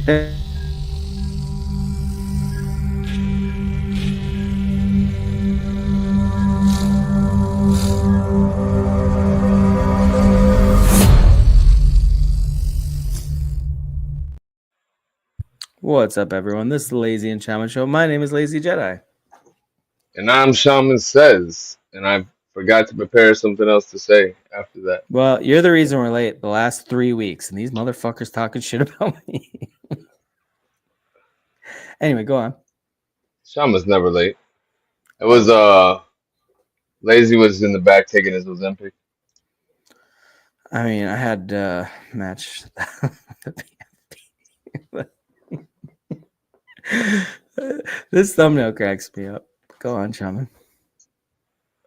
What's up, everyone? This is the Lazy and Shaman Show. My name is Lazy Jedi. And I'm Shaman Says, and I forgot to prepare something else to say after that. Well, you're the reason we're late the last 3 weeks, and these motherfuckers talking shit about me. Anyway, go on. Shaman's never late. It was Lazy was in the back taking his Ozempic. I mean, I had match. This thumbnail cracks me up. Go on, Shaman.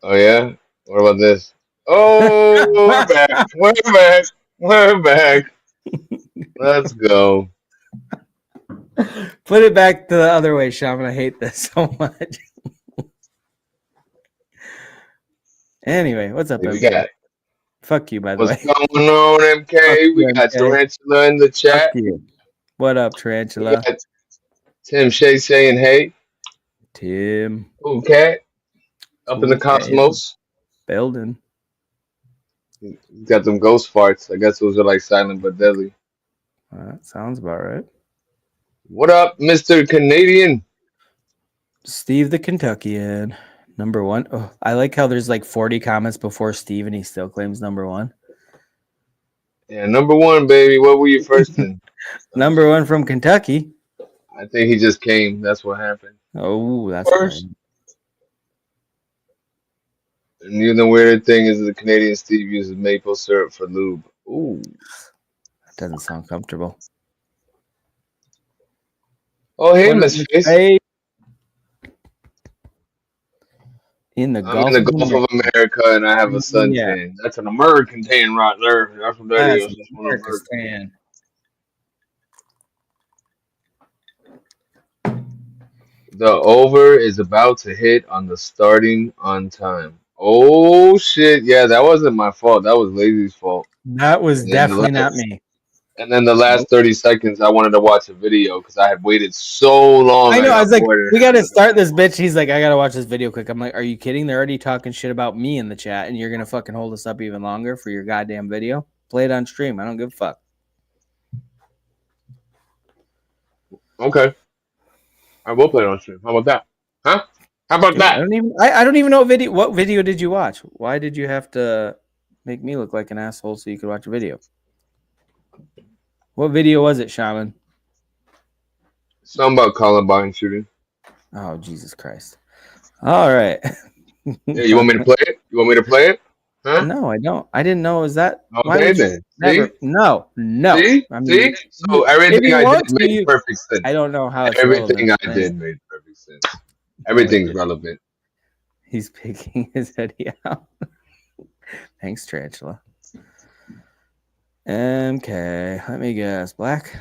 Oh yeah? What about this? Oh, we're back. We're back. We're back. Let's go. Put it back to the other way, Shaman. I hate this so much. Anyway, what's up, We MK? got Fuck you, by the what's way. going on, MK? We got Tarantula in the chat. Fuck you. What up, Tarantula? We got Tim Shay saying hey. Tim. Cool cat. Up in the cosmos. Building. He's got them ghost farts. I guess those are like silent but deadly. That sounds about right. What up, Mr. Canadian? Steve the Kentuckian. Number one. Oh, I like how there's like 40 comments before Steve and he still claims number one. Yeah, number one, baby. What were you first in? Number one from Kentucky. I think he just came. That's what happened. Oh, that's first. And the weird thing is the Canadian Steve uses maple syrup for lube. Ooh. That doesn't sound comfortable. Oh, hey, Miss Face. In the I'm in the Gulf of America, and I have a suntan. That's an American tan right there. That's what that is. That's American tan. The over is about to hit on the starting on time. Oh, shit. Yeah, that wasn't my fault. That was Lazy's fault. That was definitely not me. And then the last 30 seconds, I wanted to watch a video because I had waited so long. I know. I was like, we got to start this, bitch. He's like, I got to watch this video quick. I'm like, are you kidding? They're already talking shit about me in the chat, and you're going to fucking hold us up even longer for your goddamn video? Play it on stream. I don't give a fuck. Okay. I will play it on stream. How about that? Huh? How about that? I don't even know what video did you watch? Why did you have to make me look like an asshole so you could watch a video? What video was it, Shaman? Something about Columbine shooting. Oh, Jesus Christ. All right. Yeah, you want me to play it? You want me to play it? Huh? No, I don't. I didn't know. Is that? Okay, then. Never, no. See? I mean, see? So everything I did made perfect sense. I don't know how it's everything relevant. I did made perfect sense. Everything's relevant. He's picking his hoodie out. Thanks, Tarantula. MK, let me guess. Black.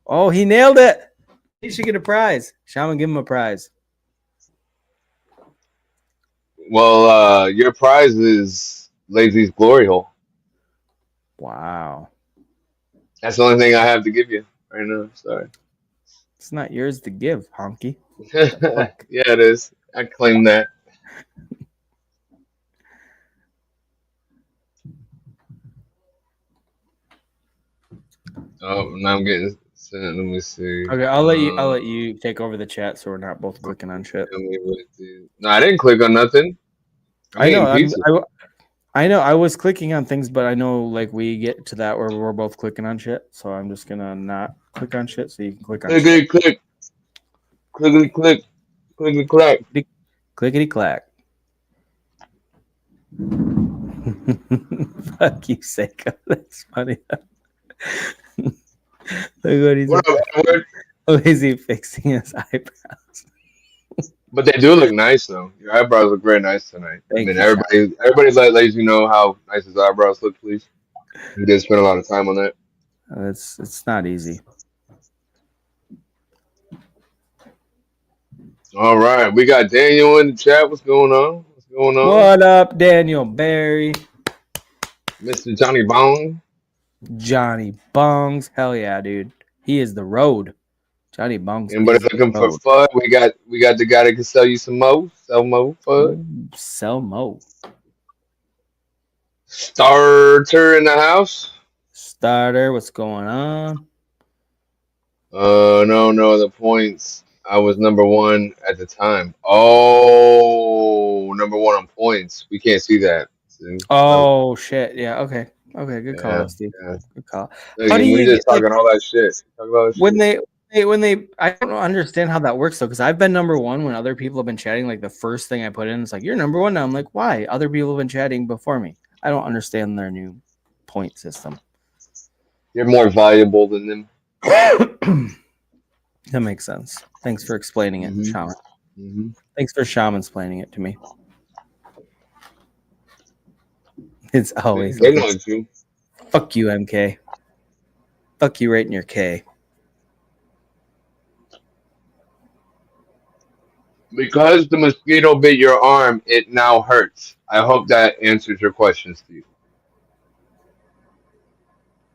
Oh, he nailed it. He should get a prize. Shaman, give him a prize. Well, your prize is Lazy's glory hole. Wow. That's the only thing I have to give you right now. Sorry. It's not yours to give, honky. Yeah, it is. I claim that. Oh, now I'm getting sent. Let me see. Okay, I'll let you take over the chat so we're not both clicking on shit. No, I didn't click on nothing. I know. I know. I was clicking on things, but I know like we get to that where we're both clicking on shit. So I'm just gonna not click on shit so you can click on shit. Click. Clickety click. Clickety clack. Clickety clack. Fuck you, Seiko. That's funny. Look what he's doing. Lazy fixing his eyebrows. But they do look nice though. Your eyebrows look very nice tonight. Everybody's like Lazy know how nice his eyebrows look, please. He did spend a lot of time on that. It's not easy. All right, we got Daniel in the chat. What's going on? What up, Daniel Barry? Mr. Johnny Bong. Johnny Bongs. Hell yeah, dude. He is the road. Johnny Bunks Anybody is looking for road. FUD? We got the guy that can sell you some mo, sell mo FUD. Ooh, sell mo. Starter in the house. Starter, what's going on? No, the points. I was number one at the time. Oh, number one on points. We can't see that. See? Oh shit. Yeah, okay. Okay, good call, Yeah, Steve. yeah. Good call. Look, How do and we you just get like talking all that shit. Talking all that when shit. they I don't understand how that works though, because I've been number one when other people have been chatting. Like the first thing I put in is like, you're number one now. I'm like, why? Other people have been chatting before me. I don't understand their new point system. You're more valuable than them. That makes sense. Thanks for explaining it, Mm-hmm. Shaman. Mm-hmm. Thanks for Shaman explaining it to me. It's always They like, know it's you. fuck you, MK. Fuck you right in your K. Because the mosquito bit your arm, it now hurts. I hope that answers your question, Steve.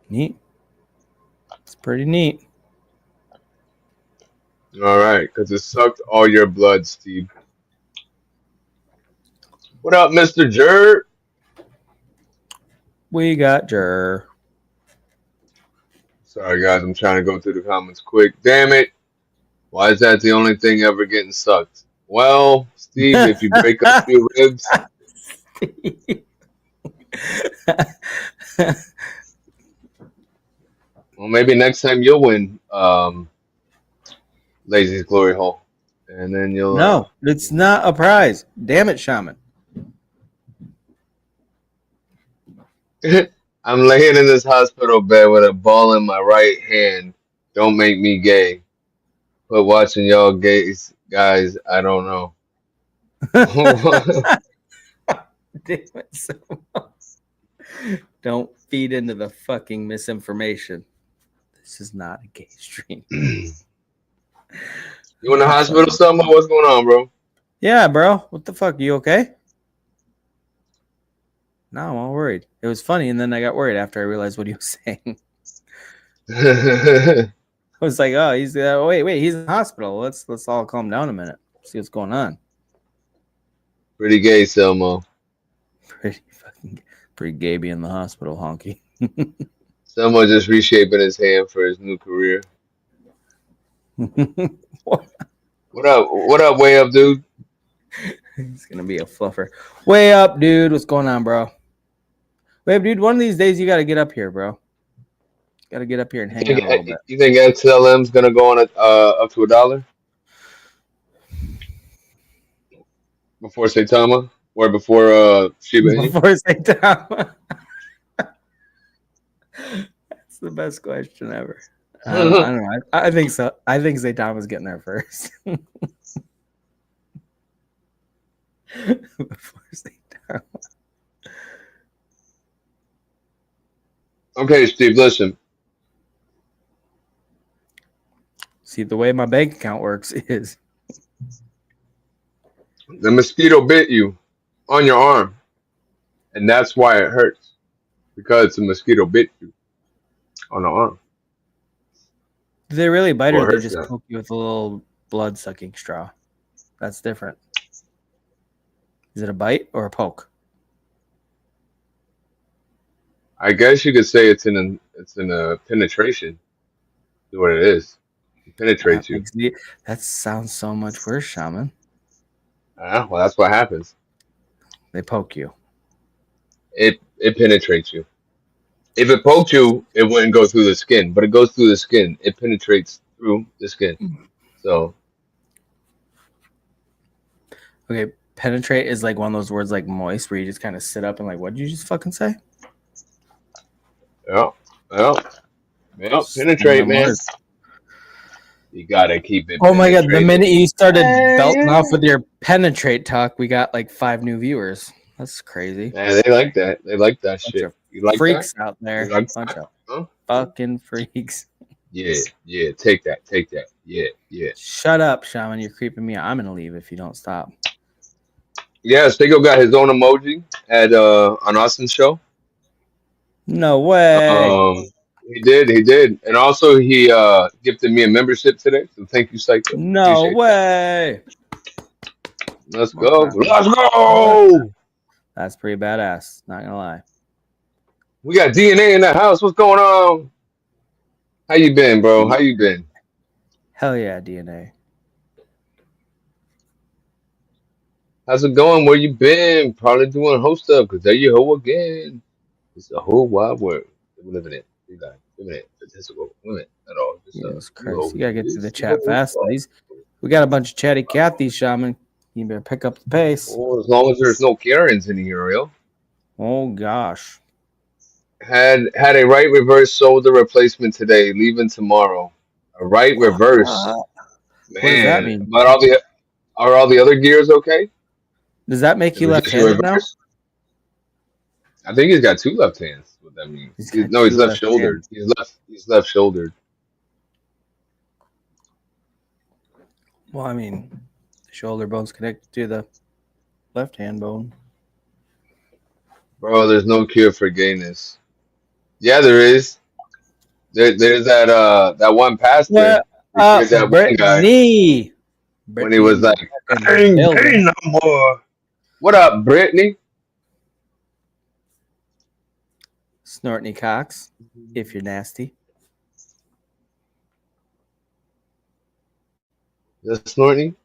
Neat. It's pretty neat. All right, because it sucked all your blood, Steve. What up, Mr. Jerd? We got Jer. Sorry, guys, I'm trying to go through the comments quick. Damn it. Why is that the only thing ever getting sucked? Well, Steve, if you break a few ribs, well, maybe next time you'll win Lazy's Glory Hole. And then you'll. No, it's not a prize. Damn it, Shaman. I'm laying in this hospital bed with a ball in my right hand. Don't make me gay. But watching y'all gays, guys, I don't know. Damn it, so don't feed into the fucking misinformation. This is not a gay stream. You in the hospital, somewhere? What's going on, bro? Yeah, bro. What the fuck? You okay? No, I'm all worried. It was funny, and then I got worried after I realized what he was saying. I was like, "Oh, he's wait, he's in the hospital. Let's all calm down a minute. See what's going on." Pretty gay, Selmo. Pretty gay being in the hospital, honky. Selmo just reshaping his hand for his new career. What up? What up, way up, dude? He's gonna be a fluffer. Way up, dude. What's going on, bro? Way up, dude. One of these days you gotta get up here, bro. Gotta get up here and hang out a little bit. You think XLM's gonna go on up to $1 before Saitama or before Shiba Inu? Before Saitama. That's the best question ever. I don't know. I think so. I think Saitama's getting there first. Before Saitama. Okay, Steve, listen. See, the way my bank account works is The mosquito bit you on your arm, and that's why it hurts. Because the mosquito bit you on the arm. do they really bite Well, or it they hurts just that. poke you with a little blood sucking straw? That's different. Is it a bite or a poke? I guess you could say it's in a penetration. Is what it is. It penetrates you. That sounds so much worse, Shaman. Well, that's what happens. They poke you. It penetrates you. If it poked you, it wouldn't go through the skin, but it goes through the skin. It penetrates through the skin. So, okay, penetrate is like one of those words like moist where you just kind of sit up and like, what did you just fucking say? yeah, penetrate, man. Words. You gotta keep it. Oh my god! The minute you started belting off with your penetrate talk, we got like 5 new viewers. That's crazy. Man, they like that. They like that shit. You like freaks that? out there. Like Bunch of fucking freaks. Yeah. Take that. Yeah. Shut up, Shaman. You're creeping me out. I'm gonna leave if you don't stop. Yeah, Stigo got his own emoji at on Austin's show. No way. He did. And also he gifted me a membership today. So thank you, Psycho. No Appreciate that. way. Let's More go. power. Let's go. That's pretty badass. Not gonna lie. We got DNA in the house. What's going on? How you been, bro? How you been? Hell yeah, DNA. How's it going? Where you been? Probably doing host stuff, because there you ho again. It's a whole wide world that we're living in. We got women, statistical women at all. Just Jesus you Christ. You gotta get through the this chat fast. We got a bunch of chatty Cathy shaman. You better pick up the pace. Or as long as there's no Karens in here, real. Oh gosh. Had a right reverse shoulder replacement today, leaving tomorrow. A right reverse, What does that man. mean? But all the other gears okay? Does that make It you was just a left-handed now? reverse. I think he's got two left hands. What that means? He's got No, he's two left left shouldered. hands. He's left shouldered. Well, I mean, the shoulder bone's connected to the left hand bone. Bro, there's no cure for gayness. Yeah, there is. There's that one pastor. What He up, prayed that one guy Brittany? when he Brittany was in the like, fucking I ain't gay building. no more. What up, Brittany? Snortney Cox, if you're nasty. Just snorting.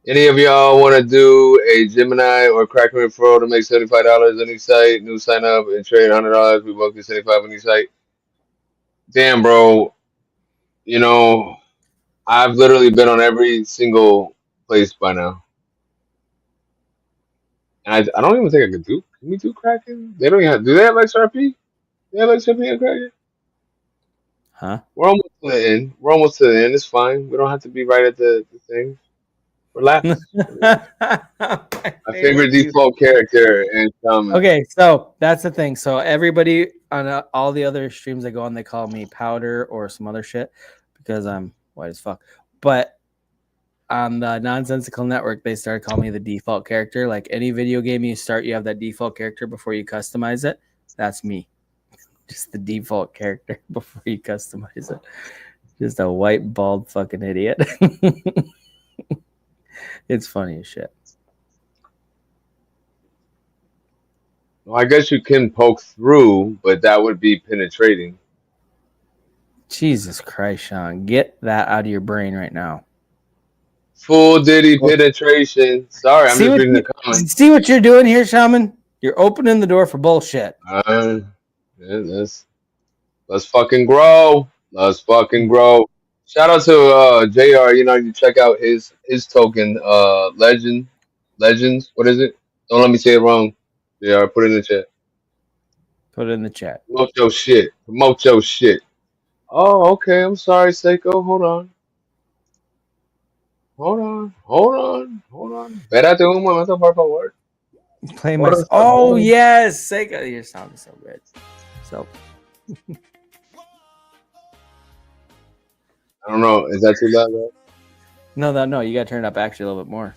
Any of y'all want to do a Gemini or Kraken referral to make $75 on each site? New sign up and trade $100. We both get 75 on each site. Damn, bro. You know, I've literally been on every single place by now. And I don't even think I could do. Can we do Kraken? They don't even have. Do they have XRP? They have XRP and Kraken? Huh? We're almost to the end. We're almost to the end. It's fine. We don't have to be right at the thing. Relax. My favorite default character and shaman. Okay, so that's the thing. So everybody on all the other streams I go on, they call me Powder or some other shit because I'm white as fuck. But on the Nonsensical Network, they started calling me the default character. Like any video game you start, you have that default character before you customize it. That's me. Just the default character before you customize it. Just a white, bald fucking idiot. It's funny as shit. Well, I guess you can poke through, but that would be penetrating. Jesus Christ, Sean. Get that out of your brain right now. Full Diddy penetration. Sorry, I'm just reading the comments. See what you're doing here, Shaman? You're opening the door for bullshit. Yeah, let's fucking grow. Let's fucking grow. Shout out to JR. You know, you check out his token, Legends. What is it? Don't let me say it wrong. JR, put it in the chat. Put it in the chat. Promote your shit. Promote your shit. Oh, okay. I'm sorry, Seiko. Hold on. Espérate un momento, por favor. Play my. Oh yes, Seiko. Your sound is so good. So. I don't know. Is that too loud? Right? No. You got to turn it up actually a little bit more.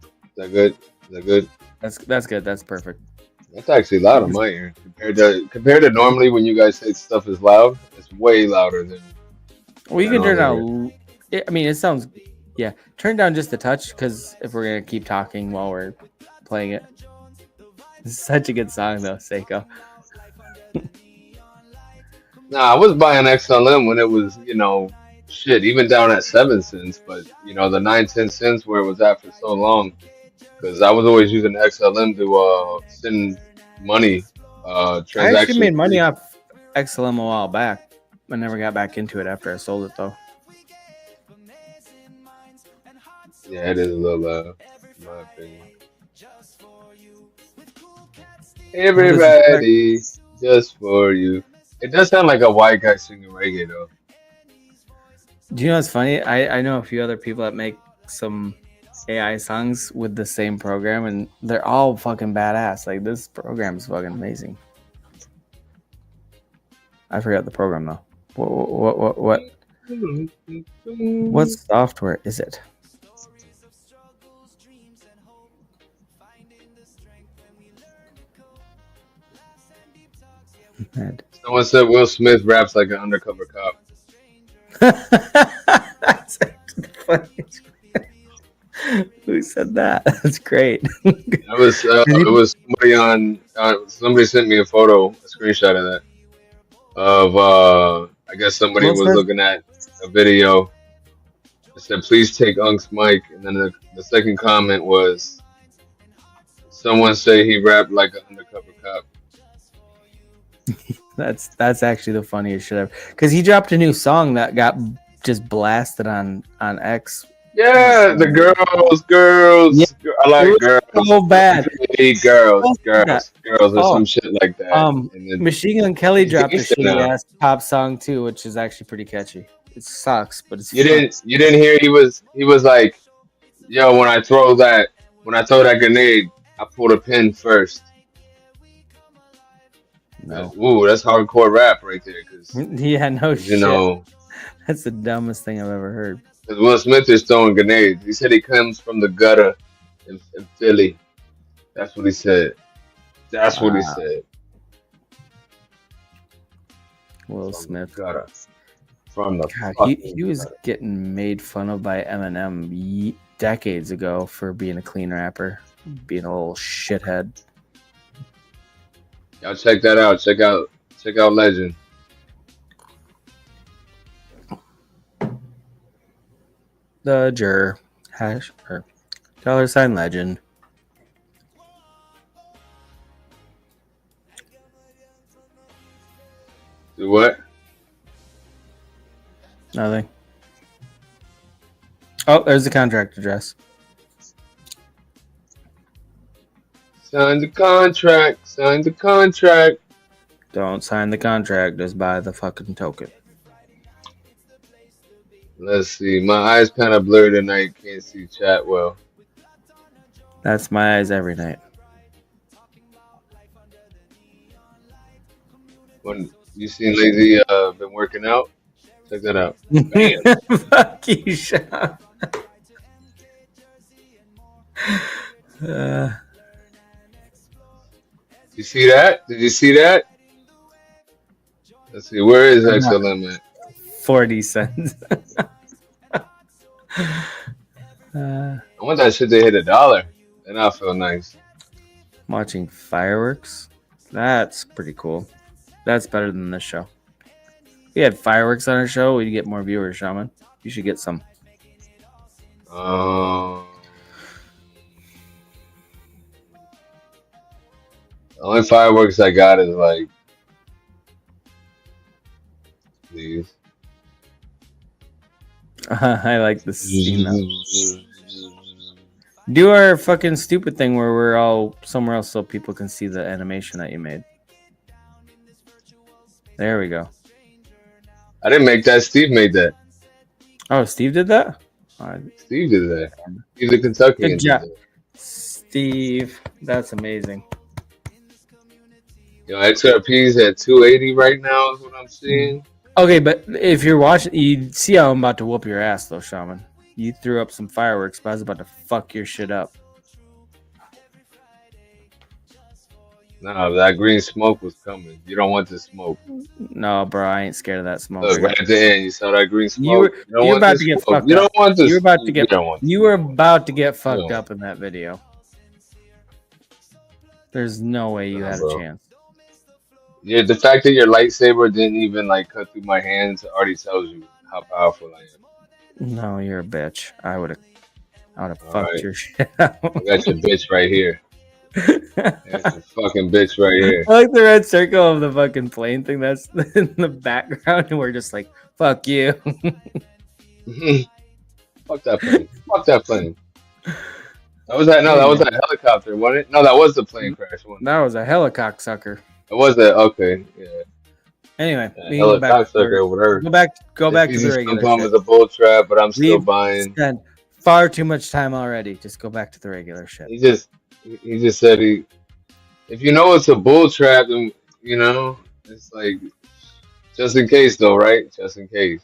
Is that good? That's good. That's perfect. That's actually loud on my ear compared to normally when you guys say stuff is loud. It's way louder than. Well, you can turn down. I mean, it sounds. Yeah, turn down just a touch because if we're gonna keep talking while we're playing it, it's such a good song though, Seiko. Nah, I was buying XLM when it was, shit, even down at 7 cents, but the 9-10 cents where it was at for so long, because I was always using XLM to send money. I actually made money off XLM a while back. I never got back into it after I sold it though. Yeah, it is a little loud, in my opinion. Everybody, just for you. It does sound like a white guy singing reggae, though. Do you know what's funny? I know a few other people that make some AI songs with the same program, and they're all fucking badass. Like, this program is fucking amazing. I forgot the program, though. What software is it? Someone said Will Smith raps like an undercover cop. That's actually funny. Who said that? That's great. It was somebody on. Somebody sent me a photo, a screenshot of that. I guess somebody Will was Smith? looking at a video. It said, "Please take Unk's mic," and then the second comment was, "Someone say he rapped like an undercover cop." That's actually the funniest shit ever. Because he dropped a new song that got just blasted on X. Yeah, the Yeah, I it like was girls. so bad. Girls, or Oh, some shit like that. And then Machine Gun Kelly he's dropped a gangster shitty now. ass pop song too, which is actually pretty catchy. It sucks, but it's You fun. didn't hear he was like, yo, when I throw that grenade, I pull the pin first. No. Ooh, that's hardcore rap right there, Yeah, no you shit. know, That's the dumbest thing I've ever heard. because Will Smith is throwing grenades. He said he comes from the gutter in Philly. That's what he said. That's what he Wow. said. Will From the Smith. gutter. From the God, fucking he was gutter. getting made fun of by Eminem decades ago for being a clean rapper, being a little shithead. Y'all check that out. Check out Legend. The Jur hash or $ legend. Do what? Nothing. Oh, there's the contract address. Sign the contract. Sign the contract. Don't sign the contract, just buy the fucking token. Let's see. My eyes kind of blurred tonight. Can't see chat well. That's my eyes every night. When you seen Lazy been working out, check that out. Fuck you, Sean. Uh, You see that? Did you see that? Let's see. Where is XLM at? 40 cents. I want that shit to hit $1. Then I'll feel nice. Watching fireworks. That's pretty cool. That's better than this show. If we had fireworks on our show, we'd get more viewers, Shaman. You should get some. The only fireworks I got is like these. I like this scene though. Do our fucking stupid thing where we're all somewhere else so people can see the animation that you made. There we go. I didn't make that. Steve made that. Oh, Steve did that? Steve did that. He's a Kentuckian. Good job, Steve. That's amazing. You know, XRP's at 280 right now is what I'm seeing. Okay, but if you're watching, you see how I'm about to whoop your ass, though, Shaman. You threw up some fireworks, but I was about to fuck your shit up. No, that green smoke was coming. You don't want the smoke. No, bro, I ain't scared of that smoke. Look, right at the end, you saw that green smoke. You were about to get fucked up. You don't want this. You were about to get. You were about to get fucked up in that video. There's no way you had a chance. Yeah, the fact that your lightsaber didn't even like cut through my hands already tells you how powerful I am. No, you're a bitch. I would have fucked your shit out. I got your bitch right here. There's your fucking bitch right here. I like the red circle of the fucking plane thing that's in the background, and we're just like, fuck you. Fuck that plane. Fuck that plane. That was that helicopter, wasn't it? No, that was the plane crash, wasn't it? That was a helicopter sucker. It was that, okay, yeah. Anyway, we can go back to the regular shit. Is a bull trap, but I'm still buying. Spent far too much time already. Just go back to the regular shit. He just said if you know it's a bull trap, then you know it's like just in case though, right? Just in case.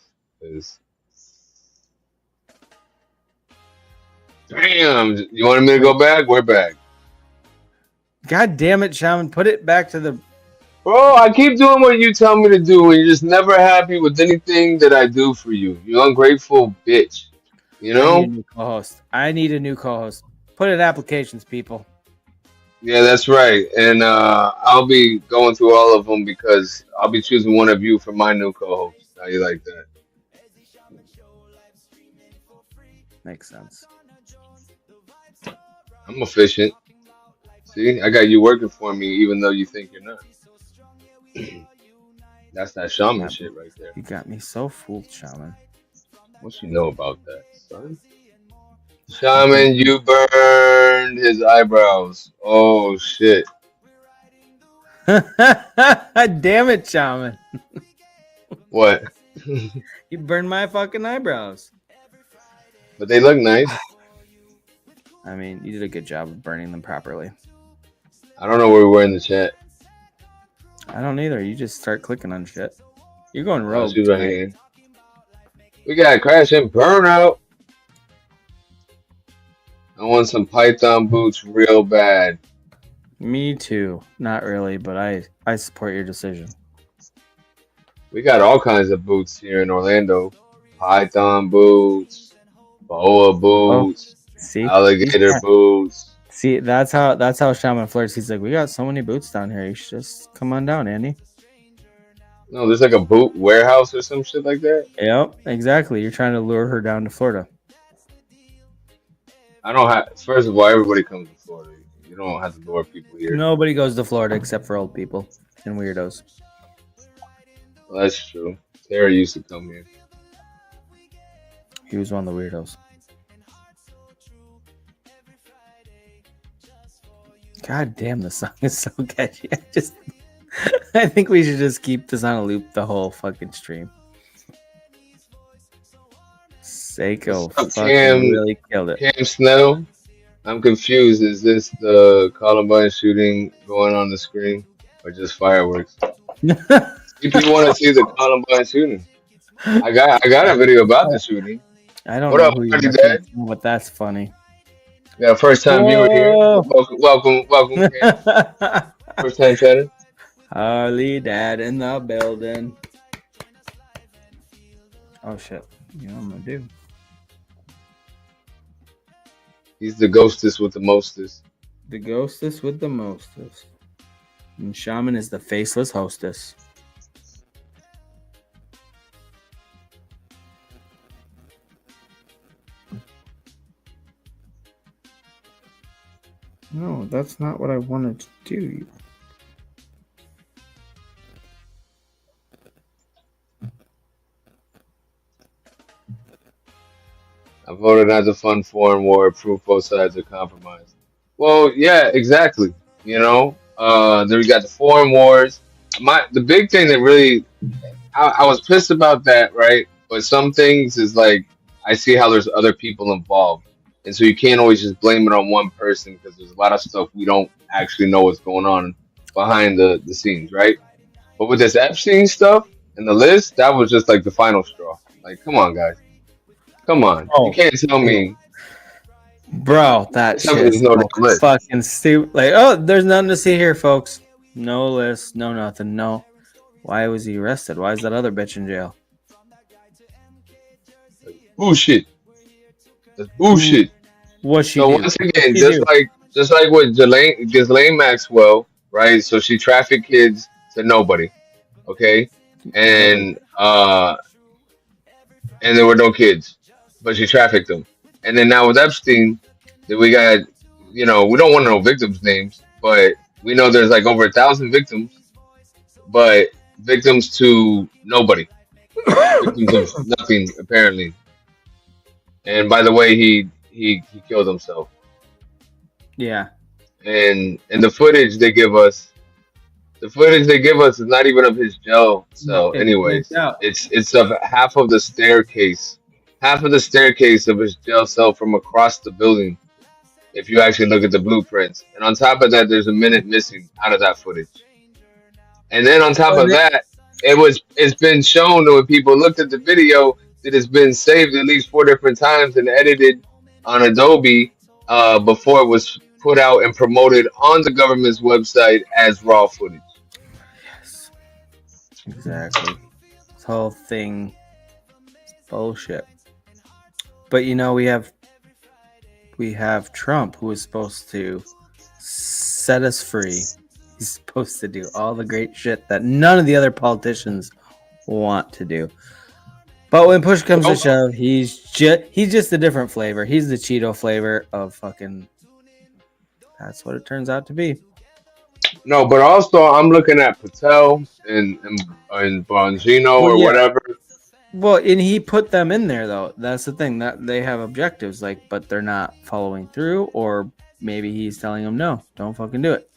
Damn, you wanted me to go back? We're back. God damn it, Shaman! Put it back to the Bro, I keep doing what you tell me to do, and you're just never happy with anything that I do for you. You ungrateful bitch. You I need a know? new co-host. I need a new co-host. Put in applications, people. Yeah, that's right. And I'll be going through all of them because I'll be choosing one of you for my new co-host. How you like that? Makes sense. I'm efficient. See, I got you working for me, even though you think you're not. That's that shaman shit right there. You got me so fooled, Shaman. What you know about that, son? Shaman, you burned his eyebrows. Oh shit. Damn it, Shaman. What? You burned my fucking eyebrows. But they look nice. I mean, you did a good job of burning them properly. I don't know where we were in the chat. I don't either. You just start clicking on shit. You're going Oh, rogue she's right tonight. here. We got Crash and Burnout. I want some Python boots real bad. Me too. Not really, but I support your decision. We got all kinds of boots here in Orlando. Python boots, boa boots, See? alligator boots. See, that's how Shaman flirts. He's like, we got so many boots down here. You should just come on down, Andy. No, there's like a boot warehouse or some shit like that. Yep, exactly. You're trying to lure her down to Florida. I don't have. First of all, everybody comes to Florida. You don't have to lure people here. Nobody goes to Florida except for old people and weirdos. Well, that's true. Terry used to come here. He was one of the weirdos. God damn, the song is so catchy. I think we should just keep this on a loop the whole fucking stream. Seiko fucking really killed it. Cam Snow. I'm confused. Is this the Columbine shooting going on the screen or just fireworks? If you want to see the Columbine shooting, I got a video about the shooting. I don't What know up, who you're Hardy looking Dad? at, but that's funny. We got a first time viewer here. Whoa. Welcome, Cam. First time chatter. Harley Dad in the building. Oh shit. You know what I'm gonna do? He's the ghostess with the mostest. The ghostess with the mostest. And Shaman is the faceless hostess. No, that's not what I wanted to do. I voted as a fun foreign war. Proof both sides are compromised. Well, yeah, exactly. You know, then we got the foreign wars. The big thing that really I was pissed about that, right? But some things is like I see how there's other people involved, and so you can't always just blame it on one person because there's a lot of stuff we don't actually know what's going on behind the scenes, right? But with this Epstein stuff and the list, that was just like the final straw. Like, come on, guys, come on, you can't tell me. Bro, that shit is so fucking stupid. Like, oh, there's nothing to see here, folks. No list, no nothing, no. Why was he arrested? Why is that other bitch in jail? Bullshit. That's bullshit. What she So do? once again, just like with Ghislaine Maxwell, right? So she trafficked kids to nobody, okay, and there were no kids, but she trafficked them. And then now with Epstein, that we got, we don't want to know victims' names, but we know there's like over 1,000 victims, but victims to nobody, victims of nothing apparently. And by the way, he killed himself. Yeah. And the footage they give us, is not even of his jail cell. Anyways, it's of half of the staircase of his jail cell from across the building. If you actually look at the blueprints, and on top of that, there's a minute missing out of that footage. And then on top of that, it's been shown that when people looked at the video, that it's been saved at least 4 different times and edited on Adobe before it was put out and promoted on the government's website as raw footage. Exactly. This whole thing is bullshit. But we have Trump, who is supposed to set us free. He's supposed to do all the great shit that none of the other politicians want to do. But when push comes to shove, he's just a different flavor. He's the Cheeto flavor of fucking. That's what it turns out to be. No, but also I'm looking at Patel and Bongino Well, or yeah. whatever. Well, and he put them in there though. That's the thing, that they have objectives, like, but they're not following through, or maybe he's telling them no, don't fucking do it.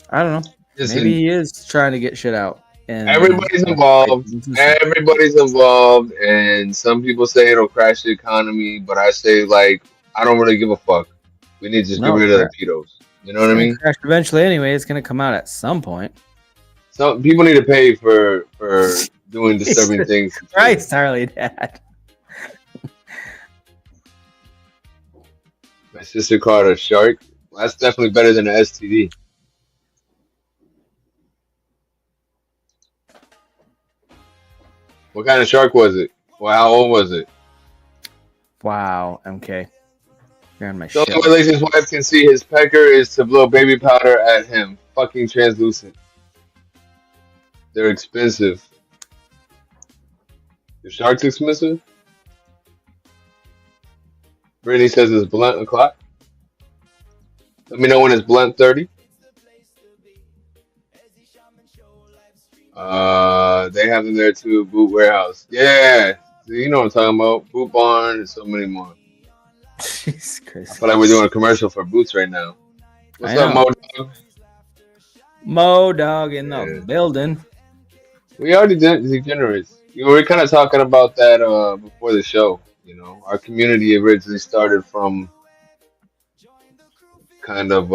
I don't know. Listen, Maybe he is trying to get shit out. And everybody's involved. Everybody's involved, and some people say it'll crash the economy, but I say like I don't really give a fuck. We need to just get rid of the pedos. You know what I mean? Crash eventually anyway. It's gonna come out at some point. Some people need to pay for doing disturbing things. Christ, Harley, Dad. My sister caught a shark. Well, that's definitely better than an STD. What kind of shark was it? Well, how old was it? Wow, MK. You're on my The shit. only way Lazy's wife can see his pecker is to blow baby powder at him. Fucking translucent. They're expensive. The shark's expensive? Brittany says it's blunt o'clock. Let me know when it's blunt 30. They have them there too. Boot Warehouse. Yeah. You know what I'm talking about. Boot Barn and so many more. Jesus Christ. I feel like we're doing a commercial for Boots right now. What's up, Mo Dog? Mo Dog in the building. We already did Degenerates. We were kind of talking about that before the show. You know, our community originally started from kind of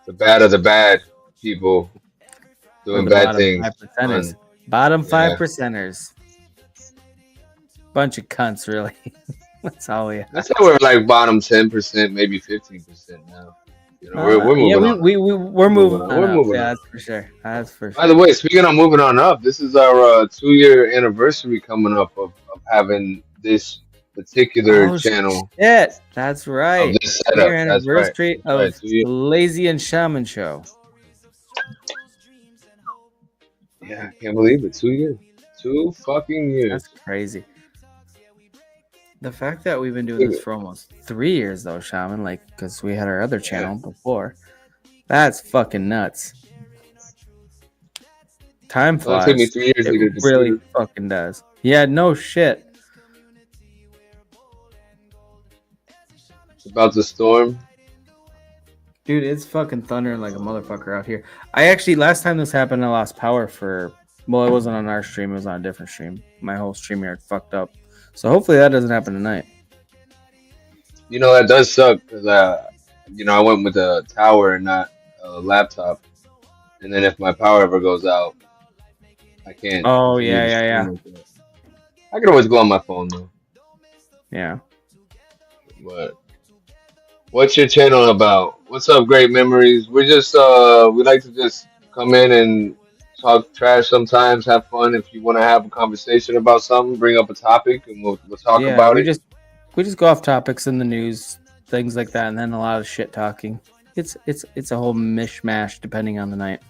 the bad of the bad people doing bad things. Bottom 5%ers. Bunch of cunts, really. That's all we have. That's why we're like bottom 10%, maybe 15% now. You know, we're moving on. We're moving on. Yeah, that's for sure. That's for sure. By the way, speaking of moving on up, this is our 2-year anniversary coming up of having this particular channel. Yeah, that's right. Of this setup. Your anniversary of the Lazy and Shaman Show. Yeah, I can't believe it. 2 years. 2 fucking years. That's crazy. The fact that we've been doing this for almost 3 years, though, Shaman, like, because we had our other channel before. That's fucking nuts. Time flies. Well, it took me 3 years to get it really fucking does. Yeah, no shit. It's about to storm. Dude, it's fucking thundering like a motherfucker out here. I actually, last time this happened, I lost power for, well, it wasn't on our stream, it was on a different stream. My whole stream yard fucked up. So hopefully that doesn't happen tonight. You know, that does suck because, you know, I went with a tower and not a laptop. And then if my power ever goes out, I can't. Oh, yeah. I can always go on my phone, though. Yeah. But what's your channel about? What's up, Great Memories? We just, we like to just come in and talk trash sometimes, have fun. If you want to have a conversation about something, bring up a topic and we'll talk about it. We just go off topics in the news, things like that, and then a lot of shit talking. It's a whole mishmash depending on the night.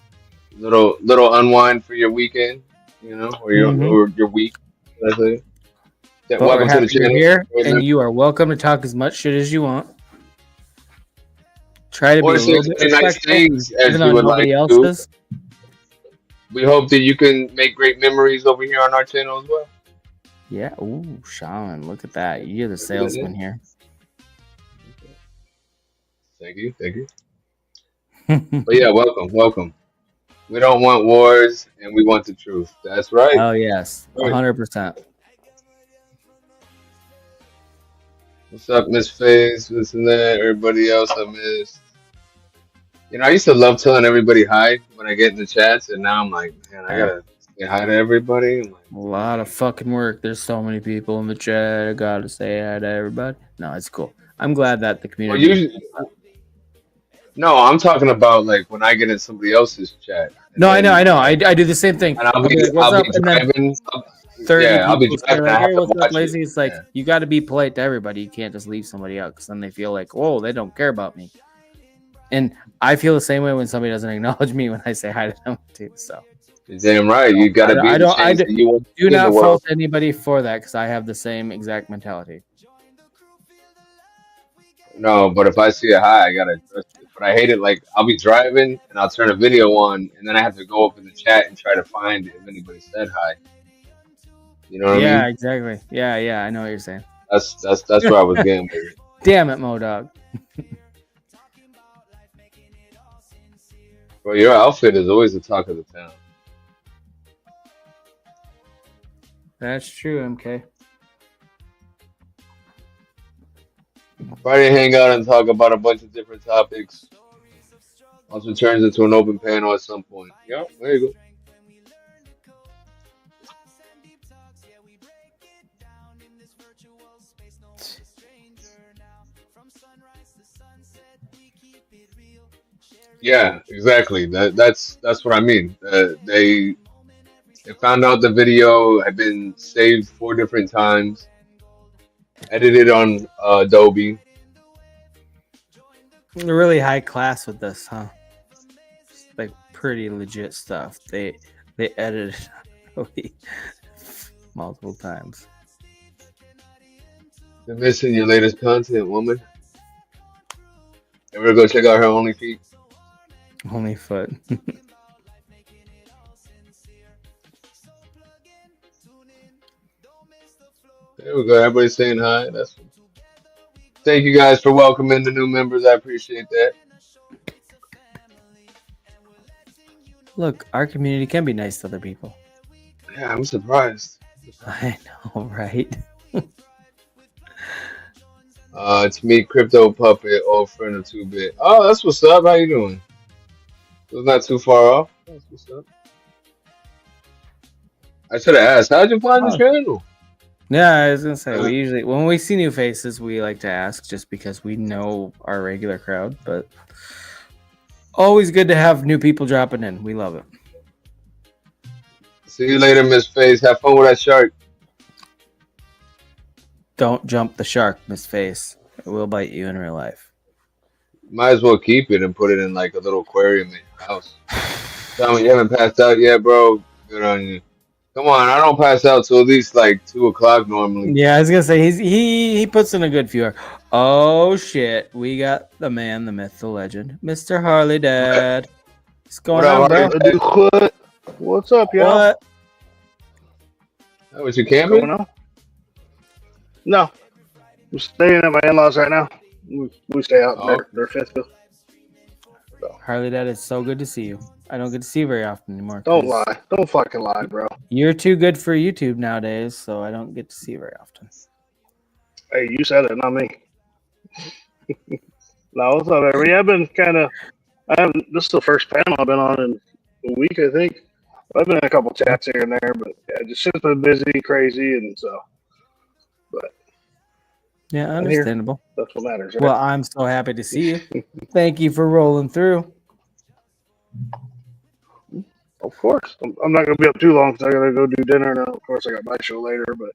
Little unwind for your weekend, you know, or your week. Should I say? But welcome to the channel. Here, and you are welcome to talk as much shit as you want. Try to be a little bit nice things as you would like to. We hope that you can make great memories over here on our channel as well. Yeah. Ooh, Shaman, look at that. You're the salesman here. Thank you. But yeah, welcome. We don't want wars, and we want the truth. That's right. Oh, yes. 100%. What's up, Miss Faze? This and that. Everybody else I missed. You know, I used to love telling everybody hi when I get in the chats, and now I'm like, man, I gotta say hi to everybody. Like, a lot of fucking work. There's so many people in the chat. I gotta say hi to everybody. No, it's cool. I'm glad that the community. No, I'm talking about like when I get in somebody else's chat. And No, I know, then, I know. I do the same thing. and I'll be like, "What's I'll up?" be And then driving. 30 I'll be people say driving. like, I have "Hey, to what's up, watch it. Lazy?" It's like Yeah. you got to be polite to everybody. You can't just leave somebody out because then they feel like, "Whoa, they don't care about me." And I feel the same way when somebody doesn't acknowledge me when I say hi to them too. So You're damn right. You got to be the I change that you want to do see in the not world. fault anybody for that because I have the same exact mentality. No, but if I see a hi, I gotta address it. But I hate it. Like I'll be driving and I'll turn a video on, and then I have to go up in the chat and try to find if anybody said hi. You know what I Yeah, mean? exactly. Yeah, I know what you're saying. That's where I was getting with it. Damn it, Modog. Bro, your outfit is always the talk of the town. That's true, MK. Friday hang out and talk about a bunch of different topics. Also turns into an open panel at some point. Yep, there you go. Yeah, exactly. That's what I mean. They found out the video had been saved 4 different times, edited on Adobe. They're really high class with this, huh? It's like pretty legit stuff. They edited it multiple times. They're missing your latest content, woman. Ever go check out her OnlyFeet? Only foot. There we go. Everybody's saying hi. Thank you guys for welcoming the new members. I appreciate that. Look, our community can be nice to other people. Yeah, I'm surprised. I know, right? It's me, Crypto Puppet, old friend of 2-Bit. Oh, that's what's up. How you doing? It was not too far off. That's what's up. I should have asked, how'd you find the channel? Yeah, I was gonna say we usually when we see new faces, we like to ask just because we know our regular crowd, but always good to have new people dropping in. We love it. See you later, Miss Face. Have fun with that shark. Don't jump the shark, Miss Face. It will bite you in real life. Might as well keep it and put it in like a little aquarium in your house. Tell me you haven't passed out yet, bro. Good on you. Come on, I don't pass out till at least like 2 o'clock normally. Yeah, I was gonna say he puts in a good few hours. Oh shit, we got the man, the myth, the legend, Mr. Harley Dad. What's going on, bro? What's up, y'all? What? Oh, was you camping? Going on? No, we're staying at my in-laws right now. We stay out Oh. their fiscal. Harley Dad, it's so good to see you. I don't get to see you very often anymore. Don't lie. Don't fucking lie, bro. You're too good for YouTube nowadays, so I don't get to see you very often. Hey, you said it, not me. No, what's up, everybody? I've been this is the first panel I've been on in a week, I think. I've been in a couple chats here and there, but yeah, just shit's been busy, crazy, and so. But yeah, understandable. That's what matters, right? Well, I'm so happy to see you. Thank you for rolling through. Of course. I'm not going to be up too long because I got to go do dinner. And of course, I got my show later. But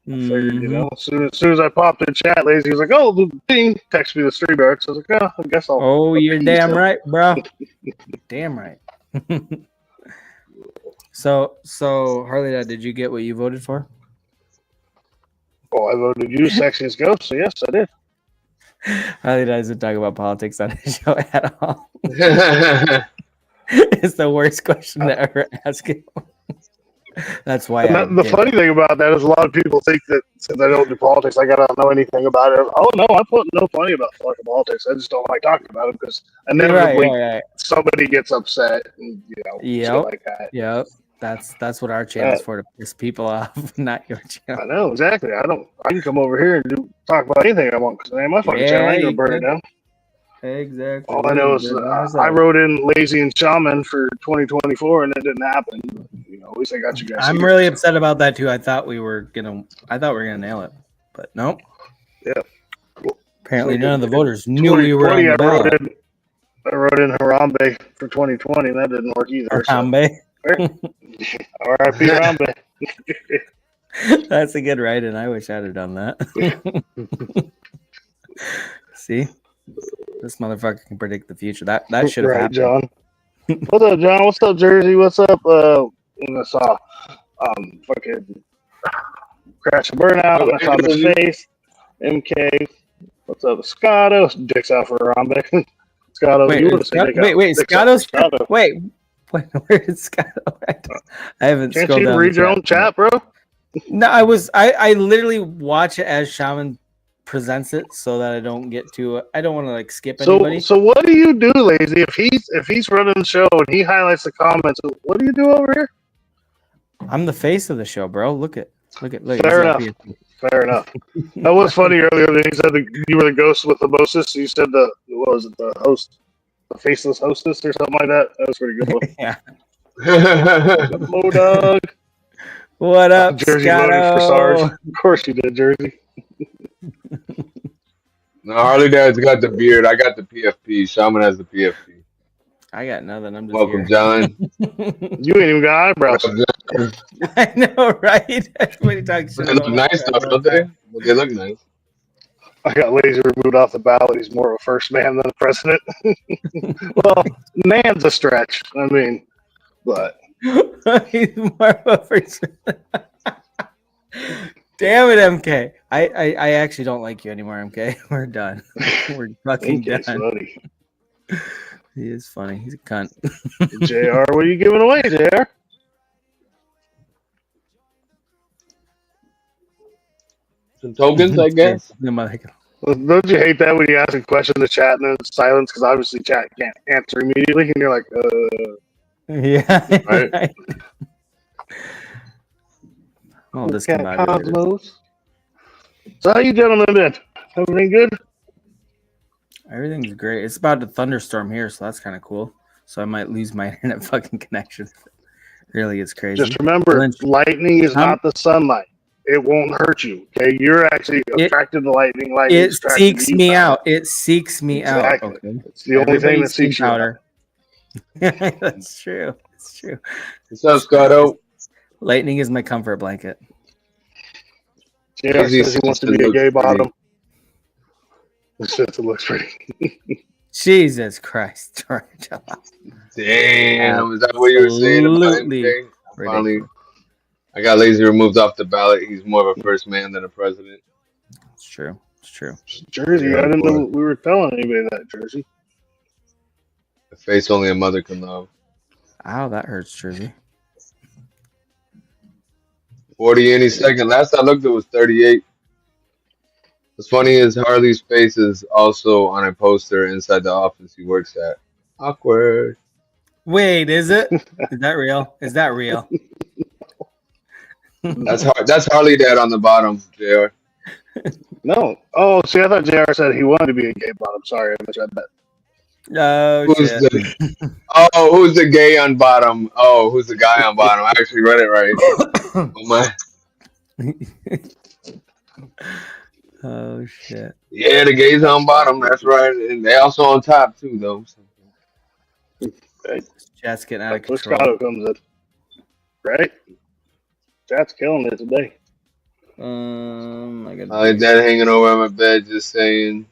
I figured, you know, as soon as I popped in chat, Lazy was like, oh, the thing. Text me the stream barracks. I was like, oh, I guess I'll. Oh, you're damn right, bro. Damn right. So Harley Dad, did you get what you voted for? Oh, I voted you Sexiest Ghost. So, yes, I did. Harley Dad doesn't talk about politics on his show at all. It's the worst question to ever ask him. That's why the funny thing about that is a lot of people think that since I don't do politics, I gotta know anything about it. Oh no, I put no funny about fucking politics. I just don't like talking about it because inevitably somebody gets upset and shit like that. Yep. That's what our channel's for, to piss people off, not your channel. I know exactly. I can come over here and talk about anything I want because it ain't my fucking channel. I ain't gonna burn it down. Exactly. All I know is I wrote in Lazy and Shaman for 2024 and it didn't happen. At least I got you guys. I'm really upset about that too. I thought we were gonna nail it, but nope. Yeah. Apparently, none of the voters knew we were on the ballot. I wrote in Harambe for 2020, and that didn't work either. Harambe. R.I.P. Harambe. That's a good write-in. I wish I'd have done that. See, this motherfucker can predict the future. That should have happened. John. What's up, John? What's up, Jersey? What's up? When I saw fucking Crash and Burnout, I saw his face. MK. What's up, Scotto? Dicks out for Harambe. Scotto, wait, you want to say Scotto's wait, where is Scotto? I haven't. Can't you read your own chat, bro? No, I literally watch it as Shaman presents it so that I don't get to. I don't want to like skip anybody. So what do you do, Lazy? If he's running the show and he highlights the comments, what do you do over here? I'm the face of the show, bro. Look. Fair enough. That was funny earlier. He said you were the ghost with the mostest. You said the host, the faceless hostess, or something like that. That was pretty good one. Yeah. Dog. What up, Jersey Scotto? voted for Sarge. Of course you did, Jersey. No, Harley Dad's got the beard. I got the PFP. Shaman has the PFP. I got nothing. I'm just Welcome, here. John. You ain't even got eyebrows. I know, right? Everybody talks shit. They look nice, though, don't they? They look nice. I got Lazy removed off the ballot. He's more of a first man than a president. Well, man's a stretch. I mean, but he's more of a first. Damn it, MK. I actually don't like you anymore, MK. We're done. We're fucking done. Funny. He is funny. He's a cunt. JR, what are you giving away, JR? Some tokens, I guess. Don't you hate that when you ask a question in the chat and then it's silence because obviously chat can't answer immediately and you're like, Yeah. Right. Well, this Cosmos. So how you gentlemen been? Everything good? Everything's great. It's about to thunderstorm here, so that's kind of cool. So I might lose my internet fucking connection. Really, it's crazy. Just remember, lightning is not the sunlight. It won't hurt you. Okay, you're actually attracted to lightning. It seeks me out. It seeks me out. Okay. It's the only thing that seeks you out. That's true. It's true. What's up, Scotto? Lightning is my comfort blanket. Yeah, says he wants to be a gay bottom. It looks pretty. Jesus Christ, George. Damn, is that what you were saying about MK? Finally, I got Lazy removed off the ballot. He's more of a first man than a president. It's true. It's true. Jersey, I didn't know we were telling anybody that, Jersey. A face only a mother can love. Ow, that hurts, Jersey. 40 any second. Last I looked, it was 38. What's funny is Harley's face is also on a poster inside the office he works at. Awkward. Wait, is it? Is that real? Is that real? That's Harley Dad on the bottom, JR. No. Oh, see, I thought JR said he wanted to be a gay bottom. Sorry, I misread that. Oh, who's the gay on bottom? Oh, who's the guy on bottom? I actually read it right. Oh my. Oh shit. Yeah, the gays on bottom. That's right, and they also on top too, though. Chat's getting out of control. Scotto comes in, right? Chat's killing it today. I got Dad hanging over on my bed, just saying.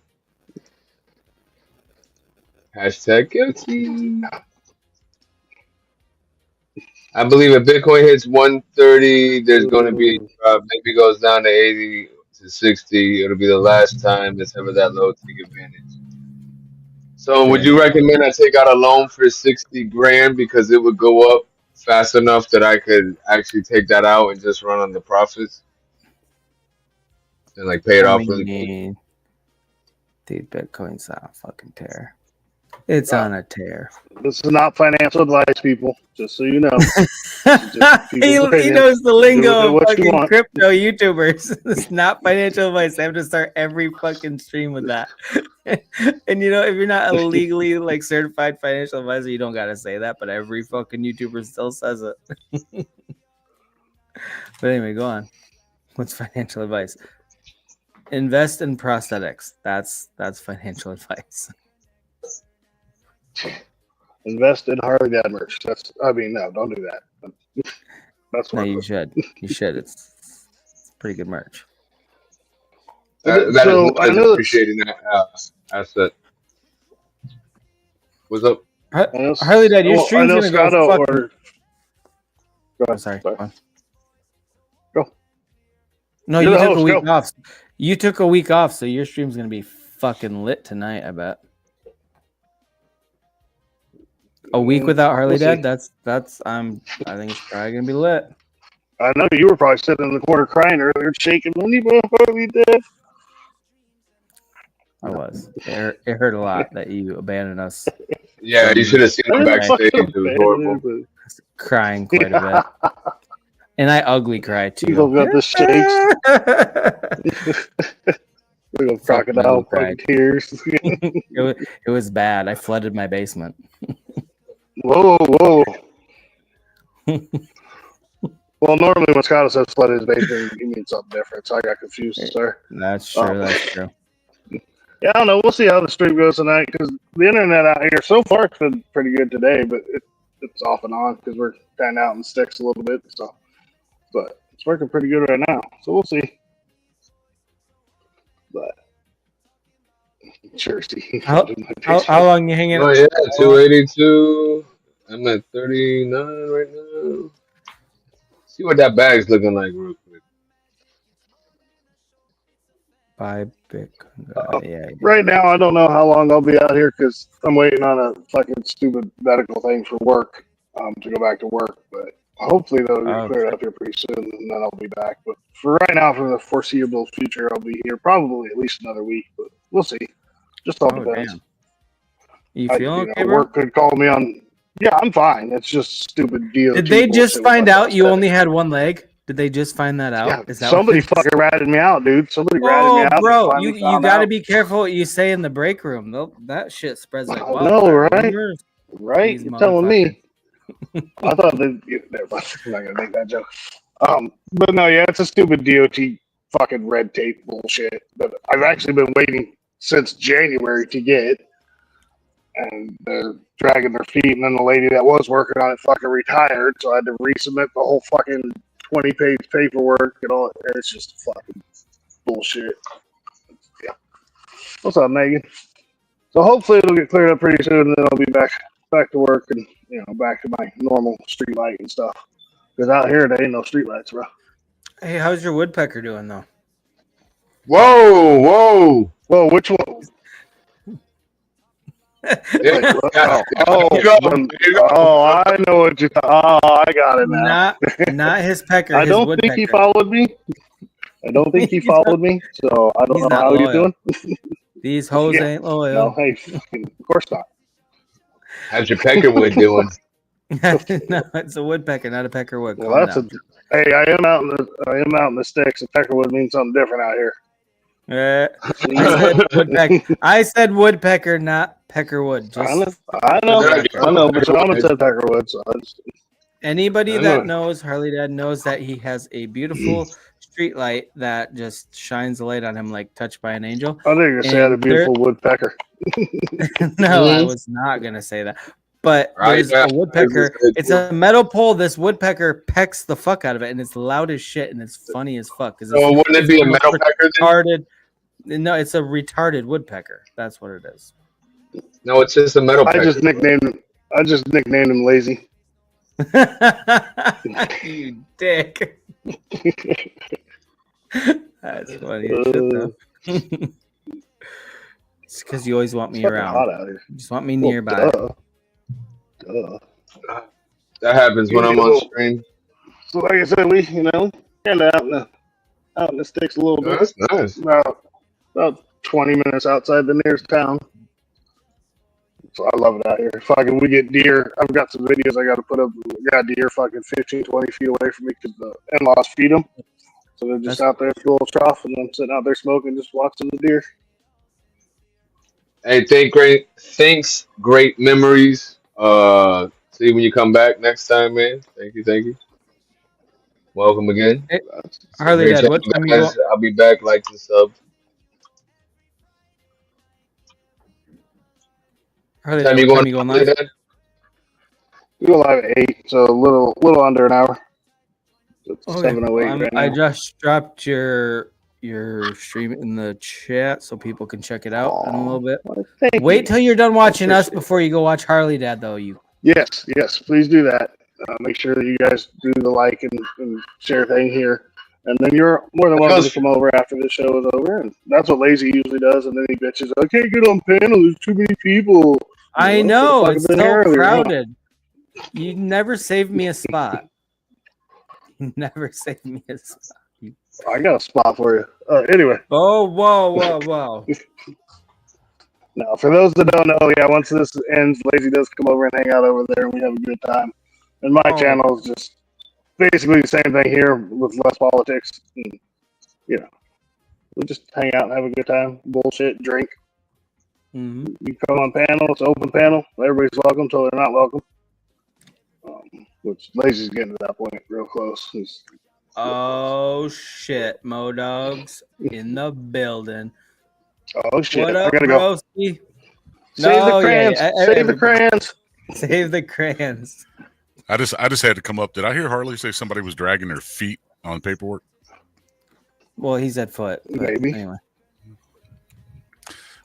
Hashtag guilty. I believe if Bitcoin hits 130, there's going to be maybe goes down to 80 to 60. It'll be the last time it's ever that low. Take advantage. So, would you recommend I take out a loan for 60 grand because it would go up fast enough that I could actually take that out and just run on the profits and like pay it off really quick? Dude, Bitcoin's on a fucking tear. It's on a tear. This is not financial advice, people. Just so you know. He knows the lingo of fucking crypto YouTubers. It's not financial advice. I have to start every fucking stream with that. And you know, if you're not a legally like certified financial advisor, you don't gotta say that. But every fucking YouTuber still says it. But anyway, go on. What's financial advice? Invest in prosthetics. That's financial advice. Invest in Harley Dad merch. No, don't do that. That's No, you worthless. should. You should. It's pretty good merch. That is not as appreciating that asset. What's up? Harley Dad, your stream's gonna go fucking. Go sorry. Go. No, you took a week off. You took a week off, so your stream's gonna be fucking lit tonight. I bet. A week without Harley Dad. That's. I think it's probably gonna be lit. I know you were probably sitting in the corner crying earlier, shaking. When you Harley Dad. I was. It hurt a lot that you abandoned us. Yeah, you should have seen him backstage. It was horrible. Crying quite a bit. And I ugly cried too. People got the shakes. Little crocodile fucking tears. It was bad. I flooded my basement. Whoa. Well, normally when Scott says flooded his basement, he means something different. So I got confused, sir. That's true. That's true. Yeah, I don't know. We'll see how the stream goes tonight because the internet out here so far has been pretty good today, but it's off and on because we're kind of out in the sticks a little bit. So, but it's working pretty good right now. So we'll see. But Jersey. How long you hanging? Oh yeah, 282. I'm at 39 right now. See what that bag's looking like real quick. Buy Bitcoin. Yeah. Right now, I don't know how long I'll be out here because I'm waiting on a fucking stupid medical thing for work to go back to work. But hopefully that'll get cleared up here pretty soon, and then I'll be back. But for right now, for the foreseeable future, I'll be here probably at least another week. But we'll see. Just all depends. Damn. You feeling okay, bro? Work could call me on. Yeah, I'm fine. It's just stupid deal. Did they just find out you only had one leg? Did they just find that out? Yeah, is that somebody fucking ratted me out, dude. Somebody ratted me out. Bro, you got to be careful what you say in the break room. That shit spreads like wild. No, right? Right? You're telling me. I thought I'm not gonna make that joke. But no, yeah, it's a stupid DOT fucking red tape bullshit that I've actually been waiting since January to get, and they're dragging their feet. And then the lady that was working on it fucking retired, so I had to resubmit the whole fucking 20-page paperwork and all. It's just fucking bullshit. Yeah. What's up, Megan? So hopefully it'll get cleared up pretty soon, and then I'll be back to work and back to my normal street light and stuff. Because out here there ain't no street lights, bro. Hey, how's your woodpecker doing though? Whoa! Which one? I know what you thought. Oh, I got it now. Not his pecker. I don't think he followed me. So I don't know how you're doing. These hoes ain't loyal. No, hey, of course not. How's your peckerwood doing? No, it's a woodpecker, not a peckerwood. Well, hey, I am out in the sticks. A peckerwood means something different out here. I said woodpecker, not peckerwood. I know, but someone said peckerwood. So anybody that knows Harley Dad knows that he has a beautiful street light that just shines the light on him like touched by an angel. I think you say I had a beautiful woodpecker. No, I was not gonna say that. But there's a woodpecker. It's a metal pole. This woodpecker pecks the fuck out of it, and it's loud as shit, and it's funny as fuck. So wouldn't it be a metal pecker? Retarded. No, it's a retarded woodpecker. That's what it is. No, it's just a metal pecker. I just nicknamed him Lazy. You dick. That's funny as shit, though. It's because you always want me around. Hot out here. You just want me nearby. Duh. That happens when I'm on stream. So like I said, we kind of out in the sticks a little bit. That's nice. About 20 minutes outside the nearest town. So I love it out here. Fucking, we get deer. I've got some videos I got to put up. We got deer fucking 15, 20 feet away from me because the in-laws feed them. So they're just out there at the little trough, and I'm sitting out there smoking, just watching the deer. Hey, thanks. Great memories. See you when you come back next time, man. Thank you. Welcome again. Hey, Harley Dad, what time you going? I'll be back. Like and sub. Harley Dad, what time you going live? We go live at 8, so a little under an hour. It's Okay. 7:08 right now. I just dropped your stream in the chat so people can check it out in a little bit. Well, Wait till you're done watching us before you go watch Harley Dad, though. Yes, please do that. Make sure that you guys do the like and share thing here. And then you're more than welcome to come over after the show is over. And that's what Lazy usually does. And then he bitches, I can't get on panel. There's too many people. I know. It's so crowded. You never saved me a spot. You never saved me a spot. I got a spot for you. Anyway. Oh, whoa. Now, for those that don't know, yeah, once this ends, Lazy does come over and hang out over there, and we have a good time. And my channel is just basically the same thing here with less politics. And, you know, we just hang out and have a good time, bullshit, drink. Mm-hmm. You come on panel, it's an open panel. Everybody's welcome until they're not welcome. Which Lazy's getting to that point real close. Oh, shit. Mo-Dogs in the building. Oh, shit. What up, I gotta go. Save the crayons. Save the crayons. Save the crayons. I just had to come up. Did I hear Harley say somebody was dragging their feet on paperwork? Well, he said foot. Maybe. Anyway.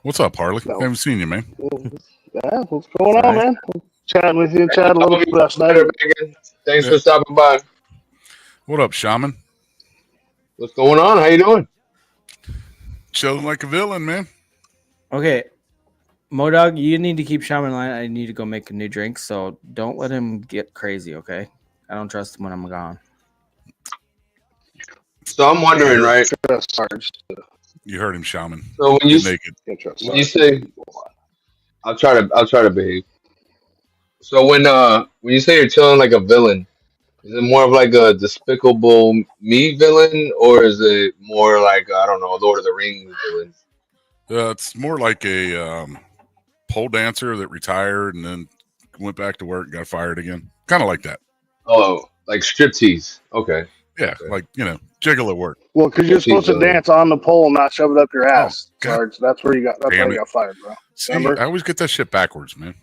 What's up, Harley? I haven't seen you, man. Yeah, what's going on, man? Chatting with you and chatting a little bit last night. Thanks for stopping by. What up, Shaman? What's going on? How you doing? Chilling like a villain, man. Okay. Mo-Dog, you need to keep Shaman in line. I need to go make a new drink, so don't let him get crazy, okay? I don't trust him when I'm gone. So I'm wondering, right? You heard him, Shaman. So when you say, I'll try to behave. So when you say you're chilling like a villain, is it more of like a Despicable Me villain, or is it more like, I don't know, Lord of the Rings villain? It's more like a pole dancer that retired and then went back to work and got fired again. Kind of like that. Oh, like striptease. Okay. Yeah, okay. like, gigolo work. Well, because you're supposed to dance on the pole, not shove it up your ass. Sarge. That's where you got fired, bro. See, I always get that shit backwards, man.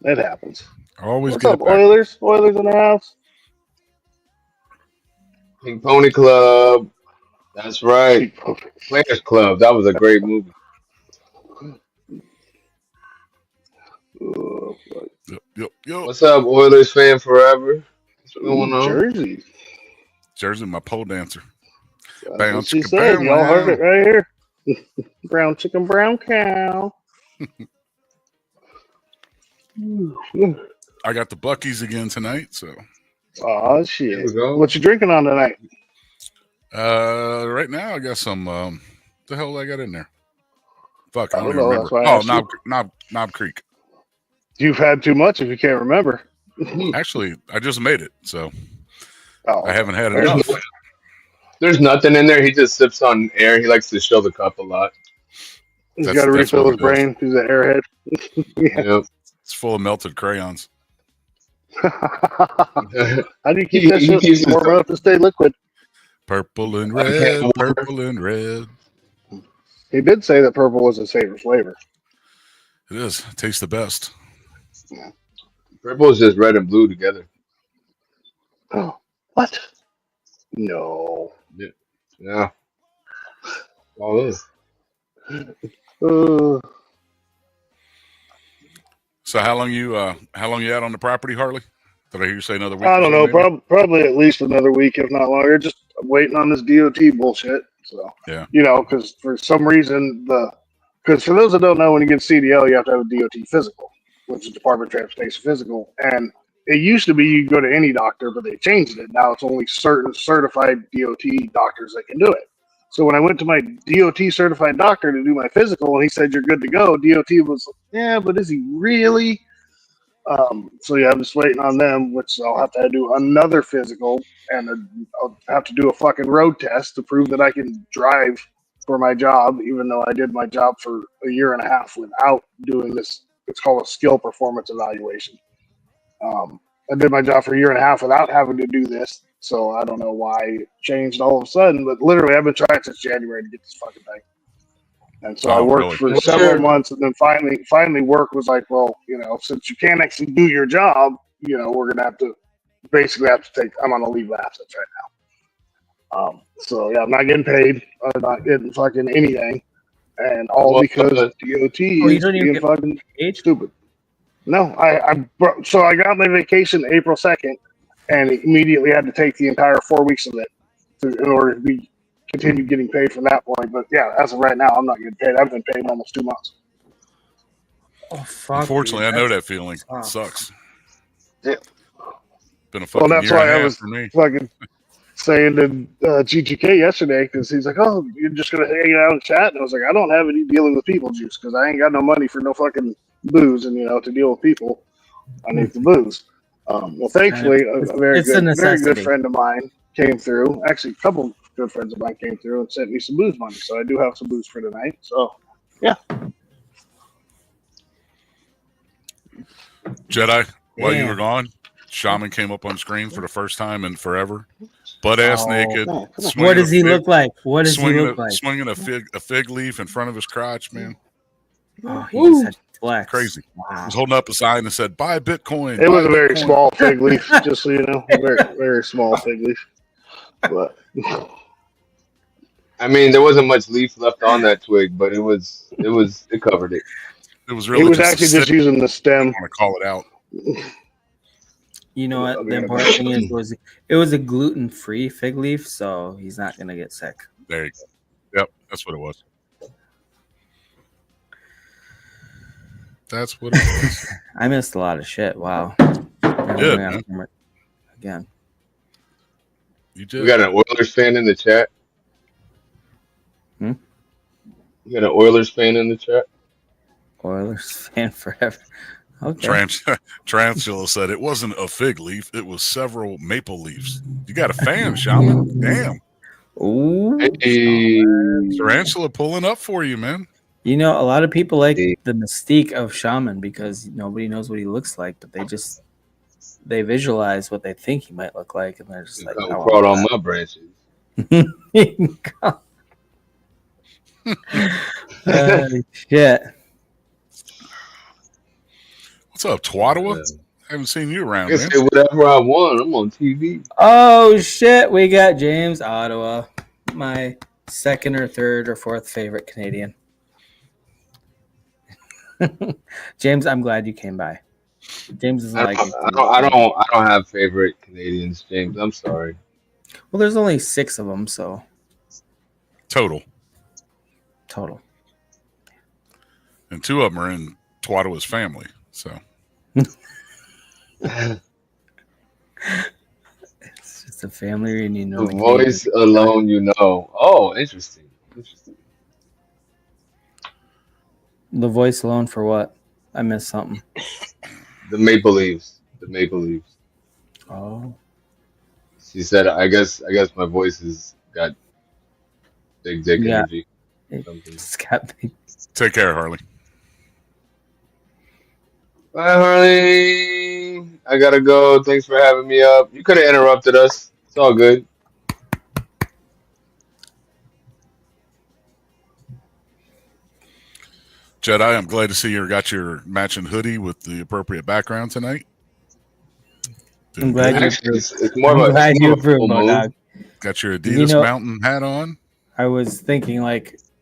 It happens. Always What's get up, Oilers? Oilers in the house. Pink Pony Club. That's right. Players Club. That was a great movie. Yo. What's up, Oilers fan forever? What's going on? Jersey, my pole dancer. Bounce, she said. Y'all heard it right here. Brown chicken, brown cow. I got the Buc-ee's again tonight, so. Oh shit! What you drinking on tonight? Right now I got some. The hell I got in there? Fuck, I don't even remember. Oh, Knob Creek. You've had too much if you can't remember. Actually, I just made it, so I haven't had enough. There's nothing in there. He just sips on air. He likes to show the cup a lot. He's got to refill his brain. He's an airhead. Yep. It's full of melted crayons. How do you keep that shit warm enough to stay liquid? Purple and red, purple and red. He did say that purple was his favorite flavor. It is. It tastes the best. Purple is just red and blue together. Oh, what? No. Yeah. All is. So how long you out on the property, Harley? Did I hear you say another week? I don't know. Probably at least another week, if not longer. Just waiting on this DOT bullshit. So yeah, because for some reason because for those that don't know, when you get CDL, you have to have a DOT physical, which is Department of Transportation physical, and it used to be you go to any doctor, but they changed it. Now it's only certain certified DOT doctors that can do it. So when I went to my DOT certified doctor to do my physical, and he said, you're good to go, DOT was like, yeah, but is he really? So yeah, I'm just waiting on them, which I'll have to do another physical, and I'll have to do a fucking road test to prove that I can drive for my job, even though I did my job for a year and a half without doing this. It's called a skill performance evaluation. I did my job for a year and a half without having to do this. So I don't know why it changed all of a sudden, but literally I've been trying since January to get this fucking thing. And so I worked for several months, and then finally work was like, well, since you can't actually do your job, we're gonna have to take. I'm on a leave of absence right now. So yeah, I'm not getting paid. I'm not getting fucking anything, and all because DOT is being fucking stupid. No, so I got my vacation April 2nd, and immediately had to take the entire 4 weeks of it in order to continue getting paid from that point. But yeah, as of right now, I'm not getting paid. I've been paid almost 2 months. Oh fuck! Unfortunately, dude, I know that feeling. It sucks. Yeah. Been a fucking that's year why and a I half was for me. fucking saying to GGK yesterday, because he's like, "Oh, you're just gonna hang out and chat," and I was like, "I don't have any dealing with people juice because I ain't got no money for no fucking booze, and to deal with people, I need the booze." Well, thankfully, a very good friend of mine came through. Actually, a couple good friends of mine came through and sent me some booze money, so I do have some booze for tonight. So, yeah. Jedi, while you were gone, Shaman came up on screen for the first time in forever, butt ass naked. What does he look like? What does he look like? Swinging a fig leaf in front of his crotch, man. Oh, he just had flex. Crazy. Wow. He was holding up a sign that said, "Buy Bitcoin." It was a very small fig leaf, just so you know. Very, very small fig leaf. But I mean, there wasn't much leaf left on that twig, but it covered it. It was really. He was actually just using the stem. I want to call it out. You know what? The important thing is, it was a gluten-free fig leaf, so he's not gonna get sick. There you go. Yep, that's what it was. That's what it was. I missed a lot of shit. Wow. Good, man. Again. You did. We got an Oilers fan in the chat. You got an Oilers fan in the chat? Oilers fan forever. Okay. Tarantula said it wasn't a fig leaf, it was several maple leaves. You got a fan, Shaman? Damn. Ooh. Hey. Tarantula pulling up for you, man. A lot of people like the mystique of Shaman because nobody knows what he looks like, but they visualize what they think he might look like, and they're just like, "I crawled on my branches." Shit. What's up, Twaddle? I haven't seen you around, man. Say whatever I want. I'm on TV. Oh shit! We got James Ottawa, my second or third or fourth favorite Canadian. James, I'm glad you came by. James is like I don't have favorite Canadians, James. I'm sorry. Well, there's only 6 of them, so total. And 2 of them are in Twaddle's family, so it's just a family reunion. The voice alone, Oh, interesting. The voice alone for what? I missed something. The Maple Leafs. Oh. She said, I guess my voice has got big dick energy. It's got big. Take care, Harley. Bye, Harley. I gotta go. Thanks for having me up. You could have interrupted us. It's all good. Jedi, I'm glad to see you got your matching hoodie with the appropriate background tonight. I'm glad you approved, Modog. Got your Adidas mountain hat on. I was thinking,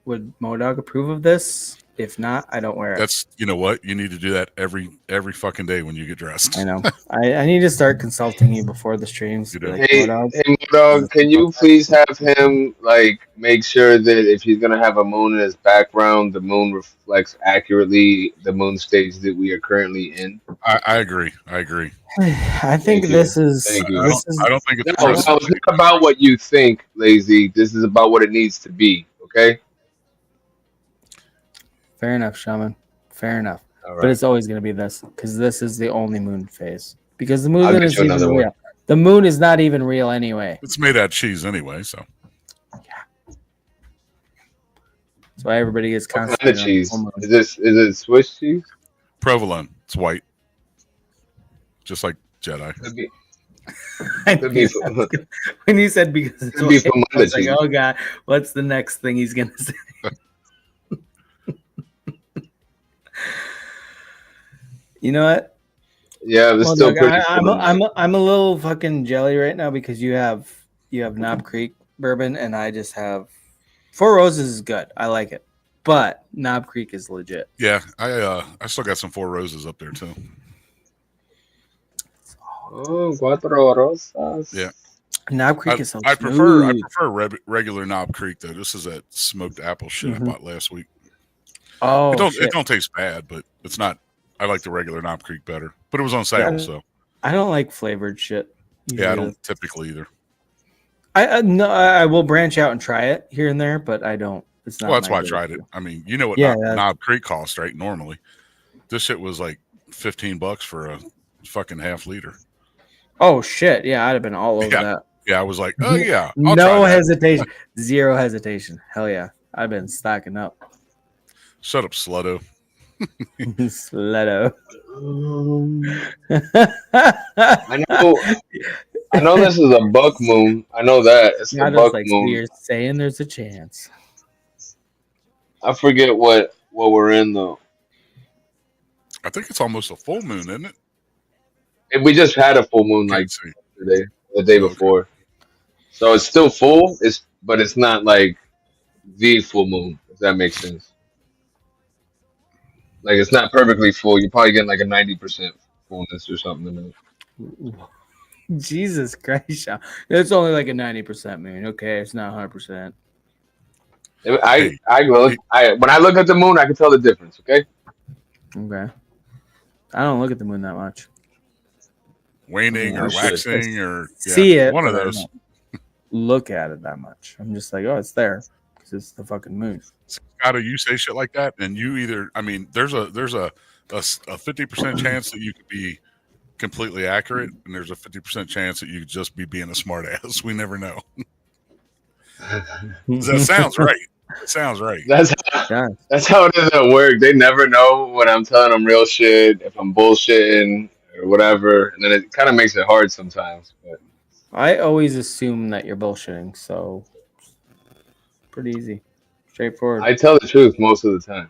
would Modog approve of this? If not, I don't wear it. That's what you need to do that every fucking day when you get dressed. I know. I need to start consulting you before the streams. Hey, Modog, can you please have him make sure that if he's gonna have a moon in his background, the moon reflects accurately the moon stage that we are currently in? I agree. I think this is. Thank you. I don't think it's. No, it's not about what you think, Lazy. This is about what it needs to be. Okay. Fair enough, Shaman. Fair enough. Right. But it's always going to be this because this is the only moon phase. Because the moon is even real. The moon is not even real anyway. It's made out of cheese anyway, so. Yeah. That's why everybody gets constipated. What kind of cheese? Is it Swiss cheese? Provolone. It's white. Just like Jedi. When you said because it's white, I was like, oh god, what's the next thing he's going to say? You know what? Yeah, it's still look, pretty I'm a little fucking jelly right now because you have Knob Creek bourbon and I just have Four Roses is good. I like it, but Knob Creek is legit. Yeah, I still got some Four Roses up there too. Oh, Cuatro Rosas. Yeah. Knob Creek is so I smooth. prefer regular Knob Creek though. This is that smoked apple shit I bought last week. Oh, it don't taste bad, but it's not. I like the regular Knob Creek better, but it was on sale, so I don't like flavored shit. Yeah, I don't typically either. No, I will branch out and try it here and there, but I don't. It's not. Well, that's why I tried it. I mean, you know what Knob Creek costs, right? Normally, this shit was like $15 for a fucking half liter. Oh shit! Yeah, I'd have been all over that. Yeah, I was like, oh yeah, no hesitation, zero hesitation. Hell yeah, I've been stocking up. Shut up, Slutto. Slutto. I know this is a buck moon. I know that it's the buck moon. So you're saying there's a chance. I forget what we're in though. I think it's almost a full moon, isn't it? And we just had a full moon like the day before, so it's still full. But it's not like the full moon. If that makes sense. Like it's not perfectly full. You're probably getting like a 90% fullness or something. Jesus Christ! It's only like a 90% moon. Okay, it's not 100%. When I look at the moon, I can tell the difference. Okay. Okay. I don't look at the moon that much. Waning or waxing or see it. One of those. Look at it that much. I'm just like, oh, it's there because it's the fucking moon. Scotto, you say shit like that, and you either. I mean, there's a 50% chance that you could be completely accurate, and there's a 50% chance that you could just be being a smart ass. We never know. That sounds right. It sounds right. That's how it is at work. They never know when I'm telling them real shit, if I'm bullshitting or whatever, and then it kind of makes it hard sometimes. But I always assume that you're bullshitting, so pretty easy, straightforward. I tell the truth most of the time.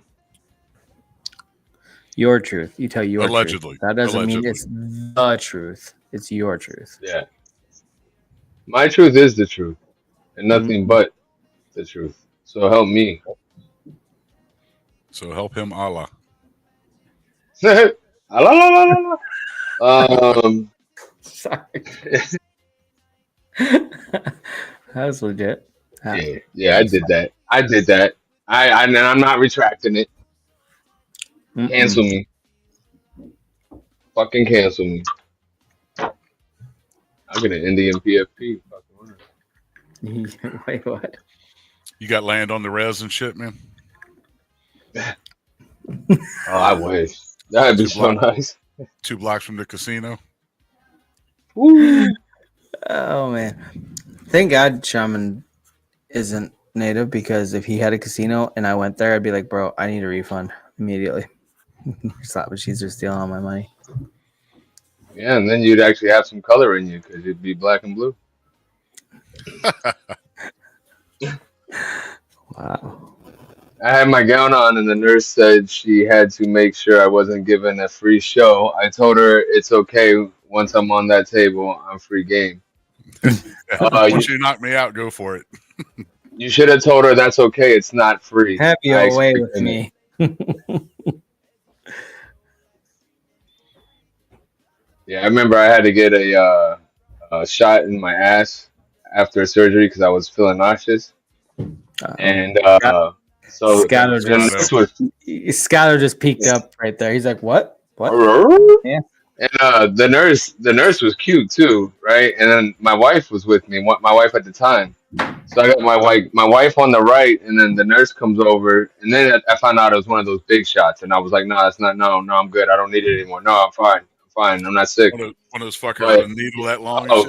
Your truth. You tell your allegedly. Truth. That doesn't mean it's the truth. It's your truth. Yeah. My truth is the truth, and nothing but the truth. So help me. So help him, Allah. Sorry. That was legit. Yeah, I did that. And I'm not retracting it. Cancel me. Fucking cancel me. I'll get an Indian PFP. Wait, what? You got land on the res and shit, man? Oh, I wish. That'd be so nice. 2 blocks from the casino. Woo. Oh, man. Thank God Shaman isn't native, because if he had a casino and I went there, I'd be like, bro, I need a refund immediately. Slot machines are stealing all my money. Yeah, and then you'd actually have some color in you because you'd be black and blue. Wow. I had my gown on, and the nurse said she had to make sure I wasn't given a free show. I told her it's okay. Once I'm on that table, I'm free game. Once you knock me out, go for it. You should have told her that's okay. It's not free. Have your way with me. Yeah, I remember I had to get a shot in my ass after surgery because I was feeling nauseous. And so Skylar just peeked up right there. He's like, "What? What?" Yeah. And the nurse was cute too, right? And then my wife was with me. My wife at the time. So I got my wife on the right, and then the nurse comes over, and then I found out it was one of those big shots, and I was like, "No, it's not. No, I'm good. I don't need it anymore. No, I'm fine. I'm not sick." One of those fuckers with a needle that long. Oh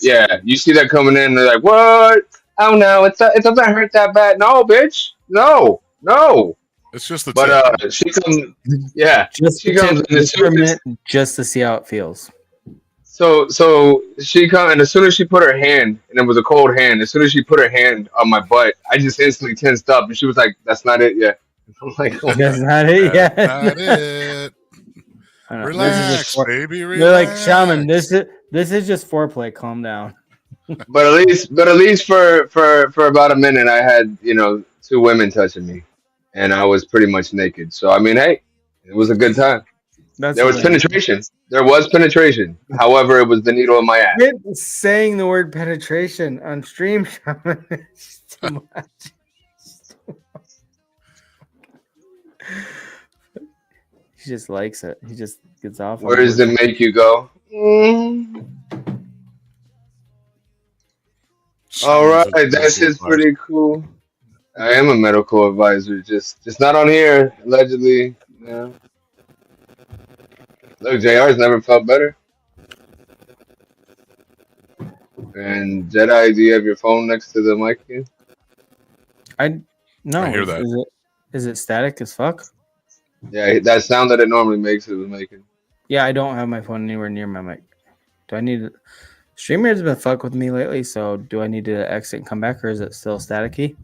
yeah. You see that coming in? They're like, "What? Oh no, it doesn't hurt that bad." No, bitch. No. It's just the tip. She comes. Yeah, she comes just to see how it feels. So she comes, and as soon as she put her hand, and it was a cold hand, as soon as she put her hand on my butt, I just instantly tensed up, and she was like, "That's not it yet." I'm like, That's not it yet. Not it. Relax, baby. Relax. They're like, Shaman, this is just foreplay. Calm down. but at least for about a minute, I had 2 women touching me, and I was pretty much naked. So I mean, hey, it was a good time. There was penetration. There was penetration. However, it was the needle in my ass. Quit saying the word penetration on stream, Shaman. It's too much. He just likes it. He just gets off. Where does it make you go? All right, that's just pretty cool. I am a medical advisor, just not on here, allegedly. Yeah. Look, JR's never felt better. And Jedi, do you have your phone next to the mic here? No. I hear that. Is it static as fuck? Yeah, that sound that it normally makes, it was making. Yeah, I don't have my phone anywhere near my mic. Do I need Streamer's been fuck with me lately, so do I need to exit and come back, or is it still staticky?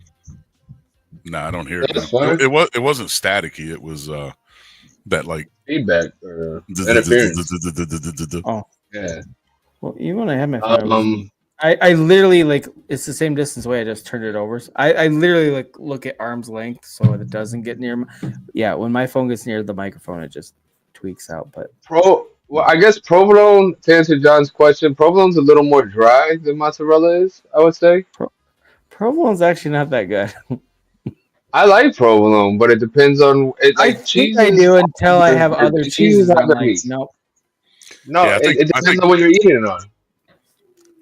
No, I don't hear it. It wasn't staticky. It was that like feedback or interference. Oh yeah. Well, even when I had my phone, I literally like it's the same distance away. I just turned it over. So I literally like look at arm's length so it doesn't get near. Yeah, when my phone gets near the microphone, it just tweaks out. But well, I guess provolone, to answer John's question, provolone's a little more dry than mozzarella is, I would say. Provolone's actually not that good. I like provolone, but it depends on it. Like I think I do until I have other cheeses. I'm like, nope. No, yeah, it depends on what you're eating it on.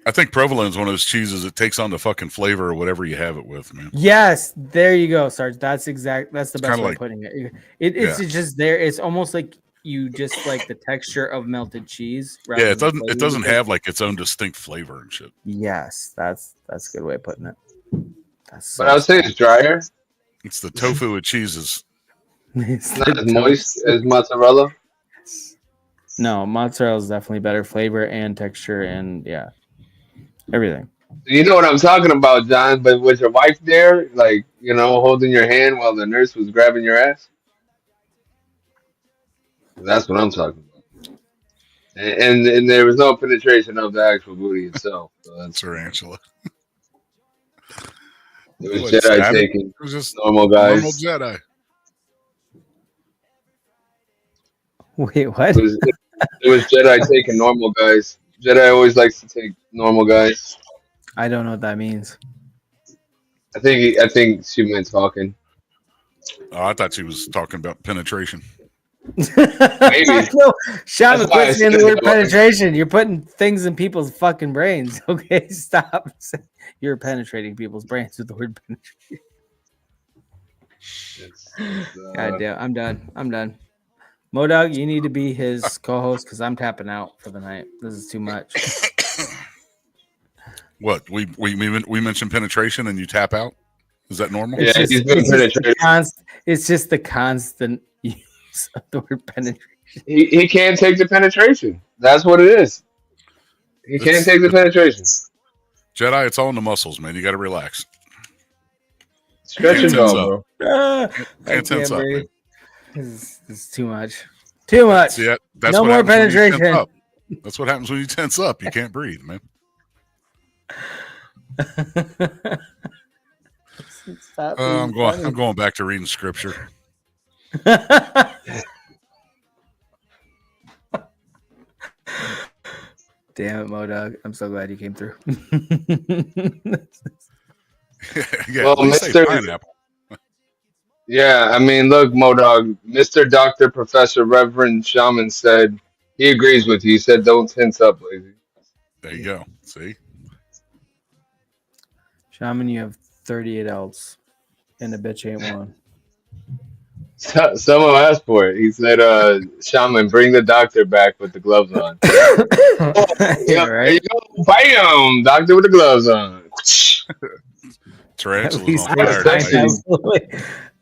I think provolone's one of those cheeses that takes on the fucking flavor of whatever you have it with, man. Yes, there you go, Sarge. That's the best way of putting it. It's just there. It's almost like you just like the texture of melted cheese. Yeah, it doesn't have like its own distinct flavor and shit. Yes, that's a good way of putting it. But I would say it's drier. It's the tofu with cheeses. It's not as moist as mozzarella. No, mozzarella is definitely better flavor and texture and everything. You know what I'm talking about, John? But was your wife there, like holding your hand while the nurse was grabbing your ass? That's what I'm talking about. And there was no penetration of the actual booty itself. So that's tarantula. It was Jedi taking. It was just normal guys. Normal Jedi. Wait, what? It was Jedi taking normal guys. Jedi always likes to take normal guys. I don't know what that means. I think she meant talking. Oh, I thought she was talking about penetration. Maybe. No, Shaman, quit saying the word penetration. You're putting things in people's fucking brains. Okay, stop. You're penetrating people's brains with the word penetration. God damn, I'm done. Modog, you need to be his co-host because I'm tapping out for the night. This is too much. What we mentioned penetration and you tap out? Is that normal? Yeah, he's been penetrated. It's just the constant use of the word penetration. He can't take the penetration. That's what it is. He can't take the penetration. Jedi, it's all in the muscles, man. You got to relax. Stretch your jaw, bro. Can't tense up, man. This is too much. Too much. Yeah, that's no more penetration. That's what happens when you tense up. You can't breathe, man. I'm going back to reading scripture. Damn it, Modog. I'm so glad you came through. Well, Mr. Pineapple. Yeah, I mean, look, Modog, Mr. Dr. Professor Reverend Shaman said he agrees with you. He said, don't tense up, Lazy. There you go. See? Shaman, you have 38 L's, and a bitch ain't one. Someone asked for it. He said, Shaman, bring the doctor back with the gloves on. Yeah, right? There you go. Bam! Doctor with the gloves on. Tarantula's on fire.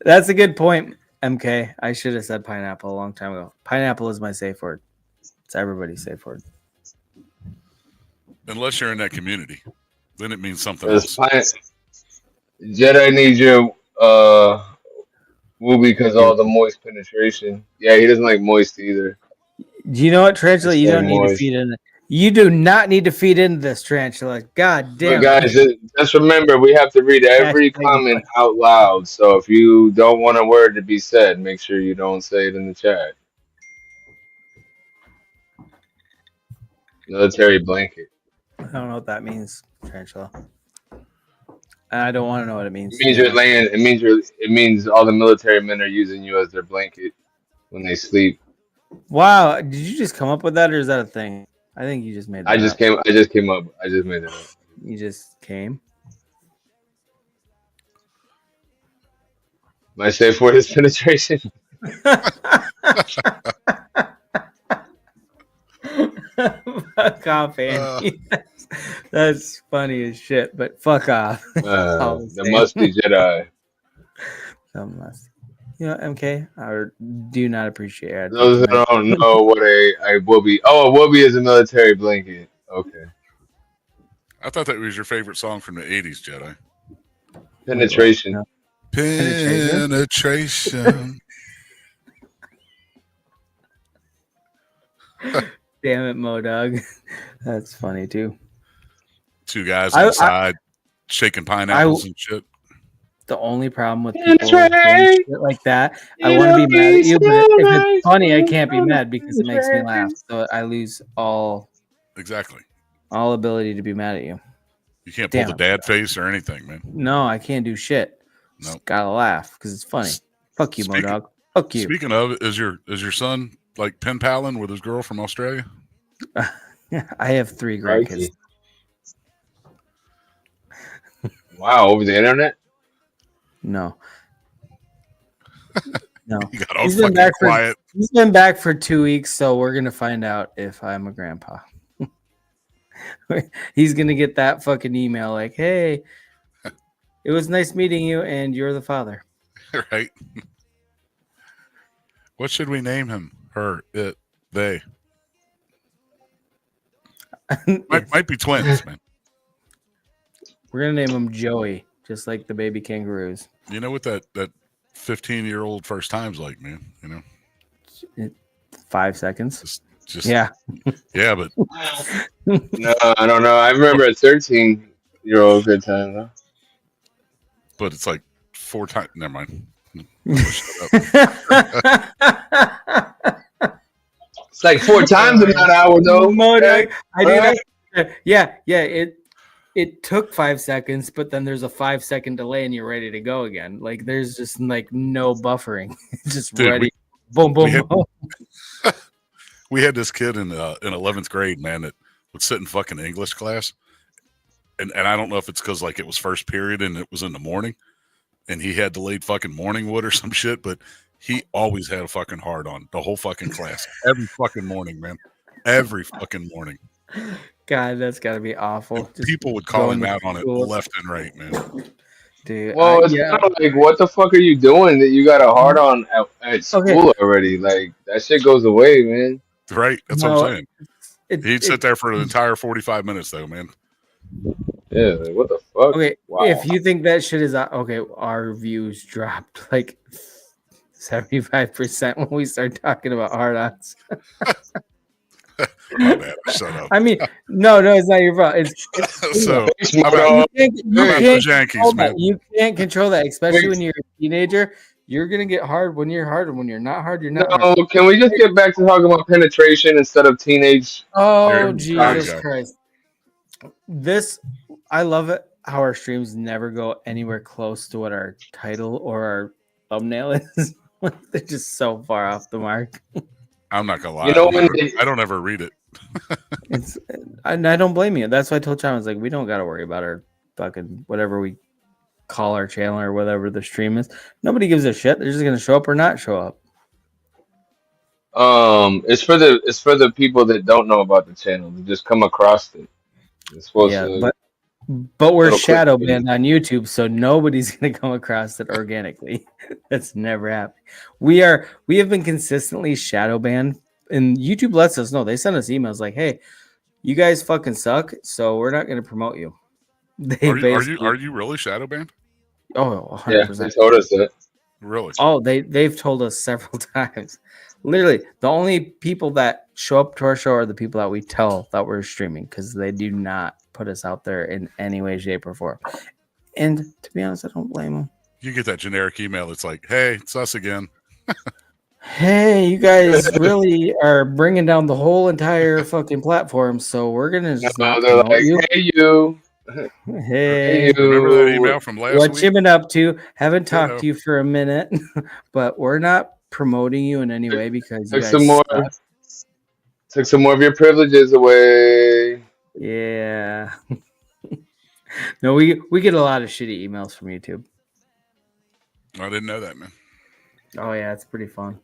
That's a good point, MK. I should have said pineapple a long time ago. Pineapple is my safe word. It's everybody's safe word. Unless you're in that community. Then it means something else. Jedi needs your Wooby because all the moist penetration. Yeah, he doesn't like moist either. Do you know what, Tarantula? You don't need moist. to feed in. You do not need to feed into this, Tarantula. God damn. But guys, just remember, we have to read every comment out loud. So if you don't want a word to be said, make sure you don't say it in the chat. Military blanket. I don't know what that means, Tarantula. I don't want to know what it means. It means you're laying. It means all the military men are using you as their blanket when they sleep. Wow, did you just come up with that, or is that a thing? I think you just made that. I just came up. I just made it up. You just came. My safe word is penetration. Fuck off, Andy. That's funny as shit, but fuck off. The musty Jedi. The musty. You know, MK, I do not appreciate it. Those that don't know what a whoopee. Oh, a whoopee is a military blanket. Okay. I thought that was your favorite song from the 80s, Jedi. Penetration. No. Penetration. Damn it, Modog. That's funny too. Two guys outside shaking pineapples and shit. The only problem with people doing shit like that, I want to be mad at you, but if it's funny, I can't be mad because it makes me laugh. So I lose all ability to be mad at you. You can't pull the dad face or anything, man. No, I can't do shit. No, gotta laugh because it's funny. Fuck you, Modog. Fuck you. Speaking of, is your son like pen paling with his girl from Australia? I have 3 grandkids. Wow, over the internet? No. No. You got all fucking quiet. He's been back for 2 weeks, so we're gonna find out if I'm a grandpa. He's gonna get that fucking email like, "Hey, it was nice meeting you, and you're the father." Right. What should we name him? Her, it, they. might be twins, man. We're gonna name him Joey, just like the baby kangaroos. You know what that 15-year-old first time's like, man. You know, 5 seconds. Just yeah, yeah, but no, I don't know. I remember a 13-year-old good time though. But it's like 4 times. Never mind. It's like 4 times in an hour though. Yeah. It took 5 seconds, but then there's a 5-second delay, and you're ready to go again. Like there's just like no buffering, just ready. Boom, boom, boom. We had this kid in 11th grade, man, that would sit in fucking English class, and I don't know if it's because like it was first period and it was in the morning, and he had delayed fucking morning wood or some shit, but he always had a fucking hard on the whole fucking class, every fucking morning, man, every fucking morning. God, that's got to be awful. People would call him out on it left and right, man. Dude, well, it's kind of like, what the fuck are you doing that you got a hard on at school already? Like that shit goes away, man. Right, that's what I'm saying. He'd sit there for an entire 45 minutes, though, man. Yeah, like, what the fuck? Okay, wow. If you think that shit is okay, our views dropped like 75% when we start talking about hard-ons. My bad. Shut up. I mean, no, it's not your fault. It's so you can't control that, especially when you're a teenager. You're gonna get hard when you're hard, and when you're not hard, you're not. No, hard. Can we just get back to talking about penetration instead of teenage? Oh, Jesus Christ! I love it how our streams never go anywhere close to what our title or our thumbnail is. They're just so far off the mark. I'm not gonna lie. You know, I don't ever read it. I don't blame you. That's why I told John, I was like, we don't got to worry about our fucking whatever we call our channel or whatever the stream is. Nobody gives a shit. They're just gonna show up or not show up. It's for the people that don't know about the channel to just come across it. It's supposed to, but we're shadow banned on YouTube, so nobody's gonna come across it organically. That's never happened. We have been consistently shadow banned, and YouTube lets us know. They send us emails like, "Hey, you guys fucking suck, so we're not gonna promote you." Are you really shadow banned? Oh, 100%. Yeah, they told us that. Really? Oh, they've told us several times. Literally, the only people that show up to our show are the people that we tell that we're streaming, because they do not put us out there in any way, shape, or form. And to be honest, I don't blame them. You get that generic email. It's like, hey, it's us again. Hey, you guys really are bringing down the whole entire fucking platform, so we're gonna just not they're promote like, you. hey, you. Hey, Remember that email from last what week? you been up to? Haven't talked Ditto. to you for a minute, but we're not promoting you in any way because you Took guys some more. suck. Took some more of your privileges away. Yeah. No, we get a lot of shitty emails from YouTube. I didn't know that, man. Oh yeah, it's pretty fun.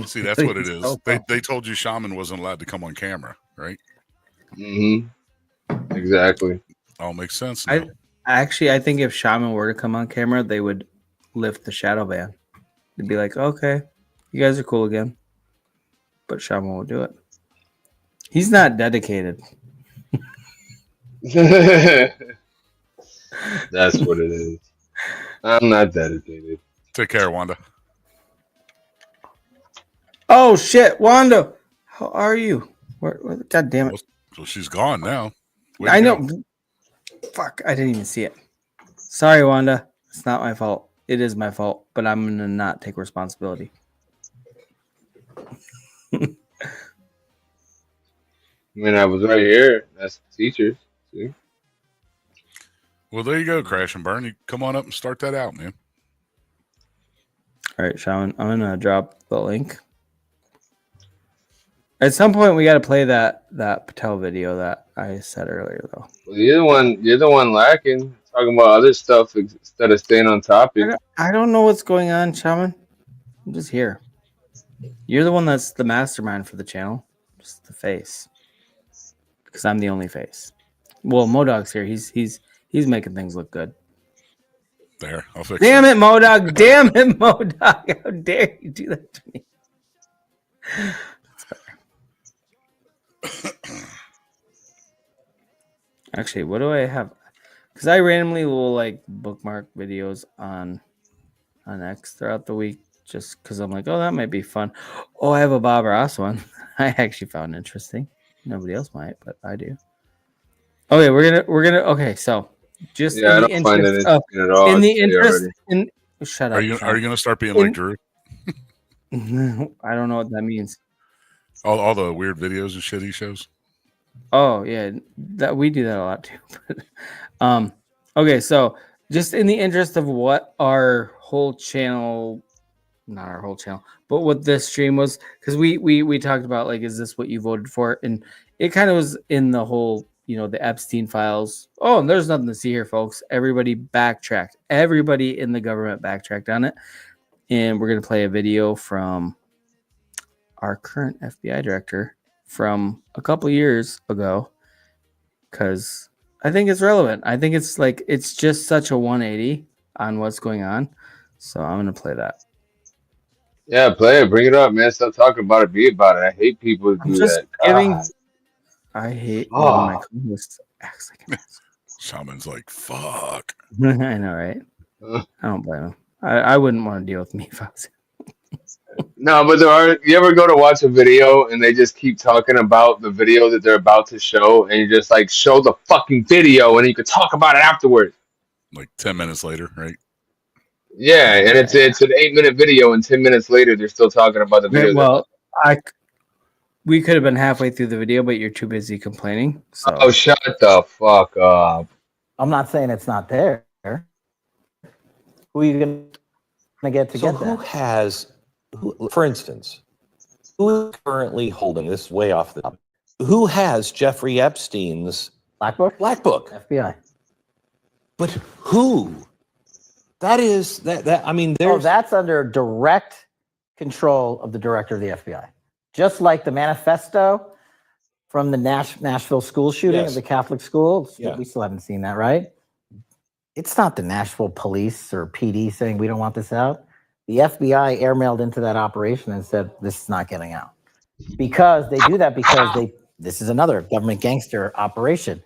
See, that's what it is. So They told you Shaman wasn't allowed to come on camera, right? Mm-hmm. Exactly. All makes sense now. I think if Shaman were to come on camera, they would lift the shadow ban. They'd be like, okay, you guys are cool again. But Shaman won't do it. He's not dedicated. That's what it is. I'm not dedicated. Take care, Wanda. Oh shit, Wanda, how are you? Where, God damn it! So she's gone now. Way I to know. go. Fuck, I didn't even see it. Sorry, Wanda. It's not my fault. It is my fault, but I'm gonna not take responsibility. I mean, I was right here. That's the teachers. See? Well, there you go, Crash and Burn. You come on up and start that out, man. All right, Shaman, I'm gonna drop the link. At some point, we got to play that Patel video that I said earlier, though. Well, you're the one lacking. Talking about other stuff instead of staying on topic. I don't know what's going on, Shaman. I'm just here. You're the one that's the mastermind for the channel, just the face, because I'm the only face. Well, Modog's here. He's making things look good. There, I'll fix Damn it. it, Modog! Damn it, Modog! How dare you do that to me? Actually, what do I have? Because I randomly will like bookmark videos on X throughout the week, just because I'm like, oh, that might be fun. Oh, I have a Bob Ross one. I actually found interesting. Nobody else might, but I do. Okay, we're gonna. Okay, so just Yeah, I don't find it interesting at all. in the interest in. Shut up. Are you gonna start being like Drew? I don't know what that means. All the weird videos and shit he shows. Oh yeah, that we do that a lot too. But, okay, so just in the interest of what our whole channel, not our whole channel, but what this stream was, because we talked about like, is this what you voted for? And it kind of was in the whole, the Epstein files. Oh, and there's nothing to see here, folks. Everybody backtracked. Everybody in the government backtracked on it, and we're gonna play a video from our current FBI director from a couple years ago, because I think it's relevant. I think it's like, it's just such a 180 on what's going on. So I'm going to play that. Yeah, play it. Bring it up, man. Stop talking about it. Be about it. I hate people who do that. I hate when my co-host acts like an asshole. Shaman's like, fuck. I know, right? I don't blame him. I wouldn't want to deal with me if I was. No, but you ever go to watch a video and they just keep talking about the video that they're about to show, and you just like show the fucking video and you could talk about it afterwards. Like 10 minutes later, right? Yeah, and it's an 8-minute video, and 10 minutes later they're still talking about the video. Well, we could have been halfway through the video, but you're too busy complaining. So. Oh, shut the fuck up! I'm not saying it's not there. Who are you gonna get to get that? For instance, who is currently holding this? Way off the top. Who has Jeffrey Epstein's Black Book? Black Book? FBI. But who? That is that. I mean, there's. Oh, that's under direct control of the director of the FBI. Just like the manifesto from the Nashville school shooting of the Catholic school. Yeah. We still haven't seen that, right? It's not the Nashville police or PD saying we don't want this out. The FBI airmailed into that operation and said, this is not getting out. Because they do that because this is another government gangster operation.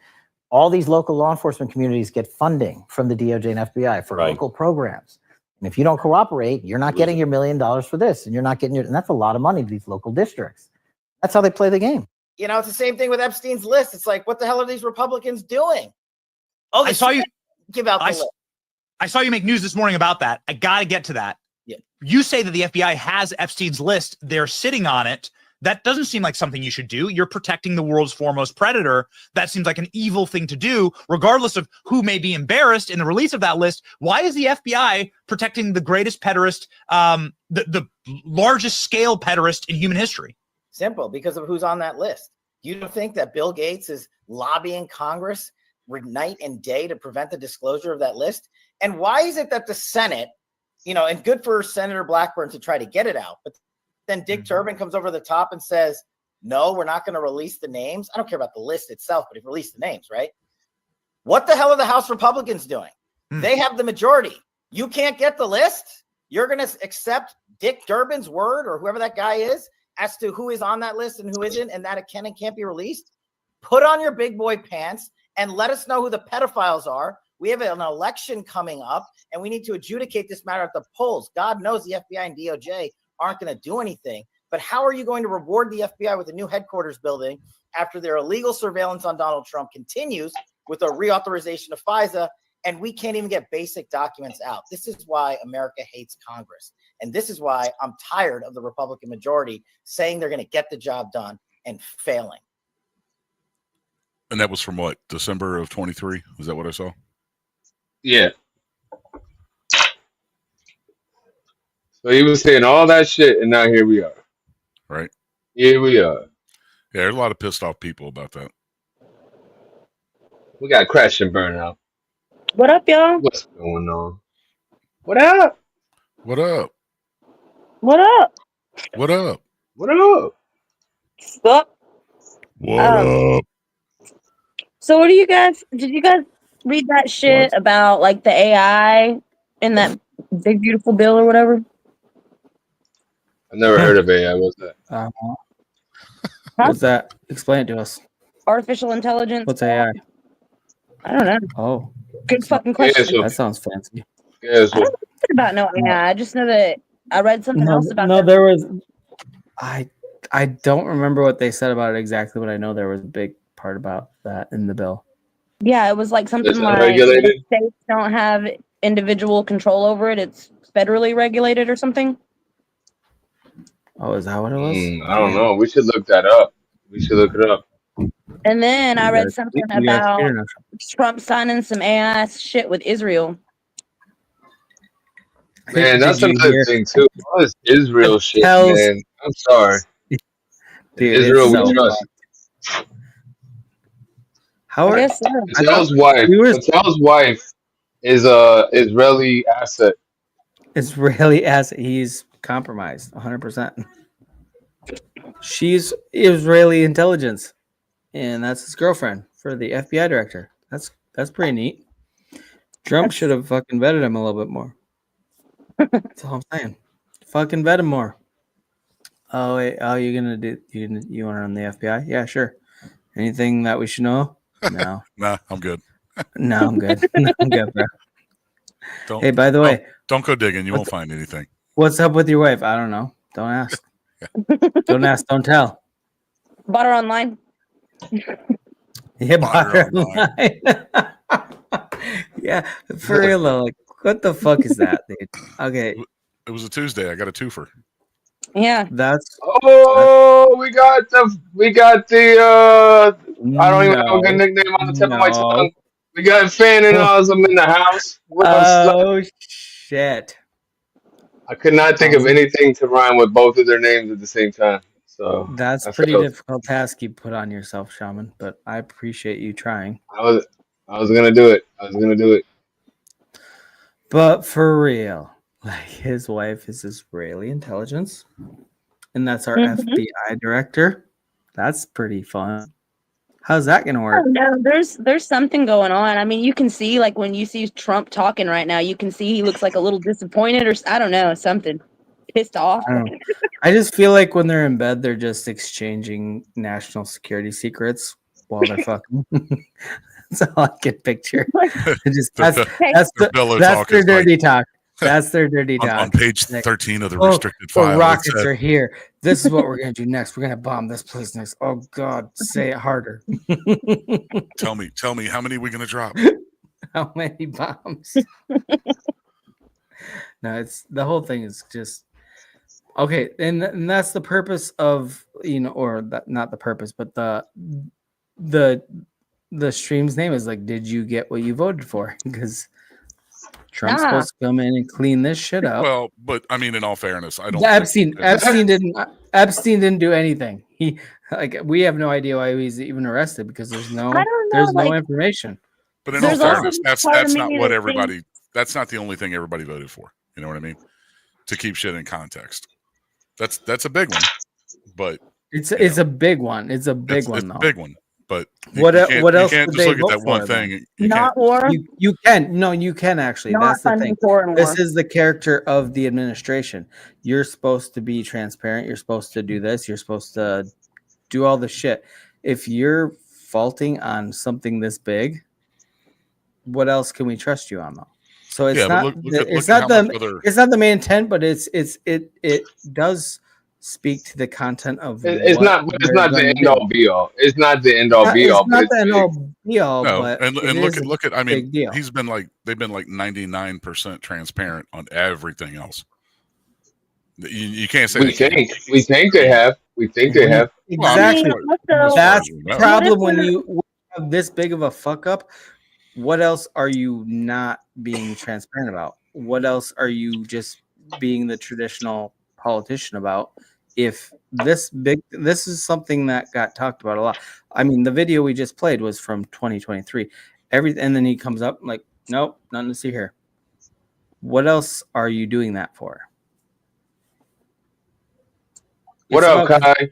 All these local law enforcement communities get funding from the DOJ and FBI for local programs. And if you don't cooperate, you're not getting your $1 million for this, and you're not getting and that's a lot of money to these local districts. That's how they play the game. You know, it's the same thing with Epstein's list. It's like, what the hell are these Republicans doing? Oh, I saw you give out the list. I saw you make news this morning about that. I got to get to that. Yeah. You say that the FBI has Epstein's list. They're sitting on it. That doesn't seem like something you should do. You're protecting the world's foremost predator. That seems like an evil thing to do, regardless of who may be embarrassed in the release of that list. Why is the FBI protecting the greatest pederast, the largest scale pederast in human history? Simple, because of who's on that list. You don't think that Bill Gates is lobbying Congress night and day to prevent the disclosure of that list? And why is it that the Senate, you know, and good for Senator Blackburn to try to get it out, but then Dick Durbin comes over the top and says, no, we're not going to release the names. I don't care about the list itself, but he released the names, right? What the hell are the House Republicans doing? They have the majority. You can't get the list? You're going to accept Dick Durbin's word, or whoever that guy is, as to who is on that list and who isn't, and that it can and can't be released? Put on your big boy pants and let us know who the pedophiles are. We have an election coming up, and we need to adjudicate this matter at the polls. God knows the FBI and DOJ aren't going to do anything. But how are you going to reward the FBI with a new headquarters building after their illegal surveillance on Donald Trump continues with a reauthorization of FISA, and we can't even get basic documents out? This is why America hates Congress. And this is why I'm tired of the Republican majority saying they're going to get the job done and failing. And that was from what? December of 23? Was that what I saw? Yeah. So he was saying all that shit, and now here we are. Right. Here we are. Yeah, there's a lot of pissed off people about that. We got crash and burn out. What up, y'all? What's going on? What up? What up? What up? What up? What up? Sup? What up? So what do you guys, did you guys read that shit about like the AI in that big beautiful bill or whatever? I've never heard of AI. What's that? What's that? Explain it to us. Artificial intelligence. What's AI? I don't know. Oh, Good fucking question. so- that sounds fancy. Yeah, I so don't know about no AI. I just know that I read something else about No, that. there was. I don't remember what they said about it exactly, but I know there was a big part about that in the bill. Yeah, it was like something It's like unregulated? the states don't have individual control over it. It's federally regulated or something. Oh, is that what it was? I don't know. We should look that up. We should look it up. And then I You read guys- something you guys about hear now. Trump signing some AI shit with Israel. Man, that's Did you another hear- thing too. All this Israel shit, Tells- man. I'm sorry. Dude, Israel, it's we so trust. fucked. How I are guess so. Patel's wife. we were- Patel's wife is a Israeli asset. Israeli as he's compromised 100%. She's Israeli intelligence, and that's his girlfriend for the FBI director. That's pretty neat. Trump should have fucking vetted him a little bit more. That's all I'm saying. Fucking vet him more. Oh wait, you want to run the FBI? Yeah, sure. Anything that we should know? No. Nah, I'm good. No, I'm good. No, I'm good, bro. Don't, Hey, by the way, don't go digging. You What won't find anything. what's up with your wife? I don't know. Don't ask. Don't ask. Don't tell. Bought her online. Yeah, Bought her online. Yeah, for real though. Like, what the fuck is that, dude? Okay, It was a Tuesday. I got a twofer. Yeah. that's Oh, we got the I don't even have a good nickname on the tip of my no. tongue. We got Fan and Awesome in the house. What's up? Oh shit! I could not think of anything to rhyme with both of their names at the same time. So That's I pretty failed. difficult task you put on yourself, Shaman. But I appreciate you trying. I was gonna do it. I was gonna do it. But for real, like his wife is Israeli intelligence, and that's our Mhm. FBI director. That's pretty fun. How's that gonna I work? don't know. There's something going on. I mean, you can see like when you see Trump talking right now, you can see he looks like a little disappointed or I don't know, something pissed off. I don't know. I just feel like when they're in bed, they're just exchanging national security secrets while they're fucking. That's all I can picture. Just, Their that's pillow that's talk their is like, dirty talk. That's their dirty on talk. page Like, 13 of the oh, restricted the file. It rockets said, are here. This is what we're gonna do next. We're gonna bomb this place next. Oh God, say it harder. tell me how many are we gonna drop? How many bombs? No, it's the whole thing is just okay, and that's the purpose of or that not the purpose, but the stream's name is like, did you get what you voted for? Because Trump's supposed to come in and clean this shit up. Well, but I mean, in all fairness, I don't. Epstein didn't do anything. He we have no idea why he's even arrested because there's no information. But in all fairness, that's not what everybody. That's not the only thing everybody voted for. You know what I mean? To keep shit in context. That's a big one, but it's a big one. It's a big one, though. It's a big one. But what else? You can't just look at that one thing. Not war. You can. No, you can actually. That's the thing. This is the character of the administration. You're supposed to be transparent. You're supposed to do this. You're supposed to do all the shit. If you're faulting on something this big, what else can we trust you on, though? So it's not. It's not the main intent, but it does speak to the content of. It's not the end all be all. It's not the end all be all. It's not the end all be all. No, but and look at. I mean, they've been like 99% transparent on everything else. You can't say we think they have. We think they have. Exactly. That's the problem when you have this big of a fuck up. What else are you not being transparent about? What else are you just being the traditional politician about? If this is something that got talked about a lot. I mean, the video we just played was from 2023. And then he comes up like, nope, nothing to see here. What else are you doing that for? What up, Kai?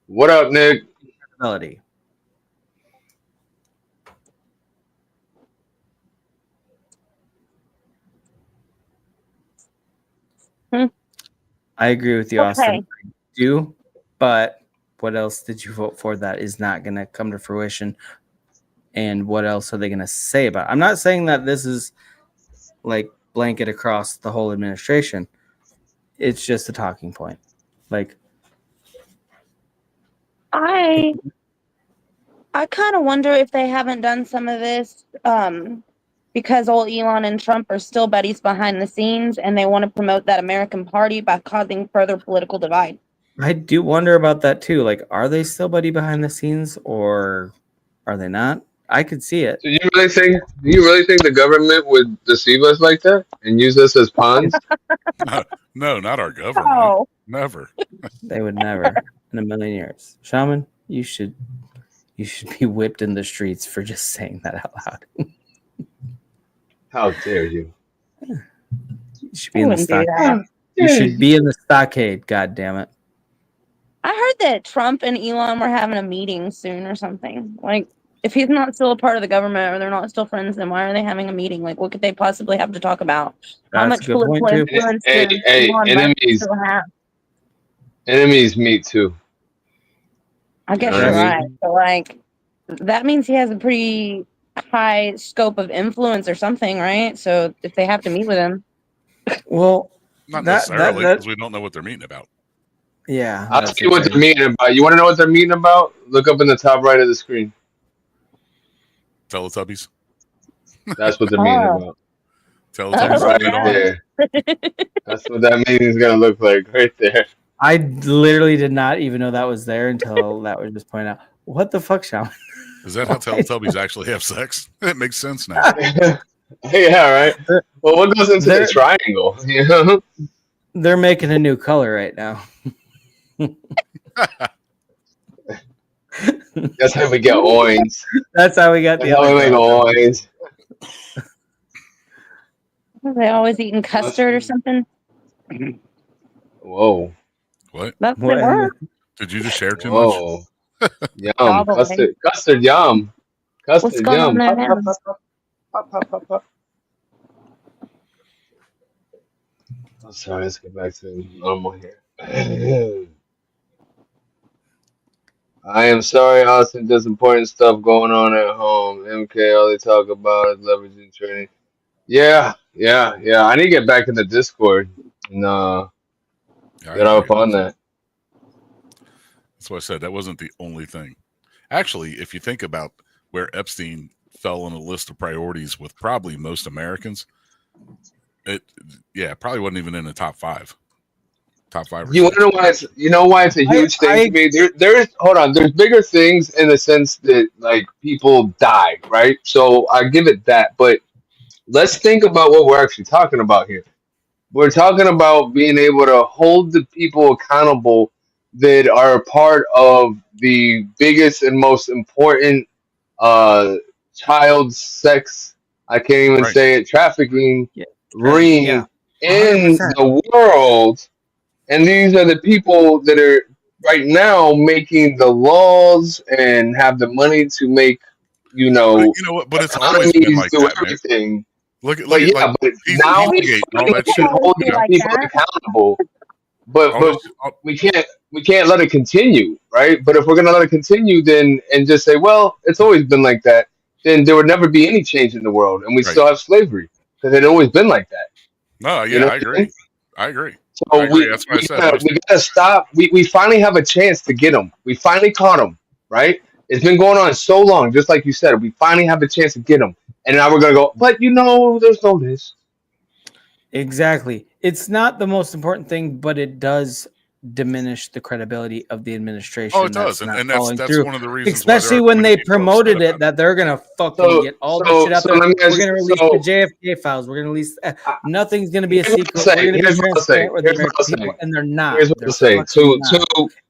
What up, Nick? I agree with you, Austin. I do, but what else did you vote for that is not going to come to fruition? And what else are they going to say about it? I'm not saying that this is like blanket across the whole administration. It's just a talking point. Like, I kind of wonder if they haven't done some of this because old Elon and Trump are still buddies behind the scenes, and they want to promote that American party by causing further political divide. I do wonder about that too. Like, are they still buddy behind the scenes, or are they not? I could see it. Do you really think the government would deceive us like that and use us as pawns? No, not our government. Oh. Never. They would never in a million years. Shaman, you should be whipped in the streets for just saying that out loud. How dare you? You should be in the stockade. You should be in the stockade, god damn it. I heard that Trump and Elon were having a meeting soon or something. Like, if he's not still a part of the government or they're not still friends, then why are they having a meeting? Like, what could they possibly have to talk about? How much political influence does Elon Musk still have? Enemies meet too. I guess you're right. So, like, that means he has a pretty high scope of influence or something, right? So if they have to meet with him, well, not necessarily because we don't know what they're meeting about. Yeah, I'll tell you what they're meeting about. You want to know what they're meeting about? Look up in the top right of the screen. Teletubbies. That's what they're meeting about. Teletubbies right there. That's what that meeting is gonna look like right there. I literally did not even know that was there until that was just pointed out. What the fuck, Shaman? Is that how Teletubbies actually have sex? It makes sense now. Yeah, right. Well, what goes into the triangle? You know, they're making a new color right now. That's how we get orange. That's how we got the other way orange. Are they always eating custard or something? Whoa. What? That's what they were. Did you just share too much? Yum. Custard yum. Custard What's going yum. on there now? Pop. Oh, sorry, let's get back to normal here. I am sorry, Austin. There's important stuff going on at home. MK, all they talk about is leveraging trading. Yeah, Yeah, yeah. I need to get back in the Discord and get up on that. That's what I said. That wasn't the only thing. Actually, if you think about where Epstein fell on the list of priorities with probably most Americans, probably wasn't even in the top five. Top five. You want to know why it's a huge thing to me. There's hold on. There's bigger things in the sense that like people die, right? So I give it that. But let's think about what we're actually talking about here. We're talking about being able to hold the people accountable that are a part of the biggest and most important uh, child sex. I can't even say it. Trafficking ring in the world. And these are the people that are right now making the laws and have the money to make, but it's always been like do that, everything. Man. Look at but now we can hold these people accountable. But we can't let it continue, right? But if we're gonna let it continue, then and just say, well, it's always been like that, then there would never be any change in the world, and we still have slavery because it always been like that. No, yeah, I agree. I agree. So that's what I said. We gotta stop. We finally have a chance to get them. We finally caught them, right? It's been going on so long, just like you said. We finally have a chance to get them, and now we're gonna go. But there's no this. Exactly. It's not the most important thing, but it does diminish the credibility of the administration. Oh, it does, and that's one of the reasons. Especially when they promoted it, that they're gonna fucking get all the shit out there. We're gonna release the JFK files. We're gonna release. Nothing's gonna be a secret. We're gonna be transparent with the American people, and they're not. Here's what I'm saying.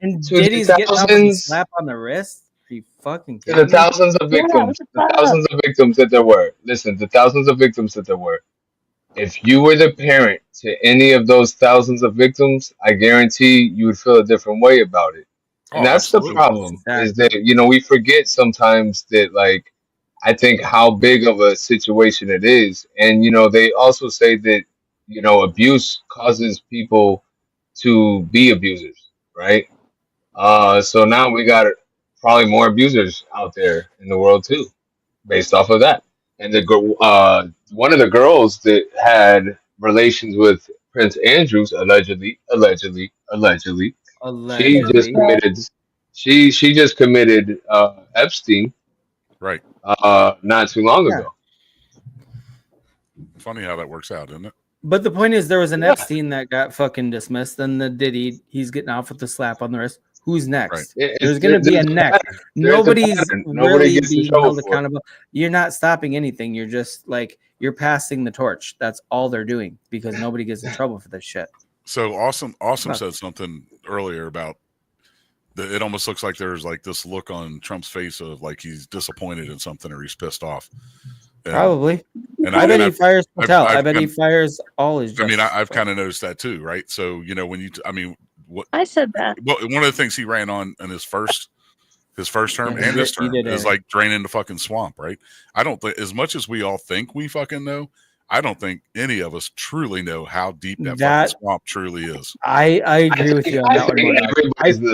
And Diddy's getting up with a slap on the wrist. Are you fucking kidding me? The thousands of victims, that there were. Listen, the thousands of victims that there were. If you were the parent to any of those thousands of victims, I guarantee you would feel a different way about it. And that's the problem, is that, we forget sometimes that, like, I think how big of a situation it is. And, they also say that, abuse causes people to be abusers, right? So now we got probably more abusers out there in the world, too, based off of that. And one of the girls that had relations with Prince Andrews, allegedly, she just committed. She just committed Epstein, right? Not too long ago. Funny how that works out, isn't it? But the point is, there was an Epstein that got fucking dismissed, and the Diddy, he's getting off with the slap on the wrist. Who's next? Right. There's going to be a next. Nobody's really being held accountable. You're not stopping anything. You're just like, you're passing the torch. That's all they're doing, because nobody gets in trouble for this shit. So awesome said something earlier about that. It almost looks like there's like this look on Trump's face of like he's disappointed in something or he's pissed off. Probably. And I bet he fires Patel. I bet he fires all his justice. I mean, I've kind of noticed that too, right? So, when what I said that. Well, one of the things he ran on in his first term and this term is like draining the fucking swamp, right? I don't think, as much as we all think we fucking know, I don't think any of us truly know how deep that fucking swamp truly is. I agree with you on that one.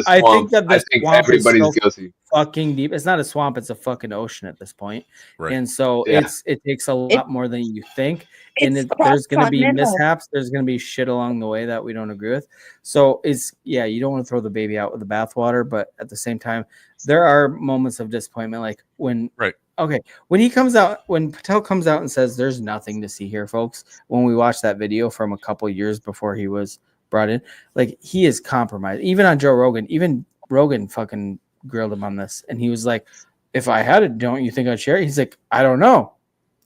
I think that the swamp is so guilty. Fucking deep. It's not a swamp, it's a fucking ocean at this point. Right. And so it takes a lot more than you think. And there's going to be mishaps. There's going to be shit along the way that we don't agree with. So you don't want to throw the baby out with the bathwater, but at the same time, there are moments of disappointment, like when when Patel comes out and says there's nothing to see here, folks. When we watched that video from a couple years before he was brought in, like, he is compromised. Even on Joe Rogan, even Rogan fucking grilled him on this, and he was like, if I had it, don't you think I'd share it? He's like, I don't know.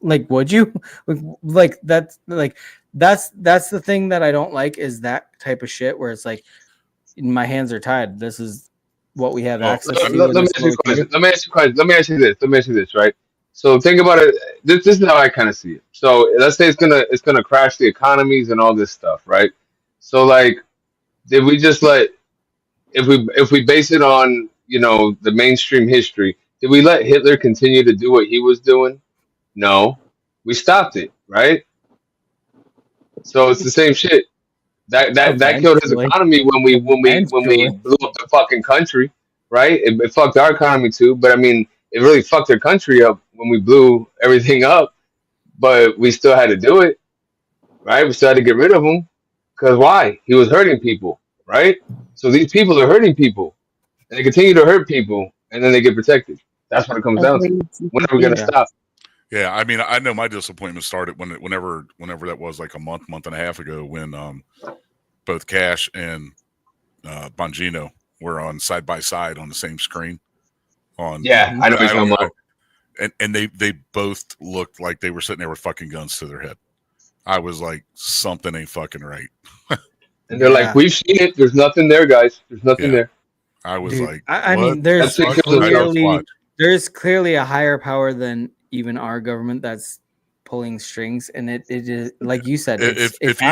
Like, would you? That's the thing that I don't like, is that type of shit where it's like, my hands are tied. This is what we have access to. Let me ask you this, right? So think about it. This is how I kind of see it. So let's say it's gonna crash the economies and all this stuff, right? So, like, did we just if we base it on the mainstream history, did we let Hitler continue to do what he was doing? No, we stopped it, right? So it's the same shit. That killed his economy when we blew up the fucking country, right? It fucked our economy too, but I mean, it really fucked their country up when we blew everything up. But we still had to do it. right? We started to get rid of him because why? He was hurting people, right? So these people are hurting people, and they continue to hurt people, and then they get protected. That's what it comes down to. When are we gonna stop? Yeah, I mean, I know my disappointment started whenever that was, like a month and a half ago, when both Cash and Bongino were on side by side on the same screen. Yeah, I know what you're talking about. And they both looked like they were sitting there with fucking guns to their head. I was like, something ain't fucking right. And they're like, we've seen it. There's nothing there, guys. There's nothing there. I was like, I mean, there's clearly a higher power than even our government that's pulling strings, and it is like you said, it's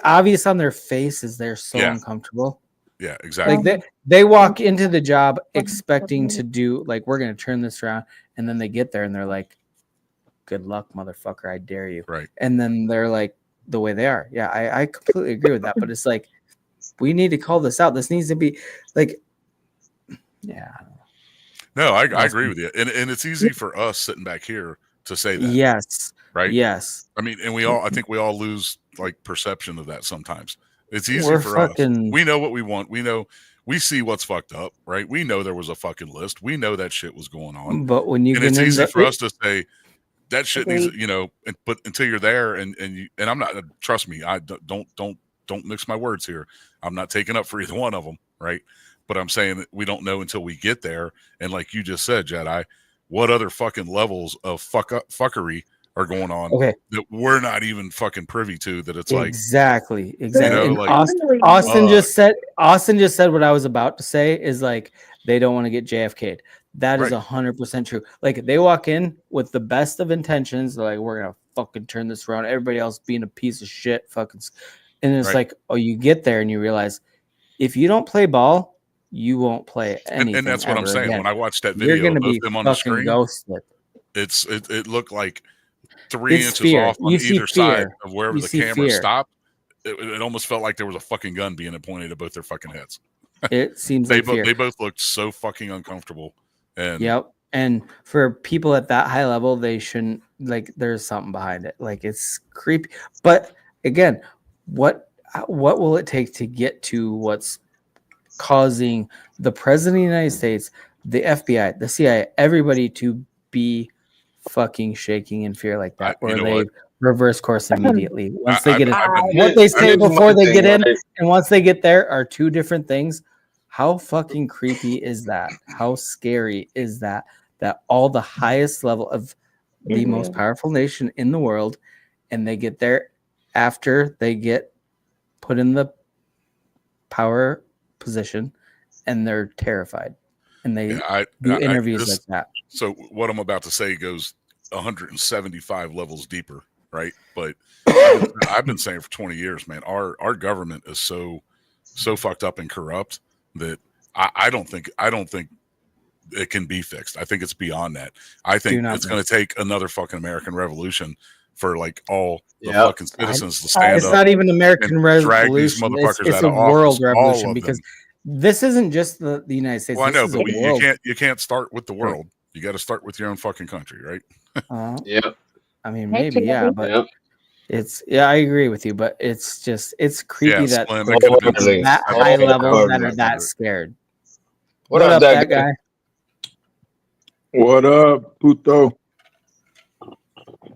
obvious on their faces. They're so uncomfortable. Yeah, exactly. Like they walk into the job expecting to do, like, we're gonna turn this around, and then they get there and they're like, good luck, motherfucker, I dare you. Right. And then they're like the way they are. Yeah, I completely agree with that. But it's like, we need to call this out. This needs to be like, yeah. No, I agree with you. And it's easy for us sitting back here to say that. Yes. Right? Yes. I mean, and I think we all lose like perception of that sometimes. It's easy for us. We know what we want. We see what's fucked up, right? We know there was a fucking list. We know that shit was going on. But when you it's easy for us to say that shit needs, but until you're there and I'm not, trust me, I don't mix my words here. I'm not taking up for either one of them, right? But I'm saying that we don't know until we get there. And like you just said, Jedi, what other fucking levels of fuckery are going on that we're not even fucking privy to, that it's like exactly. Like, Austin just said what I was about to say is like, they don't want to get JFK'd. That is 100% true. Like, they walk in with the best of intentions. They're like, we're going to fucking turn this around. Everybody else being a piece of shit. Fucking. And it's like, oh, you get there and you realize if you don't play ball, you won't play anything. And that's what I'm saying. Again. When I watched that video of them on the screen, ghosted. It looked like 3 inches off on either side of wherever the camera stopped. It almost felt like there was a fucking gun being pointed at both their fucking heads. It seems they like both looked so fucking uncomfortable. And and for people at that high level, they shouldn't, like, there's something behind it. Like, it's creepy. But again, what will it take to get to what's causing the president of the United States, the FBI, the CIA, everybody to be fucking shaking in fear like that, or they reverse course immediately once they get in? What they say before they get in and once they get there are two different things. How fucking creepy is that? How scary is that? That all the highest level of the most powerful nation in the world, and they get there after they get put in the power position, and they're terrified, and they do interviews like that. So what I'm about to say goes 175 levels deeper, right? But I've been saying for 20 years, man, our government is so fucked up and corrupt that I don't think it can be fixed. I think it's beyond that. I think it's going to take another fucking American Revolution for like all the fucking citizens to stand up. It's not even American Revolution. Drag these motherfuckers it's out a of world office, revolution, because this isn't just the United States. Well, I know, but you can't start with the world. You got to start with your own fucking country, right? I mean, maybe, but it's I agree with you, but it's creepy that high level that are that scared. What up, that guy? What up, Puto?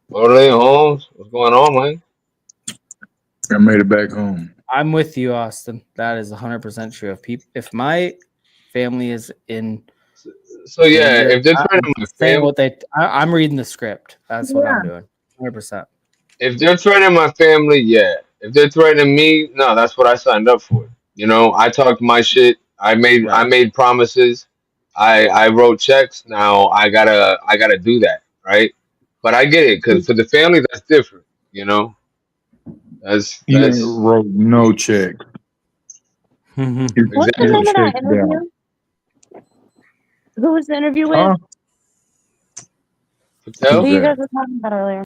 Orderly Holmes, what's going on, man? I made it back home. I'm with you, Austin. That is 100% true. If my family is in, so if they're trying to say I'm reading the script. That's what I'm doing. 100%. If they're threatening my family, If they're threatening me, no, that's what I signed up for. I talked my shit. I made promises. I wrote checks. Now I gotta do that, right? But I get it, because for the family, that's different. That's you wrote no check. What's the name of that interview? Who was the interview with? Patel? Who you guys were talking about earlier?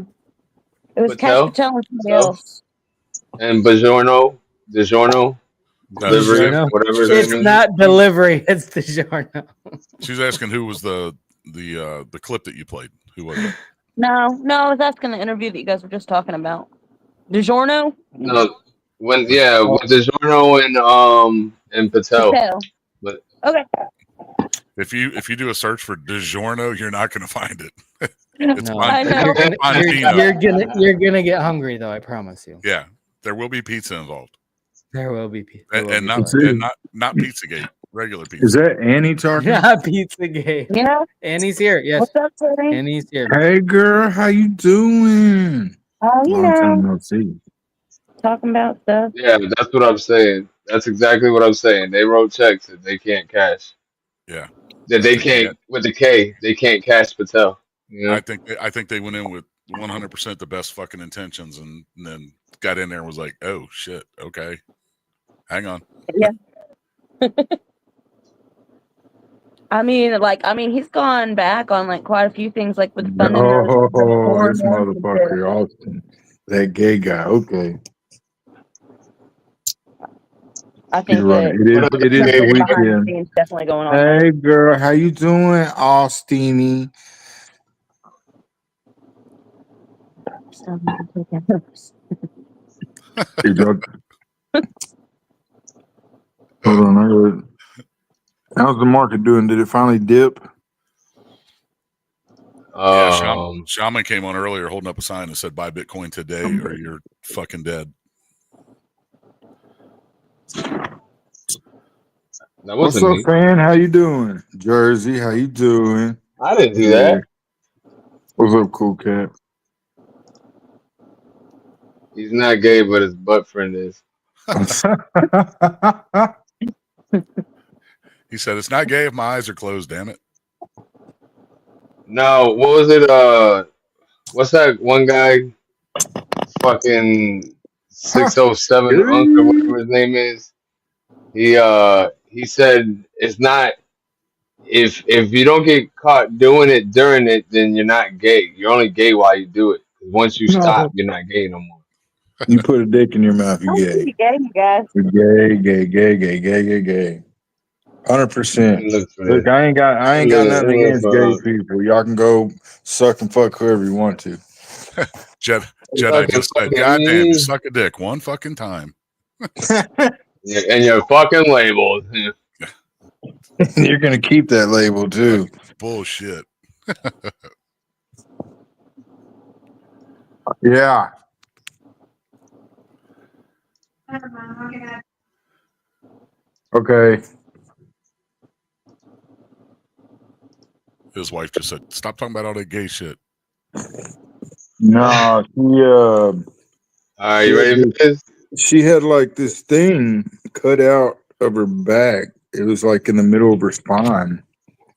It was Cash Patel and somebody else. And DiGiorno, delivery, whatever. It's not delivery. It's DiGiorno. She's asking who was the clip that you played. Who was it? No, I was asking the interview that you guys were just talking about. DiGiorno? No, with DiGiorno and Patel. But okay. If you do a search for DiGiorno, you're not going to find it. I know. You're gonna get hungry though. I promise you. Yeah, there will be pizza involved. There will be pizza, and not Pizzagate, regular pizza. Is that Annie talking? Yeah, Pizzagate. Yeah, Annie's here. Yes. What's up, Terry? Annie's here. Hey, girl, how you doing? Oh, you Long time know, no see. talking about stuff. yeah, that's what I'm saying. That's exactly what I'm saying. They wrote checks that they can't cash. Yeah. That they can't with the K. They can't cash Patel. You know? I think they went in with 100% the best fucking intentions, and then got in there and was like, oh shit, okay, hang on. Yeah. I mean, he's gone back on like quite a few things, like with funding. This motherfucker, Austin, that gay guy. Okay. I think right. It is the weekend. Definitely going on. Hey, girl, how you doing, Austini? Hold on, how's the market doing? Did it finally dip? Yeah, Shaman came on earlier holding up a sign that said "Buy Bitcoin today, or you're fucking dead." What's up, fan? How you doing? Jersey, how you doing? I didn't do that. What's up, Cool Cat? He's not gay, but his butt friend is. He said, "It's not gay if my eyes are closed." Damn it! No, what was it? What's that one guy? Fucking 607 Unk or whatever his name is. He said it's not. If you don't get caught doing it during it, then you're not gay. You're only gay while you do it. Once you stop, you're not gay no more. You put a dick in your mouth, you gay. You gay, you guys. You're gay. 100%. Look, I ain't got nothing against gay people. Y'all can go suck and fuck whoever you want to. Jedi just said, "Goddamn, you suck a dick one fucking time." Yeah, and you're fucking labeled. You're gonna keep that label too. Bullshit. Yeah. Okay. His wife just said, "Stop talking about all that gay shit." No, Are you ready for this? She had like this thing cut out of her back. It was like in the middle of her spine.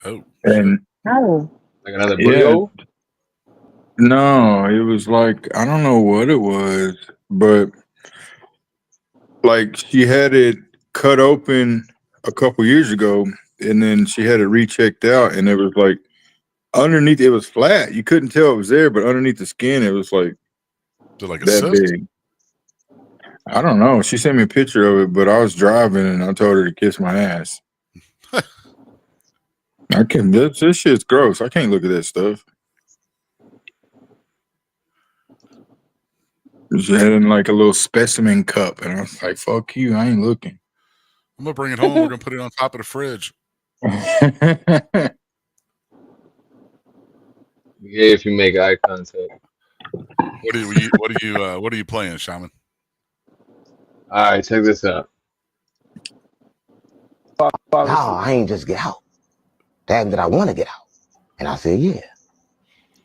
Oh, and like another video? No, it was like, I don't know what it was, but like she had it cut open a couple years ago, and then she had it rechecked out, and it was like underneath, it was flat. You couldn't tell it was there, but underneath the skin, it was like that big. I don't know. She sent me a picture of it, but I was driving and I told her to kiss my ass. I can't. This shit's gross. I can't look at that stuff. She had in like a little specimen cup, and I was like, "Fuck you! I ain't looking." I'm gonna bring it home. We're gonna put it on top of the fridge. Yeah, if you make eye contact. What are you playing, Shaman? All right, check this out. No, I ain't just get out. Damn, that I want to get out. And I said, yeah.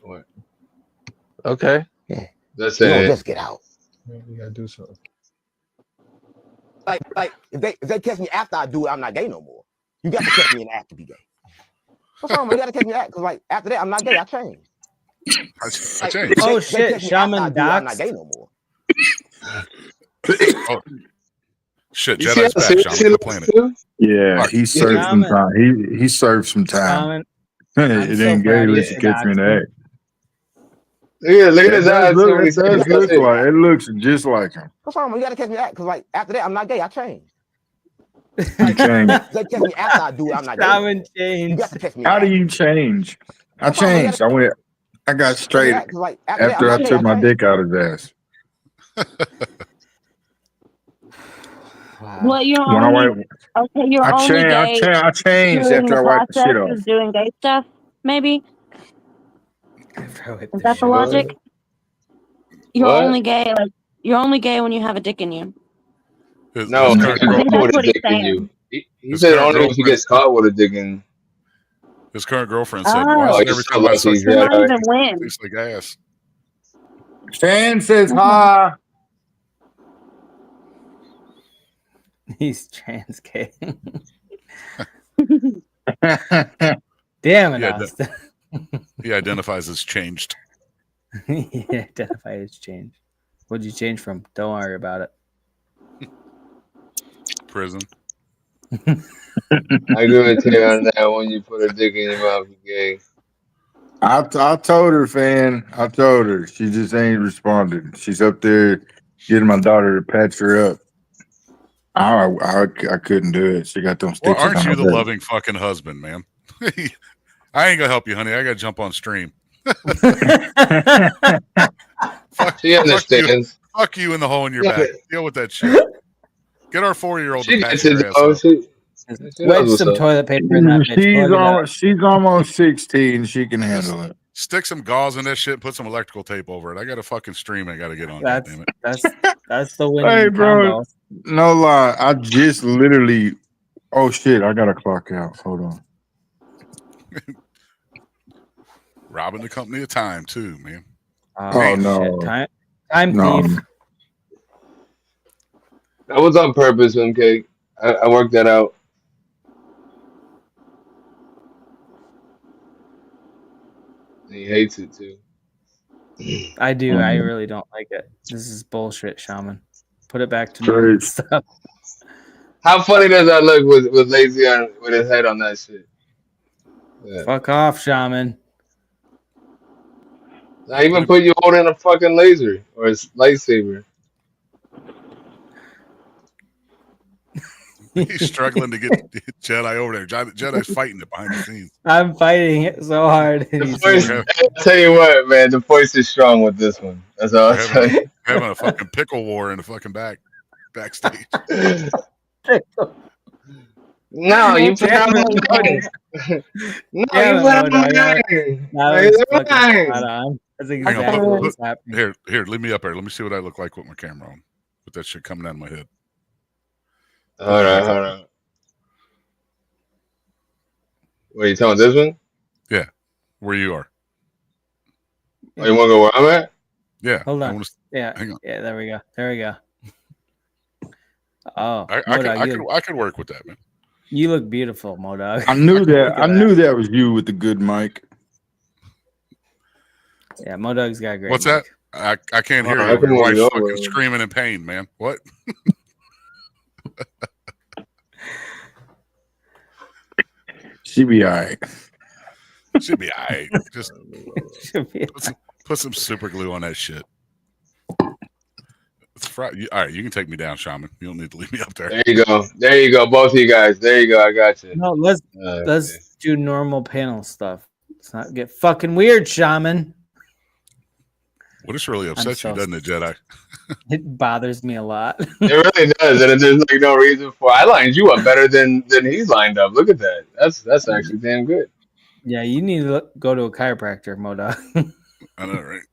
What? Okay. Yeah. That's you it. don't just get out. We gotta do something. Like if they catch me after I do it, I'm not gay no more. You got to catch me in the act to be gay. What's wrong? You got to catch me in the act because like after that, I'm not gay. I changed. I changed. Oh shit, Shaman I'm not gay no more. Oh. Shit, Jedi's back, Shaman. Playing it. Yeah, he served some time. He served some time. It ain't gay unless you catch me in the act. Look at his eyes. It looks just like him. What's wrong? You got to catch me in the act because like after that, I'm not gay. I changed. You changed. They catch me after I do it. I'm not gay. Changed. You got to catch me. How do you change? I changed. I got straight like, after I took my dick out of his ass. Well, you're When I only wipe, okay. You're I only change. gay I changed during after the I wipe the shit process off. of doing gay stuff. Maybe After I wipe is the that the shit off. logic? You're What? only gay. Like you're only gay when you have a dick in you. No, His man, current I you're think caught girlfriend. that's with a what he's dick in you. saying. He His said current only if he girlfriend. gets caught with a dick in. His current girlfriend said, "Why Oh, is Oh, it you're every so time I suck lucky, so not Jedi. even it win. tastes like ass?" Fan says hi. He's trans gay. Damn it, Yeah, Austin. he identifies as changed. He identified as changed. What'd you change from? Don't worry about it. Prison. I agree with you on that. When you put a dick in your mouth, you're gay. I told her, fan. I told her. She just ain't responded. She's up there getting my daughter to patch her up. I couldn't do it. She got them Well, stitches aren't on you her the back. loving fucking husband, man? I ain't gonna help you, honey. I gotta jump on stream. She understands. Fuck you in the hole in your Yeah, back. Deal with that shit. Get our 4-year-old to she patch gets it, your ass though. up. She Wedge knows what's some up. toilet paper in that bitch. Plug it up. She's almost 16. She can handle it. Stick some gauze in that shit and put some electrical tape over it. I got a fucking stream I gotta get on. Goddammit. That's the winning Hey, bro. combo. No lie. I just literally. Oh shit! I gotta clock out. Hold on. Robbing the company of time too, man. Oh no! Shit. Time No. thief. That was on purpose, MK. I worked that out. And he hates it too. I do. I really don't like it. This is bullshit, Shaman. Put it back to True. normal stuff. How funny does that look with Lazy on with his head on that shit? Yeah. Fuck off, Shaman. I even put you holding a fucking laser or a lightsaber. He's struggling to get Jedi over there. Jedi's fighting it behind the scenes. I'm fighting it so hard. The voice, I'll tell you what, man, the voice is strong with this one. That's all I'll tell you. Having a fucking pickle war in the fucking backstage. No, you put on my name. No, you put on my name. That's exactly what's happening. Here, leave me up here. Let me see what I look like with my camera on. With that shit coming out of my head. Hold on. What are you telling this one? Yeah, where you are. Oh, you want to go where I'm at? Yeah. Hold on. Yeah. Hang on. Yeah, there we go. There we go. Oh, I could work with that, man. You look beautiful, Modog. I knew that. I knew that was you with the good mic. Yeah, Modog's got a great. What's mic. that? I can't hear I you. can Your wife's hear you. fucking screaming in pain, man. What? She be all right. She'll be all right. Just put some super glue on that shit. It's Friday. All right, you can take me down, Shaman. You don't need to leave me up there. There you go. There you go. Both of you guys. There you go. I got you. No, let's do normal panel stuff. Let's not get fucking weird, Shaman. Well, this really upsets you, doesn't it, Jedi? It bothers me a lot. It really does, and there's like no reason for. I lined you up better than he's lined up. Look at that. That's actually damn good. Yeah, you need to go to a chiropractor, Moda. I know, right?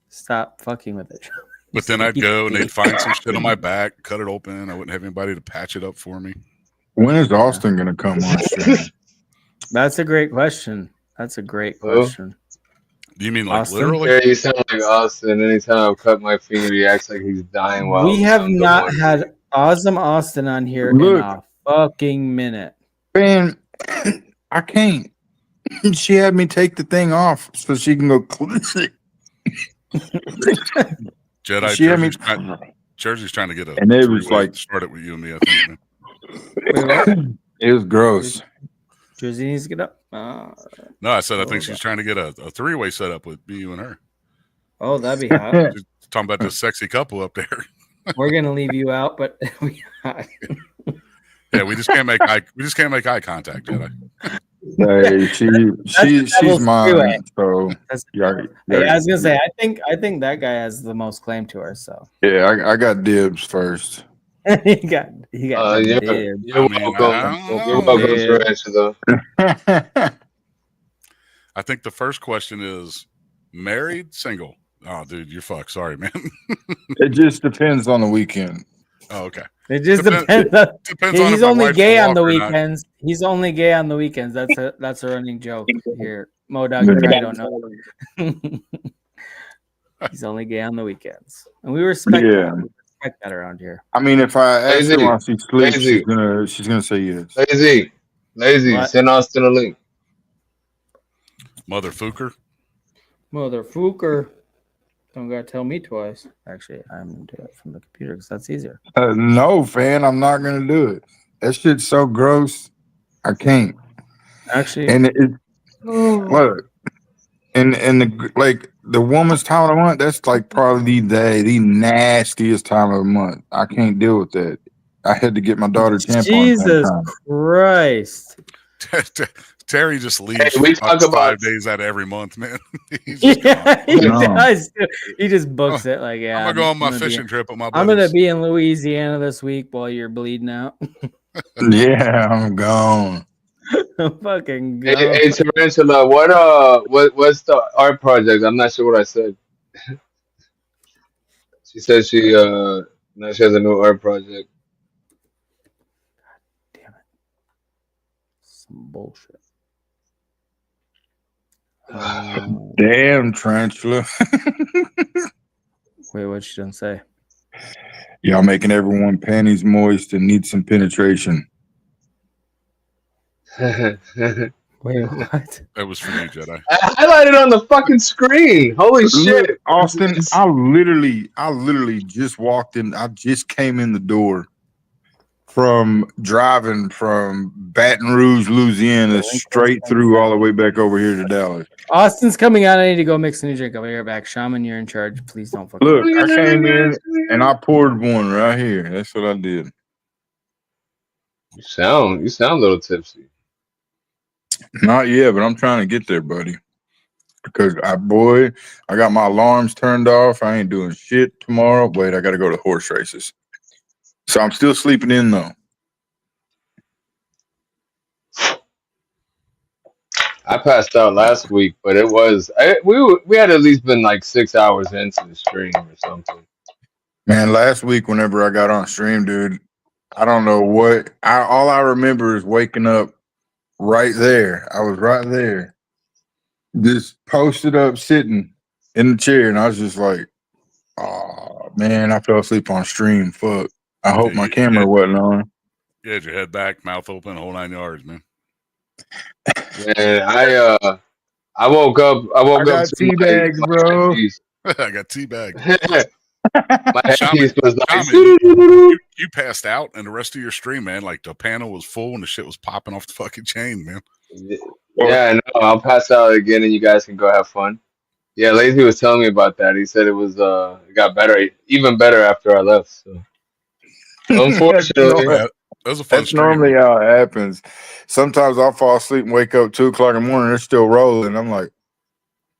Stop fucking with it. But then I'd go and they'd find some shit on my back, cut it open. I wouldn't have anybody to patch it up for me. When is Austin gonna come on stream? That's a great question. That's a great question. Do you mean like Austin? literally? Yeah, you sound like Austin. Anytime I cut my finger, he acts like he's dying. While We have not had awesome Austin on here in a fucking minute. Man, I can't. She had me take the thing off so she can go close it. Jedi, Jersey's trying to get a. And it was like started with you and me, I think. Man. Wait, what? It was gross. Jersey needs to get up. No, I said I think she's trying to get a three-way set up with me, you, and her. Oh, that'd be hot. She's talking about this sexy couple up there. We're gonna leave you out, but yeah, we just can't make eye contact, Jedi. Hey, she's mine. So I was gonna say, I think that guy has the most claim to her. So yeah, I got dibs first. he got You're dibs. welcome. You're welcome, Tarantula. I think the first question is married, single. Oh, dude, you're fucked. Sorry, man. It just depends on the weekend. Oh, okay. It just depends. Depends on He's if my only wife's gay a on the walk or not. weekends. He's only gay on the weekends. That's a running joke here. Modog, you probably don't know. He's only gay on the weekends, and we respect that. We respect that around here. I mean, if I ask her Lazy. while she sleeps, Lazy. she's gonna say yes. Lazy. What? Send Austin a link. Mother Fooker. Don't gotta tell me twice. Actually, I'm gonna do it from the computer because that's easier. No, fan, I'm not gonna do it. That shit's so gross. I can't. Actually, and look, and the woman's time of the month. That's like probably the nastiest time of the month. I can't deal with that. I had to get my daughter tampons. Jesus Christ. Terry just leaves we talk about 5 days out of every month, man. He does. He just books it like, yeah. I'm gonna go on my fishing trip with my buddies. I'm gonna be in Louisiana this week while you're bleeding out. Yeah, I'm gone. I'm fucking gone. Hey, Tarantula, what's the art project? I'm not sure what I said. She said she has a new art project. Damn it. Some bullshit. Damn, Tarantula. Wait, what she didn't say? Y'all making everyone panties moist and need some penetration. Wait, what? That was for you, Jedi. I highlighted on the fucking screen. Holy shit. Look, Austin, I literally just walked in. I just came in the door from driving from Baton Rouge, Louisiana, straight through all the way back over here to Dallas. Austin's coming out. I need to go mix a new drink. I'll be right back. Shaman, you're in charge. Please don't fuck Look, I came in and I poured one right here. That's what I did. You sound a little tipsy. Not yet, but I'm trying to get there, buddy. Because I got my alarms turned off. I ain't doing shit tomorrow. Wait, I got to go to horse races. So I'm still sleeping in though. I passed out last week, but it was we had at least been like 6 hours into the stream or something. Man, last week whenever I got on stream, dude, I don't know what. All I remember is waking up right there. I was right there, just posted up, sitting in the chair, and I was just like, "Oh man, I fell asleep on stream. Fuck. I hope my camera wasn't on." You had your head back, mouth open, whole 9 yards, man. Man, I woke up. I got teabagged, bro. I got teabagged. My headpiece was like, Shaman, you passed out, and the rest of your stream, man, like the panel was full and the shit was popping off the fucking chain, man. Yeah, no, I'll pass out again, and you guys can go have fun. Yeah, Lazy was telling me about that. He said it was it got better, even better after I left. So unfortunately, that was a fun that's normally how it happens. Sometimes I'll fall asleep and wake up 2 o'clock in the morning. They're still rolling. I'm like,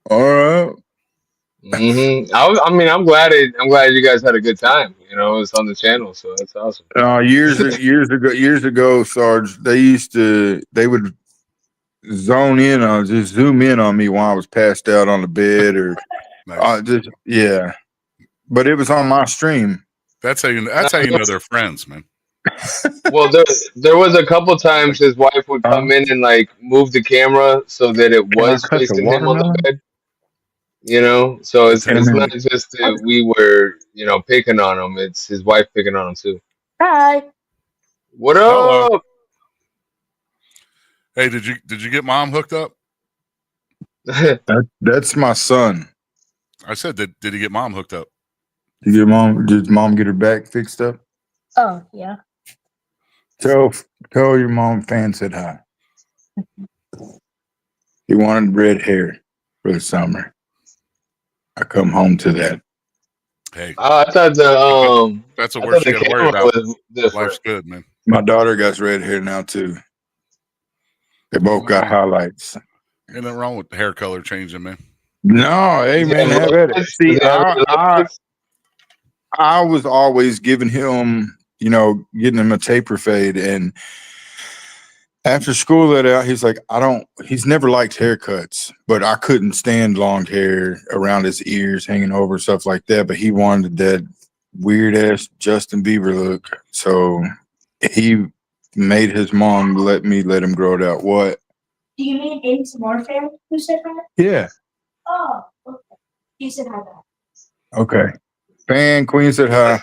all right. I mean, I'm glad you guys had a good time. You know, it's on the channel, so that's awesome. Years ago, Sarge, they would zoom in on me while I was passed out on the bed or yeah. But it was on my stream. That's how you know they're friends, man. Well, there was a couple times his wife would come in and like move the camera so that it was facing him on the bed. You know, so it's not just that we were, picking on him. It's his wife picking on him too. Hi. What up? Hello. Hey, did you get mom hooked up? That's my son. I said, did he get mom hooked up? Did mom get her back fixed up? Oh, yeah. Tell your mom fan said hi. He wanted red hair for the summer. I come home to that. Hey, I thought that's the worst you got to worry about. Life's good, man. My daughter got red hair now too. They both got highlights. Ain't nothing wrong with the hair color changing, man. No, hey man, have at it. See, I was always giving him, getting him a taper fade, and after school let out, he's like, he's never liked haircuts, but I couldn't stand long hair around his ears hanging over, stuff like that. But he wanted that weird ass Justin Bieber look. So he made his mom let him grow it out. What? Do you mean into more fair? Who said that? Yeah. Oh, okay. He said hi back. Okay. Fan Queen said hi.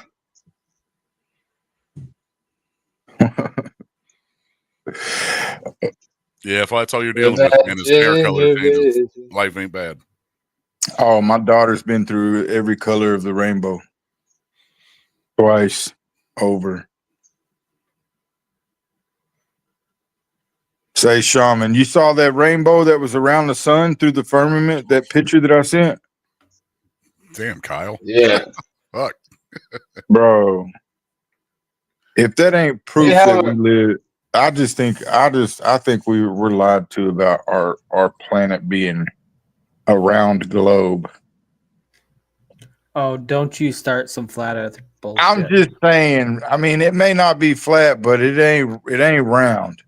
Yeah, if that's all you're dealing with, and his hair color changes, life ain't bad. Oh, my daughter's been through every color of the rainbow. Twice over. Say, Shaman, you saw that rainbow that was around the sun through the firmament, that picture that I sent? Damn, Kyle. Yeah. Fuck. Bro. If that ain't proof that we live, I think we're lied to about our planet being a round globe. Oh, don't you start some flat earth bullshit. I'm just saying, I mean, it may not be flat, but it ain't round.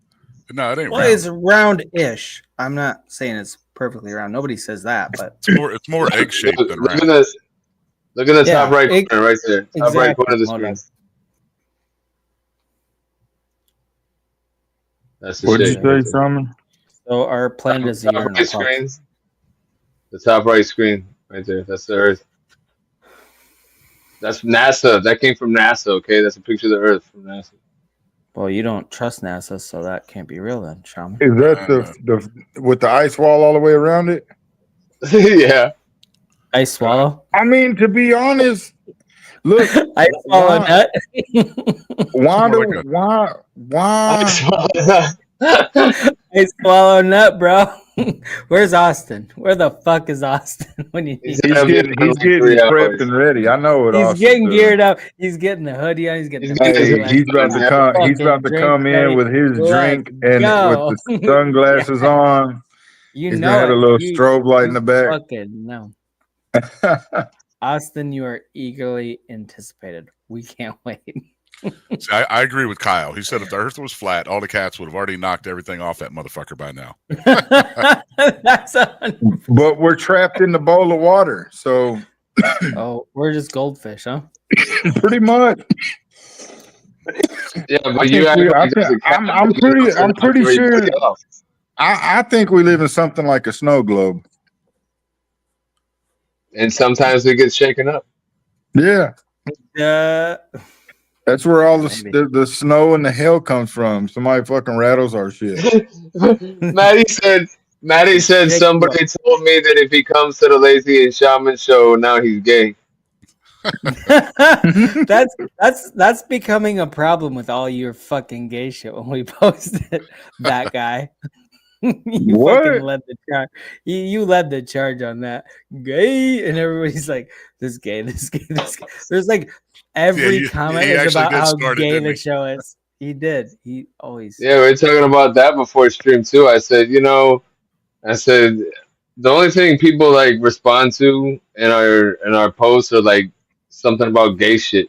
No, it ain't round. It's round-ish. I'm not saying it's perfectly round. Nobody says that, but it's more egg-shaped than round. Look at the top right corner right there. Top right corner of the screen. That's the What did shape. you say, Shaman? So our planet is a urinal. Screen. The top right screen right there. That's the Earth. That's NASA. That came from NASA, okay? That's a picture of the Earth from NASA. Well, you don't trust NASA, so that can't be real then, Shaman. Is that the with the ice wall all the way around it? Yeah. Ice swallow? I mean, to be honest, look. Ice swallow nut? Why? Ice swallow nut, bro. Where's Austin? Where the fuck is Austin when you he's getting prepped and ready. I know it. He's getting geared up. He's getting the hoodie on. He's getting. He's about to come. He's about to come in with his drink and with the sunglasses on. He's gonna have a little strobe light in the back. Fucking no. Austin, you are eagerly anticipated. We can't wait. See, I agree with Kyle. He said if the Earth was flat, all the cats would have already knocked everything off that motherfucker by now. But we're trapped in the bowl of water, so. Oh, we're just goldfish, huh? Pretty much. Yeah, but I'm pretty sure. I think we live in something like a snow globe. And sometimes it gets shaken up. Yeah. That's where all the snow and the hail comes from. Somebody fucking rattles our shit. Maddie said somebody told me that if he comes to the Lazy and Shaman Show, now he's gay. that's becoming a problem with all your fucking gay shit when we posted that guy. You fucking led the charge. You led the charge on that. Gay, and everybody's like, this gay. There's like every comment is about how gay the show is. He did. He always. Yeah, we were talking about that before stream too. I said, the only thing people like respond to in our posts are like something about gay shit,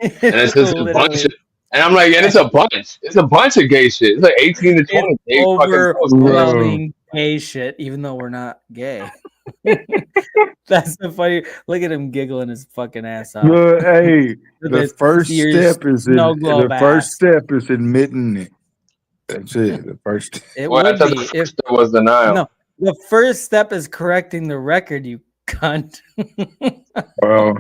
and it's just a bunch of. And I'm like, and it's a bunch. It's a bunch of gay shit. It's like 18 to 20 gay overwhelming gay shit, even though we're not gay. That's the funny. Look at him giggling his fucking ass off. Well, hey, the first step is admitting it. That's it. The first. It would be if it was denial. No, the first step is correcting the record. You cunt. Well.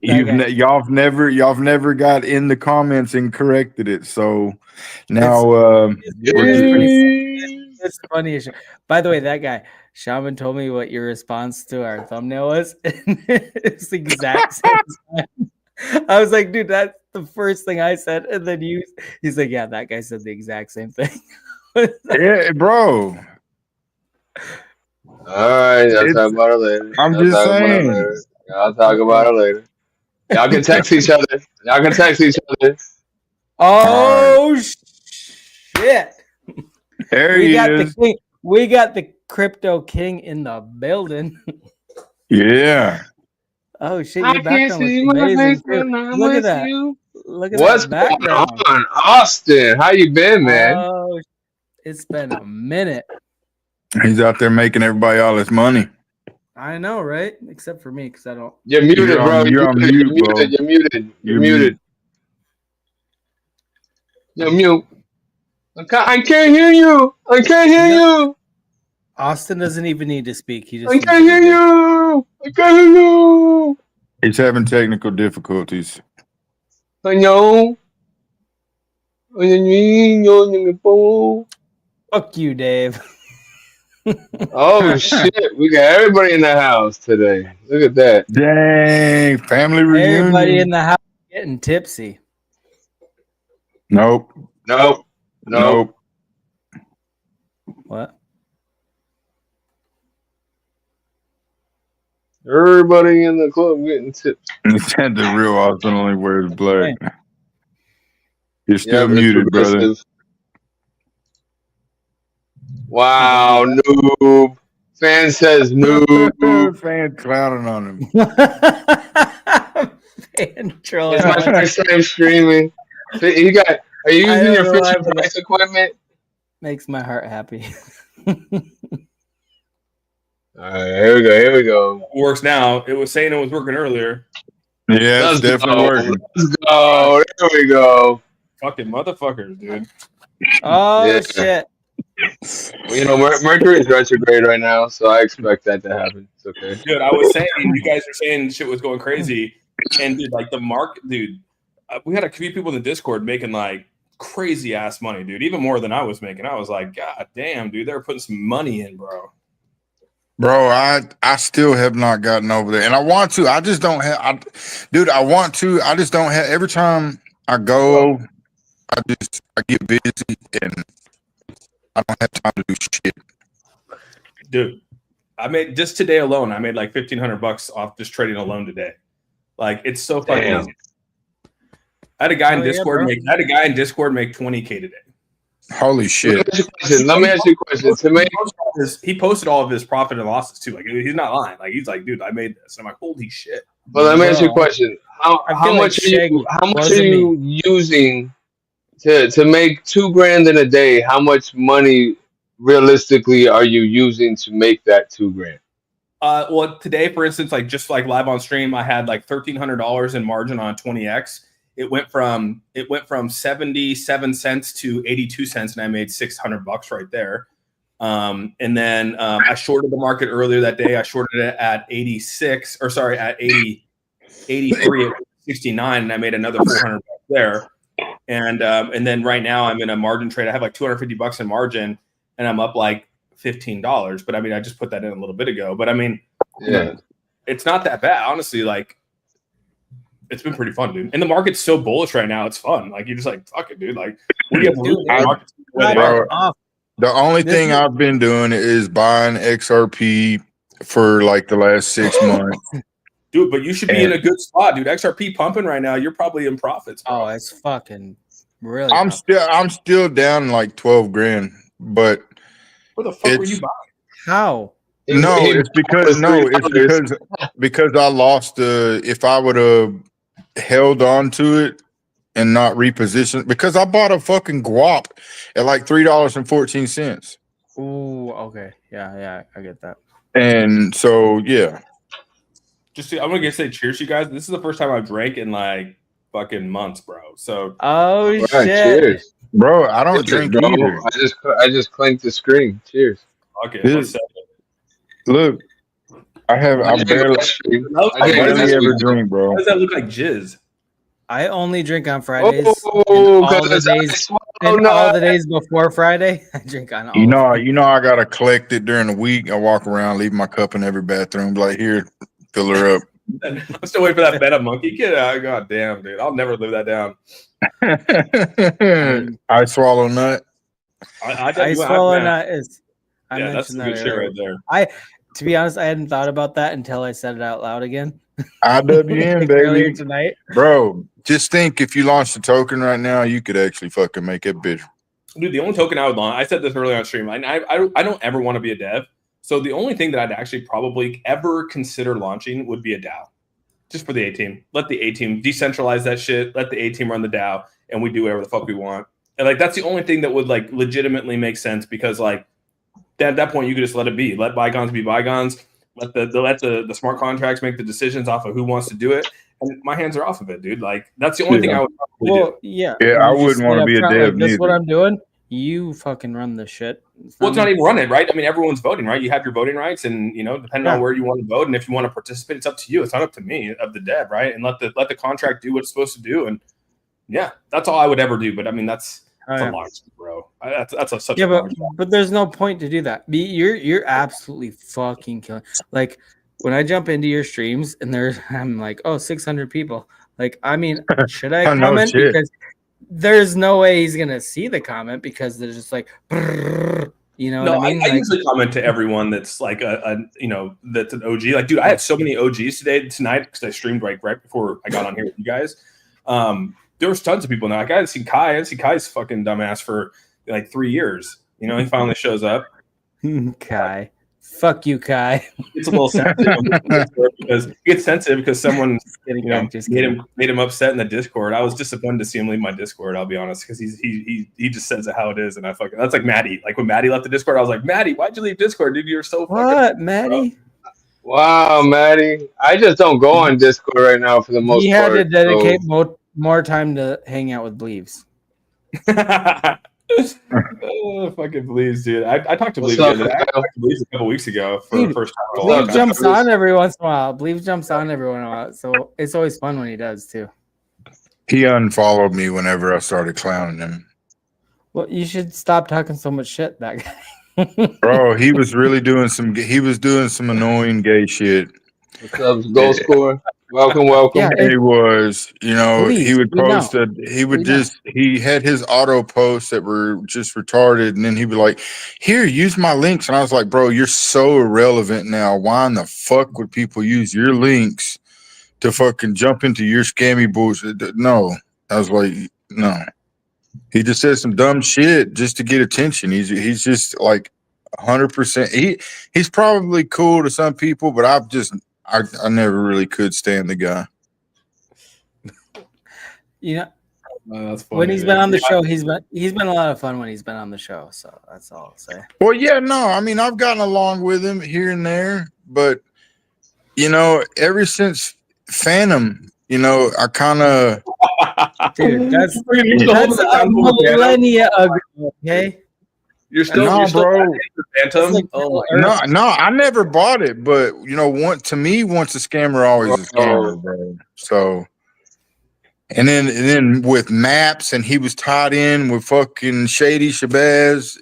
Y'all never got in the comments and corrected it, so now it's funny. By the way, that guy Shaman told me what your response to our thumbnail was. It's the exact same time. I was like, dude, that's the first thing I said, and then he's like, yeah, that guy said the exact same thing. Yeah, bro. All right, I'll talk about it later. I'm just saying. I'll talk about it later. Y'all can text each other. Oh, There we he got is. the king. We got the crypto king in the building. Yeah. Oh shit, I your can't background looks see my face amazing too. when I'm Look at with that. you. Look at What's that going background. on, Austin? How you been, man? Oh, it's been a minute. He's out there making everybody all his money. I know, right? Except for me, because I don't. You're muted, bro. You're on mute, bro. You're muted. You're muted. You're mute. I can't hear you. I can't hear you. Austin doesn't even need to speak. He just I needs can't to be hear good. you. I can't hear you. He's having technical difficulties. I know. Fuck you, Dave. Oh shit, we got everybody in the house today. Look at that. Dang, family reunion. Everybody in the house getting tipsy. Nope. Nope. Nope. What? Everybody in the club getting tips. He said the real Austin only wears black. You're still Yep, it's muted, brother. progressive. Wow, noob. Fan says noob. Fan clowning on him. Fan trolling. It's my first time streaming. Are you using your Fisher Price equipment? Makes my heart happy. Alright, here we go. Works now. It was saying it was working earlier. Yeah, it's definitely working. Let's go. There we go. Fucking motherfuckers, dude. Oh shit. Well, you know, Mercury is retrograde right now, so I expect that to happen. It's okay. Dude, I was saying, you guys were saying shit was going crazy. And, dude, like the market, dude, we had a few people in the Discord making like crazy ass money, dude, even more than I was making. I was like, God damn, dude, they were putting some money in, bro. Bro, I still have not gotten over there. And I want to. I just don't have I want to. I just don't have every time I go, I get busy and I don't have time to do shit. Dude, I made just today alone, I made like $1,500 off just trading alone today. Like it's so fucking easy. I had a guy in Discord make 20K today. Holy shit. Let me ask you a question. He posted all of his profit and losses too. Like he's not lying. Like he's like, dude, I made this. And I'm like, holy shit. But let me ask you a question. How much are you using to make $2,000 in a day? How much money realistically are you using to make that $2,000? Well, today, for instance, like just like live on stream, I had like $1,300 in margin on 20x. It went from 77 cents to 82 cents, and I made $600 right there. And then I shorted the market earlier that day. I shorted it at 86, or sorry, at 83 at 69, and I made another $400 there. And then right now I'm in a margin trade. I have like $250 in margin, and I'm up like $15. But I mean, I just put that in a little bit ago. But I mean, yeah, it's not that bad, honestly. Like, it's been pretty fun, dude. And the market's so bullish right now. It's fun. Like, you're just like, fuck it, dude. Like, we have the only thing I've been doing is buying XRP for like the last 6 months. Dude, but you should be in a good spot, dude. XRP pumping right now. You're probably in profits, bro. Oh, it's fucking really. I'm still down like $12,000, but where the fuck were you buying? How? No, it's because I lost if I would have held on to it and not repositioned, because I bought a fucking guap at like $3.14. Ooh, okay. Yeah, I get that. And so yeah. I'm gonna say cheers, you guys. This is the first time I've drank in like fucking months, bro. So shit. Cheers. Bro, I don't drink either. I just clinked the screen. Cheers. Okay, look, I barely ever drink, bro. How does that look like jizz? I only drink on Fridays. All the days before Friday, I drink on all. You know, I gotta collect it during the week. I walk around, leave my cup in every bathroom, like, here, fill her up. I'm still waiting for that Beta Monkey. Get out. God damn, dude. I'll never live that down. I swallow nut. I swallow nut is. Yeah, that's some good shit right there. To be honest, I hadn't thought about that until I said it out loud again. IWM, baby. Earlier tonight. Bro, just think, if you launched a token right now, you could actually fucking make it bitch. Dude, the only token I would launch, I said this earlier on stream, I don't ever want to be a dev. So the only thing that I'd actually probably ever consider launching would be a DAO. Just for the A team. Let the A team decentralize that shit. Let the A team run the DAO, and we do whatever the fuck we want. And like that's the only thing that would like legitimately make sense, because like at that point you could just let it be. Let bygones be bygones. Let the smart contracts make the decisions off of who wants to do it. And my hands are off of it, dude. Like that's the only thing I would probably do. Yeah, I wouldn't want to be a dev This is what neither. I'm doing. You fucking run the shit. It's not even running, right? I mean, everyone's voting, right? You have your voting rights, and depending on where you want to vote, and if you want to participate, it's up to you. It's not up to me, of the dev, right? And let the contract do what it's supposed to do. And yeah, that's all I would ever do. But I mean, that's a large, bro. That's such a large. But there's no point to do that. You're absolutely fucking killing. Like when I jump into your streams and I'm like, oh, 600 people. Like, I mean, should I comment? Because there's no way he's gonna see the comment, because they're just like, you know. No, what I mean? I usually comment to everyone that's like that's an OG. Like, dude, I had so many OGs tonight because I streamed right before I got on here with you guys. There was tons of people now. Like, I hadn't seen Kai. I hadn't seen Kai's fucking dumbass for like 3 years. He finally shows up. Kai. Fuck you, Kai. It's a little sensitive because it gets sensitive because someone made him upset in the Discord. I was disappointed to see him leave my Discord. I'll be honest, because he just says it how it is, and that's like Maddie. Like when Maddie left the Discord, I was like, Maddie, why'd you leave Discord, dude? You're so fucking Maddie. Wow, Maddie. I just don't go on Discord right now for the most part. He had to dedicate more time to hang out with Bleeves. Oh, fucking Bleeves, dude. I talked to Bleeves a couple weeks ago for the first time. Bleeves jumps on every once in a while. Bleeves jumps on every once in a while. So it's always fun when he does too. He unfollowed me whenever I started clowning him. Well, you should stop talking so much shit, that guy. Bro, he was really doing some annoying gay shit. What's up, goal scorer? Welcome. Yeah, he was, he would post he had his auto posts that were just retarded, and then he'd be like, here, use my links. And I was like, bro, you're so irrelevant now. Why in the fuck would people use your links to fucking jump into your scammy bullshit? No. I was like, no. He just said some dumb shit just to get attention. He's just like 100%. He's probably cool to some people, but I never really could stand the guy. That's funny, when he's been on the show, he's been a lot of fun when he's been on the show. So that's all I'll say. Well, yeah, no, I mean, I've gotten along with him here and there, but ever since Phantom, I kind of, dude, that's a millennia ago. Okay. You're still Phantom? Like, no, I never bought it, but once a scammer, always a scammer, bro. So, and then with maps, and he was tied in with fucking Shady Shabazz.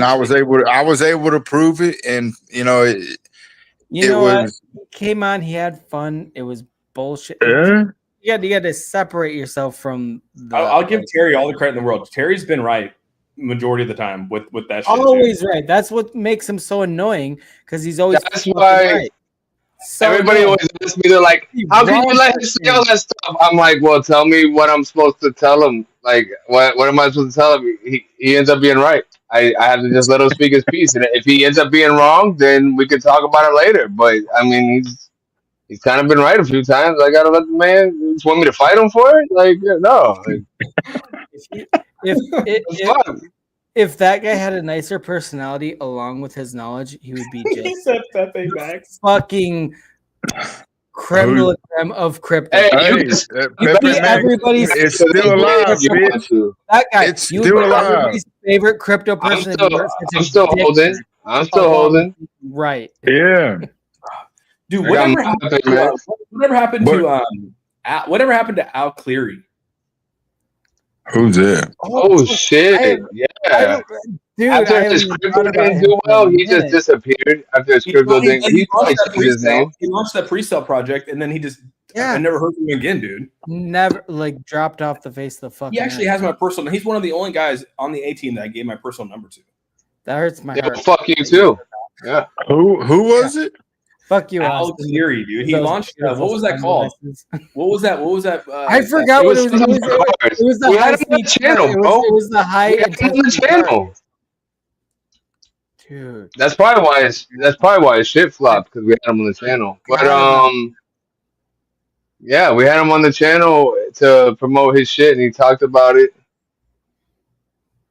I was able to prove it, and it was. He came on, he had fun. It was bullshit. Yeah. You had to separate yourself from. I'll give Terry all the credit in the world. Terry's been right majority of the time with that shit. Always right. That's what makes him so annoying, because he's always right. So everybody always asks me, they're like, how can you let him say all that stuff? I'm like, well, tell me what I'm supposed to tell him. Like, what am I supposed to tell him? He ends up being right. I have to just let him speak his piece. And if he ends up being wrong, then we can talk about it later. But I mean, he's kind of been right a few times. I gotta let the man. You just want me to fight him for it? Like, no. If that guy had a nicer personality along with his knowledge, he would be just fucking creme de la creme of crypto. Hey, everybody's it's still alive, bitch. That guy, it's still alive. Everybody's favorite crypto person. I'm still holding. Right. Yeah. Dude, whatever happened to Al Cleary? Who's that? Oh shit! Yeah. Dude, after his crypto didn't do well, he just disappeared. After his crypto didn't, he his name. He launched that pre-sale project, and then he just I never heard from him again, dude. Never dropped off the face of the fucking. He actually has my personal. He's one of the only guys on the A team that I gave my personal number to. That hurts my heart. Fuck you too. Yeah. Who was it? Fuck you, Al Austin. Geary, dude. He Those launched. beautiful What was that called? sunglasses. What was that? What was that? I forgot what it was. It was the We high had him on speed the channel, car. bro. It was the high We had him on the intensity car. channel. Dude. That's probably why his shit flopped, because we had him on the channel. But yeah, we had him on the channel to promote his shit, and he talked about it.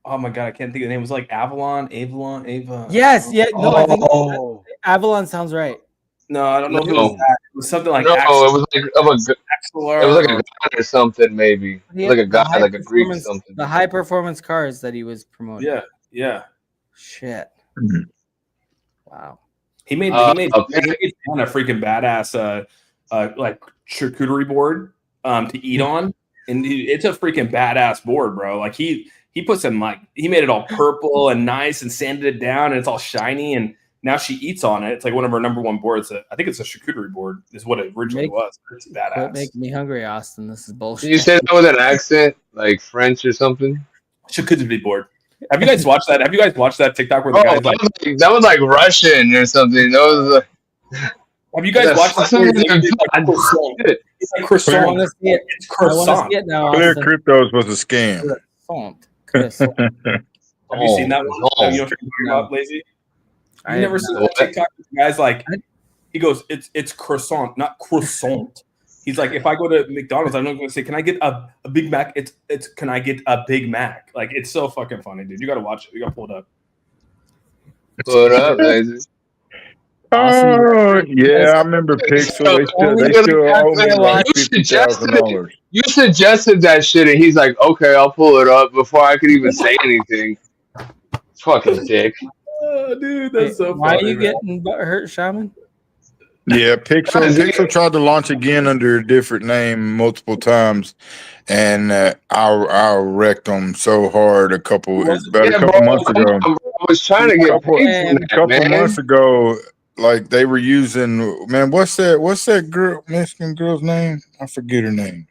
Oh my god, I can't think of the name. It was like Avalon. Yes, yeah, no, I think Oh. Avalon sounds right. No, I don't know if it No. was that. It was something like No, it was like it was like a or god or something, maybe. It was like a god, like a Greek something. The high performance cars that he was promoting. yeah. Shit. Wow. He made Dan a freaking badass like charcuterie board to eat on, and it's a freaking badass board, bro. Like he put some he made it all purple and nice and sanded it down, and it's all shiny, and now she eats on it. It's like one of her number one boards. I think it's a charcuterie board is what it originally was. It's badass. Quit making me hungry, Austin. This is bullshit. Can you say that with an accent, like French or something? Charcuterie board. Have you guys watched that? Have you guys watched that TikTok where the guy's like that was like Russian or something. That was have you guys watched that? It's like croissant. I want to see it. It's croissant. I want to see it now. Clear Austin. Cryptos was a scam. Croissant. Have you seen that one? You know what you're talking about, Lazy? I've never seen that TikTok. The guy's like, he goes, it's croissant, not croissant. He's like, if I go to McDonald's, I'm not going to say, can I get a Big Mac? It's can I get a Big Mac? Like, it's so fucking funny, dude. You got to watch it. You got to pull it up. Pull it up, Lazy. Oh yeah, I remember Pixel. They still owe me like $50,000. You suggested that shit, and he's like, "Okay, I'll pull it up," before I could even say anything. Fucking dick. Oh, dude, that's so funny. Why are you getting hurt, Shaman? Yeah, Pixel tried to launch again under a different name multiple times, and I wrecked them so hard about a couple months ago. I was trying to get paid a couple months ago. Like they were using, man, what's that girl, Mexican girl's name? I forget her name.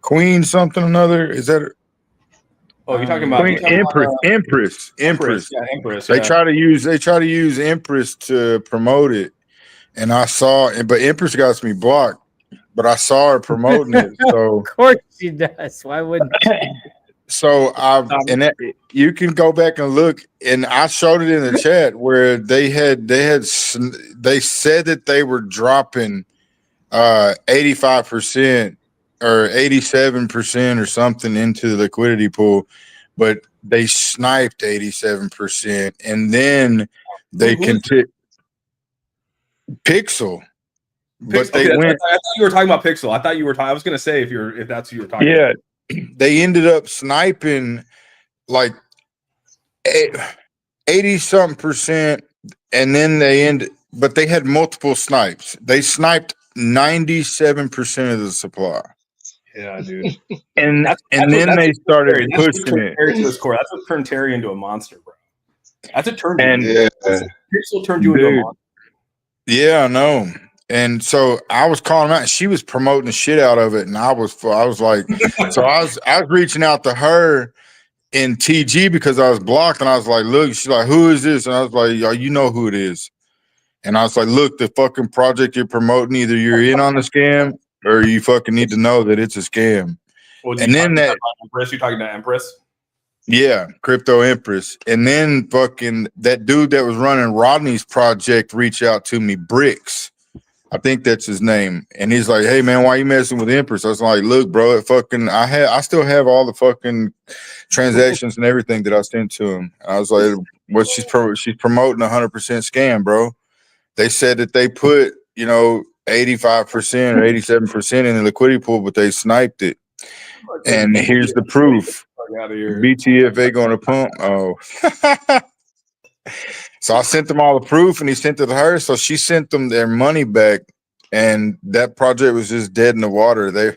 Queen something another. Is that? Oh, you're talking about Queen Empress. Yeah, Empress. They try to use Empress to promote it, and I saw it, but Empress got me blocked. But I saw her promoting it, so of course she does. Why wouldn't she? So you can go back and look, and I showed it in the chat where they said that they were dropping 85% or 87% or something into the liquidity pool, but they sniped 87%, and then they Pixel. But they went. I thought you were talking about Pixel. I thought you were. I was gonna say if that's who you were talking. Yeah. about. They ended up sniping like 80-something%, and then but they had multiple snipes. They sniped 97% of the supply. Yeah, dude. And then they started pushing it. That's what turned Terry into a monster, bro. That's what turned Pixel turned you into a monster. Yeah, I know. And so I was calling out, and she was promoting the shit out of it, and I was like, so I was reaching out to her in TG because I was blocked, and I was like, look, she's like, who is this? And I was like, you know who it is. And I was like, look, the fucking project you're promoting, either you're in on the scam or you fucking need to know that it's a scam. Well, and then Empress, you're talking about Empress? Yeah, Crypto Empress. And then fucking that dude that was running Rodney's project reached out to me, Bricks. I think that's his name. And he's like, hey man, why you messing with Empress? I was like, look, bro, I still have all the fucking transactions and everything that I sent to him. I was like, well, she's promoting 100% scam, bro. They said that they put, 85% or 87% in the liquidity pool, but they sniped it. And here's the proof. BTFA going to pump. Oh. So I sent them all the proof, and he sent it to her. So she sent them their money back, and that project was just dead in the water.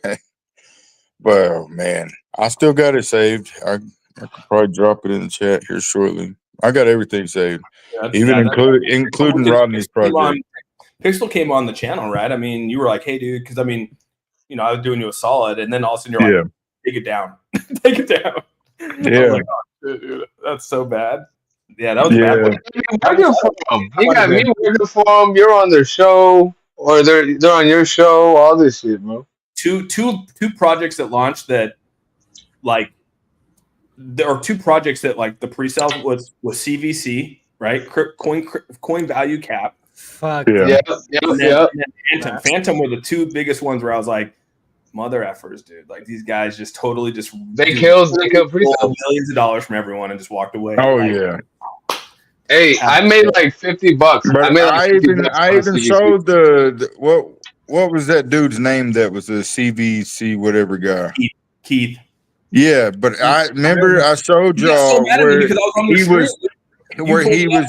Well, man, I still got it saved. I could probably drop it in the chat here shortly. I got everything saved, including Rodney's project. Pixel came on the channel, right? I mean, you were like, "Hey, dude," because I mean, I was doing you a solid, and then all of a sudden you're like, "Take it down, take it down." Yeah, like, oh, dude, that's so bad. Yeah, that was a bad one. Working for them. You got me working for them. You're on their show, or they're on your show. All this shit, bro. Two projects that launched that, like, there are two projects that like the pre-sales was CVC, right? Coin value cap. Fuck. Yeah. And then Phantom. Phantom were the two biggest ones where I was like, mother effers, dude. Like these guys just totally just they killed pre-sales. millions of dollars from everyone and just walked away. Oh like, yeah. Hey, I made like $50. But I made like I even showed the what was that dude's name that was a CVC whatever guy? Keith. Yeah, but I remember I showed y'all where he was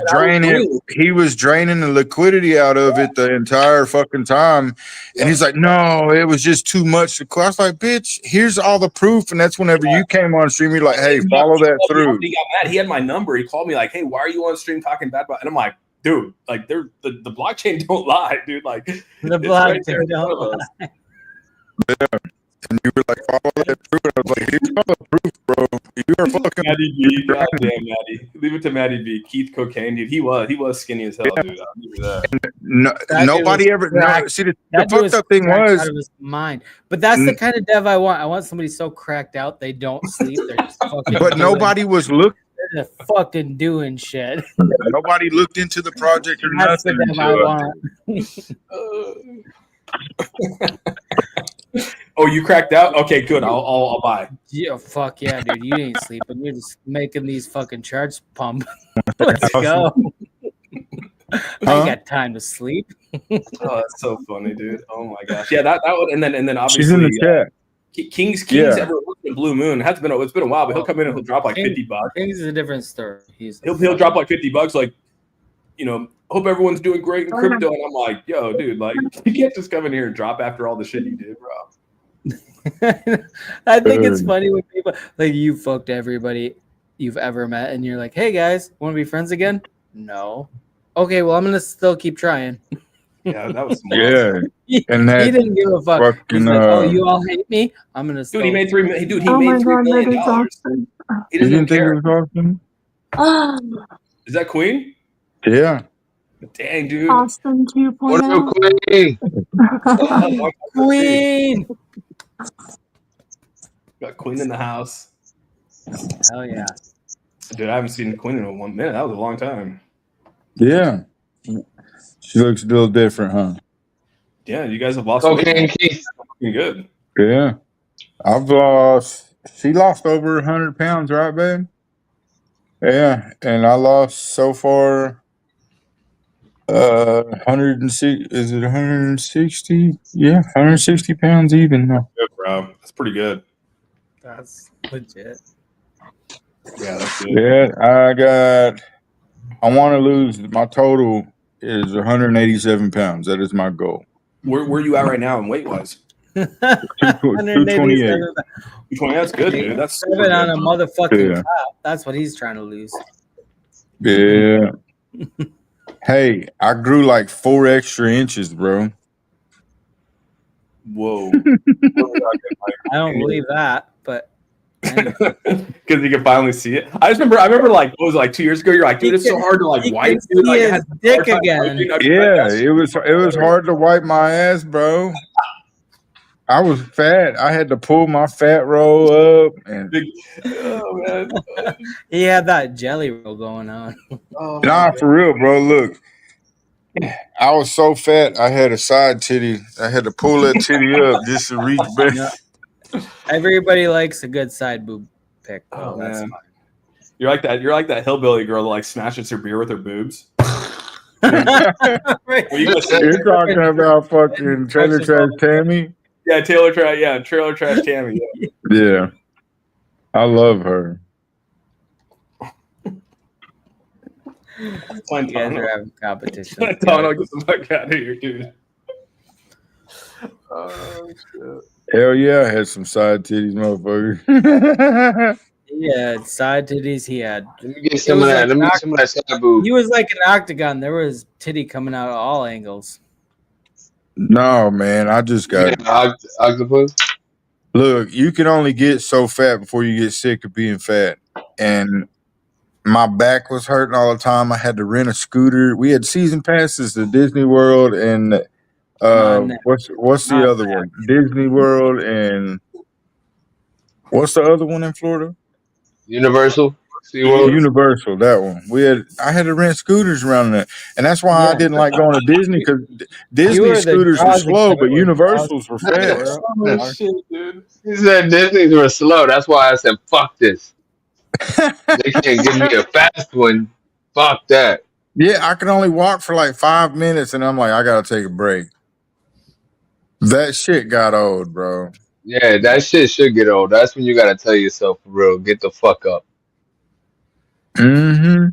draining the liquidity out of it the entire fucking time, and he's like, no, it was just too much. I was like, bitch, here's all the proof, and that's whenever you came on stream, you're like, hey, follow that through. He got mad. He had my number. He called me like, hey, why are you on stream talking bad about? And I'm like, dude, like the blockchain don't lie, dude. Like the blockchain don't lie. Yeah. And you were like, follow that through. And I was like, here's all the proof, bro. You are fucking Maddie B. Goddamn, Maddie. Leave it to Maddie B. Keith Cocaine, dude. He was skinny as hell, dude. I'll give you that. Nobody ever. No, see, the fucked up thing was out of his mind. But that's the kind of dev I want. I want somebody so cracked out they don't sleep. They're just fucking. But nobody was looking. They're just fucking doing shit. Nobody looked into the project or that's nothing. The dev I want. Oh, you cracked out? Okay, good. I'll buy. Yeah, fuck yeah, dude. You ain't sleeping. You're just making these fucking charts pump. Let's go. I ain't got time to sleep. Oh, that's so funny, dude. Oh my gosh. Yeah, that one, and then obviously she's in the chat. King's ever looked at Blue Moon. It's been a while, but he'll come in and he'll drop like $50. King's is a different story. He'll drop like $50, like, you know, hope everyone's doing great in crypto. And I'm like, yo, dude, like, you can't just come in here and drop after all the shit you did, bro. I think it's funny when people like you fucked everybody you've ever met, and you're like, "Hey guys, want to be friends again?" No. Okay, well I'm gonna still keep trying. Yeah, that was yeah. And that he didn't give a fuck. He's like, "Oh, you all hate me? I'm gonna." Dude, he made $3 million. Dude, he made $3 million. He doesn't care. Is that Queen? Yeah. Dang, dude. Austin 2.0. What up, Queen? Queen. Got Queen in the house. Hell yeah. Dude, I haven't seen Queen in 1 minute. That was a long time. Yeah. She looks a little different, huh? Yeah, you guys have lost weight. Looking good. Yeah. She lost over 100 pounds, right, babe? Yeah. And I lost so far 160. Is it 160? Yeah, 160 pounds even. Good, bro. That's pretty good. That's legit. Yeah, that's good. Yeah, I want to lose. My total is 187 pounds. That is my goal. Where are you at right now in weight wise? 228. 220. That's good, dude. That's 7 on a motherfucking top. That's what he's trying to lose. Yeah. Hey, I grew like 4 extra inches, bro. Whoa. I don't believe that, but because you can finally see it. I remember like what was it, like 2 years ago? You're like, dude, it's so hard to like wipe. Dude, like, his dick again. Yeah, it was hard to wipe my ass, bro. I was fat. I had to pull my fat roll up, and oh man, he had that jelly roll going on. Oh, nah, for real, bro. Look, I was so fat. I had a side titty. I had to pull that titty up just to reach back. Yeah. Everybody likes a good side boob pick. Oh that's man, fine. You're like that hillbilly girl that like smashes her beer with her boobs. You're talking about fucking Trailer Trash Tammy. Yeah, Trailer Trash Tammy. Yeah, I love her. You guys are having competition. I'll get the fuck out of here, dude. Oh shit. Hell yeah, I had some side titties, motherfucker. Yeah, side titties. He had. Let me get some of that. Let me get some of that side boob. He was like an octagon. There was titty coming out of all angles. No, man, I just got octopus. Look, you can only get so fat before you get sick of being fat, and my back was hurting all the time. I had to rent a scooter. We had season passes to Disney World and what's the other one? Disney World and what's the other one in Florida? Universal. SeaWorld. Universal, that one. I had to rent scooters around that, and that's why I didn't like going to Disney because Disney scooters were slow, but Universals were fast. Oh shit, dude. He said Disney's were slow. That's why I said fuck this. They can't give me a fast one. Fuck that. Yeah, I could only walk for like 5 minutes, and I'm like, I gotta take a break. That shit got old, bro. Yeah, that shit should get old. That's when you gotta tell yourself for real, get the fuck up. Mm-hmm.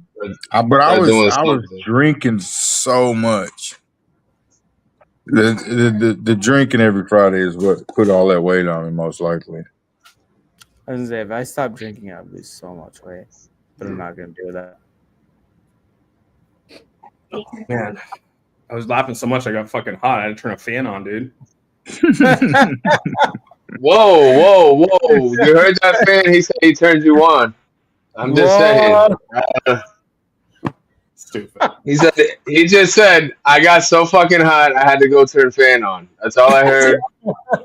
But I was something. drinking so much. The drinking every Friday is what put all that weight on me, most likely. I was gonna say, if I stop drinking, I'd lose so much weight, but I'm not gonna do that. Man, I was laughing so much I got fucking hot. I had to turn a fan on, dude. Whoa. You heard that fan? He said he turned you on. I'm just saying. Stupid. He just said, I got so fucking hot I had to go turn fan on. That's all I heard.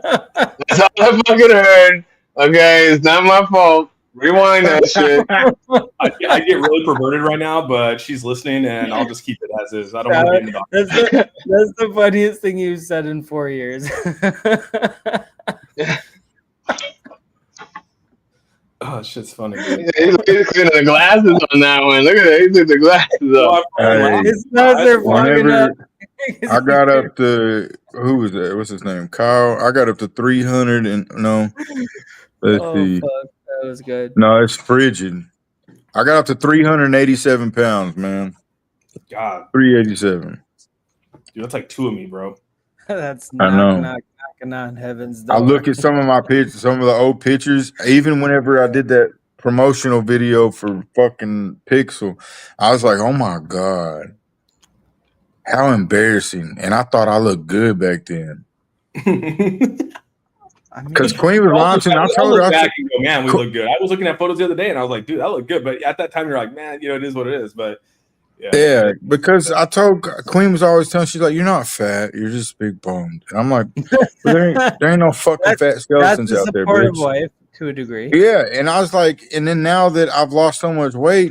That's all I fucking heard. Okay, it's not my fault. Rewind that shit. I get really perverted right now, but she's listening, and I'll just keep it as is. I don't want to be in the That's the funniest thing you've said in 4 years. Oh, shit's funny. He's cleaning the glasses on that one. Look at that. He took the glasses off. His nose are fogging up. I got up to, who was that? What's his name? Kyle. I got up to 300 and no. Let's see. Fuck. That was good. No, it's frigid. I got up to 387 pounds, man. God. 387. Dude, that's like 2 of me, bro. That's knocking on heaven's door. I look at some of my pictures, some of the old pictures. Even whenever I did that promotional video for fucking Pixel, I was like, oh my God. How embarrassing. And I thought I looked good back then. Because Queen was launching. I told her, back and go, man, we look good. I was looking at photos the other day and I was like, dude, that looked good. But at that time, you're like, man, you know, it is what it is. But yeah, because I told Queen was always telling, she's like, you're not fat, you're just big boned. And I'm like, well, there ain't no fucking fat skeletons out there, bitch. Wife, to a degree. Yeah, and I was like, and then now that I've lost so much weight,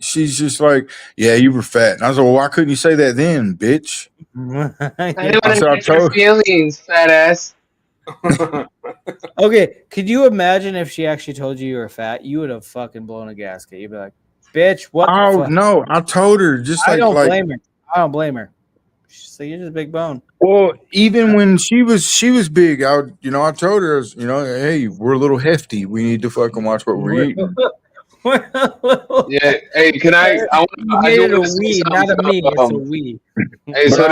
she's just like, yeah, you were fat. And I was like, well, why couldn't you say that then, bitch? I didn't want to hurt your feelings, fat ass. Okay, could you imagine if she actually told you were fat? You would have fucking blown a gasket. You'd be like, bitch, what? Oh no, I told her just like I don't blame her. I don't blame her. So you're just a big bone. Well, even when she was big, I told her, you know, hey, we're a little hefty. We need to fucking watch what we're eating. Yeah, hey, can I made it a we, not a me. It's a we. Hey, so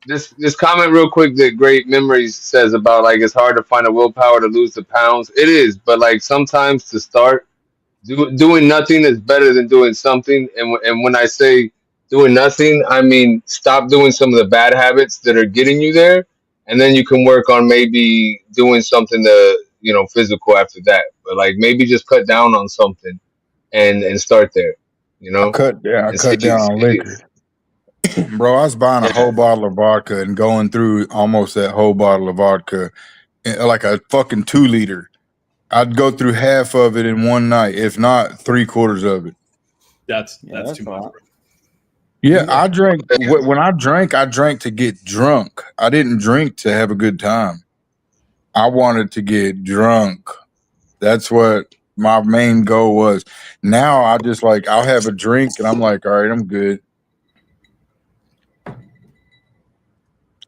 this comment real quick that Great Memories says about like it's hard to find a willpower to lose the pounds. It is, but like sometimes to start doing nothing is better than doing something. And when I say doing nothing, I mean stop doing some of the bad habits that are getting you there, and then you can work on maybe doing something physical after that. But like maybe just cut down on something and start there. I cut down on liquor. Bro, I was buying a whole bottle of vodka and going through almost that whole bottle of vodka, like a fucking 2 liter. I'd go through half of it in one night, if not 3/4 of it. That's too much. Yeah, I drank. When I drank to get drunk. I didn't drink to have a good time. I wanted to get drunk. That's what my main goal was. Now I just like, I'll have a drink and I'm like, all right, I'm good.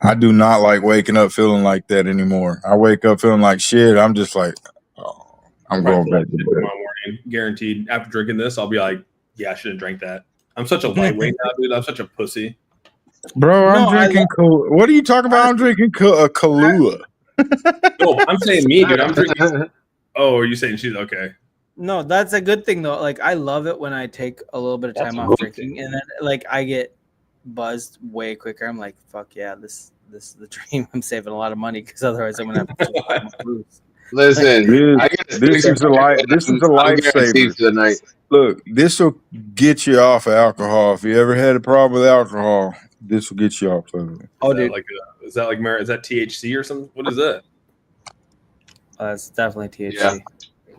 I do not like waking up feeling like that anymore. I wake up feeling like shit. I'm just like, oh, I'm going back to bed. Tomorrow morning, guaranteed. After drinking this, I'll be like, yeah, I shouldn't drink that. I'm such a lightweight now, dude. I'm such a pussy. Bro, I'm drinking what are you talking about? I'm drinking Kahlua. No, I'm saying me, dude. I'm drinking. Oh, are you saying she's okay? No, that's a good thing though. Like I love it when I take a little bit of time off drinking, and then like I get buzzed way quicker. I'm like, fuck yeah, this is the dream. I'm saving a lot of money because otherwise I'm gonna have to buy my booze. Listen, this is a lifesaver tonight. Look, this will get you off of alcohol. If you ever had a problem with alcohol, this will get you off of it. Oh, dude, is that THC or something? What is that? It's definitely THC.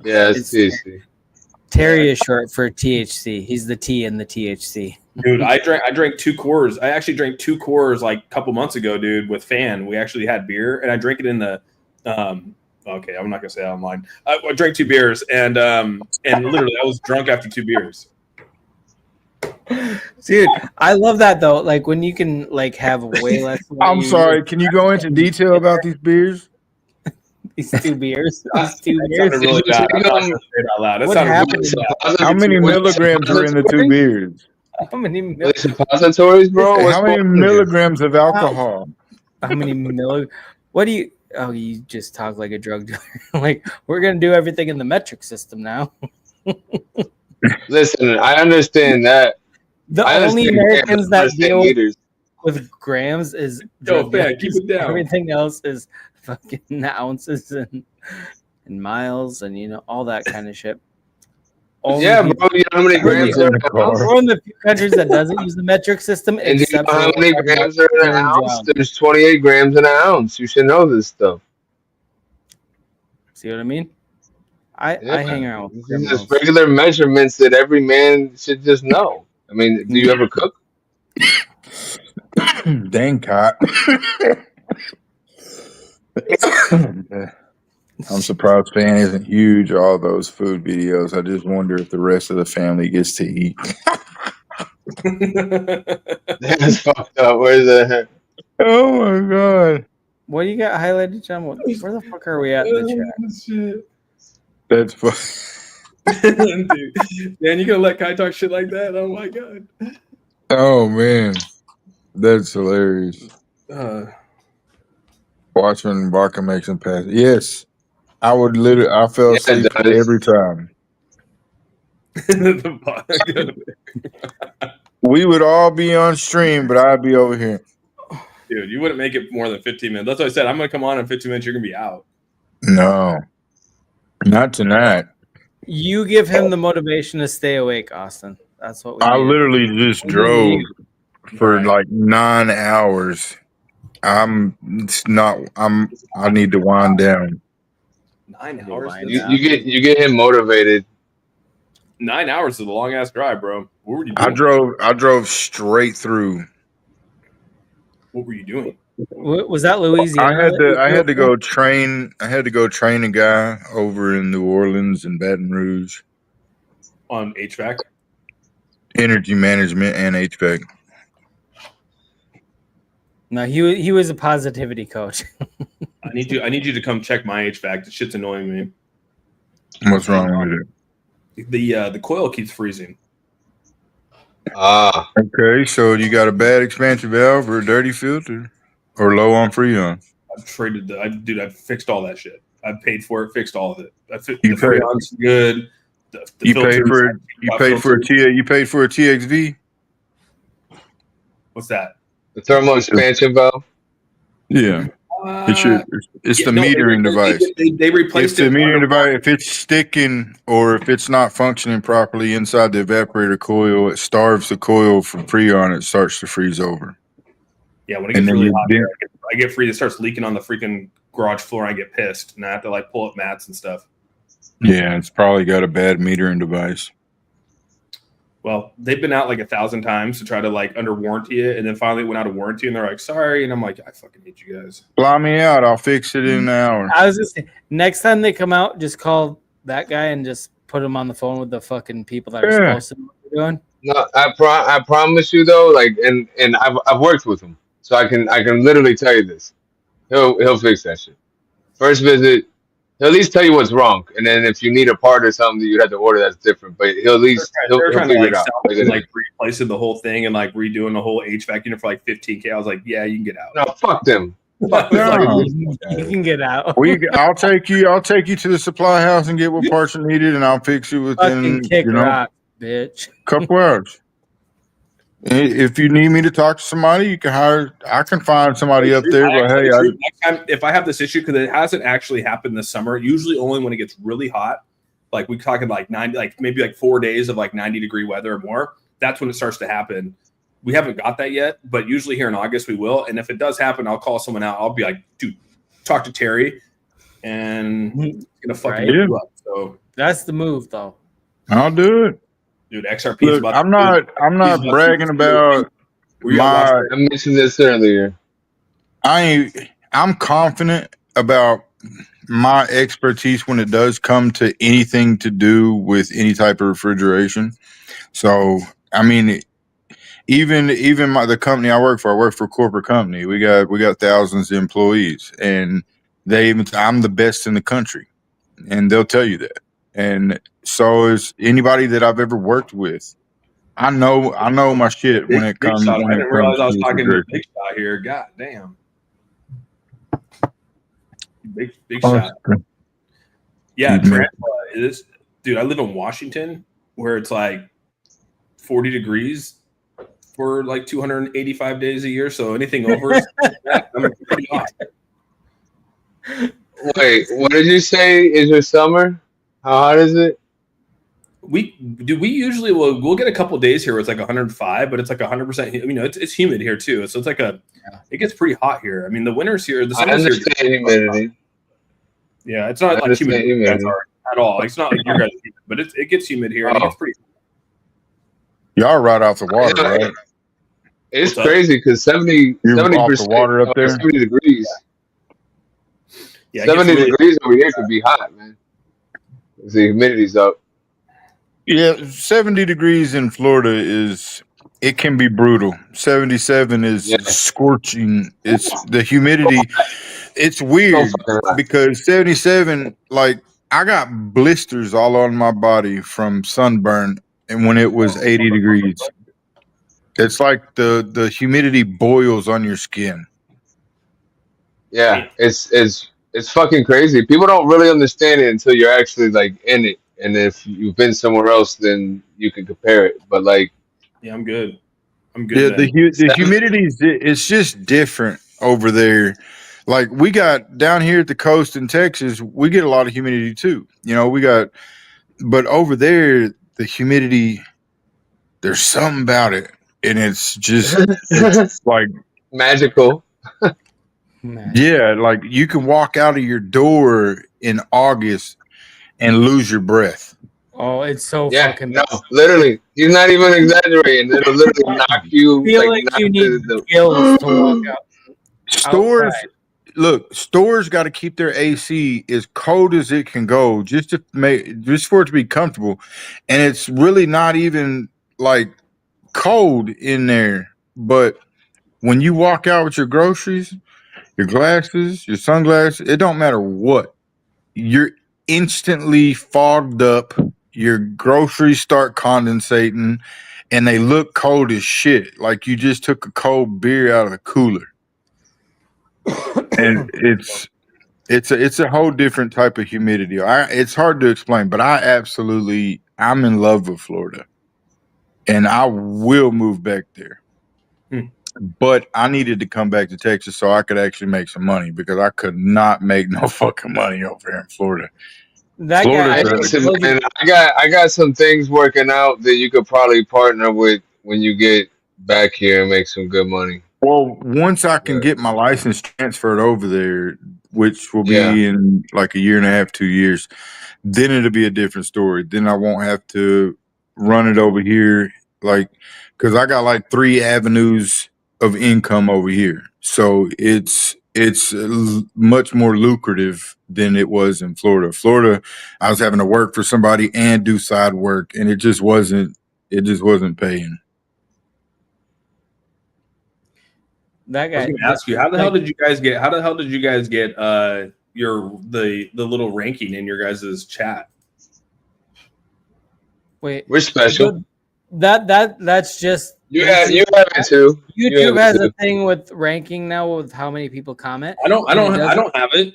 Yeah, it's THC. Terry is short for THC. He's the T in the THC. Dude, I drank 2 Coors. I actually drank 2 Coors like a couple months ago, dude, with Fan. We actually had beer, and I drank it in the okay, I'm not gonna say that online. I drank 2 beers, and literally I was drunk after 2 beers. Dude, I love that though. Like when you can like have way less. I'm sorry. Can you go into detail about these beers? These 2 beers. These 2 beers. Sounded really bad. I'm not gonna say it out loud. What happened? How many milligrams are in the 2 beers? How many suppositories, bro? How many milligrams of alcohol? How many milligrams? What do you? Oh, you just talk like a drug dealer. Like we're gonna do everything in the metric system now. Listen, I understand that. The only Americans that deal with grams is keep it down. Everything else is fucking ounces and miles and all that kind of shit. Bro, you know how many grams are in an ounce? We're one of the few countries that doesn't use the metric system. And do you know how many grams are in an ounce? There's 28 grams in an ounce. You should know this stuff. See what I mean? I hang around with These are just regular measurements that every man should just know. I mean, do you ever cook? Dang, cot. I'm surprised Fan isn't huge. All those food videos. I just wonder if the rest of the family gets to eat. That's fucked up. Where's that? Oh my god! What do you got highlighted, John? Where the fuck are we at in the chat? That's fun. Dude, man, you gonna let Kai talk shit like that? Oh my god! Oh man, that's hilarious. Watching Barker make some passes. Yes. I would literally. I fell asleep every time. We would all be on stream, but I'd be over here. Dude, you wouldn't make it more than 15 minutes. That's what I said. I'm gonna come on in 15 minutes. You're gonna be out. No, not tonight. You give him the motivation to stay awake, Austin. That's what I literally just drove for like 9 hours. I need to wind down. 9 hours. You get him motivated. 9 hours is a long ass drive, bro. What were you doing? I drove straight through. What were you doing? Was that Louisiana? I had to go train a guy over in New Orleans and Baton Rouge on HVAC, energy management, and HVAC. No, he was a positivity coach. I need you to come check my HVAC. This shit's annoying me. What's wrong with it? The coil keeps freezing. Okay, so you got a bad expansion valve or a dirty filter or low on Freon? I've traded I fixed all that shit. I paid for it, fixed all of it. The Freon's good. You paid for a TXV? What's that? The thermal expansion valve? Yeah. It's the metering device. They replaced the metering device. If it's sticking or if it's not functioning properly inside the evaporator coil, it starves the coil from Freon. It starts to freeze over. Yeah, when it gets really hot, I get freeze. It starts leaking on the freaking garage floor. And I get pissed, and I have to like pull up mats and stuff. Yeah, it's probably got a bad metering device. Well, they've been out like 1,000 times to try to like under warranty it, and then finally it went out of warranty, and they're like, "Sorry," and I'm like, "I fucking hate you guys." Fly me out. I'll fix it in an hour. I was just saying, next time they come out, just call that guy and just put him on the phone with the fucking people that are supposed to know what they're doing. No, I promise you though, like, and I've worked with him, so I can literally tell you this. He'll fix that shit. First visit. He'll at least tell you what's wrong, and then if you need a part or something that you have to order, that's different. But he'll at least he'll figure it out. Like replacing the whole thing and like redoing the whole HVAC unit for like $15,000. I was like, yeah, you can get out. No, fuck them. Fuck them. You can get out. I'll take you to the supply house and get what parts are needed, and I'll fix it within rock, bitch. Couple hours. If you need me to talk to somebody, you can hire. I can find somebody up there. But hey, if I have this issue, because it hasn't actually happened this summer, usually only when it gets really hot, like we're talking like 90, like maybe like 4 days of like 90-degree weather or more, that's when it starts to happen. We haven't got that yet, but usually here in August we will. And if it does happen, I'll call someone out. I'll be like, dude, talk to Terry, and it's gonna fucking Right. you up. So that's the move, though. I'll do it, dude. XRP Look, is about. I'm not bragging about my. I mentioned this earlier. I'm confident about my expertise when it does come to anything to do with any type of refrigeration. So, I mean, even the company I work for a corporate company. We got thousands of employees, and they even I'm the best in the country, and they'll tell you that. And so is anybody that I've ever worked with. I know my shit when it comes. I didn't realize I was to talking to refrigeration. Big Shot here. God damn. Big Oh, Shot. Yeah, You tarantula is, dude. I live in Washington, where it's like 40 degrees for like 285 days a year. So anything over is I'm pretty hot. Wait, what did you say is your summer? How hot is it? We usually we'll get a couple days here where it's like 105, but it's like 100%. You know, it's humid here too, so it's like it gets pretty hot here. I mean, the winters here, the I summers understand here, humidity. yeah, it's not like humid you guys are at all. It's not like your guys, but it gets humid here and it gets pretty. Y'all right off the water, right? It's crazy because 70% off the water up there. 70 degrees. Yeah, 70 degrees over here could be hot, man. The humidity's up. Yeah, 70 degrees in Florida it can be brutal. 77 is scorching. It's the humidity. It's weird because 77, like I got blisters all on my body from sunburn, and when it was 80 degrees, it's like the humidity boils on your skin. Yeah, it's fucking crazy. People don't really understand it until you're actually like in it, and if you've been somewhere else, then you can compare it. But like, yeah, I'm good. Yeah, the humidity it's just different over there. Like we got down here at the coast in Texas, we get a lot of humidity too. You know, but over there the humidity, there's something about it, and it's like magical. Yeah, like you can walk out of your door in August and lose your breath. Oh, it's so fucking. No, literally, he's not even exaggerating. It'll literally knock you. Feel like you need skills to walk out. Stores, look, stores got to keep their AC as cold as it can go, just for it to be comfortable, and it's really not even like cold in there. But when you walk out with your groceries, your glasses, your sunglasses, it don't matter what, you're instantly fogged up. Your groceries start condensating, and they look cold as shit. Like you just took a cold beer out of the cooler. And it's a whole different type of humidity. It's hard to explain, but I'm in love with Florida, and I will move back there. But I needed to come back to Texas so I could actually make some money, because I could not make no fucking money over here in Florida. I got some things working out that you could probably partner with when you get back here and make some good money. Well, once I can get my license transferred over there, which will be in like a year and a half, 2 years, then it'll be a different story. Then I won't have to run it over here, like, because I got like 3 avenues of income over here. So it's much more lucrative than it was in Florida. Florida, I was having to work for somebody and do side work, and it just wasn't paying. That guy. I was going to ask you, how the hell did you guys get your the little ranking in your guys' chat? Wait, we're special. That's just you have it too. YouTube has a thing with ranking now with how many people comment. I don't have it.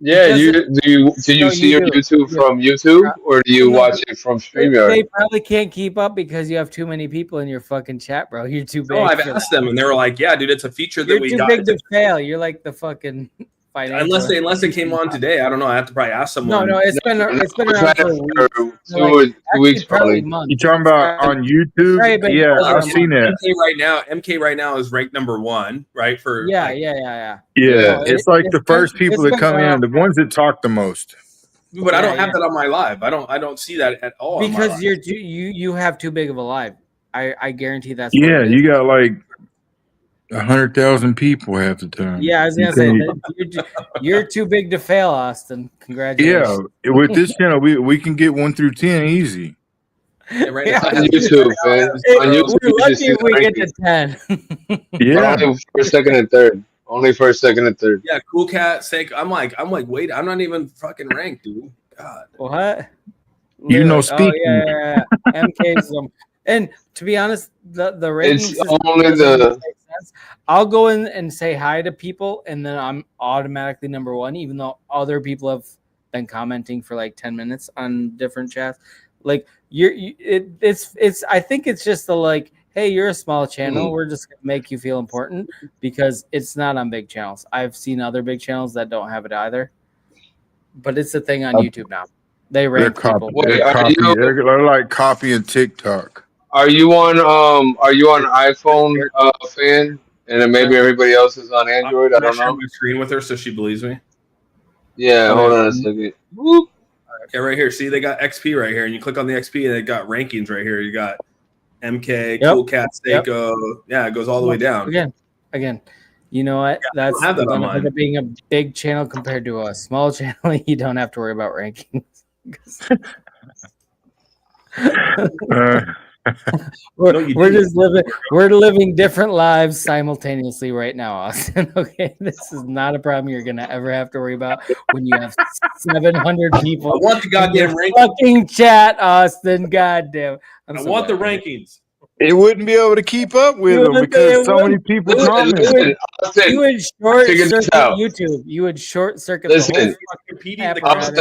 Yeah, do you see your YouTube from YouTube, or do you watch it from StreamYard? They probably can't keep up because you have too many people in your fucking chat, bro. You're too big. No, I've asked them, and they were like, "Yeah, dude, it's a feature that You're too big to fail. You're like the fucking financial. Unless it came on today, I don't know. I have to probably ask someone. No, it's been around for a week. Two weeks probably probably. You months. talking about on YouTube? probably been Yeah, over I've a seen that. MK right now is ranked number 1, right? For Yeah, like, yeah. Yeah, No, it's like the first people it's that been come in, around the ones that talk the most. but I don't have that on my live. I don't see that at all. because on my you're you have too big of a live. I guarantee that's Yeah, what it is. you got like 100,000 people half the time. Yeah, I was gonna say that you're too big to fail, Austin. Congratulations. Yeah, with this channel, we can get 1 through 10 easy. Yeah, right Yeah. now, On YouTube, man. On YouTube, We're you lucky just see if the we get to rankings. 10. Yeah, But only first, second, and third. Only first, second, and third. yeah, Cool Cat, Sake. I'm like, wait, I'm not even fucking ranked, dude. God. What? you know, Literally. speaking. Yeah. MK's and to be honest, the ranking It's system only doesn't the make sense. I'll go in and say hi to people, and then I'm automatically number 1, even though other people have been commenting for like 10 minutes on different chats. Like it's I think it's just the like, hey, you're a small channel. We're just gonna make you feel important because it's not on big channels. I've seen other big channels that don't have it either, but it's a thing on YouTube now. They rank people. They're like copying TikTok. Are you on iPhone fan? And then maybe everybody else is on Android. I don't know. My screen with her so she believes me. Yeah, Okay. hold on a second. Whoop. Yeah, right here. See, they got XP right here, and you click on the XP, and they got rankings right here. You got MK, Cool Cat, Seiko. Yeah, it goes all the way down. Again, you know what? That's have the that on benefit mine. of being a big channel compared to a small channel. You don't have to worry about rankings. We're just living. We're living different lives simultaneously right now, Austin. Okay, this is not a problem you're gonna ever have to worry about when you have 700 people. I want the goddamn rankings. Fucking chat, Austin. Goddamn. I want the rankings. It wouldn't be able to keep up with them because so many people comment. You would short circuit YouTube. You would short circuit the whole fucking apparatus.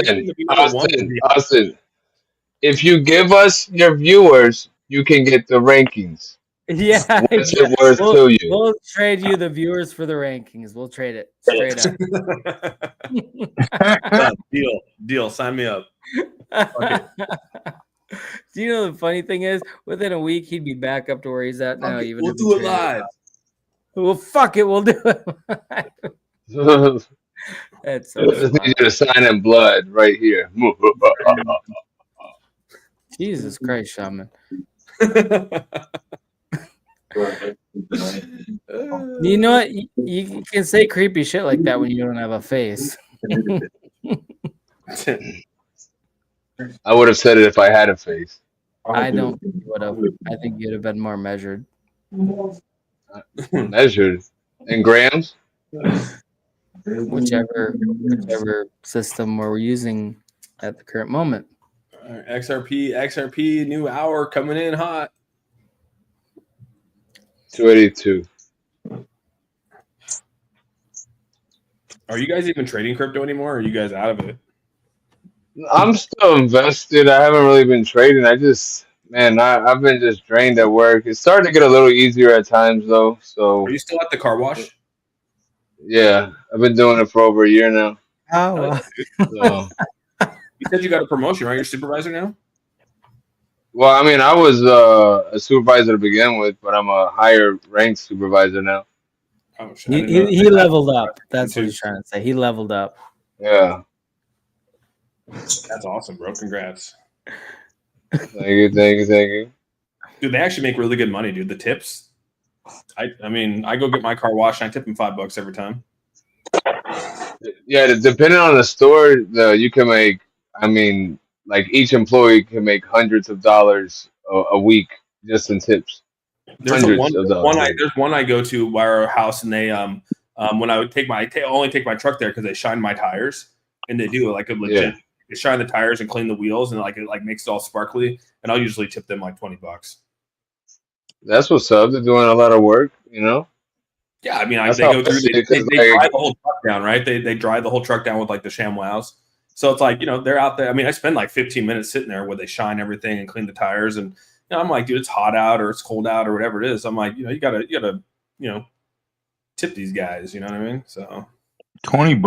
Austin, if you give us your viewers, you can get the rankings. Yeah, What's it worth to you? We'll trade you the viewers for the rankings. We'll trade it straight up. Deal. Sign me up. Okay. Do you know the funny thing is, within a week he'd be back up to where he's at now. Even we'll do it live. Well, fuck it, we'll do it. That's so I just need you to sign in blood right here. Jesus Christ, Shaman. You know what? You can say creepy shit like that when you don't have a face. I would have said it if I had a face. I don't think you would have. I think you'd have been more measured. Measured in grams? Whichever system we're using at the current moment. All right, XRP, new hour coming in hot. 282. Are you guys even trading crypto anymore? Or are you guys out of it? I'm still invested. I haven't really been trading. I've been just drained at work. It's starting to get a little easier at times though. So are you still at the car wash? Yeah, I've been doing it for over a year now. Oh, so. You said you got a promotion, right? You're supervisor now? Well, I mean, I was a supervisor to begin with, but I'm a higher ranked supervisor now. Oh, shit. He leveled up. That's what he's trying to say. He leveled up. Yeah. That's awesome, bro. Congrats. Thank you. Dude, they actually make really good money, dude. The tips. I mean, I go get my car washed and I tip them $5 every time. Yeah, depending on the store, you can make. I mean, like each employee can make hundreds of dollars a week just in tips. There's one I go to by our house, and they when I would only take my truck there because they shine my tires, and they do like a legit. Yeah. They shine the tires and clean the wheels, and it makes it all sparkly. And I'll usually tip them like $20. That's what's up. They're doing a lot of work, you know. Yeah, I mean, they go through. They dry the whole truck down, right? They dry the whole truck down with like the ShamWows. So it's like, you know, they're out there. I mean, I spend like 15 minutes sitting there where they shine everything and clean the tires. And, you know, I'm like, dude, it's hot out or it's cold out or whatever it is. I'm like, you know, you gotta, you know, tip these guys. You know what I mean? So $20,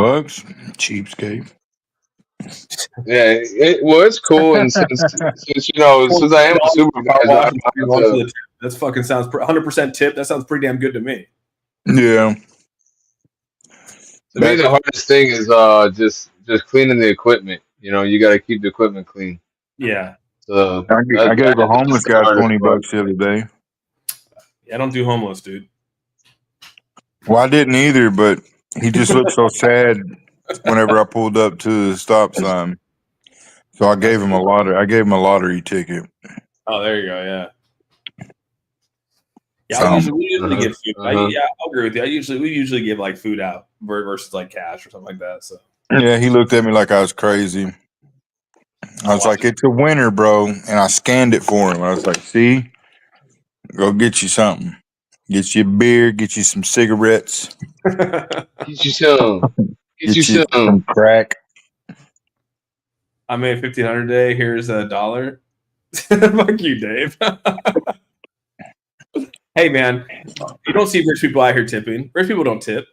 cheapskate. Yeah, it's cool, and since you know, since I am a supervisor, I don't have to. That's fucking sounds 100% tip. That sounds pretty damn good to me. Yeah. To me, the hardest thing is just cleaning the equipment. You know, you got to keep the equipment clean. Yeah. So I gave a homeless that's the guy hardest $20 part. the other day. I don't do homeless, dude. Well, I didn't either, but he just looked so sad whenever I pulled up to the stop sign. So I gave him a lottery ticket. Oh, there you go. Yeah. Yeah, we usually give food. I'll agree with you. We usually give like food out versus like cash or something like that. So Yeah, he looked at me like I was crazy. I was like, "It's a winner, bro," and I scanned it for him. I was like, "See, go get you something. Get you a beer. Get you some cigarettes. Get you some. Get you some crack." I made $1,500 a day. Here's $1. Fuck you, Dave. Hey, man, you don't see rich people out here tipping. Rich people don't tip.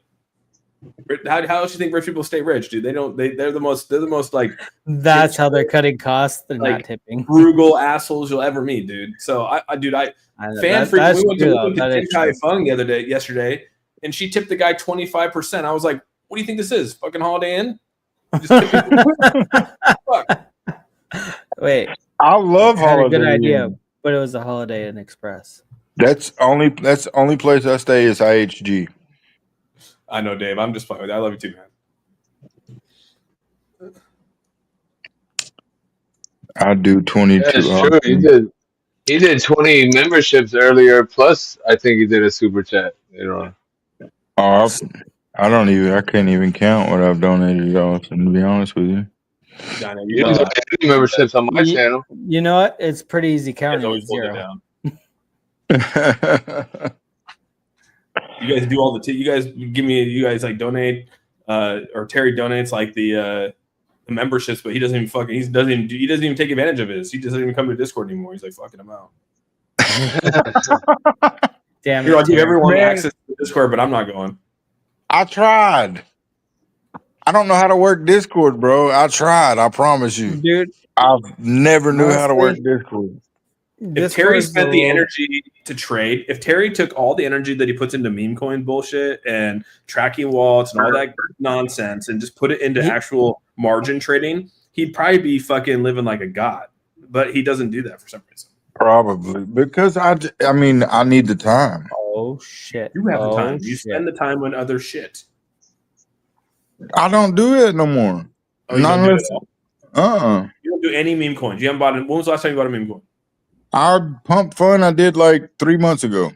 How else do you think rich people stay rich, dude? They don't. They're the most like. That's how they're cutting costs. They're like, not tipping. Frugal assholes you'll ever meet, dude. So we went to Tin Kai Fung yesterday, and she tipped the guy 25%. I was like, "What do you think this is? Fucking Holiday Inn?" Wait, I love I had Holiday a good idea, Inn. but it was a Holiday Inn Express. That's the only place I stay is IHG. I know, Dave. I'm just playing with you. I love you too, man. I do 22. That's true. He did 20 memberships earlier. Plus, I think he did a super chat later on. Oh, I can't even count what I've donated, Austin, to be honest with you. You don't have any memberships on my channel. You know what? It's pretty easy counting. It's zero. You guys do all the you guys give me like donate or Terry donates like the memberships, but he doesn't even take advantage of his. He doesn't even come to Discord anymore. He's like fucking him out. Damn it! I'll give everyone Man. access to Discord, but I'm not going. I tried. I don't know how to work Discord, bro. I tried. I promise you, dude. I never knew how to work Discord. If Terry spent the energy to trade, if Terry took all the energy that he puts into meme coin bullshit and tracking wallets and all that nonsense and just put it into actual margin trading, he'd probably be fucking living like a god. But he doesn't do that for some reason. Probably because I need the time. Oh shit! You have the time. You spend the time on other shit. I don't do it no more. Oh, you don't do it at all? You don't do any meme coins. You haven't bought it. When was the last time you bought a meme coin? Our pump fun I did like 3 months ago.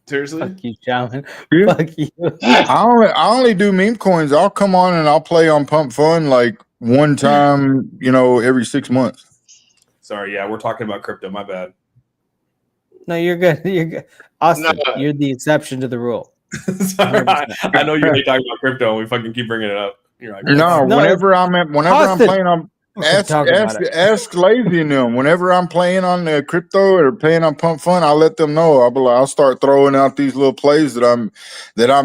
Seriously? Fuck you, Shaman. Yeah. Fuck you. I only do meme coins. I'll come on and I'll play on pump fun like one time, every 6 months. Sorry, yeah, we're talking about crypto. My bad. No, you're good. You're good. Austin, you're the exception to the rule. I know you're talking about crypto and we fucking keep bringing it up. You're like, whenever I'm playing on ask Lazy and them. Whenever I'm playing on the crypto or playing on Pump Fun, I'll let them know. I'll start throwing out these little plays that I'm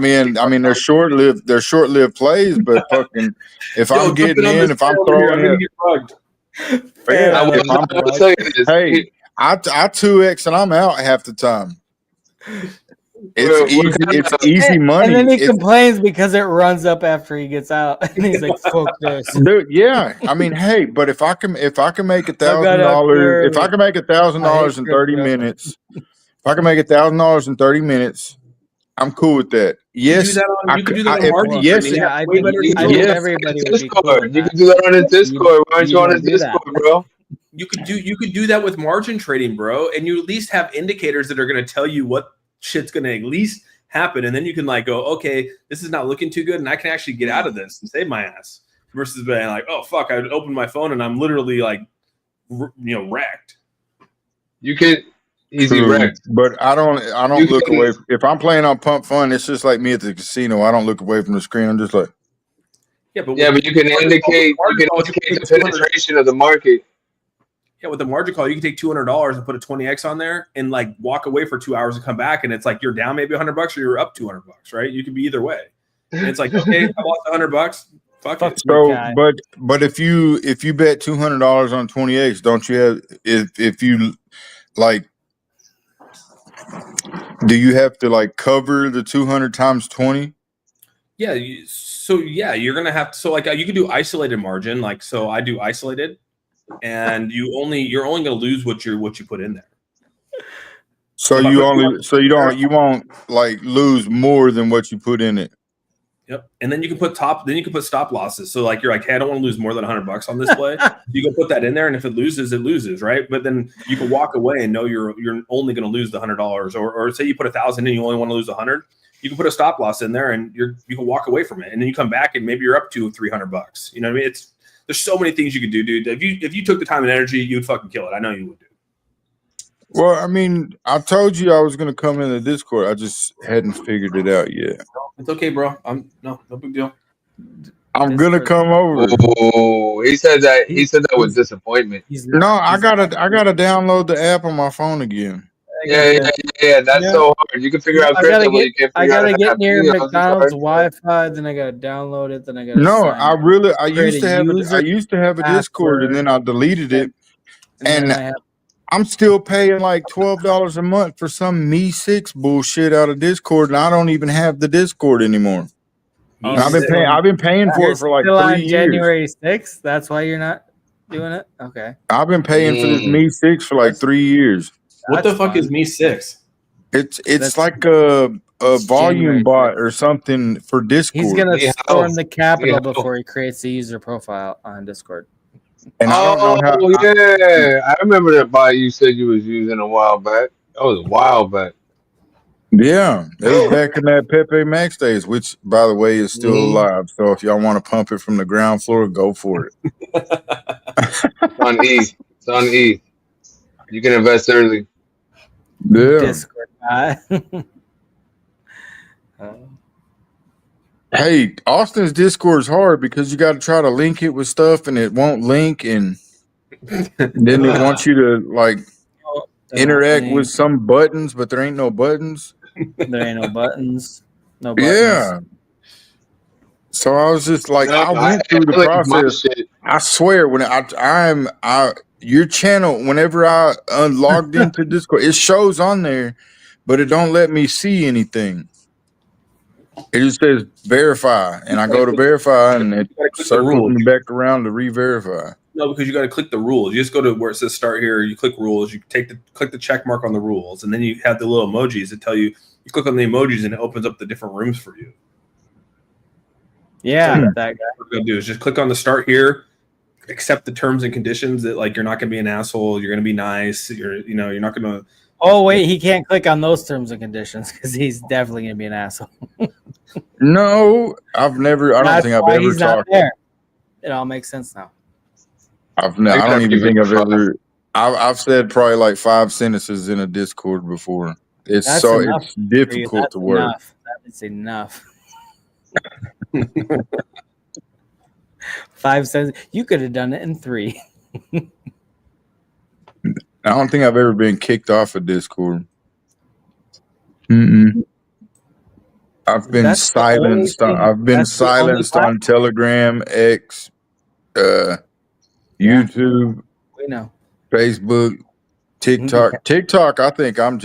in. I mean, they're short-lived plays, but fucking if I'm getting in, if I'm throwing it, hey, I 2x and I'm out half the time. It's easy money. And then he complains because it runs up after he gets out. And he's like, fuck this. Dude, yeah. I mean, hey, but if I can make $1,000, if I can make $1,000 in 30 minutes, in 30 minutes, I'm cool with that. Yes, you can do that on margin. Everybody Discord. You can do that on his Discord. Why aren't you on his Discord, bro? You could do that with margin trading, bro, and you at least have indicators that are going to tell you what shit's going to at least happen, and then you can like go, okay, this is not looking too good, and I can actually get out of this and save my ass. Versus being like, oh fuck, I opened my phone and I'm literally like, wrecked. You can easy wrecked, but I don't look away. If I'm playing on Pump Fun, it's just like me at the casino. I don't look away from the screen. I'm just like, but you can indicate the penetration of the market. Yeah, with the margin call, you can take $200 and put a 20x on there and like walk away for 2 hours and come back, and it's like you're down maybe $100 or you're up $200, right? You could be either way. It's like, okay, I lost $100. Fuck it. So, but if you bet $200 on 20X, don't you have if you like? Do you have to like cover the 200 times 20? Yeah. You're gonna have to. So like you can do isolated margin. Like so, I do isolated, and you're only gonna lose what you put in there. So you won't like lose more than what you put in it. Yep. And then you can put stop losses. So like you're like, hey, I don't want to lose more than $100 on this play. You can put that in there, and if it loses, it loses, right? But then you can walk away and know you're only going to lose the $100, or say you put 1,000 and you only want to lose 100. You can put a stop loss in there, and you can walk away from it, and then you come back and maybe you're up to $300. You know what I mean? There's so many things you could do, dude. If you took the time and energy, you'd fucking kill it. I know you would do. Well, I mean, I told you I was going to come in the Discord. I just hadn't figured it out yet. It's okay, bro. No big deal. I'm gonna come over. Oh, he said that. He said that with disappointment. No, I gotta download the app on my phone again. Yeah. That's so hard. You can figure out crypto, but you can't figure out. I gotta get near McDonald's Wi-Fi, then I gotta download it, then I gotta. No, I used to have a Discord, and then I deleted it, and I'm still paying like $12 a month for some Me6 bullshit out of Discord, and I don't even have the Discord anymore. I've been paying for it for like 3 years. January 6th. That's why you're not doing it. Okay. I've been paying for this Me6 for like 3 years. What the fuck is Me6? It's like a volume bot or something for Discord. He's gonna storm the Capitol before he creates the user profile on Discord. And I don't know how. I remember that bot you said you was using a while back. That was a while back. Yeah, it was back in that Pepe Max days, which, by the way, is still alive. So if y'all want to pump it from the ground floor, go for it. It's on E. It's on E. You can invest early. Yeah. Discord guy. Hey, Austin's Discord is hard because you got to try to link it with stuff, and it won't link, and then it wants you to like interact with some buttons, but there ain't no buttons. There ain't no buttons. No buttons. Yeah. So I was just like, I went through the process. I swear, when your channel, whenever I logged into Discord, it shows on there, but it don't let me see anything. It just says verify, and I go to verify, and it circles me back around to re-verify. No, because you got to click the rules. You just go to where it says start here. You click rules. You click the check mark on the rules, and then you have the little emojis that tell you. You click on the emojis, and it opens up the different rooms for you. Yeah, so that guy. What we're gonna do is just click on the start here. Accept the terms and conditions that like you're not gonna be an asshole. You're gonna be nice. You're not gonna. Oh wait, he can't click on those terms and conditions because he's definitely gonna be an asshole. No, I've never. I don't think I've ever talked. It all makes sense now. I don't even think I've ever. I've said probably like 5 sentences in a Discord before. It's difficult to work. That is enough. 5 sentences. You could have done it in 3. I don't think I've ever been kicked off of Discord. I've been silenced. I've been silenced on Telegram, X, YouTube. We know. Facebook, TikTok. TikTok, I think I'm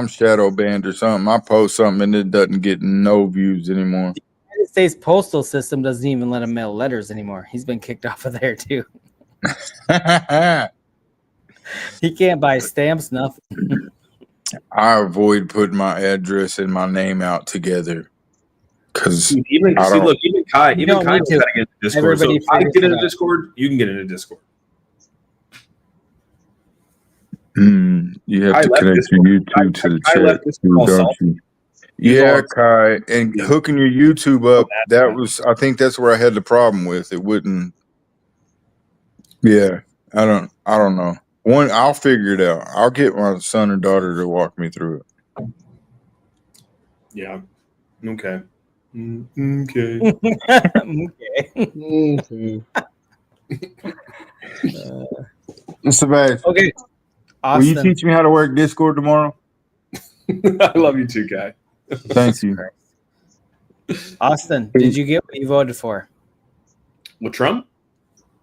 shadow banned or something. I post something and it doesn't get no views anymore. The United States postal system doesn't even let him mail letters anymore. He's been kicked off of there too. He can't buy stamps, nothing. I avoid putting my address and my name out together because even Kai knows how to get into Discord. So if I get into Discord, you can get into Discord. You have to connect your YouTube to the chat, don't you? Yeah, Kai, and hooking your YouTube up. I think that's where I had the problem with it. Wouldn't. Yeah, I don't know. I'll figure it out. I'll get my son or daughter to walk me through it. Yeah. Okay. Okay. Okay. Sebastian. Okay. Will you teach me how to work Discord tomorrow? I love you too, Guy. Thank you. Austin, did you get what you voted for? With Trump?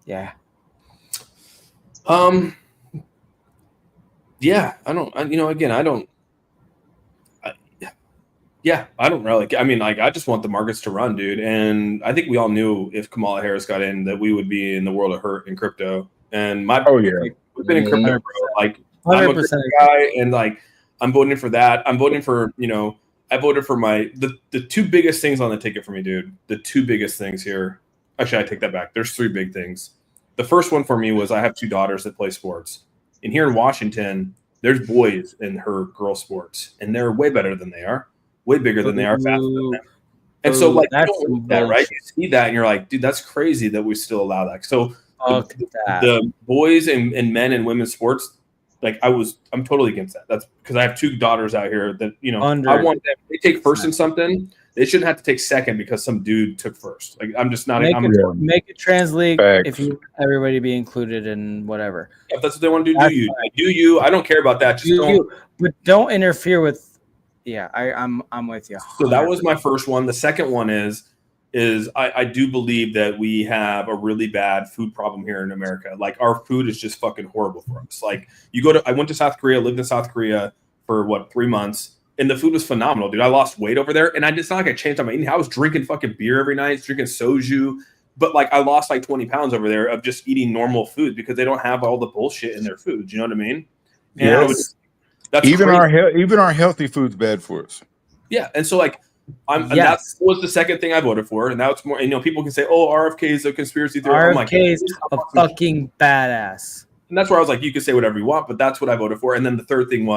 Yeah. Yeah, I don't. Again, I don't. Yeah, I don't really. I mean, like, I just want the markets to run, dude. And I think we all knew if Kamala Harris got in that we would be in the world of hurt in crypto. And we've been in crypto, bro. Like, 100%. I'm a crypto guy, and like, I'm voting for that. I'm voting for, I voted for the two biggest things on the ticket for me, dude. The two biggest things here. Actually, I take that back. There's three big things. The first one for me was I have two daughters that play sports. And here in Washington, there's boys in her girl sports, and they're way better than they are. Way bigger than they are, faster than them. And so, like, you don't want that, right? You see that, and you're like, dude, that's crazy that we still allow that. So, the boys and men and women's sports, like, I'm totally against that. That's because I have two daughters out here that, I want them. They take first in something. They shouldn't have to take second because some dude took first. Like, I'm just not. Make it trans league if you want everybody be included in whatever. If that's what they want to do, do you? Like, do you? I don't care about that. Just don't. But don't interfere with. Yeah, I'm with you. 100%. So that was my first one. The second one is I do believe that we have a really bad food problem here in America. Like, our food is just fucking horrible for us. Like, I went to South Korea, lived in South Korea for 3 months, and the food was phenomenal, dude. I lost weight over there, and it's not like I changed my eating. I was drinking fucking beer every night, drinking soju, but like, I lost like 20 pounds over there of just eating normal food because they don't have all the bullshit in their food. You know what I mean? Yeah. That's even crazy. our healthy food's bad for us. Yeah, and so like that was the second thing I voted for, and now it's more. People can say, "Oh, RFK is a conspiracy theory." RFK is a fucking badass, and that's where I was like, "You can say whatever you want," but that's what I voted for. And then the third thing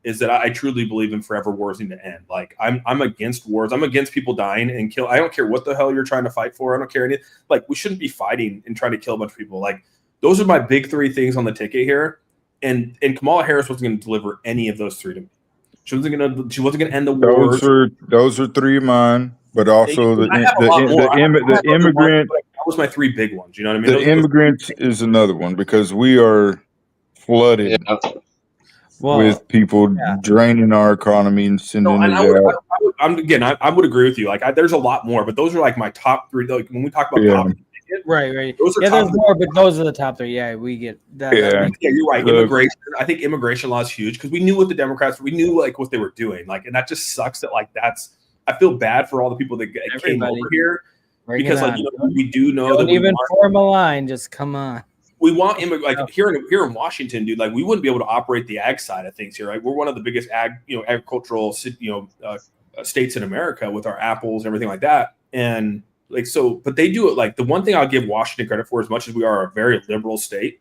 is that I truly believe in forever wars need to end. Like, I'm against wars. I'm against people dying and kill. I don't care what the hell you're trying to fight for. I don't care anything. Like, we shouldn't be fighting and trying to kill a bunch of people. Like, those are my big three things on the ticket here. And Kamala Harris wasn't going to deliver any of those three to me. She wasn't going to end the war. Those are three of mine, but also the immigrant. That was my three big ones. You know what I mean? The immigrants is another one because we are flooded with people draining our economy and sending it out. I would agree with you. Like, there's a lot more, but those are like my top three. Like, when we talk about top three, right. Those are there's more, but those are the top three. Yeah, we get that. Yeah, you're right. Immigration. I think immigration law is huge because we knew what the Democrats. We knew like what they were doing. Like, and that just sucks. That like that's. I feel bad for all the people that came over here because like we do know don't that even form a line. Just come on. We want here in Washington, dude. Like, we wouldn't be able to operate the ag side of things here. Right, we're one of the biggest agricultural states in America with our apples and everything like that. And like, so, but they do it. Like, the one thing I'll give Washington credit for, as much as we are a very liberal state,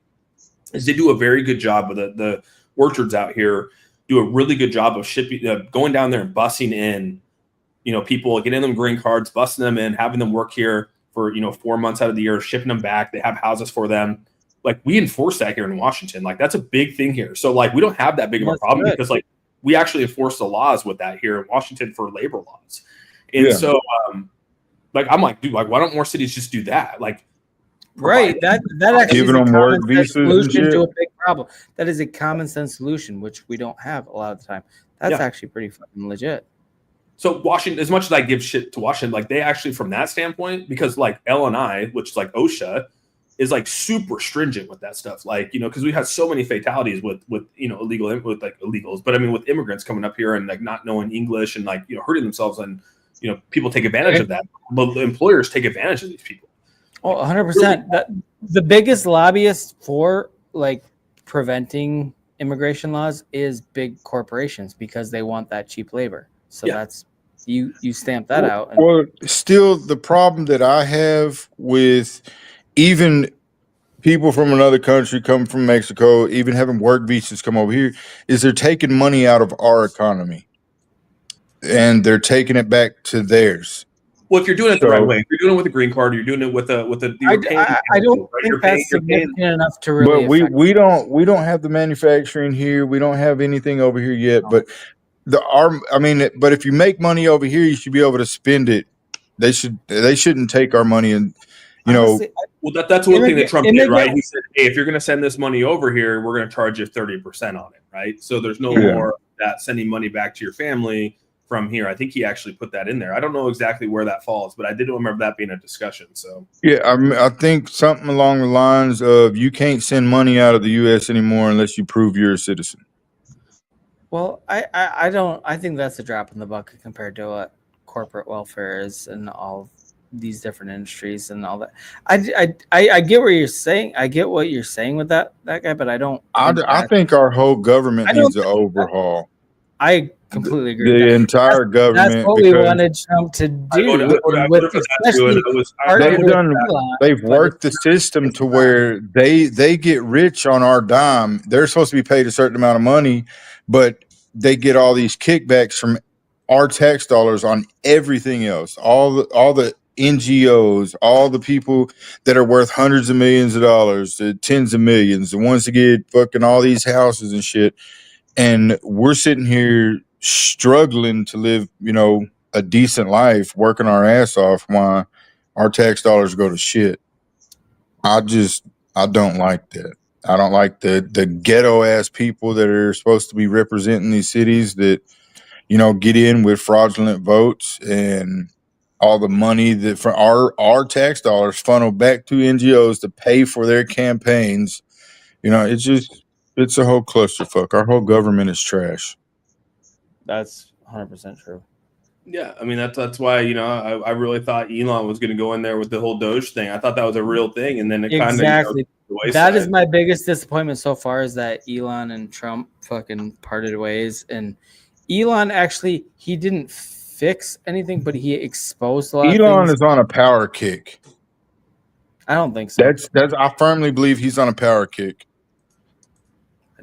is they do a very good job with the orchards out here. Do a really good job of shipping, going down there and bussing in, people, getting them green cards, busting them in, having them work here for 4 months out of the year, shipping them back. They have houses for them. Like, we enforce that here in Washington. Like, that's a big thing here. So like, we don't have that big of a problem because like, we actually enforce the laws with that here in Washington for labor laws. And so, like, I'm like, dude, like, why don't more cities just do that? Like, right. That actually giving them more visas solution to a big problem. That is a common sense solution, which we don't have a lot of the time. That's actually pretty fucking legit. So Washington, as much as I give shit to Washington, like, they actually, from that standpoint, because like LNI, which is like OSHA, is like super stringent with that stuff. Like, because we had so many fatalities with illegals, but I mean, with immigrants coming up here and like not knowing English and like, hurting themselves, and people take advantage of that. But the employers take advantage of these people. Oh, 100%. The biggest lobbyist for like preventing immigration laws is big corporations because they want that cheap labor. So that's you stamp that out. Well, still, the problem that I have with even people from another country coming from Mexico, even having work visas come over here, is they're taking money out of our economy and they're taking it back to theirs. Well, if you're doing it the right way, if you're doing it with a green card, you're doing it with a. I don't think that's significant enough to really. But we don't have the manufacturing here. We don't have anything over here yet. But but if you make money over here, you should be able to spend it. They shouldn't take our money and. Honestly, well, that's one thing that Trump did, right? He said, "Hey, if you're going to send this money over here, we're going to charge you 30% on it, right? So there's no more of that sending money back to your family from here. I think he actually put that in there. I don't know exactly where that falls, but I did remember that being a discussion. So yeah, I think something along the lines of you can't send money out of the U.S. anymore unless you prove you're a citizen. Well, I don't. I think that's a drop in the bucket compared to what corporate welfare is and all these different industries and all that. I get what you're saying. I get what you're saying with that guy, but I don't. I think our whole government needs an overhaul. I completely agree. The with that. entire government. That's what we wanted Trump to do. They've worked the system to where they get rich on our dime. They're supposed to be paid a certain amount of money, but they get all these kickbacks from our tax dollars on everything else. All the NGOs, all the people that are worth hundreds of millions of dollars, the tens of millions, the ones that get fucking all these houses and shit. And we're sitting here struggling to live, a decent life, working our ass off while our tax dollars go to shit. I don't like that. I don't like the ghetto ass people that are supposed to be representing these cities that, get in with fraudulent votes and all the money that for our tax dollars funnel back to NGOs to pay for their campaigns. It's a whole clusterfuck. Our whole government is trash. That's 100% true. Yeah, I mean that's why I really thought Elon was going to go in there with the whole Doge thing. I thought that was a real thing, and then it exactly. kind of that is my biggest disappointment so far is that Elon and Trump fucking parted ways, and Elon actually he didn't fix anything, but he exposed a lot. Elon of things. is on a power kick. I don't think so. That's I firmly believe he's on a power kick.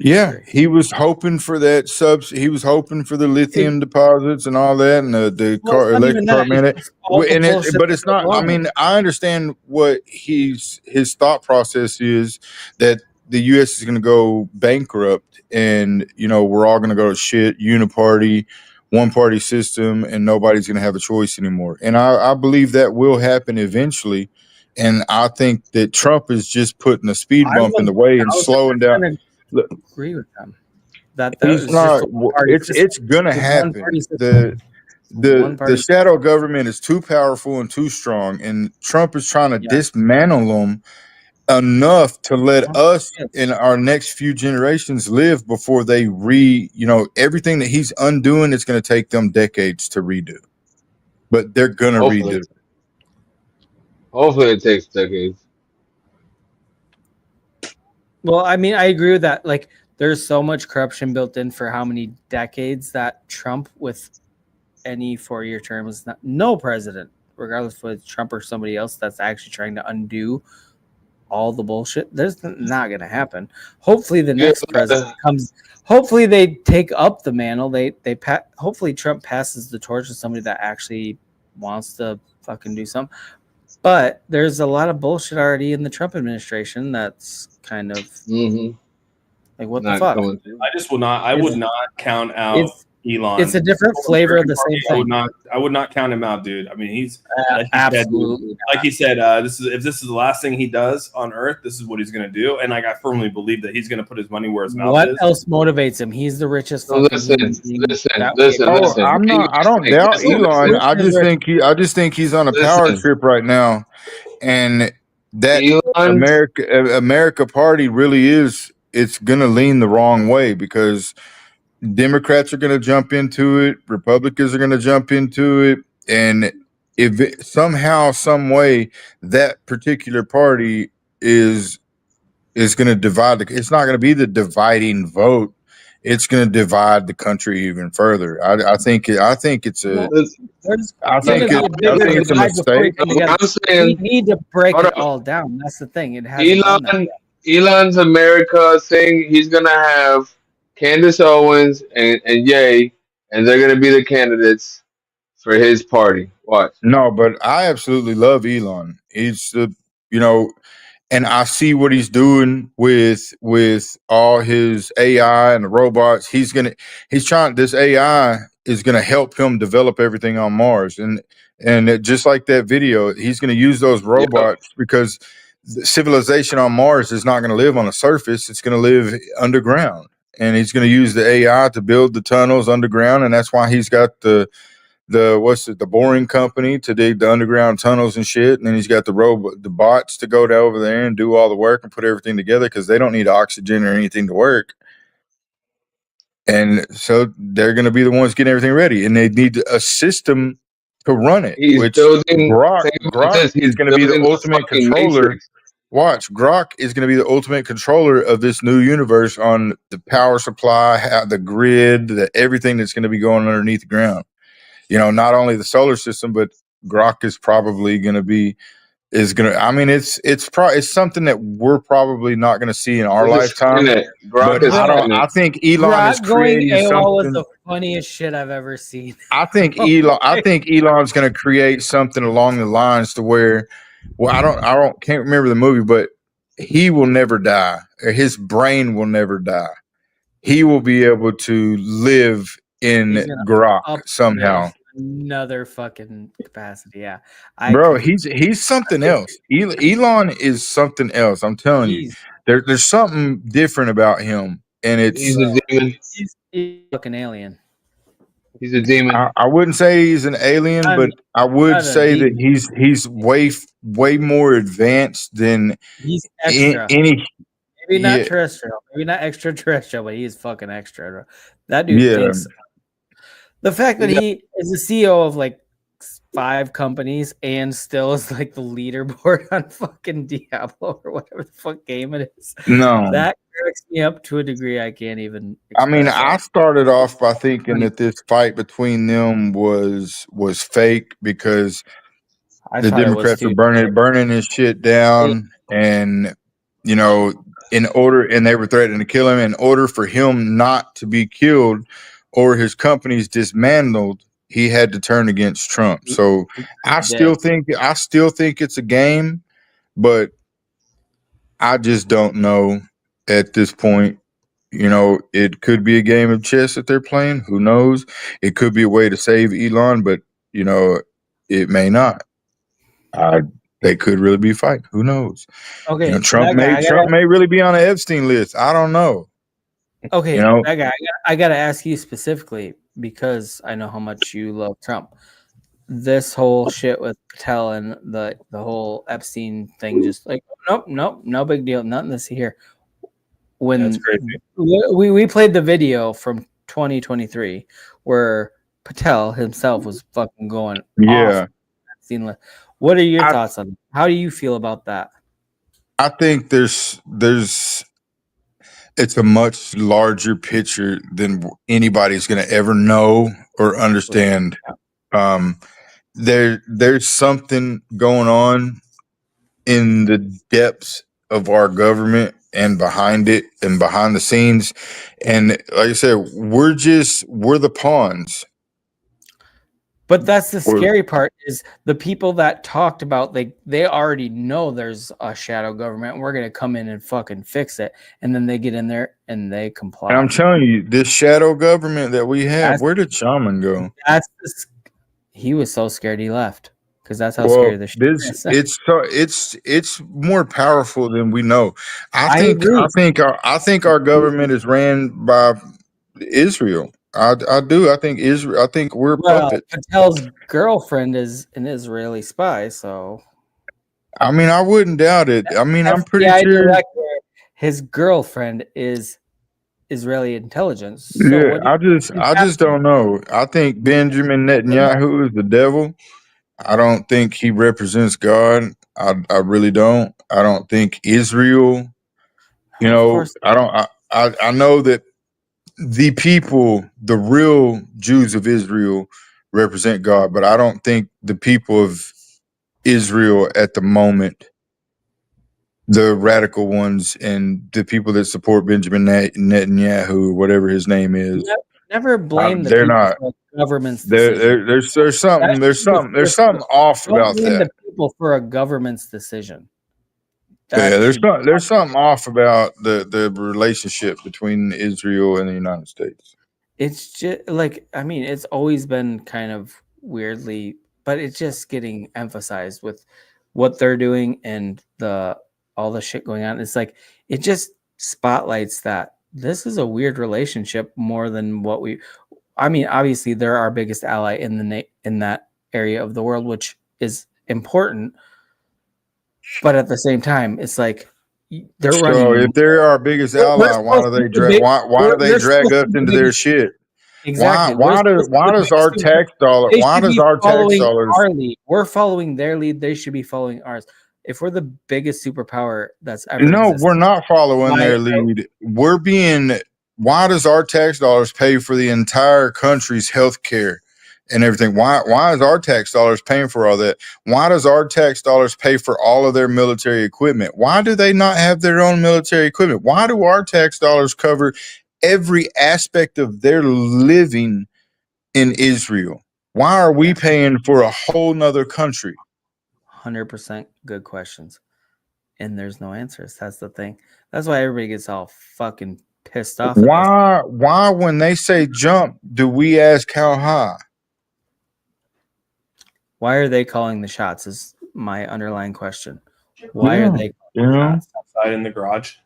Yeah, he was hoping for that he was hoping for the lithium deposits and all that, and the electric car minute. But it's not. I mean, I understand what his thought process is, that the U.S. is going to go bankrupt, and we're all going to go to shit, uniparty, one party system, and nobody's going to have a choice anymore. And I believe that will happen eventually. And I think that Trump is just putting a speed bump in the way and slowing down. Agree with them. That he's not. It's gonna happen. The shadow government is too powerful and too strong, and Trump is trying to dismantle them enough to let us in our next few generations live before they everything that he's undoing. It's going to take them decades to redo, but they're gonna redo it. Hopefully, it takes decades. Well, I mean, I agree with that. Like, there's so much corruption built in for how many decades that Trump, with any 4-year term, is no president, regardless of Trump or somebody else that's actually trying to undo all the bullshit. There's not going to happen. Hopefully, the next president comes. Hopefully, they take up the mantle. Hopefully, Trump passes the torch to somebody that actually wants to fucking do something. But there's a lot of bullshit already in the Trump administration that's kind of like, what the fuck? I just will not. I would not count out Elon. It's a different flavor of the same thing. I would not count him out, dude. I mean, he's absolutely like he said. If this is the last thing he does on Earth, this is what he's going to do. And like, I firmly believe that he's going to put his money where his mouth is. What else motivates him? He's the richest. Listen. I'm not. I don't doubt Elon. I just think he's on a power trip right now, and that America Party really is. It's going to lean the wrong way because Democrats are going to jump into it. Republicans are going to jump into it. And if somehow, some way, that particular party is going to divide, it's not going to be the dividing vote. It's going to divide the country even further. I think it's a mistake. We need to break it all down. That's the thing. It has Elon's America thing. He's going to have Candace Owens and Ye, and they're going to be the candidates for his party. Watch. No, but I absolutely love Elon. He's and I see what he's doing with all his AI and the robots. This AI is gonna help him develop everything on Mars, and just like that video, he's gonna use those robots because the civilization on Mars is not gonna live on the surface; it's gonna live underground. and he's going to use the AI to build the tunnels underground, and that's why he's got the boring company to dig the underground tunnels and shit, and then he's got the bots to go over there and do all the work and put everything together because they don't need oxygen or anything to work. And so they're going to be the ones getting everything ready, and they need a system to run it. He's which building. Grok is going to be the ultimate controller. Matrix. Watch, Grok is going to be the ultimate controller of this new universe on the power supply, the grid, everything that's going to be going underneath the ground. You know, not only the solar system, but Grok is probably going to be. I mean, it's something that we're probably not going to see in our lifetime. Grok is I think Elon is creating AOL was something. the funniest shit I've ever seen. I think Elon's going to create something along the lines to where, well, can't remember the movie, but he will never die, or his brain will never die. He will be able to live in Grok somehow. Another fucking capacity, yeah. Bro, he's something else. Elon is something else. I'm telling you, there's something different about him, and he's a demon. He's fucking alien. He's a demon. I wouldn't say he's an alien, but I would say that he's way more advanced than he's extra. Maybe not terrestrial, maybe not extraterrestrial, but he's fucking extra. That dude thinks. The fact that he is the CEO of like 5 companies and still is like the leaderboard on fucking Diablo or whatever the fuck game it is. No, that cracks me up to a degree I can't even. I mean, I started off by thinking that this fight between them was fake because the Democrats were burning his shit down, and you know, and they were threatening to kill him. In order for him not to be killed or his companies dismantled, he had to turn against Trump. So I still think it's a game, but I just don't know at this point. You know, it could be a game of chess that they're playing. Who knows? It could be a way to save Elon, but you know, it may not. They could really be fighting. Who knows? Okay, you know, Trump may really be on an Epstein list. I don't know. Okay, you know, I gotta ask you specifically because I know how much you love Trump. This whole shit with Patel and the whole Epstein thing, just like nope, no big deal, nothing to see here. When we played the video from 2023 where Patel himself was fucking going off. What are your thoughts on it? How do you feel about that? I think it's a much larger picture than anybody's going to ever know or understand. There's something going on in the depths of our government and behind it and behind the scenes. And like I said, we're the pawns. But that's the scary part is the people that talked about they already know there's a shadow government and we're going to come in and fucking fix it. And then they get in there and they comply. And I'm telling you, this shadow government that we have, where did Shaman go? He was so scared he left because that's how scary this shit is. It's more powerful than we know. I think our government is ran by Israel. I do. I think we're puppets. Patel's girlfriend is an Israeli spy, so I mean, I wouldn't doubt it. I mean, I'm pretty sure his girlfriend is Israeli intelligence. So yeah, I just don't know. I think Benjamin Netanyahu is the devil. I don't think he represents God. I really don't. I don't think Israel. You know, I know that the people, the real Jews of Israel, represent God, but I don't think the people of Israel at the moment, the radical ones and the people that support Benjamin Netanyahu, whatever his name is, never blame the they're people not. for a government's decision. There's something off about blame that. The people for a government's decision. There's something off about the relationship between Israel and the United States. It's just like, I mean, it's always been kind of weirdly, but it's just getting emphasized with what they're doing and all the shit going on. It's like it just spotlights that this is a weird relationship more than what we. I mean, obviously, they're our biggest ally in that area of the world, which is important. But at the same time, it's like they're running. So if they're our biggest ally, why do they drag? Why do they drag us into their shit? Exactly. Why does our tax dollar? Why does our tax dollars? Our lead? We're following their lead. They should be following ours. If we're the biggest superpower that's ever No, existed, we're not following their lead. We're being. Why does our tax dollars pay for the entire country's health care and everything? Why is our tax dollars paying for all that? Why does our tax dollars pay for all of their military equipment? Why do they not have their own military equipment? Why do our tax dollars cover every aspect of their living in Israel? Why are we paying for a whole nother country? 100% good questions. And there's no answers. That's the thing. That's why everybody gets all fucking pissed off. Why when they say jump, do we ask how high? Why are they calling the shots is my underlying question. Why are they calling the shots? Outside in the garage.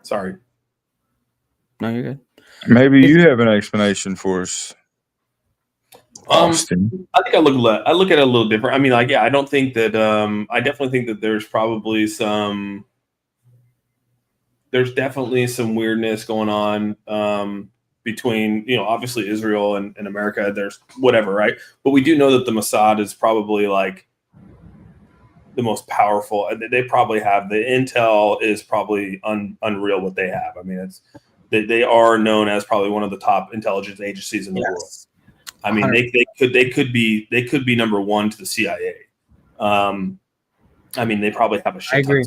Sorry. No, you're good. Maybe you have an explanation for us. Austin. I think I look at it a little different. I mean, like, yeah, I don't think that I definitely think that there's probably some weirdness going on between, you know, obviously Israel and America. There's whatever, right? But we do know that the Mossad is probably like the most powerful. They probably have the intel is probably unreal what they have. I mean, they are known as probably one of the top intelligence agencies in the world. I mean, they could be number one to the CIA. I mean, they probably have a shit. I agree.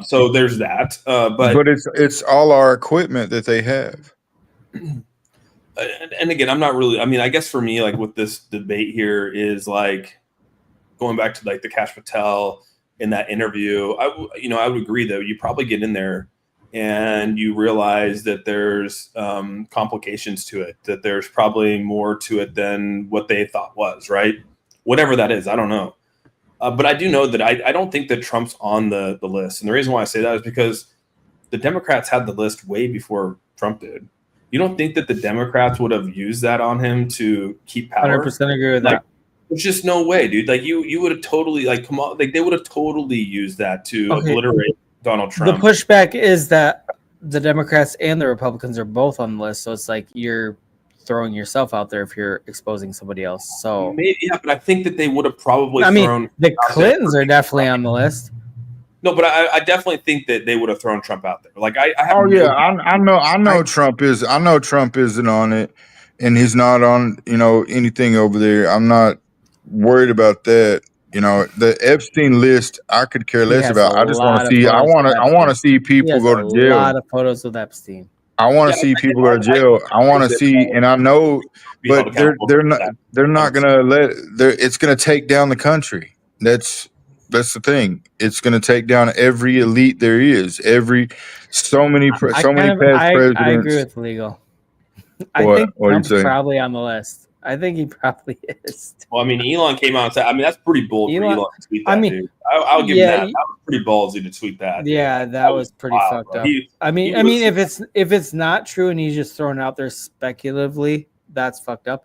So there's that. But it's all our equipment that they have. And again, I'm not really. I mean, I guess for me, like with this debate here is like going back to like the Kash Patel in that interview. I would agree though. You probably get in there and you realize that there's complications to it, that there's probably more to it than what they thought was, right? Whatever that is, I don't know. But I do know that I don't think that Trump's on the list. And the reason why I say that is because the Democrats had the list way before Trump did. You don't think that the Democrats would have used that on him to keep power? 100% agree with like, that. There's just no way, dude. Like you would have totally come on. Like they would have totally used that to obliterate Donald Trump. The pushback is that the Democrats and the Republicans are both on the list, so it's like you're throwing yourself out there if you're exposing somebody else. So maybe, yeah, but I think that they would have probably. I mean, the Clintons are definitely on the list. No, but I definitely think that they would have thrown Trump out there. Like I know Trump is. I know Trump isn't on it, and he's not on anything over there. I'm not worried about that. The Epstein list, I could care less about. I just want to see. I want to see people go to jail. A lot of photos with Epstein. I want to see people go to jail. I want to see, and I know, but they're not gonna let. It's gonna take down the country. That's the thing. It's gonna take down every elite there is. So many past presidents. I agree with legal. I think Trump's probably on the list. I think he probably is. Well, I mean, Elon came out and said, I mean, that's pretty bold for Elon to tweet that, dude. I'll give him that. That was pretty ballsy to tweet that. Yeah, that was pretty fucked up. I mean, if it's not true and he's just throwing it out there speculatively, that's fucked up.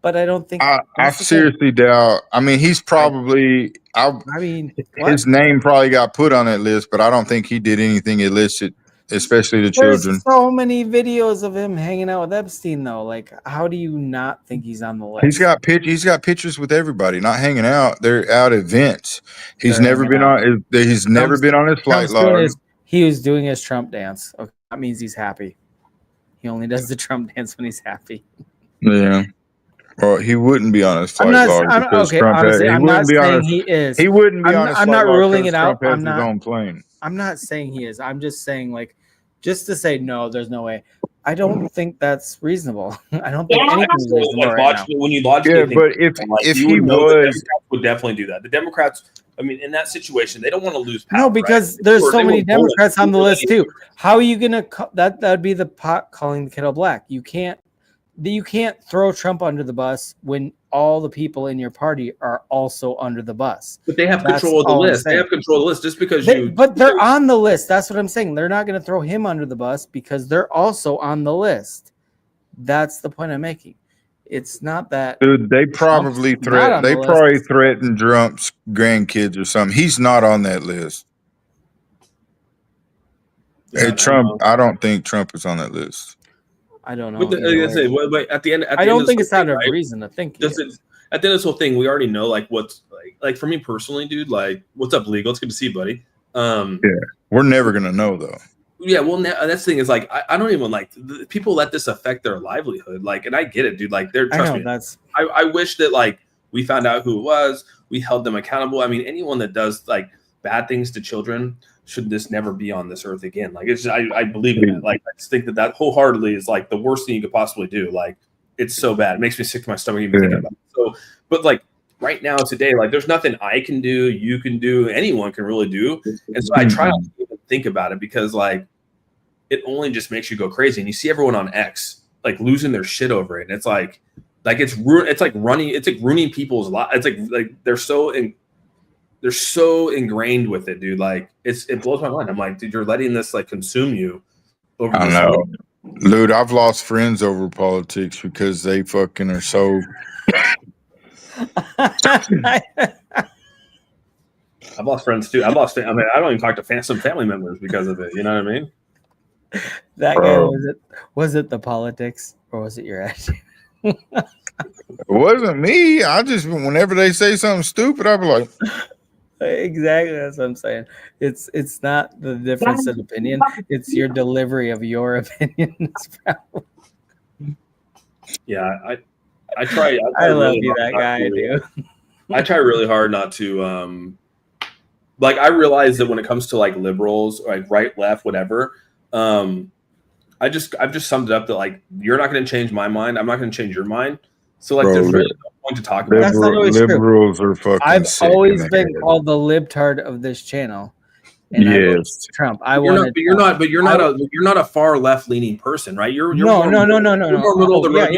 But I don't think I seriously doubt. I mean, he's probably. His name probably got put on that list, but I don't think he did anything illicit. Especially the children. There's so many videos of him hanging out with Epstein, though. Like, how do you not think he's on the list? He's got pictures with everybody, not hanging out. They're out at events. He's never been on. He's never been on his flight log. He was doing his Trump dance. Okay, that means he's happy. He only does the Trump dance when he's happy. Yeah. Well, he wouldn't be on his flight log because Trump honestly, he wouldn't be on his. He is. He wouldn't be on his flight log. I'm not ruling it out. Trump has his own plane. I'm not saying he is. I'm just saying, like, just to say no, there's no way. I don't think that's reasonable. I don't think anything's reasonable right now. When you logically think, but if he was, would definitely do that. The Democrats, I mean, in that situation, they don't want to lose power. No, because there's so many Democrats on the list too. How are you gonna that would be the pot calling the kettle black? You can't. you can't throw Trump under the bus when all the people in your party are also under the bus. But they have control of the list. They have control of the list just because But they're on the list. That's what I'm saying. They're not going to throw him under the bus because they're also on the list. That's the point I'm making. It's not that. Dude, they probably threatened Trump's grandkids or something. He's not on that list. Yeah, Trump, I don't think Trump is on that list. I don't know. But at the end, I don't think it's out of reason to think. At the end of this whole thing, we already know like what's like for me personally, dude. Like, what's up, legal? It's good to see you, buddy. Yeah, we're never gonna know though. Yeah, well, that's the thing is like I don't even like people let this affect their livelihood. Like, and I get it, dude. Like, trust me. I wish that like we found out who it was. We held them accountable. I mean, anyone that does like bad things to children should this never be on this earth again. Like, it's just, I believe in it. Like, I just think that wholeheartedly is like the worst thing you could possibly do. Like, it's so bad. It makes me sick to my stomach even thinking about it. So, but like right now, today, like there's nothing I can do, you can do, anyone can really do. And so I try not to even think about it because like it only just makes you go crazy. And you see everyone on X like losing their shit over it. And it's like it's like ruining people's lives. It's like they're so ingrained with it, dude. Like it blows my mind. I'm like, dude, you're letting this like consume you over I know. Dude, I've lost friends over politics because they fucking are so I've lost friends too. I don't even talk to some family members because of it. You know what I mean? That guy, was it the politics or was it your attitude? It wasn't me. I just, whenever they say something stupid, I'll be like, exactly. That's what I'm saying. It's not the difference in opinion. It's your delivery of your opinion. Yeah, I try. I love you, that guy, dude. I try really hard not to. Like, I realize that when it comes to like liberals, or like right, left, whatever. I've just summed it up that like you're not going to change my mind. I'm not going to change your mind. So like, there's really no point to talk about. That's not always liberals true. Are fucking. I've sick always been called the libtard of this channel. And I voted Trump. You're not a far left leaning person, right? You're no. You're more middle of the road.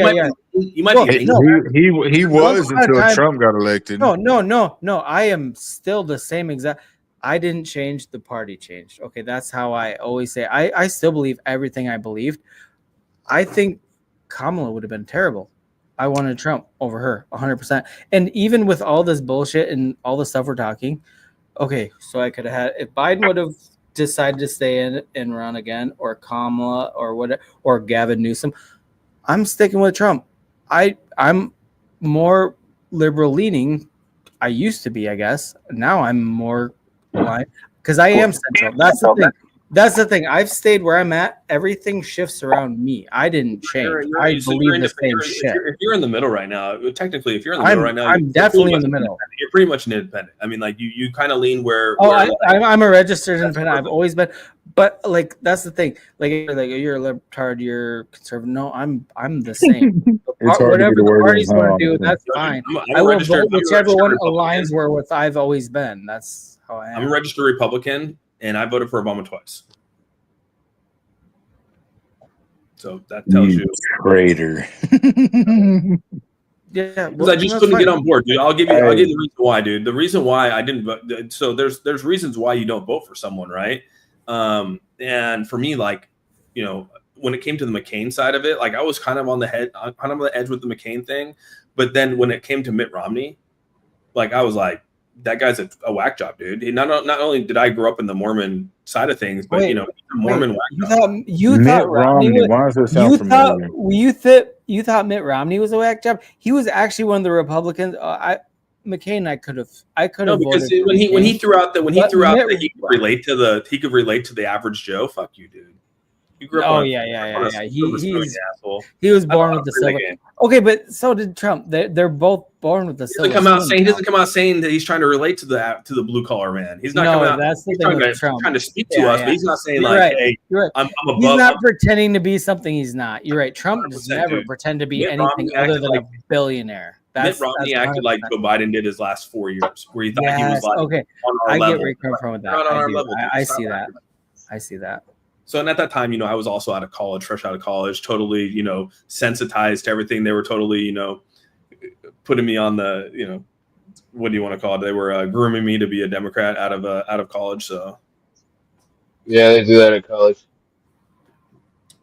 You might be. He was until Trump got elected. No. I am still the same exact. I didn't change. The party changed. Okay, that's how I always say. I still believe everything I believed. I think Kamala would have been terrible. I wanted Trump over her 100%. And even with all this bullshit and all the stuff we're talking, okay, so I could have had, if Biden would have decided to stay in and run again, or Kamala or whatever, or Gavin Newsom, I'm sticking with Trump. I'm more liberal leaning. I used to be, I guess. Now I'm more aligned because I am central. That's the thing. That's the thing. I've stayed where I'm at. Everything shifts around me. I didn't change. I believe the same shit. If you're in the middle right now, technically, if you're in the middle right now, I'm definitely in the middle. You're pretty much an independent. I mean, like you kind of lean where. I'm a registered independent. I've always been, but like that's the thing. Like you're a libertard, you're conservative. No, I'm the same. Whatever the parties want to do, that's fine. I will vote whichever one aligns with I've always been. That's how I am. I'm a registered Republican. And I voted for Obama twice. So that tells you. Traitor. Yeah, because I just couldn't get on board, dude. I'll give you the reason why, dude. The reason why I didn't vote. So there's reasons why you don't vote for someone, right? And for me, like, you know, when it came to the McCain side of it, like I was kind of on the edge with the McCain thing, but then when it came to Mitt Romney, like I was like, that guy's a whack job, dude. Not only did I grow up in the Mormon side of things, but Mormon whack job. You thought Romney? Why does this sound familiar? You thought Mitt Romney was a whack job? He was actually one of the Republicans. McCain, I could have because when he threw out that he could relate to the average Joe. Fuck you, dude. You grew up He was born with the silver. Okay, but so did Trump. They're both born with the silver. He doesn't come out saying that he's trying to relate to the blue collar man. He's not coming out. That's the thing with Trump. Trying to speak to us, but he's not saying hey, I'm above. He's not pretending to be something he's not. You're right. Trump does never pretend to be anything other than a billionaire. Mitt Romney acted like Joe Biden did his last 4 years, where he thought he was like okay. on our I level. get where you're coming from with that. I see that. So, and at that time, I was also out of college, fresh out of college, totally, sensitized to everything. They were totally, putting me on the, what do you want to call it? They were grooming me to be a Democrat out of college. So, yeah, they do that at college.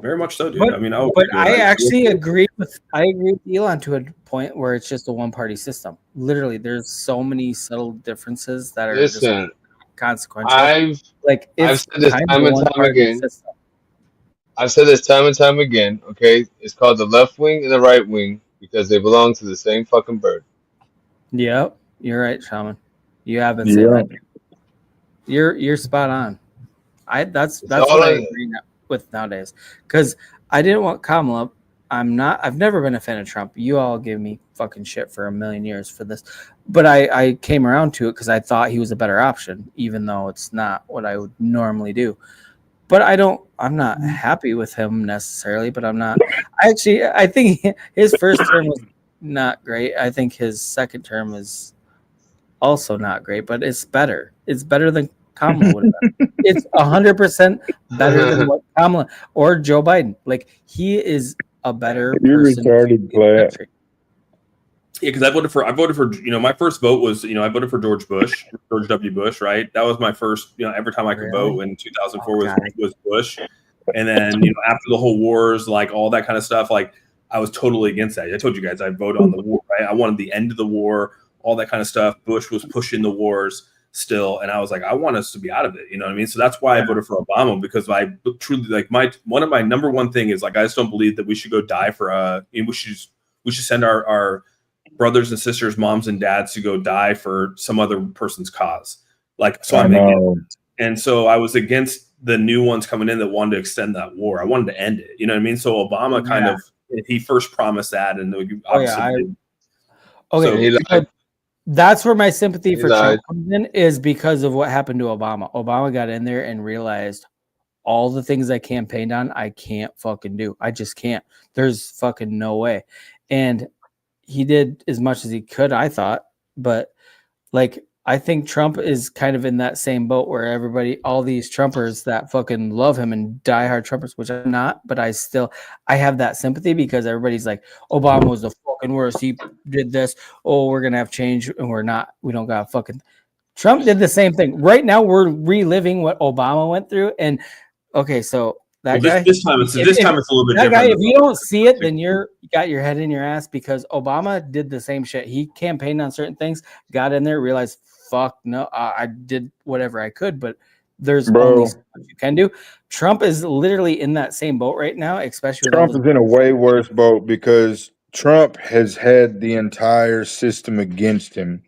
Very much so, dude. But, I mean, I actually agree with Elon to a point where it's just a one-party system. Literally, there's so many subtle differences that are just consequential. I've said this time and time again. System. I've said this time and time again. Okay, it's called the left wing and the right wing because they belong to the same fucking bird. Yep, you're right, Shaman. You have been saying that. You're spot on. That's what I agree with nowadays, because I didn't want Kamala. I've never been a fan of Trump. You all give me fucking shit for a million years for this, but I came around to it because I thought he was a better option, even though it's not what I would normally do. But I'm not happy with him necessarily, but I'm not. I think his first term was not great. I think his second term is also not great, but it's better. It's better than Kamala would have been. It's 100% better than what Kamala or Joe Biden. Like, he is a better person. Retarded, Platt. Yeah, because I voted for my first vote was I voted for George W. Bush, right? That was my first every time I could vote in 2004 was Bush, and then after the whole wars, like all that kind of stuff, like I was totally against that. I told you guys I voted on the war, right? I wanted the end of the war, all that kind of stuff. Bush was pushing the wars still, and I was like, I want us to be out of it. You know what I mean? So that's why I voted for Obama, because I truly like one of my number one thing is like I just don't believe that we should go die for we should send our brothers and sisters, moms and dads to go die for some other person's cause. Like, so I'm against, and so I was against the new ones coming in that wanted to extend that war. I wanted to end it. You know what I mean? So Obama kind of, he first promised that, and obviously, so that's where my sympathy for Trump comes in, is because of what happened to Obama. Obama got in there and realized all the things I campaigned on, I can't fucking do. I just can't. There's fucking no way. And he did as much as he could, I thought, but like, I think Trump is kind of in that same boat where all these Trumpers that fucking love him and diehard Trumpers, which I'm not, but I have that sympathy because everybody's like, Obama was the fucking worst. He did this. Oh, we're going to have change. And we don't got fucking. Trump did the same thing. Right now, we're reliving what Obama went through. And okay, so that guy. This time it's a little bit different. Guy, if you don't see it, then you got your head in your ass, because Obama did the same shit. He campaigned on certain things, got in there, realized, fuck no, I did whatever I could, but there's only so much you can do. Trump is literally in that same boat right now, especially Trump is in a way worse boat because Trump has had the entire system against him.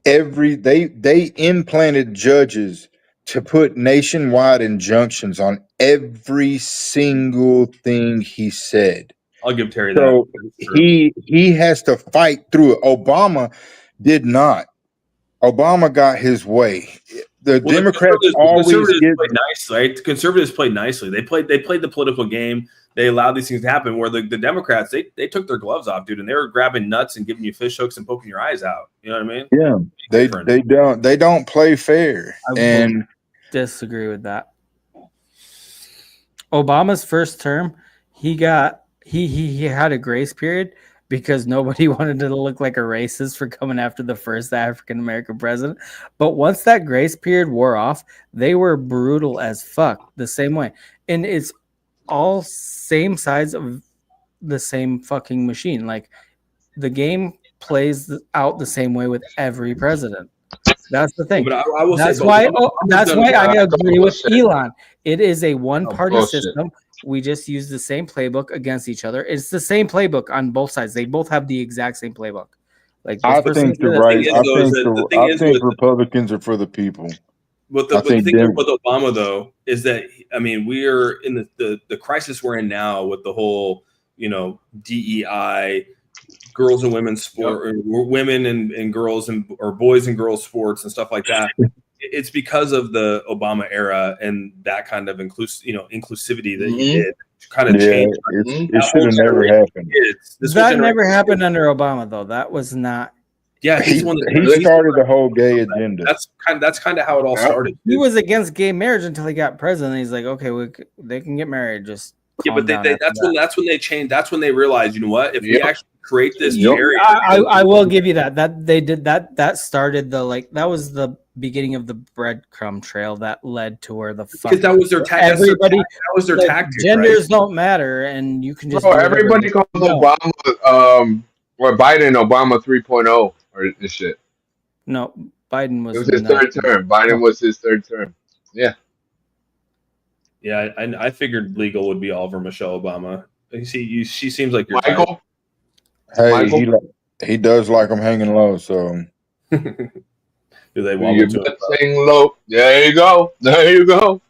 They implanted judges to put nationwide injunctions on every single thing he said. I'll give Terry that. So he has to fight through it. Obama did not. Obama got his way. Democrats always played nice, right? Conservatives played nicely. They played the political game. They allowed these things to happen. Where the Democrats, they took their gloves off, dude, and they were grabbing nuts and giving you fish hooks and poking your eyes out. You know what I mean? Yeah, they don't play fair. And disagree with that. Obama's first term, he had a grace period because nobody wanted to look like a racist for coming after the first African-American president. But once that grace period wore off, they were brutal as fuck the same way. And it's all same sides of the same fucking machine. Like, the game plays out the same way with every president. That's the thing. But I will that's say why I agree with Elon. It is a one-party system. We just use the same playbook against each other. It's the same playbook on both sides. They both have the exact same playbook. Like, I think you're right. I think Republicans are for the people. But the thing with Obama, though, is that, I mean, we are in the crisis we're in now with the whole, DEI, girls and women's sport, or women and girls or boys and girls sports and stuff like that. It's because of the Obama era and that kind of inclusivity that he did kind of changed. It should have never happened. That never happened under Obama, though. That was not Yeah, he's he, the one that he started the whole gay agenda. That's kind of how it all started. He was against gay marriage until he got president. He's like, okay, they can get married. Just yeah, but that's when they changed. That's when they realized, you know what? If we actually create this area, I will give you that they did that started that was the beginning of the breadcrumb trail that led to where the because that was their tactic. Everybody that was their tactic. Genders don't matter, and you can just. Bro, everybody calls Obama, or Biden Obama 3.0 or this shit. No, Biden was. It was his third term. Biden was his third term. Yeah. Yeah, I figured legal would be all over Michelle Obama. She seems like your Michael. Hey, Michael? he does like him hanging low. So do they want to sing low? There you go. There you go.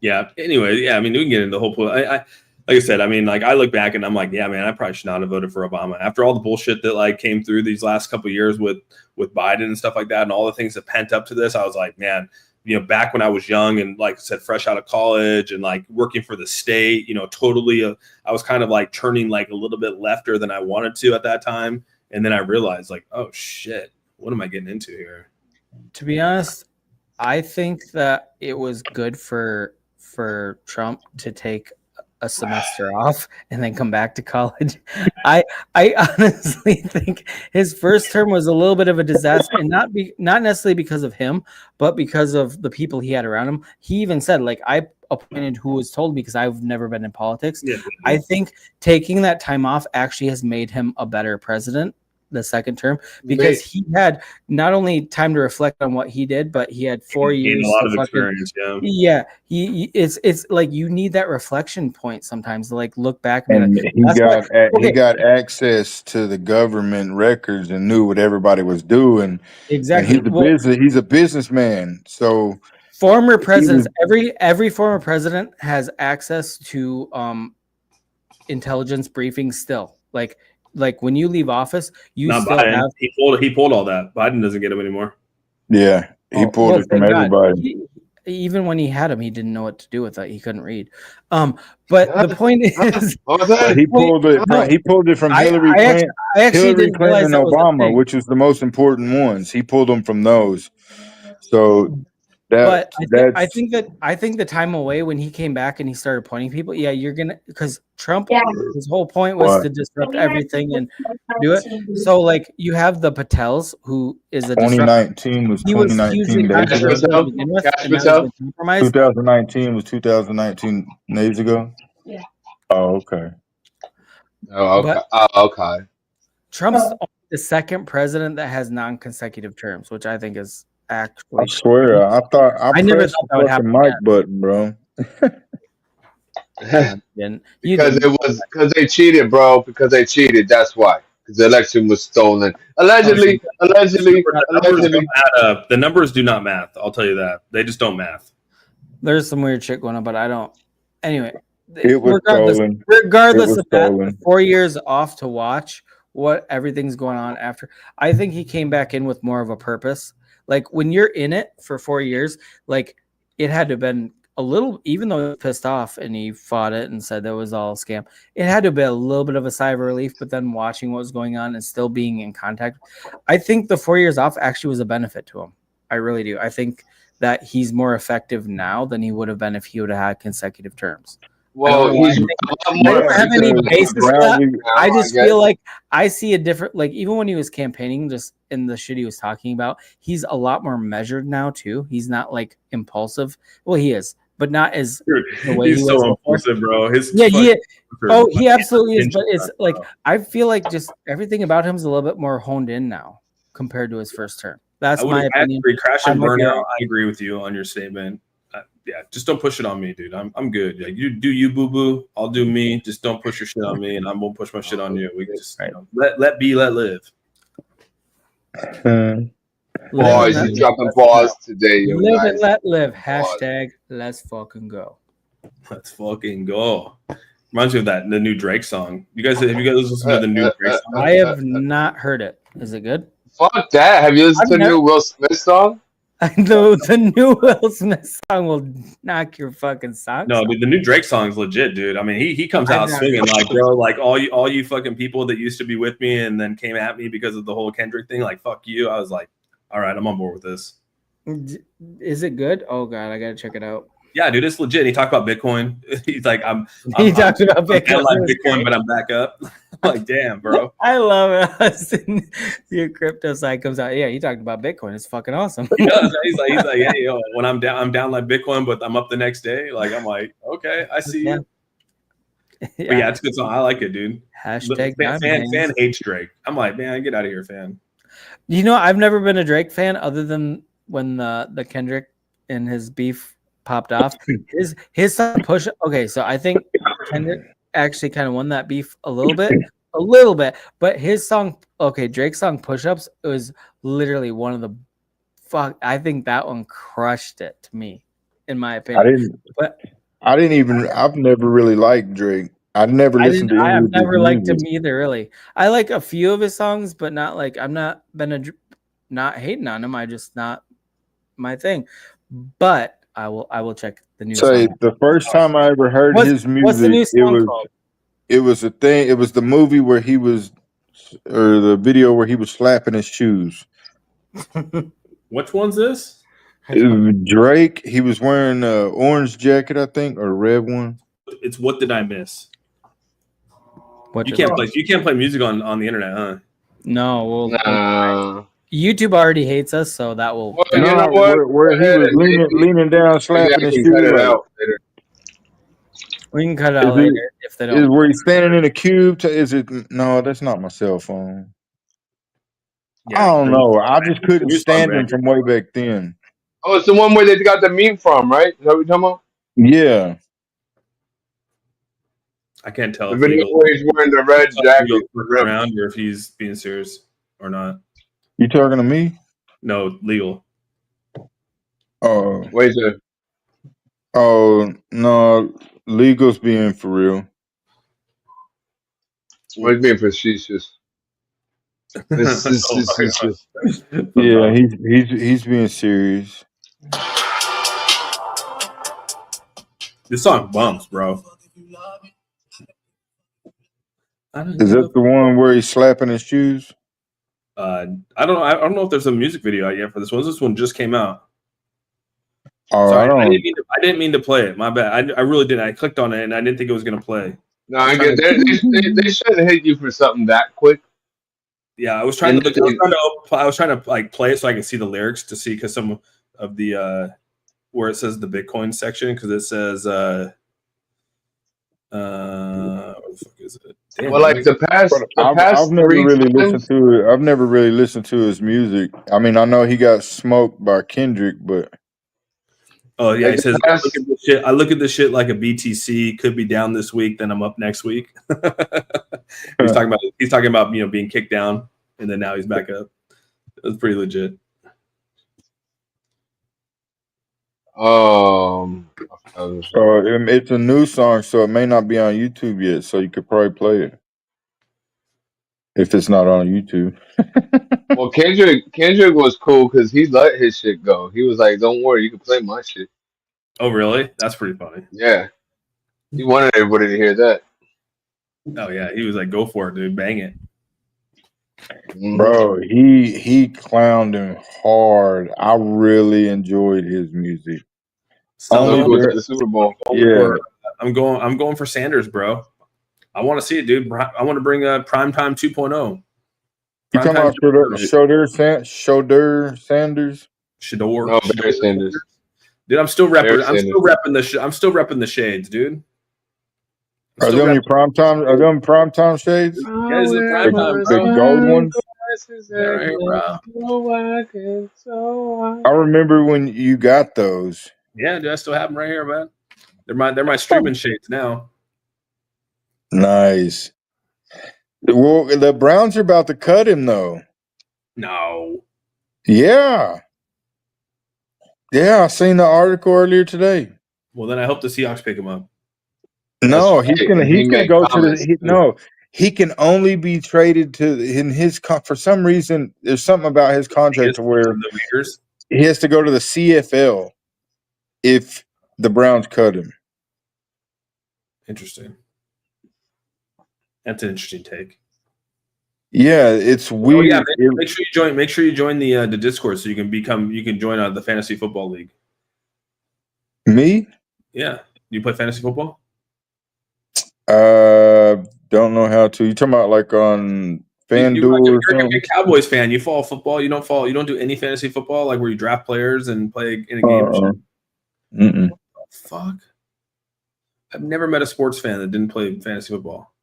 Yeah. Anyway, yeah. I mean, we can get into the whole point. Like I said, I mean, like I look back and I'm like, yeah, man, I probably should not have voted for Obama after all the bullshit that like came through these last couple of years with Biden and stuff like that, and all the things that pent up to this. I was like, man, you know, back when I was young and like I said, fresh out of college and like working for the state, you know, totally, I was kind of like turning like a little bit lefter than I wanted to at that time, and then I realized like, oh shit, what am I getting into here? To be honest, I think that it was good for Trump to take a semester off and then come back to college. I honestly think his first term was a little bit of a disaster, and not necessarily because of him, but because of the people he had around him. He even said, like, I appointed who was told me because I've never been in politics. Yeah. I think taking that time off actually has made him a better president the second term, because he had not only time to reflect on what he did, but he had 4 years. A lot of experience. Yeah. It's like you need that reflection point sometimes to like look back and he got access to the government records and knew what everybody was doing. Exactly. And he's a businessman. So former presidents, every former president has access to intelligence briefings still. Like when you leave office, you not still Biden. have. He pulled all that. Biden doesn't get them anymore. Yeah, he pulled it from everybody. Even when he had him, he didn't know what to do with it. He couldn't read. But the point is, he pulled it from Hillary Clinton, Hillary Clinton and Obama, which was the most important ones. He pulled them from those. So. I think the time away when he came back and he started pointing people, you're gonna, because Trump, his whole point was to disrupt everything and do it. So like you have the Patels, who is a 2019 was 2019 days ago. 2019 was 2019 days ago. Yeah. Oh, okay. Oh, okay. Okay. Trump's the second president that has non-consecutive terms, which I think is. Actually, I swear, I never thought that would happen. Mic button, bro. Because they cheated, bro. Because they cheated. That's why. Because the election was stolen. Allegedly. The numbers do not math. I'll tell you that. They just don't math. There's some weird shit going on, but I don't. Anyway, it was stolen. Regardless of that, 4 years off to watch what everything's going on after. I think he came back in with more of a purpose. Like when you're in it for 4 years, like it had to have been a little, even though he was pissed off and he fought it and said that was all a scam, it had to be a little bit of a sigh of relief. But then watching what was going on and still being in contact, I think the 4 years off actually was a benefit to him. I really do. I think that he's more effective now than he would have been if he would have had consecutive terms. Well, I don't have any basis for that. I just feel like I see a different, like even when he was campaigning, just in the shit he was talking about, he's a lot more measured now too. He's not like impulsive. Well, he is, but not as the way he's he so was impulsive, bro. He absolutely is. But it's like I feel like just everything about him is a little bit more honed in now compared to his first term. That's my opinion. Crash and burn out. I agree with you on your statement. Yeah, just don't push it on me, dude. I'm good. Like you do you, boo boo. I'll do me. Just don't push your shit on me, and I won't push my shit on you. We can just let be, let live. Boys, you dropping balls today. Live and let live. Hashtag let's fucking go. Let's fucking go. Reminds me of the new Drake song. Have you guys listened to the new Drake song? I have not heard it. Is it good? Fuck that. Have you listened to the new Will Smith song? The new Will Smith song will knock your fucking socks No, off. dude, the new Drake song's legit, dude. I mean, he comes out swinging like, bro, like all you fucking people that used to be with me and then came at me because of the whole Kendrick thing, like fuck you. I was like, all right, I'm on board with this. Is it good? Oh god, I gotta check it out. Yeah, dude, it's legit. He talked about Bitcoin. He's like, He talked about Bitcoin. I'm Bitcoin, but I'm back up. Like, damn, bro. I love it. Your crypto side comes out. Yeah, he talked about Bitcoin. It's fucking awesome. He's like, yeah, yo, when I'm down like Bitcoin, but I'm up the next day. Like, I'm like, okay, I see you. But yeah, it's a good song. I like it, dude. Hashtag fan hates Drake. I'm like, man, get out of here, fan. You know, I've never been a Drake fan other than when the Kendrick and his beef popped off. His song Push. Okay, so I think Kendrick actually kind of won that beef a little bit, but his song, okay, Drake's song Push Ups was literally one of the I think that one crushed it to me, in my opinion. I've never really liked Drake. I've never listened to any I've of his never liked him music. either, really. I like a few of his songs, but not like I'm not hating on him. I just not my thing. But I will check the new song. The first time I ever heard his music, what's the new song called? It was a thing. It was the movie where he was, or the video where he was slapping his shoes. Which one's this? It was Drake. He was wearing an orange jacket, I think, or a red one. It's What Did I Miss? You can't play music on the internet, huh? No, YouTube already hates us, so that will. Well, you know what? Where he was leaning down, slapping his shoe. We can cut it out later if they don't. Is where he's standing in a cube? Is it? No, that's not my cell phone. Yeah, I don't know. I just couldn't stand him from way back then. Oh, it's the one where they got the meme from, right? Is that what you're talking about? Yeah. I can't tell the video where he's wearing the red jacket around, or if he's being serious or not. You talking to me? No, legal. Oh, wait a second. Oh no, legal's being for real. What's being facetious? Yeah, he's being serious. This song bumps, bro. Is that the one where he's slapping his shoes? I don't know. I don't know if there's a music video out yet for this one. This one just came out. Oh, sorry, I didn't mean to play it. My bad. I really didn't. I clicked on it and I didn't think it was gonna play. No, I get they shouldn't hit you for something that quick. Yeah, I was trying to like play it so I can see the lyrics to see, because some of the where it says the Bitcoin section, because it says where the fuck is it? Damn, well, like the past I've never really listened to his music. I mean, I know he got smoked by Kendrick, but oh yeah, he says I look at this shit like a BTC, could be down this week, then I'm up next week. He's talking about being kicked down and then now he's back up. That's pretty legit. It's a new song, so it may not be on YouTube yet. So you could probably play it if it's not on YouTube. Well, Kendrick was cool because he let his shit go. He was like, "Don't worry, you can play my shit." Oh, really? That's pretty funny. Yeah, he wanted everybody to hear that. Oh yeah, he was like, "Go for it, dude, bang it." Bro, he clowned him hard. I really enjoyed his music. The Super Bowl. Yeah, I'm going for Sanders, bro. I want to see it, dude. I want to bring Primetime 2.0. You talking about Shador Sanders? Shador. No, Barry Sanders. Dude, I'm still repping the shades, dude. Are them your primetime? Are them primetime shades? Yeah, it's the primetime, the gold ones. I remember when you got those. Yeah, dude, I still have them right here, man. They're my streaming shades now. Nice. Well, the Browns are about to cut him, though. No. Yeah. Yeah, I seen the article earlier today. Well, then I hope the Seahawks pick him up. No, he's gonna go to the. He can only be traded to in his for some reason. There's something about his contract to where the Raiders. He has to go to the CFL if the Browns cut him. Interesting. That's an interesting take. Yeah, it's weird. Oh yeah, make sure you join. Make sure you join the Discord so you can join the fantasy football league. Me? Yeah. Do you play fantasy football? Don't know how to. You talking about like on FanDuel You're or something? a big Cowboys fan. You follow football. You don't do any fantasy football, like where you draft players and play in a game. Mm-mm. Fuck. I've never met a sports fan that didn't play fantasy football.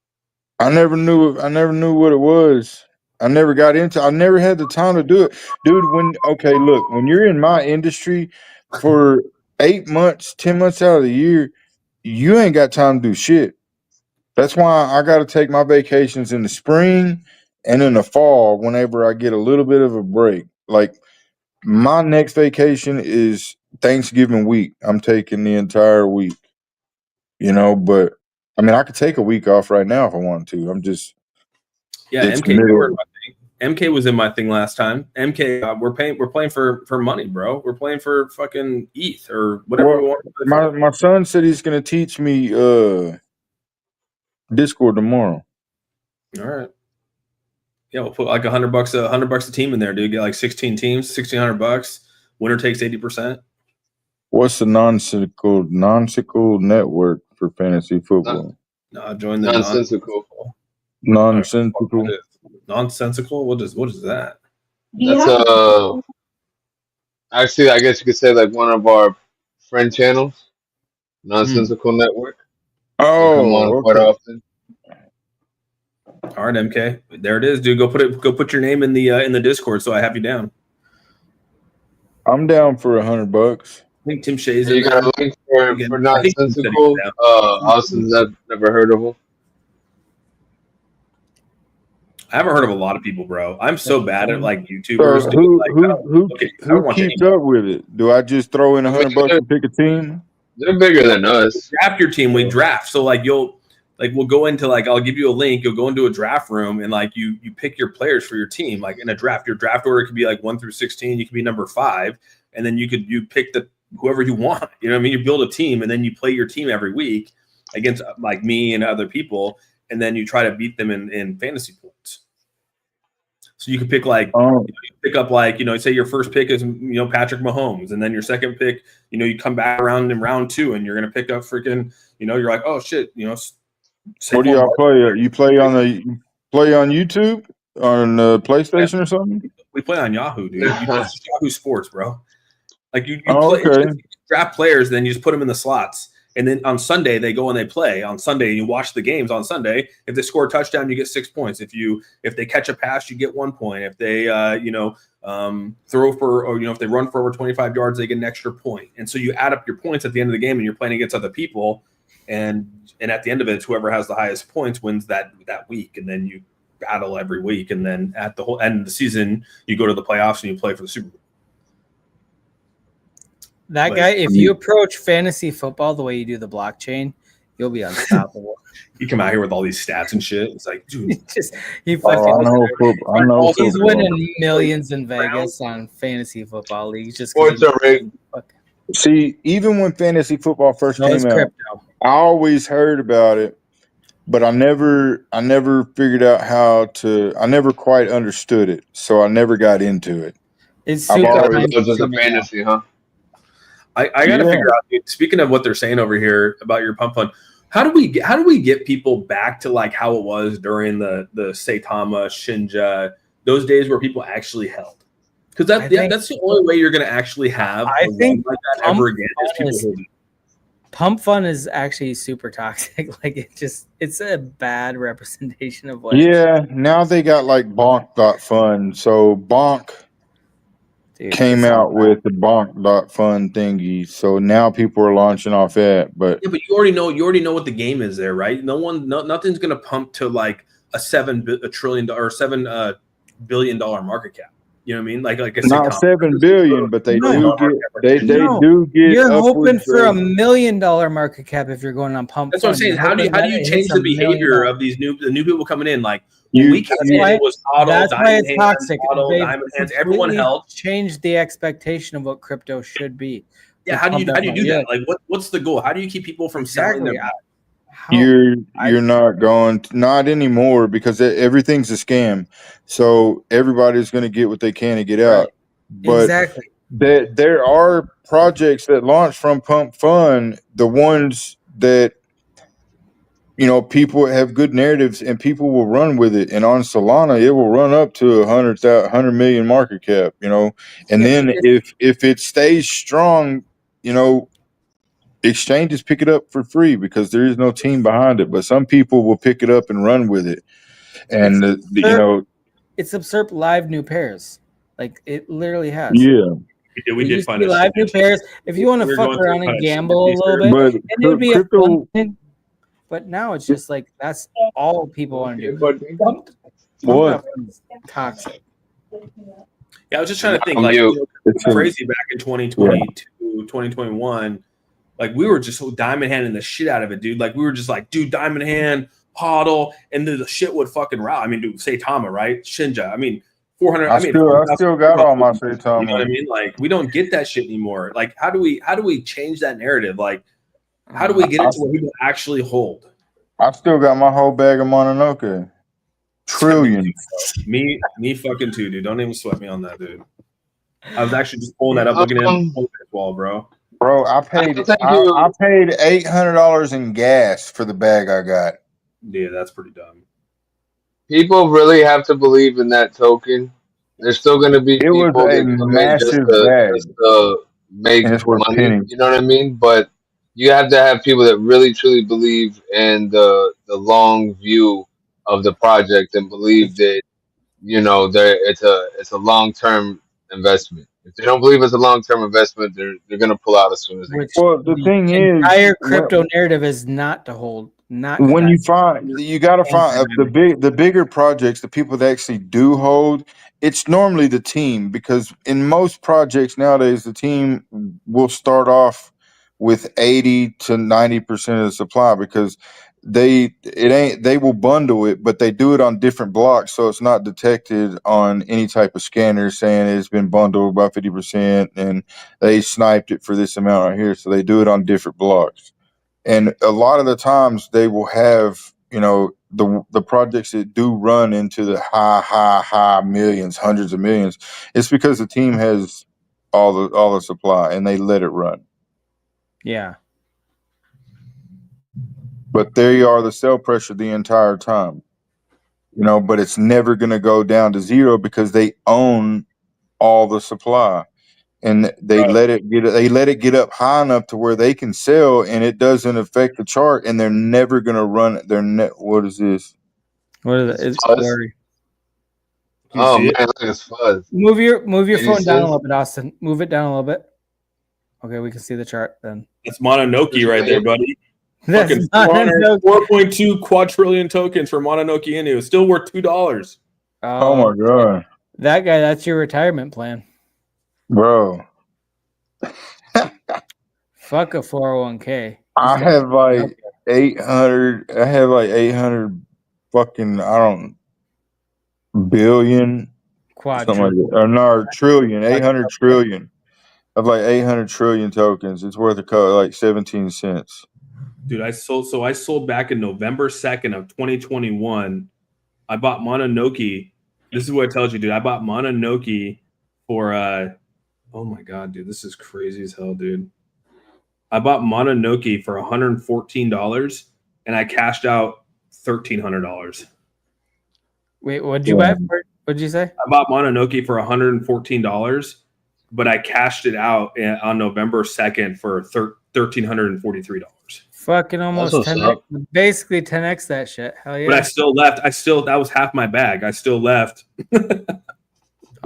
I never knew what it was. I never got into. I never had the time to do it, dude. When you're in my industry for 8 months, 10 months out of the year, you ain't got time to do shit. That's why I got to take my vacations in the spring and in the fall whenever I get a little bit of a break. Like my next vacation is Thanksgiving week. I'm taking the entire week. But I mean, I could take a week off right now if I wanted to. MK was in my thing last time. MK, we're playing for money, bro. We're playing for fucking ETH or whatever we want to play for. My son said he's gonna teach me Discord tomorrow. All right. Yeah, we'll put like $100 a team in there, dude. Get like 16 teams, $1,600. Winner takes 80%. What's the nonsensical network for fantasy football? No, join the nonsensical. Nonsensical. What is that? That's actually, I guess you could say like one of our friend channels, Nonsensical Network. Oh, they come on quite often. All right, MK. There it is, dude. Go put your name in the Discord so I have you down. I'm down for $100. I think Tim Shays. You got a link for Nonsensical. Austin's never heard of him. I haven't heard of a lot of people, bro. I'm so bad at like YouTubers. So who keeps up with it? Do I just throw in $100 to pick a team? They're bigger than us. Draft your team. We draft. So we'll go into I'll give you a link. You'll go into a draft room and you pick your players for your team. Like in a draft, your draft order could be like 1 through 16. You could be number 5, and then you pick whoever you want. You know what I mean? You build a team and then you play your team every week against like me and other people, and then you try to beat them in fantasy points. So you can pick say your first pick is Patrick Mahomes, and then your second pick, you come back around in round 2 and you're gonna pick up freaking, you're like, oh shit, what do y'all play? You play on YouTube on PlayStation or something? We play on Yahoo, dude. Yahoo Sports, bro. Like you draft players, then you just put them in the slots. And then on Sunday, they go and they play. On Sunday, you watch the games on Sunday. If they score a touchdown, you get 6 points. If they catch a pass, you get 1 point. If they throw for, if they run for over 25 yards, they get an extra point. And so you add up your points at the end of the game, and you're playing against other people. And at the end of it, whoever has the highest points wins that week. And then you battle every week. And then at the whole end of the season, you go to the playoffs and you play for the Super Bowl. If you approach fantasy football the way you do the blockchain, you'll be unstoppable. You come out here with all these stats and shit. It's like, dude, he's winning millions in Vegas on fantasy football leagues. See, even when fantasy football first came out, I always heard about it, but I never figured out I never quite understood it, so I never got into it. It's super just a fantasy, huh? I got to figure out, dude, speaking of what they're saying over here about your pump fund, how do we get people back to like how it was during the Saitama, Shinja, those days where people actually held? Because that's the only way you're going to actually have I think like that ever again is people holding. Pump fun is actually super toxic. Like it's a bad representation of what. Yeah, now they got like bonk.fun. So bonk came out with the bonk.fun thingy. So now people are launching off that. But you already know what the game is there, right? Nothing's gonna pump to like $7 billion market cap. You know what I mean? Like I said, Not 7 billion, but they No. do get they No. do get. You're hoping upwards for of- $1 million market cap if you're going on pump. That's what I'm fund. saying. You're How do hoping that you it change hits the $1 million. behavior of the new people coming in? Like You- we kept That's saying why- it was HODL, That's why diamond it's hands, toxic. HODL, They've diamond hands. Everyone completely held. changed the expectation of what crypto should be. Yeah, With how do you pump do fund. that? Like what's the goal? How do you keep people from selling their back? You're not going to, not anymore because everything's a scam. So everybody's going to get what they can to get out. But Exactly. there are projects that launch from Pump Fund, the ones that people have good narratives and people will run with it. And on Solana, it will run up to 100 million market cap. And then if it stays strong, exchanges pick it up for free because there is no team behind it. But some people will pick it up and run with it. And it's usurped live new pairs. Like it literally has. Yeah. We did used to find be a live new pairs. If you want to We're fuck going through around and kind of gamble a shit little these bit, days. and it would be a Crypto- fun thing. But now it's just like that's all people want to do. Pump What? up is toxic. Yeah, I was just trying to think, I'm like, mute. it's crazy back in 2022, 2021. Like, we were just diamond handing the shit out of it, dude. Like, we were just like, dude, diamond hand, hodl, and then the shit would fucking route. I mean, dude, Saitama, right? Shinja. I mean, 400. I still got all my Saitama. You know what I mean? Like, we don't get that shit anymore. Like, how do we change that narrative? Like, how do we get it to where people actually hold? I still got my whole bag of Mononoke. Trillion. Me fucking too, dude. Don't even sweat me on that, dude. I was actually just pulling that up, looking at the wall, bro. Bro, I paid $800 in gas for the bag I got. Yeah, that's pretty dumb. People really have to believe in that token. There's still going to be It was people a that come in just massive bag. to make And it's worth money. pennies. You know what I mean? But you have to have people that really truly believe in the long view of the project and believe that it's a long term investment. If they don't believe it's a long term investment, they're going to pull out as soon as they can. Well, the thing is, entire crypto narrative is not to hold. Not when to you got to find the bigger projects, the people that actually do hold. It's normally the team, because in most projects nowadays, the team will start off with 80 to 90% of the supply, because they will bundle it, but they do it on different blocks, so it's not detected on any type of scanner saying it's been bundled by 50% and they sniped it for this amount right here. So they do it on different blocks. And a lot of the times they will have, the projects that do run into the high millions, hundreds of millions. It's because the team has all the supply and they let it run. Yeah. But there you are, the sell pressure the entire time. But it's never going to go down to zero because they own all the supply. And they let it get up high enough to where they can sell, and it doesn't affect the chart, and they're never gonna run their net. What is this? What is it? It's Fuzz. blurry. Oh man, look at this fuzz. Move your phone down a says- little bit, Austin. Move it down a little bit. Okay, we can see the chart then. That's Mononoke right there, buddy. That's Fucking Mononoke. 4.2 quadrillion tokens for Mononoke Inu. Still worth $2. Oh my god, that guy! That's your retirement plan, bro. Fuck a 401k. I have like 800. I have like 800 fucking billion, something like that. Or no, trillion, 800 trillion. I have like 800 trillion tokens. It's worth like 17 cents. Dude, I sold back in November 2nd of 2021. I bought Mononoke. This is what it tells you, dude. I bought Mononoke for oh my god, dude, this is crazy as hell, dude. I bought Mononoke for $114 and I cashed out $1,300. Wait, what'd you buy? What'd you say? I bought Mononoke for $114, but I cashed it out on November 2nd for $1,343. Fucking almost 10x, basically 10x that shit. Hell yeah! But I still left. That was half my bag. I still left.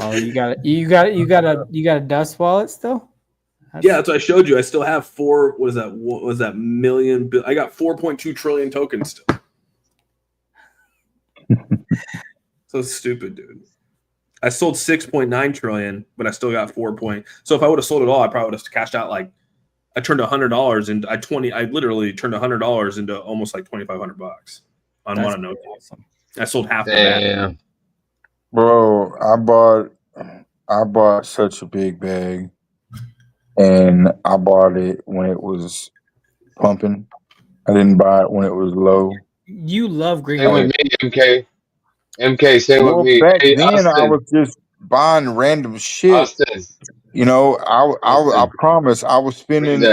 Oh, you got a dust wallet still? Yeah, that's what I showed you. I still have what was that million? I got 4.2 trillion tokens still. So stupid, dude. I sold 6.9 trillion, but I still got 4 point. So if I would have sold it all, I probably would have cashed out like I turned $100 into I literally turned $100 into almost like $2,500 on one of those. Awesome. I sold half the bag. Bro, I bought such a big bag, and I bought it when it was pumping. I didn't buy it when it was low. You love green. Same with me, MK. MK, same with me. Back Hey, then, I Austin. was just buying random shit. Austin. You know, I promise I was spending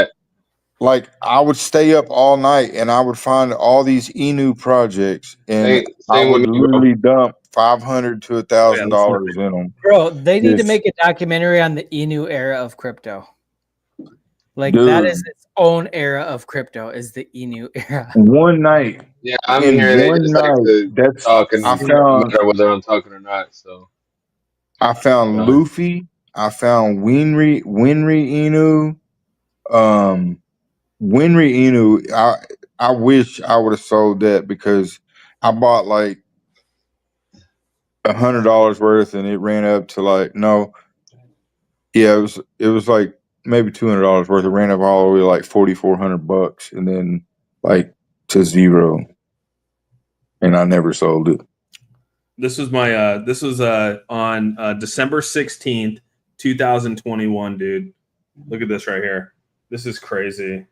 like I would stay up all night and I would find all these Inu projects and I same would with me, literally dump $500 to $1,000 in them. Bro, they need to Just- make a documentary on the Inu era of crypto. Like Dude. that is its own era of crypto. Is the Inu era? One night. Yeah, I'm in here. They one just night. like to That's talk, and I it doesn't found. matter whether I'm talking or not. So I found Luffy. I found Winry Inu. Winry Inu. I wish I would have sold that because I bought like $100 worth and it ran up to like it was like maybe $200 worth. It ran up all the way to like $4,400 and then like to zero, and I never sold it. This was my this was on December 16th, 2021, dude. Look at this right here. This is crazy.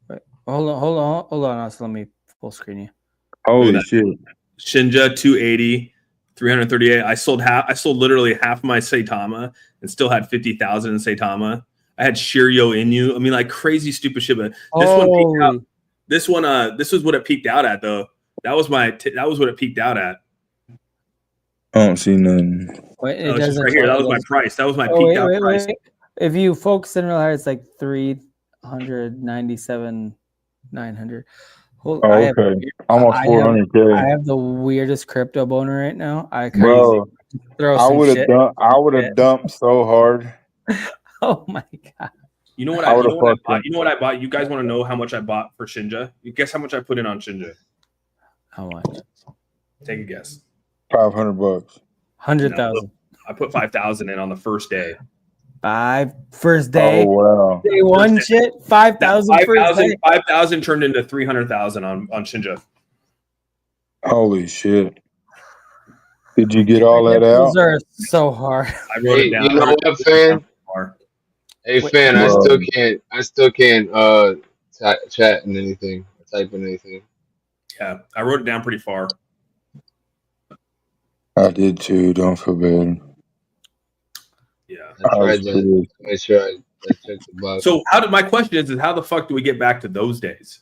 Wait, hold on. Let me full screen you. Holy shit. Shinja 280, 338. I sold literally half my Saitama and still had 50,000 in Saitama. I had Shiryo Inu. I mean, like crazy stupid shit. But this one peaked out. This was what it peaked out at though. That was what it peaked out at. I don't see nothing. Wait, it doesn't right here. That was my price. That was my peaked out price. If you focus in real hard, it's like 397,900. Okay, almost 400K. I have the weirdest crypto boner right now. I would have dumped so hard. Oh my god! You know what I bought? You know what I bought? You guys want to know how much I bought for Shinja? You guess how much I put in on Shinja? How much? Take a guess. $500. 100,000. I put 5,000 in on the first day. First day. Oh wow! Day one shit. 5,000. 5,000 turned into 300,000 on Shinja. Holy shit! Did you get all that out? Those are so hard. I wrote it down. You know what, fan? Hey, fan, I still can't chat in anything, type in anything. Yeah, I wrote it down pretty far. I did too. Don't feel bad. Yeah, I tried to make sure I checked the box. So my question is how the fuck do we get back to those days?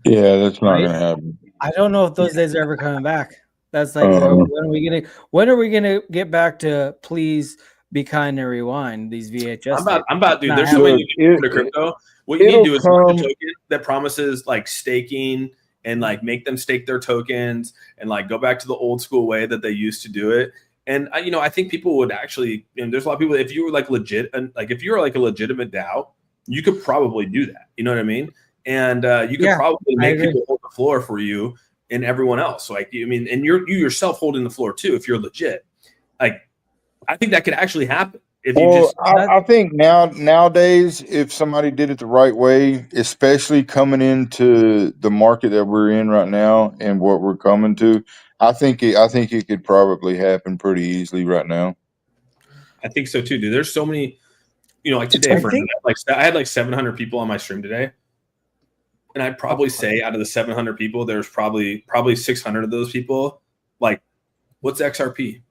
Yeah, that's not gonna happen. I don't know if those days are ever coming back. That's like when are we gonna get back to please be kind and rewind these VHS? I'm about dude. There's so many to crypto. What you need to do is launch a token that promises like staking and like make them stake their tokens and like go back to the old school way that they used to do it. And I think people would actually, there's a lot of people, if you were like legit, and like if you're like a legitimate DAO, you could probably do that. You know what I mean? And you could probably make people hold the floor for you and everyone else. Like, and you yourself holding the floor too, if you're legit. Like, I think that could actually happen. I think nowadays, if somebody did it the right way, especially coming into the market that we're in right now and what we're coming to, I think it could probably happen pretty easily right now. I think so too, dude. There's so many, like today, I had like 700 people on my stream today, and I'd probably say out of the 700 people, there's probably 600 of those people. Like, what's XRP?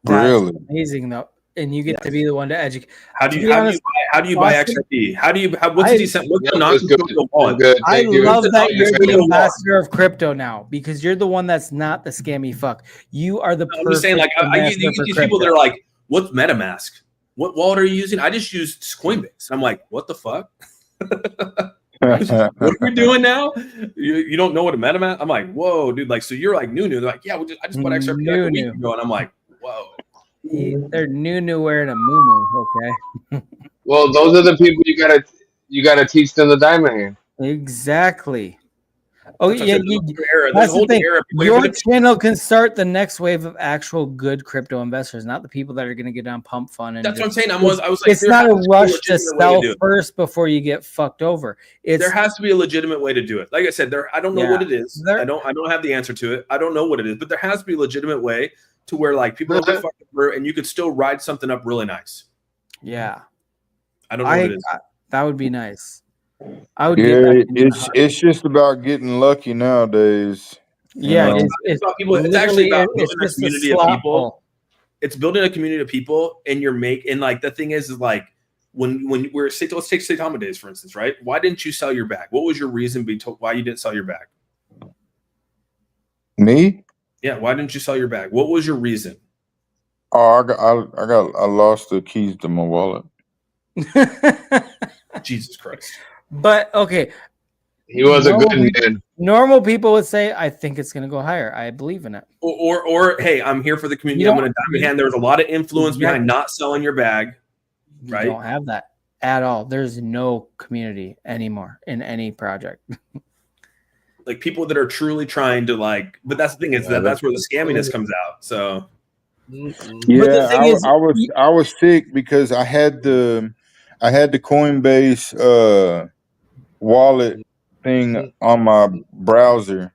That's really amazing though, and you get to be the one to educate. How do you buy XRP? What's the non-custodial wallet? I love that you're the ambassador of crypto now because you're the one that's not the scammy fuck. You are the perfect. I'm just saying, like, you get these people that are like, "What's MetaMask? What wallet are you using?" I just used Coinbase. I'm like, "What the fuck? What are we doing now? You don't know what a MetaMask?" I'm like, "Whoa, dude!" Like, so you're like new. They're like, "Yeah, I just bought XRP like a week ago," and I'm like, "Whoa." They're new wearing a muumuu, okay. Well, those are the people you gotta teach them the diamond hand. Exactly. Oh That's what I yeah, said, there's a whole era. There's that's a the whole thing. era. Your channel can start the next wave of actual good crypto investors, not the people that are going to get on pump fund. And That's what I'm just, saying. I was like, it's not a rush to legitimate way to sell do it. first before you get fucked over. There has to be a legitimate way to do it. Like I said, I don't know what it is. I don't have the answer to it. I don't know what it is, but there has to be a legitimate way to where like people don't get fucked over and you could still ride something up really nice. Yeah. I don't know what it is. That would be nice. I would it's just about getting lucky nowadays. Yeah, it's about people. It's actually about building a community of people. It's building a community of people, and like the thing is like when we're let's take Saitama days for instance, right? Why didn't you sell your bag? What was your reason why you didn't sell your bag? Me? Yeah, why didn't you sell your bag? What was your reason? Oh, I lost the keys to my wallet. Jesus Christ. But okay. He was a good man. Normal people would say, I think it's going to go higher. I believe in it. Or hey, I'm here for the community. I'm going to diamond hand. There was a lot of influence behind not selling your bag. Right? You don't have that at all. There's no community anymore in any project. Like people that are truly trying to like, but that's the thing is that's where the scamminess comes out. So yeah, I was sick because I had the Coinbase wallet thing on my browser.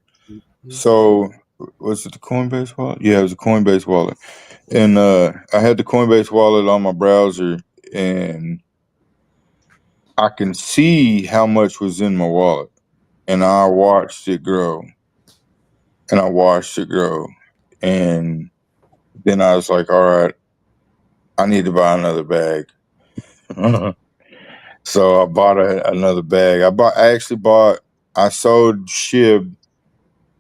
So was it the Coinbase wallet? Yeah, it was a Coinbase wallet. And I had the Coinbase wallet on my browser and I can see how much was in my wallet. And I watched it grow. And I watched it grow. And then I was like, all right, I need to buy another bag. So I bought another bag. I sold SHIB.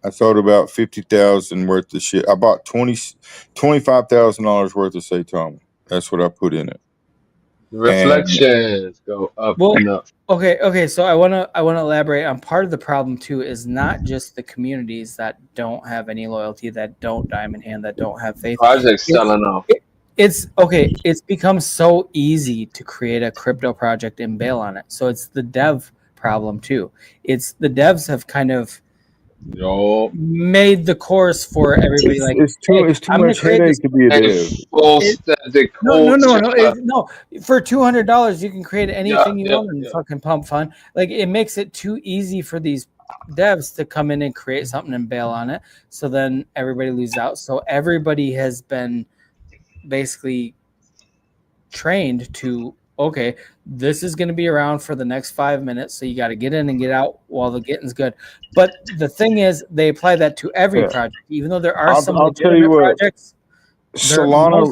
I sold about 50,000 worth of shit. I bought $25,000 worth of Saitama. That's what I put in it. Reflections go up and up. Okay. So I wanna elaborate on part of the problem too is not just the communities that don't have any loyalty, that don't diamond hand, that don't have faith. Projects selling off. It's okay. It's become so easy to create a crypto project and bail on it. So it's the dev problem too. It's the devs have kind of made the course for everybody. It's too much headache to be a dev. No. For $200, you can create anything you want and fucking pump fun. Like it makes it too easy for these devs to come in and create something and bail on it. So then everybody loses out. So everybody has been basically trained to, okay, this is going to be around for the next 5 minutes, so you got to get in and get out while the getting's good. But the thing is, they apply that to every project, even though there are some legitimate projects. Solana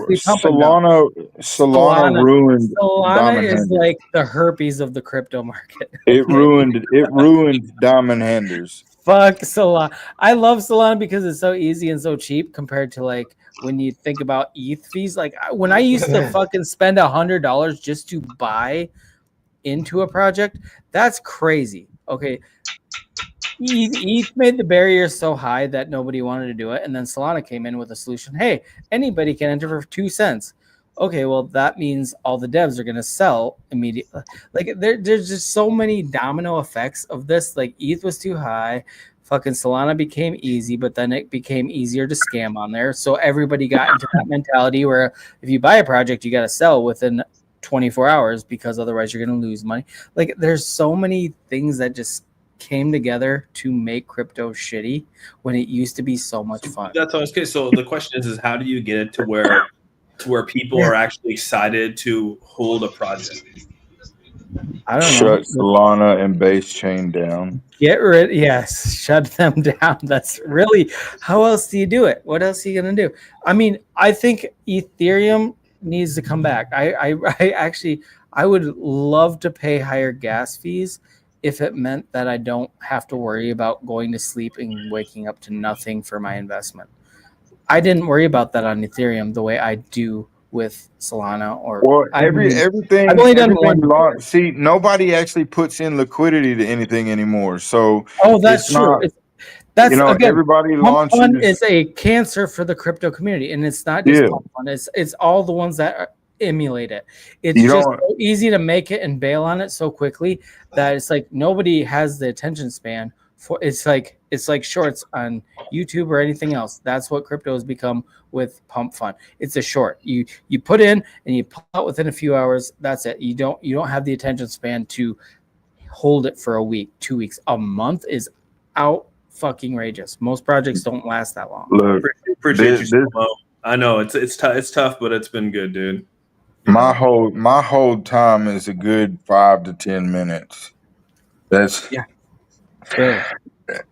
ruined. Solana is like the herpes of the crypto market. Okay? It ruined diamond handers. Fuck Solana. I love Solana because it's so easy and so cheap compared to like when you think about ETH fees. Like when I used to fucking spend $100 just to buy into a project, that's crazy. Okay. ETH made the barrier so high that nobody wanted to do it. And then Solana came in with a solution. Hey, anybody can enter for 2 cents. Okay, well, that means all the devs are going to sell immediately. Like there's just so many domino effects of this. Like ETH was too high. Fucking Solana became easy, but then it became easier to scam on there. So everybody got into that mentality where if you buy a project, you got to sell within 24 hours because otherwise you're going to lose money. Like there's so many things that just came together to make crypto shitty when it used to be so much fun. That's always good. So the question is how do you get it to where people are actually excited to hold a project? I don't know. Shut Solana and base chain down. Shut them down. That's really, how else do you do it? What else are you gonna do? I mean, I think Ethereum needs to come back. I would love to pay higher gas fees if it meant that I don't have to worry about going to sleep and waking up to nothing for my investment. I didn't worry about that on Ethereum the way I do with Solana everything. I've only done one. See, nobody actually puts in liquidity to anything anymore. So that's true. Again, everybody launches. Fund is a cancer for the crypto community, and it's not just Pump Fund. It's all the ones that are emulate it. It's You just don't. so easy to make it and bail on it so quickly that it's like nobody has the attention span for it's like shorts on YouTube or anything else. That's what crypto has become with Pump Fun. It's a short. You put in and you pull out within a few hours. That's it. You don't have the attention span to hold it for a week, 2 weeks, a month is out fucking outrageous. Most projects don't last that long. Look, Appreciate you, Slow-Mo. I know it's tough, but it's been good, dude. my whole time is a good 5 to 10 minutes. That's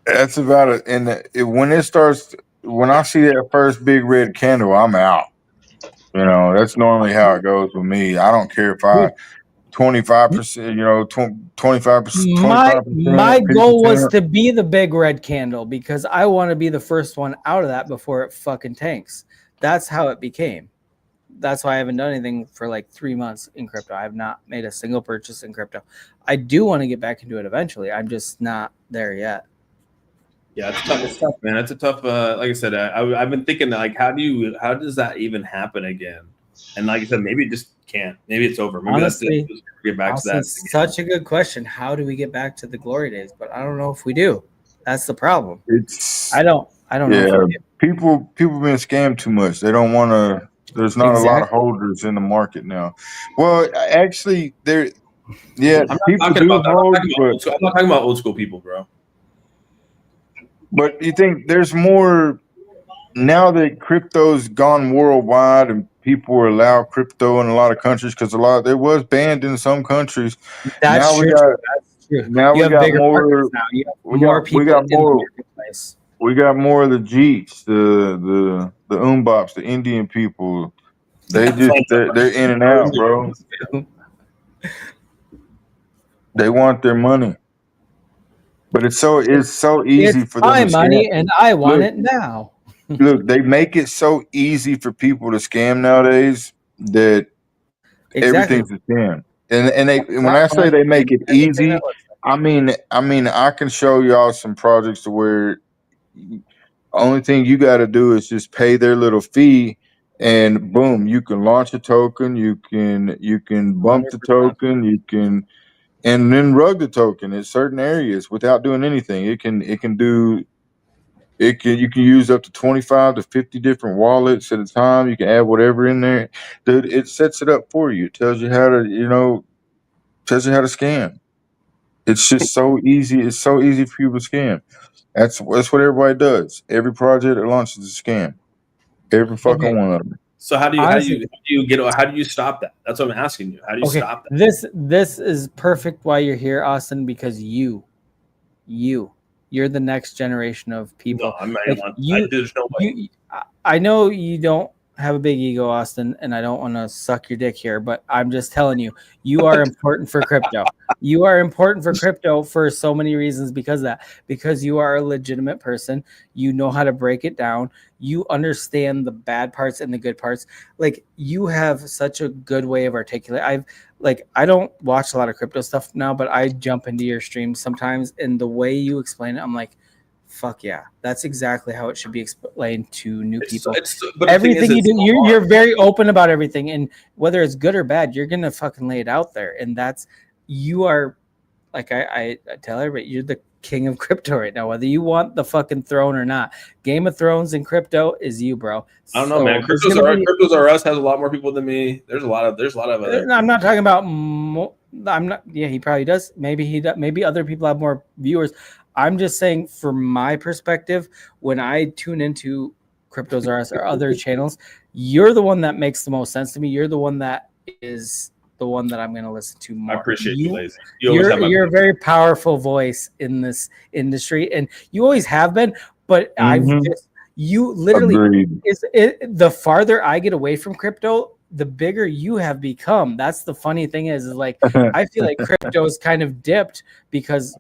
that's about it. And when it starts, when I see that first big red candle, I'm out. You know, that's normally how it goes with me. I don't care if I 25%, you know, 25%, My 25%. goal was to be the big red candle because I want to be the first one out of that before it fucking tanks. That's how it became. That's why I haven't done anything for like 3 months in crypto. I have not made a single purchase in crypto. I do want to get back into it eventually. I'm just not there yet. Yeah, it's tough, man. It's a tough. Like I said, I've been thinking like, how does that even happen again? And like I said, maybe it just can't. Maybe it's over. Maybe Honestly, that's it. Get back to that. Such a good question. How do we get back to the glory days? But I don't know if we do. That's the problem. I don't know. If we do. People been scammed too much. They don't want to. There's not a lot of holders in the market now. Well, actually, there. Yeah, I'm people not do hold, I'm not talking about old school people, bro. But you think there's more now that crypto's gone worldwide and people are allowed crypto in a lot of countries because it was banned in some countries. That's now true. That's true. Now you we have got bigger more. now. You have more people in the marketplace. We got more of the Jeets, the Umbops, the Indian people. They're in and out, bro. They want their money. But it's so easy for them my to money, scam. and I want it now. Look, they make it so easy for people to scam nowadays that everything's a scam. And when I say they make it easy, I mean I can show y'all some projects to where only thing you got to do is just pay their little fee, and boom, you can launch a token, you can bump the token, you can. And then rug the token in certain areas without doing anything. You can use up to 25 to 50 different wallets at a time. You can add whatever in there. Dude, it sets it up for you. It tells you how to, scam. It's just so easy. It's so easy for people to scam. That's what everybody does. Every project that launches is a scam. Every fucking one of them. So how do you stop that? That's what I'm asking you. How do you stop that? This is perfect why you're here, Austin, because you're the next generation of people. No, I'm not. There's no way. I know you don't have a big ego, Austin, and I don't want to suck your dick here, but I'm just telling you, you are important for crypto. You are important for crypto for so many reasons because you are a legitimate person. You know how to break it down. You understand the bad parts and the good parts. Like, you have such a good way of articulating. I don't watch a lot of crypto stuff now, but I jump into your streams sometimes, and the way you explain it, I'm like, fuck yeah, that's exactly how it should be explained to new people. But everything you do, you're very open about everything, and whether it's good or bad, you're gonna fucking lay it out there. And you are, like I tell everybody, you're the king of crypto right now, whether you want the fucking throne or not. Game of Thrones and crypto is you, bro. I don't know, man. Cryptos R Us has a lot more people than me. There's a lot of other. I'm not talking about. I'm not. Yeah, he probably does. Maybe he does. Maybe other people have more viewers. I'm just saying, from my perspective, when I tune into Cryptos R Us or other channels, you're the one that makes the most sense to me. You're the one that is the one that I'm going to listen to more. I appreciate you, Lazy. You're a very powerful voice in this industry, and you always have been. But you literally the farther I get away from crypto, the bigger you have become. That's the funny thing is like I feel like crypto is kind of dipped because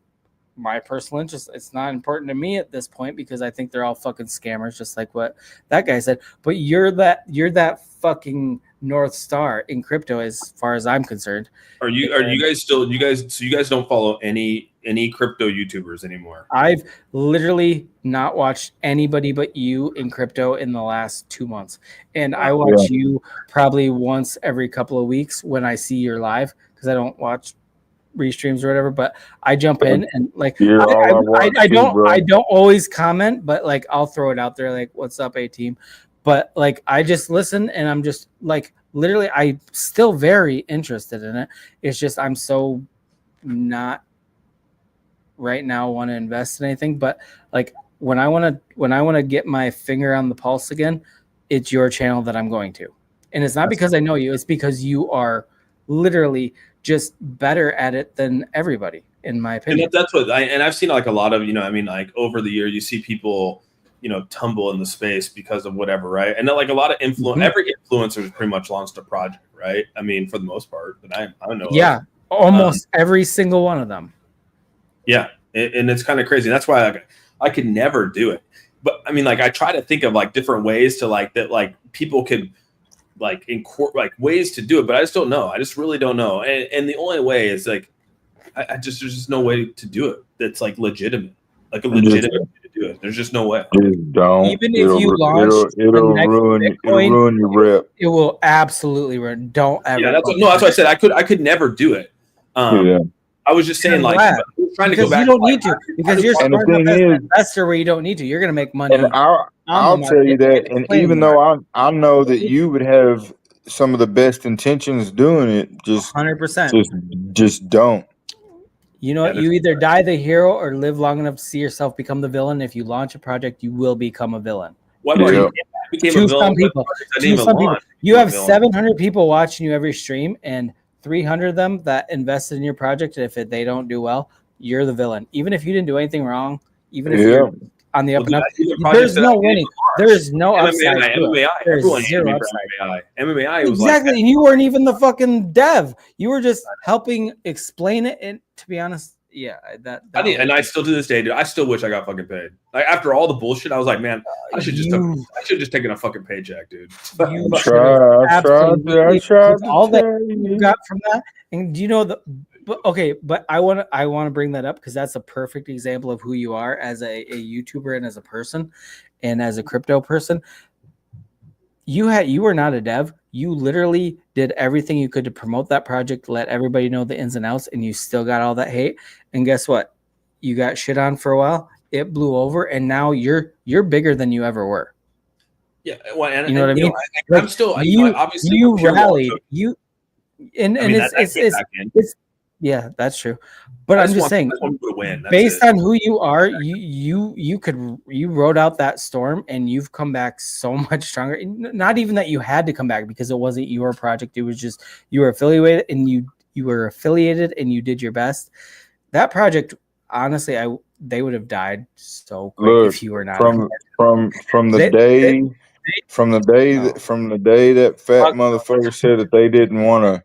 my personal interest, it's not important to me at this point because I think they're all fucking scammers, just like what that guy said. But you're that fucking North Star in crypto as far as I'm concerned. Are you guys still so you guys don't follow any any crypto YouTubers anymore. I've literally not watched anybody but you in crypto in the last 2 months. And I watch you probably once every couple of weeks when I see you're live, because I don't watch restreams or whatever, but I jump in and like I don't always comment, but like I'll throw it out there like, what's up, A team? But like I just listen, and I'm just like literally I'm still very interested in it. It's just I'm so not right now want to invest in anything, but like when I want to get my finger on the pulse again, it's your channel that I'm going to. And it's not because I know you, it's because you are literally just better at it than everybody, in my opinion. And that's what I've seen like a lot of, I mean, like over the year, you see people, tumble in the space because of whatever, right? And then like a lot of every influencer has pretty much launched a project, right? I mean, for the most part, that I know. Yeah, almost every single one of them. Yeah, and it's kind of crazy. That's why I could never do it. But I mean, like I try to think of like different ways to like that, like people could like like ways to do it, but I just don't know. I just really don't know. And the only way is like, there's just no way to do it that's like legitimate, like a legitimate way to do it. There's just no way. Just don't. Even if you launch, it'll ruin your rep. It will absolutely ruin. Don't ever. Yeah, that's what I said. I could never do it. I was just saying, like, trying to go back. You don't need to, because you're smart enough as an investor where you don't need to. You're going to make money. And I'll tell you that. And even though I know that you would have some of the best intentions doing it, just 100%. Just don't. You know what? You either die the hero or live long enough to see yourself become the villain. If you launch a project, you will become a villain. To some people. You have 700 people watching you every stream, and 300 of them that invested in your project. If they don't do well, you're the villain. Even if you didn't do anything wrong, even if you're on the up and up, there's no winning. There's no upside. There's zero upside. MMA was exactly, and you weren't even the fucking dev. You were just helping explain it. And to be honest, yeah, and I still to this day, dude, I still wish I got fucking paid. Like after all the bullshit, I was like, man, I should just taken a fucking paycheck, dude. I tried all that you got from that. And do you know but I want to bring that up because that's a perfect example of who you are as a YouTuber and as a person and as a crypto person. You were not a dev. You literally did everything you could to promote that project, let everybody know the ins and outs, and you still got all that hate. And guess what? You got shit on for a while. It blew over, and now you're bigger than you ever were. Yeah, well, and you know what I mean? I'm still obviously you rallied. It's yeah, that's true. But I'm just saying, based on who you are, you rode out that storm and you've come back so much stronger. Not even that you had to come back because it wasn't your project. It was just you were affiliated and you you did your best. That project, honestly, they would have died so quick if you were not from the day that fat motherfucker said that they didn't want to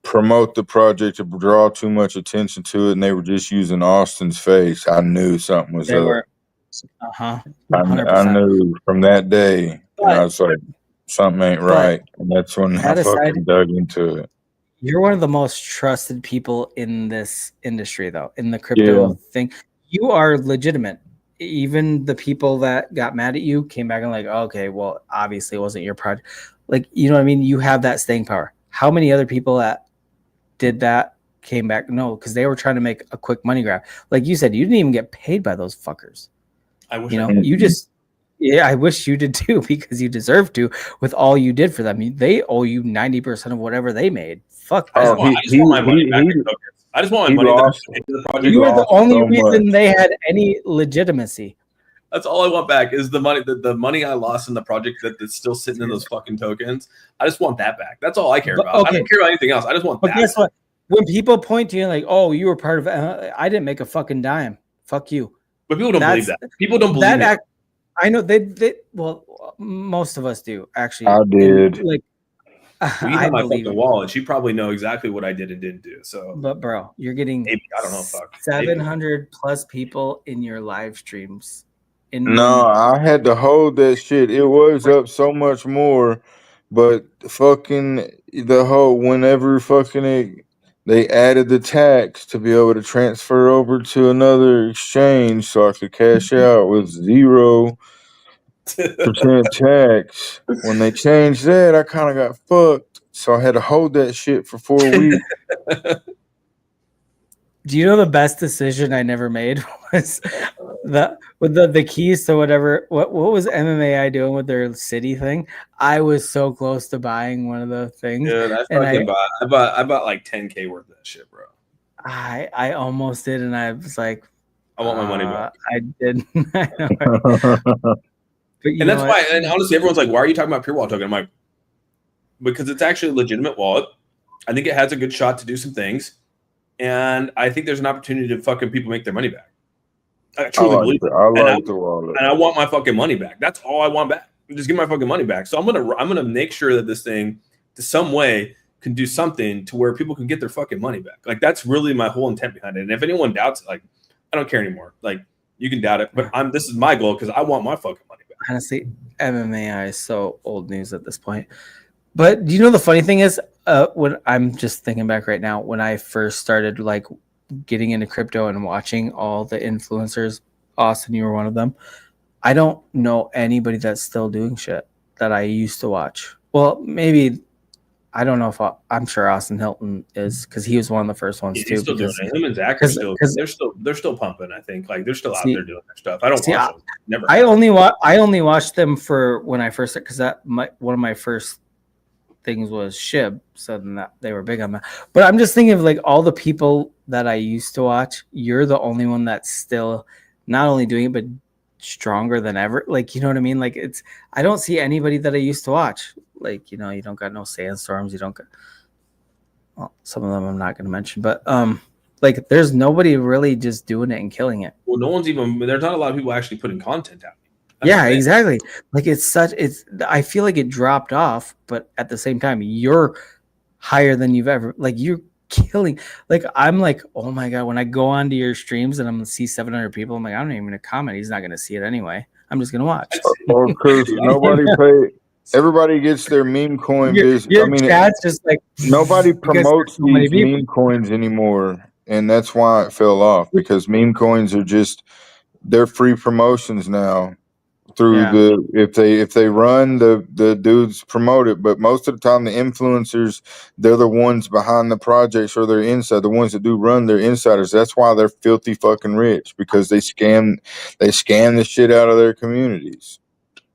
promote the project to draw too much attention to it, and they were just using Austin's face. I knew something was up. I knew from that day. And I was like, something ain't right, and that's when I fucking dug into it. You're one of the most trusted people in this industry, though, in the crypto thing. You are legitimate. Even the people that got mad at you came back and like, okay, well, obviously it wasn't your project. Like, you know what I mean? You have that staying power. How many other people that did that came back? No, because they were trying to make a quick money grab. Like you said, you didn't even get paid by those fuckers. I wish I wish you did too, because you deserve to with all you did for them. They owe you 90% of whatever they made. Fuck that. I just want my money back. I just want my money back into the project. You are the only reason they had any legitimacy. That's all I want back is the money. The money I lost in the project that's still sitting in those fucking tokens. I just want that back. That's all I care about. I don't care about anything else. I just want that. Guess what? When people point to you like, "Oh, you were part of," I didn't make a fucking dime. Fuck you. But people don't believe that. People don't believe that. I know they. Well, most of us do actually. I did. Like, you have my fucking wallet. You probably know exactly what I did and didn't do. So, but bro, you're getting maybe I don't know. Fuck 700 plus people in your live streams. No, I had to hold that shit. It was up so much more, but fucking the whole whenever fucking they added the tax to be able to transfer over to another exchange so I could cash out with 0% tax. When they changed that, I kind of got fucked. So I had to hold that shit for 4 weeks. Do you know the best decision I never made was the keys to whatever what was MMAI doing with their city thing? I was so close to buying one of the things. Dude, I bought like 10K worth of that shit, bro. I almost did, and I was like, I want my money back. I didn't. I know, right? But and that's why, and honestly, everyone's like, why are you talking about Pure Wallet token? I'm like, because it's actually a legitimate wallet. I think it has a good shot to do some things. And I think there's an opportunity to fucking people make their money back. I truly believe it. I like the wallet. And I want my fucking money back. That's all I want back. Just give my fucking money back. So I'm gonna make sure that this thing, to some way, can do something to where people can get their fucking money back. Like that's really my whole intent behind it. And if anyone doubts it, like I don't care anymore. Like you can doubt it, but this is my goal because I want my fucking money back. Honestly, MMAI is so old news at this point. But do you know the funny thing is, when I'm just thinking back right now, when I first started like getting into crypto and watching all the influencers, Austin, you were one of them. I don't know anybody that's still doing shit that I used to watch. Well, maybe I don't know if I'm sure Austin Hilton is because he was one of the first ones too. He's still doing it. Him and Zach are still they're still pumping. I think like they're still out there doing their stuff. I don't watch them. Never. I only watched them for when I first because one of my first things was SHIB, so then that they were big on that. But I'm just thinking of like all the people that I used to watch. You're the only one that's still not only doing it but stronger than ever. Like you know what I mean? Like I don't see anybody that I used to watch. Like you don't got no sandstorms. You don't got some of them I'm not going to mention, but like there's nobody really just doing it and killing it. Well, no one's even. There's not a lot of people actually putting content out. Yeah, exactly. Like I feel like it dropped off, but at the same time, you're higher than you've ever, like you're killing. Like, I'm like, oh my God, when I go onto your streams and I'm going to see 700 people, I'm like, I'm not even going to comment. He's not going to see it anyway. I'm just going to watch. Because nobody everybody gets their meme coin business. Your chat's just like, nobody promotes these meme coins anymore. And that's why it fell off because meme coins are they're free promotions now. Through if they run the dudes promote it, but most of the time the influencers, they're the ones behind the projects or they're inside. The ones that do run, they're insiders. That's why they're filthy fucking rich because they scam the shit out of their communities.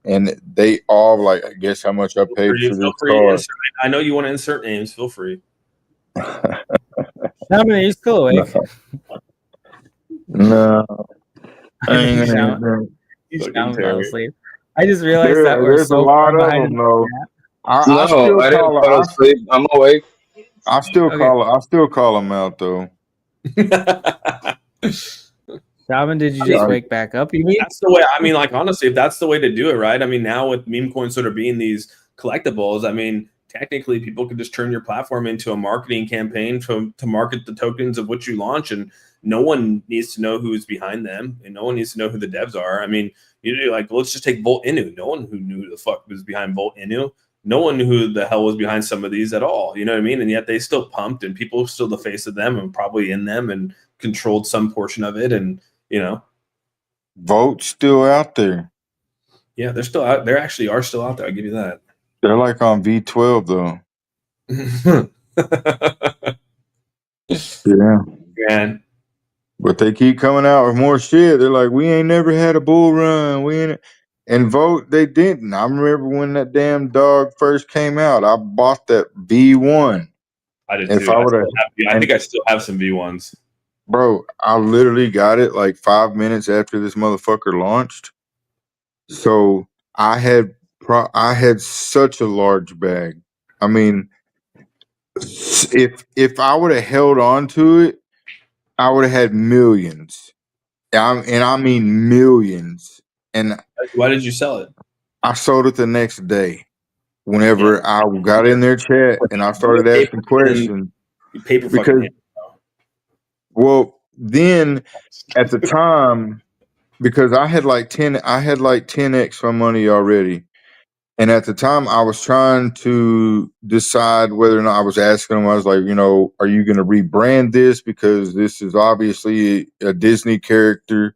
And they all like, I guess how much I paid for this car. I know you want to insert names. Feel free. How many are you still awake? No. Fell asleep. I just realized that there's a lot of them though. I didn't fall asleep. I'm awake. I still call them out though. Shaman, did you just wake back up? You mean that's the way? I mean, like honestly, if that's the way to do it, right? I mean, now with meme coins sort of being these collectibles, I mean, technically, people could just turn your platform into a marketing campaign to market the tokens of what you launch, and no one needs to know who's behind them, and no one needs to know who the devs are. I mean, like let's just take Volt Inu. No one who knew who the fuck was behind Volt Inu. No one knew who the hell was behind some of these at all. You know what I mean? And yet they still pumped, and people were still the face of them, and probably in them, and controlled some portion of it. And Volt's still out there. Yeah, they're still out. They actually are still out there. I'll give you that. They're like on V12 though. Yeah. Man. But they keep coming out with more shit. They're like, we ain't never had a bull run. And Vote, they didn't. I remember when that damn dog first came out. I bought that V1. I did too. I think I still have some V1s. Bro, I literally got it like 5 minutes after this motherfucker launched. So I had such a large bag. I mean, if I would have held on to it, I would have had millions. And I mean millions. And why did you sell it? I sold it the next day. Whenever I got in their chat and I started asking questions. Well, then at the time, because I had like 10x my money already. And at the time, I was trying to decide whether or not I was asking them. I was like, you know, are you going to rebrand this because this is obviously a Disney character?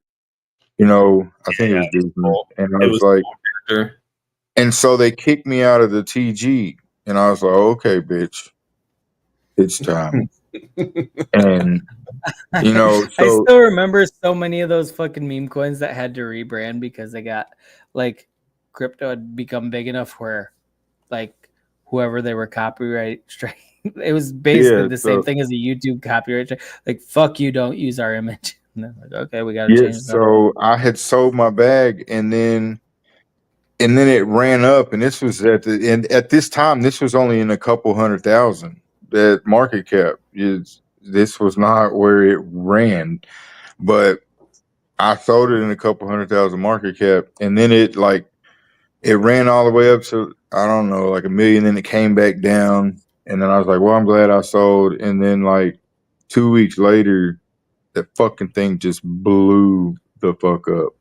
You know, I think it was Disney, and I was like, and so they kicked me out of the TG, and I was like, okay, bitch, it's time. And you know, I so still remember so many of those fucking meme coins that had to rebrand because they got like crypto had become big enough where like whoever they were copyright strike. It was basically the same thing as a YouTube copyright strike. Like, fuck you, don't use our image. And they're like, okay, we gotta change that. So I had sold my bag, and then it ran up, and this was at this time, this was only in a couple 100,000. That market cap this was not where it ran, but I sold it in a couple 100,000 market cap, and then it ran all the way up to, I don't know, like $1 million. Then it came back down, and then I was like, well, I'm glad I sold. And then like 2 weeks later, that fucking thing just blew the fuck up.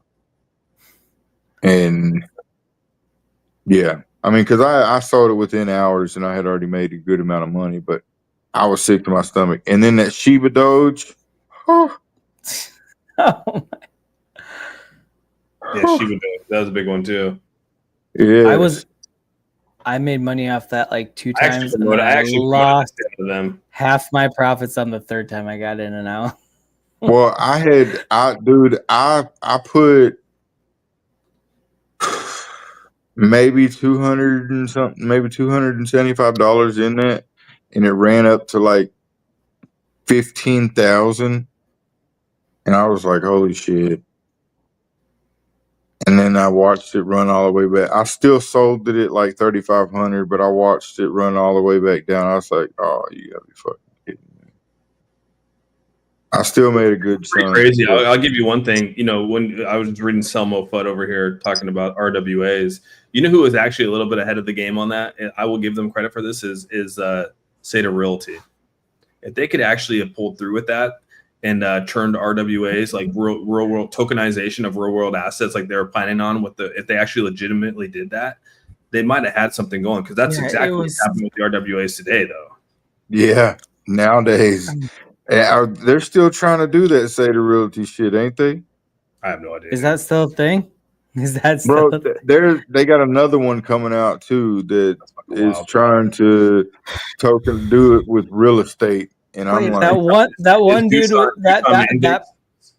And yeah, I mean, because I sold it within hours, and I had already made a good amount of money, but I was sick to my stomach. And then that Shiba Doge, Yeah, Shiba Doge. That was a big one too. Yeah, I made money off that like 2 times, and I I actually lost them. half my profits on the 3rd time I got in and out. well, I put maybe 200 and something, maybe $275 in that, and it ran up to like 15,000, and I was like, holy shit. And then I watched it run all the way back. I still sold it at like 3,500, but I watched it run all the way back down. I was like, oh, you gotta be fucking kidding me. I still made a good chunk. Crazy. I'll give you one thing. You know, when I was reading Selmo Fudd over here talking about RWAs, you know who was actually a little bit ahead of the game on that? And I will give them credit for this. Is Seda Realty. If they could actually have pulled through with that and turned RWAs, like real world tokenization of real world assets, like they were planning on if they actually legitimately did that, they might have had something going, because that's exactly what's happening with the RWAs today, though. Yeah, nowadays. They're still trying to do that Seda Realty shit, ain't they? I have no idea. Is that still a thing? Is that still Bro, they got another one coming out too that is trying to do it with real estate. And I'm like, that one dude that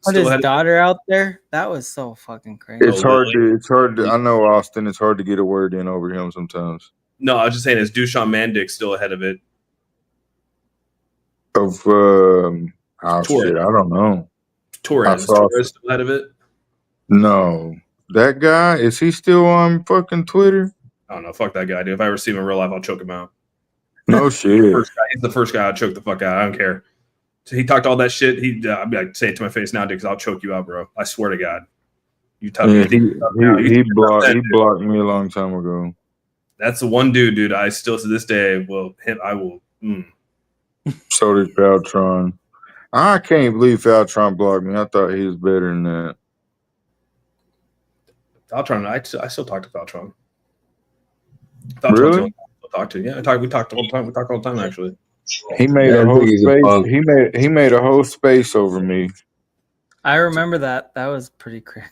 put his daughter out there, that was so fucking crazy. It's hard to I know, Austin, it's hard to get a word in over him sometimes. No, I was just saying, is Dushan Mandic still ahead of it? Of shit, I don't know. Torres still ahead of it? No. That guy, is he still on fucking Twitter? I don't know. Fuck that guy, dude. If I ever see him in real life, I'll choke him out. No shit. He's the first guy I'll choke the fuck out. I don't care. So he talked all that shit. I'd be like, say it to my face now, dude, because I'll choke you out, bro. I swear to God. You talk. Yeah, he blocked me a long time ago. That's the one dude. I still to this day will hit. I will. So did Faltron. I can't believe Faltron blocked me. I thought he was better than that. Faltron, I still talk to Faltron. Really? Talk to. Yeah, we talked all the time. We talk all the time, actually. He made a whole space. He made a whole space over me. I remember that. That was pretty cringe.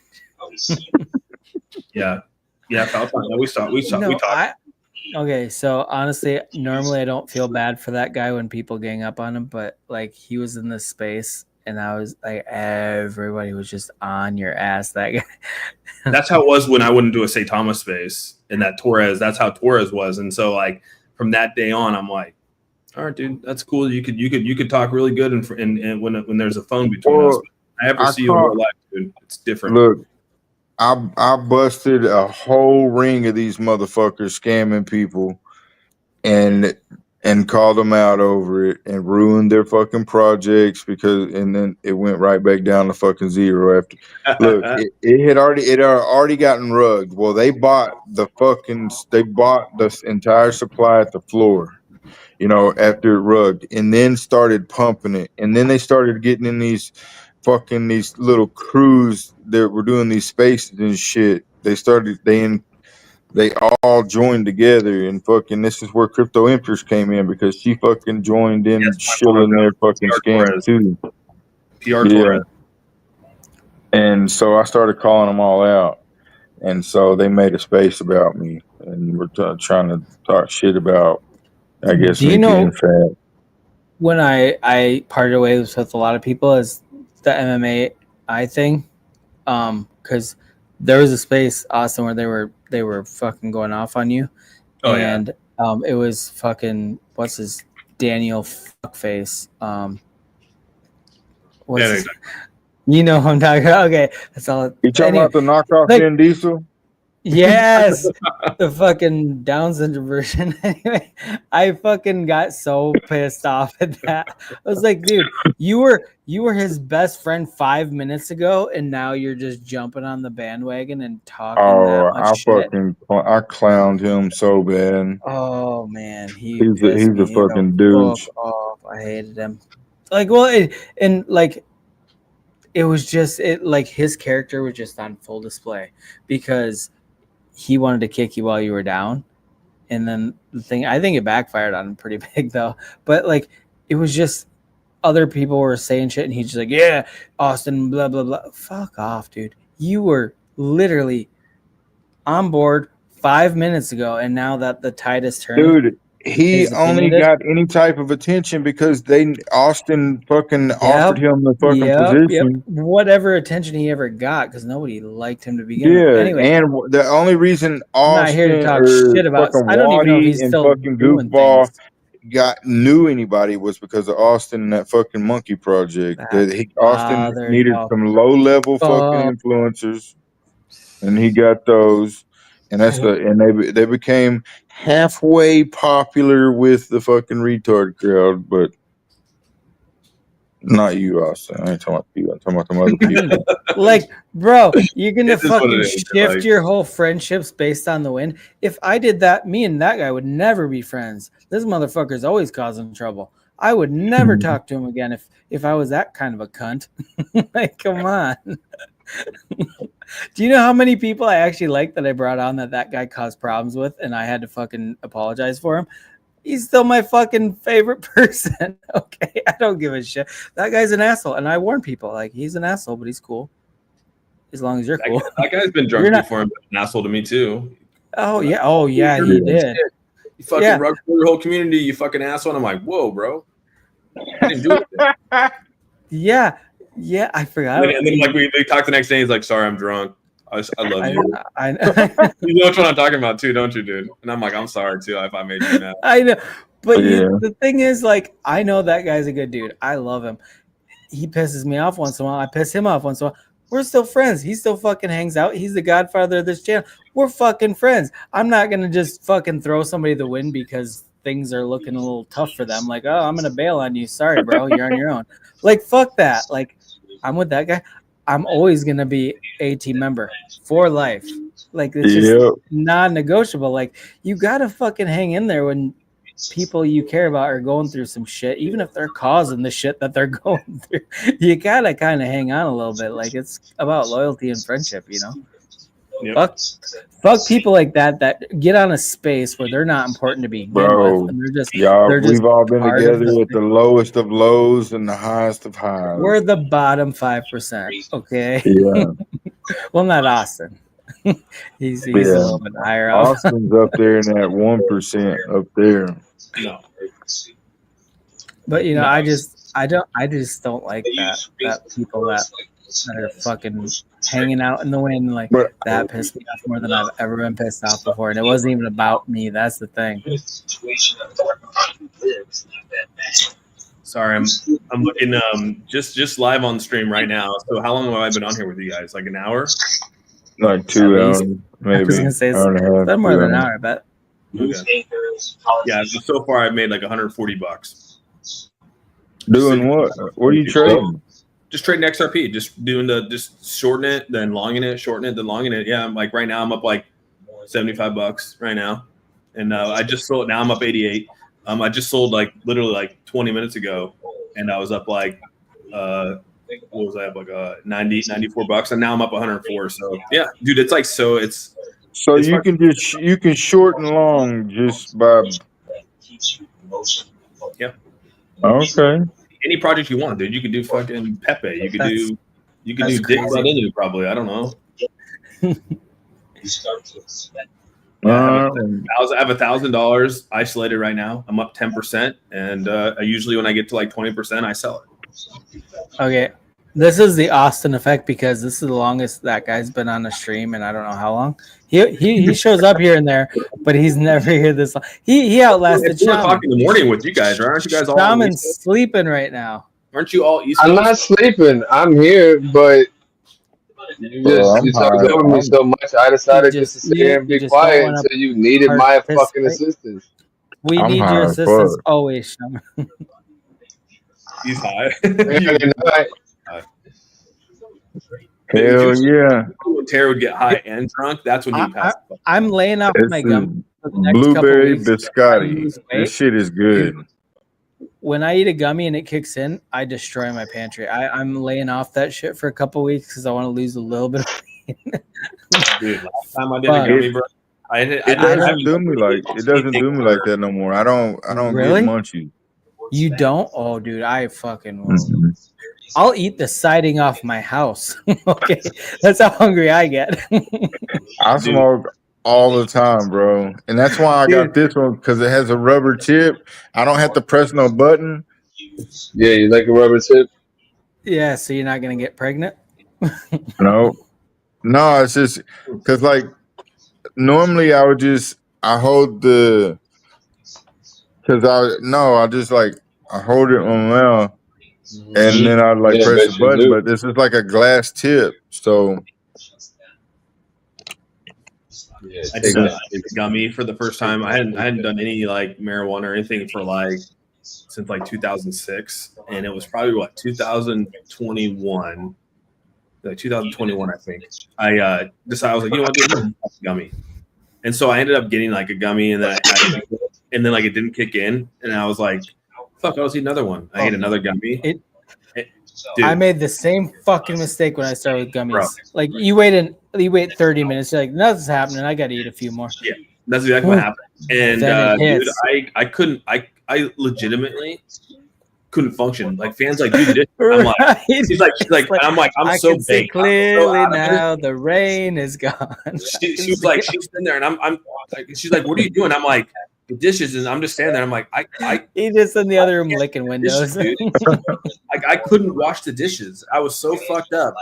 Yeah, Faltron. We talked. Okay, so honestly, normally I don't feel bad for that guy when people gang up on him, but like he was in this space, and I was like, everybody was just on your ass. That guy. That's how it was when I went into a St. Thomas space, and that Torres. That's how Torres was, and so like from that day on, I'm like, all right, dude, that's cool. You could talk really good, and when there's a phone between us. But I see you in real life, dude. It's different. Look, I busted a whole ring of these motherfuckers scamming people, and called them out over it, and ruined their fucking projects and then it went right back down to fucking zero after. Look, it had already gotten rugged. Well, they bought the entire supply at the floor, you know, after it rugged, and then started pumping it, and then they started getting in these little crews that were doing these spaces and shit. They they all joined together, and fucking this is where Crypto Empress came in because she fucking joined in shilling their fucking scam too. PR Yeah. Torres. And so I started calling them all out, and so they made a space about me, and we're trying to talk shit about, I guess, Do you me know being fat. when I parted ways with a lot of people as the MMA thing? Because there was a space, Austin, where they were fucking going off on you, Oh, and it was fucking what's his Daniel fuckface. What's Yeah, his, you know who I'm talking about? Okay, that's all. You talking Anyway, about the knockoff like, Vin Diesel? yes, the fucking Down syndrome version. Anyway, I fucking got so pissed off at that. I was like, dude, you were his best friend 5 minutes ago, and now you're just jumping on the bandwagon and talking that much shit. I clowned him so bad. Oh man, he He's pissed a me fucking the douche. fuck off. I hated him. Like, well, and like it was just like his character was just on full display because he wanted to kick you while you were down. And then the thing, I think it backfired on him pretty big though. But like, it was just other people were saying shit, and he's just like, "Yeah, Austin, blah blah blah." Fuck off, dude. You were literally on board 5 minutes ago, and now that the tide is turning, Dude, he his only opinion is, got any type of attention because Austin fucking offered him the fucking position. whatever attention he ever got, because nobody liked him to begin with. Yeah, Anyway, and the only reason I'm not here to Austin talk or shit about. fucking I don't even know if he's Waddy and still fucking doing Goofball things. knew anybody was because of Austin and that fucking monkey project. That Austin bothered needed the some low level fucking fuck. influencers, and he got those. And they became halfway popular with the fucking retard crowd, but not you, Austin. I ain't talking about you. I'm talking about them other people. Like, bro, you're gonna It is what fucking it is, shift like- your whole friendships based on the win. If I did that, me and that guy would never be friends. This motherfucker's always causing trouble. I would never talk to him again if I was that kind of a cunt. Like, come on. Do you know how many people I actually like that I brought on that guy caused problems with, and I had to fucking apologize for him? He's still my fucking favorite person. Okay, I don't give a shit. That guy's an asshole, and I warn people like he's an asshole, but he's cool as long as you're cool. That guy's been drunk before and been an asshole to me too. Oh yeah, he did. You fucking rubbed through your whole community, you fucking asshole. And I'm like, whoa, bro. I didn't do it. Yeah, I forgot. And then like we talked the next day. He's like, "Sorry, I'm drunk. I love you." I You know what I'm talking about too, don't you, dude? And I'm like, "I'm sorry too if I made you mad." I know, but Yeah. the thing is, like, I know that guy's a good dude. I love him. He pisses me off once in a while. I piss him off once in a while. We're still friends. He still fucking hangs out. He's the godfather of this channel. We're fucking friends. I'm not gonna just fucking throw somebody the win because things are looking a little tough for them. Like, oh, I'm gonna bail on you. Sorry, bro. You're on your own. Like, fuck that. Like, I'm with that guy. I'm always gonna be a team member for life. Like, it's just non-negotiable. Like, you gotta fucking hang in there when people you care about are going through some shit, even if they're causing the shit that they're going through. You gotta kind of hang on a little bit. Like, it's about loyalty and friendship, you know. Yep. Fuck people like that get on a space where they're not important to begin with, and We've all been together at the lowest of lows and the highest of highs. We're the bottom 5%. Okay. Yeah. Well, not Austin. he's a little bit higher up. Austin's up there in that 1% up there. No. But you know, I just don't like that people that are fucking hanging out in the wind like that pissed me off more than I've ever been pissed off before. And it wasn't even about me. That's the thing. Sorry, I'm looking just live on stream right now. So how long have I been on here with you guys? Like an hour? Like 2 hours, maybe. I was gonna say it's been more than an hour, I bet. Okay. Yeah, so far I've made like $140. Doing what? What are you trading? Just trading XRP, just shorting it, then longing it, shorting it, then longing it. Yeah, I'm like right now I'm up like $75 right now, and I just sold. Now I'm up 88. I just sold like literally like 20 minutes ago, and I was up like what was I up like $94, and now I'm up 104. So yeah, dude, it's like it's So you can short and long just by. Yeah. Okay. Any project you want, dude. You could do fucking Pepe. You could do Dick crazy. Right Into probably. I don't know. Uh, I have $1,000 isolated right now. I'm up 10%, and I usually when I get to like 20%, I sell it. Okay, this is the Austin effect because this is the longest that guy's been on a stream, and I don't know how long. He shows up here and there, but he's never here this long. He outlasted It's 4 Shaman. o'clock in the morning with you guys, right? Aren't you guys all? Shaman's sleeping right now. Aren't you all East I'm Coast? not sleeping. I'm here, but you talked over me so much. I decided just to sit here and be quiet until you needed my fucking assistance. We need your assistance always, Shaman. He's high. Hell yeah. When Terry would get high and drunk, that's when he passed. I'm laying off my gum for the next Blueberry couple weeks. biscotti. This shit is good. When I eat a gummy and it kicks in, I destroy my pantry. I'm laying off that shit for a couple weeks because I want to lose a little bit of weight. Dude, last time I did a gummy, bro, it doesn't do me like that no more. I don't Really? get munchies. You don't? Oh, dude, I fucking will. I'll eat the siding off my house. Okay, that's how hungry I get. I smoke all the time, bro, and that's why I got this one because it has a rubber tip. I don't have to press no button. Yeah, you like a rubber tip? Yeah, so you're not gonna get pregnant? No, it's just because like normally I hold the I hold it on mouth. And then I press the button, but this is like a glass tip, so. I did a gummy for the first time. I hadn't done any like marijuana or anything for like since like 2006, and it was probably 2021, like 2021, I think. I decided I was like, you know what, dude, I'm gonna do a gummy, and so I ended up getting like a gummy, and then like it didn't kick in, and I was like, fuck, I'll eat another one. I ate another gummy. I made the same fucking mistake when I started with gummies. Bro. Like you wait 30 minutes, you're like, nothing's happening. I gotta eat a few more. Yeah, that's exactly what happened. And dude, I legitimately couldn't function. Like fans like, dude, I'm like, she's like, I'm like, I'm so baked. Clearly now the rain is gone. She was like, she's in there, and I'm like, she's like, what are you doing? I'm like, the dishes, and I'm just standing there. I'm like, he just in the other room licking windows. Like I couldn't wash the dishes. I was so fucked up.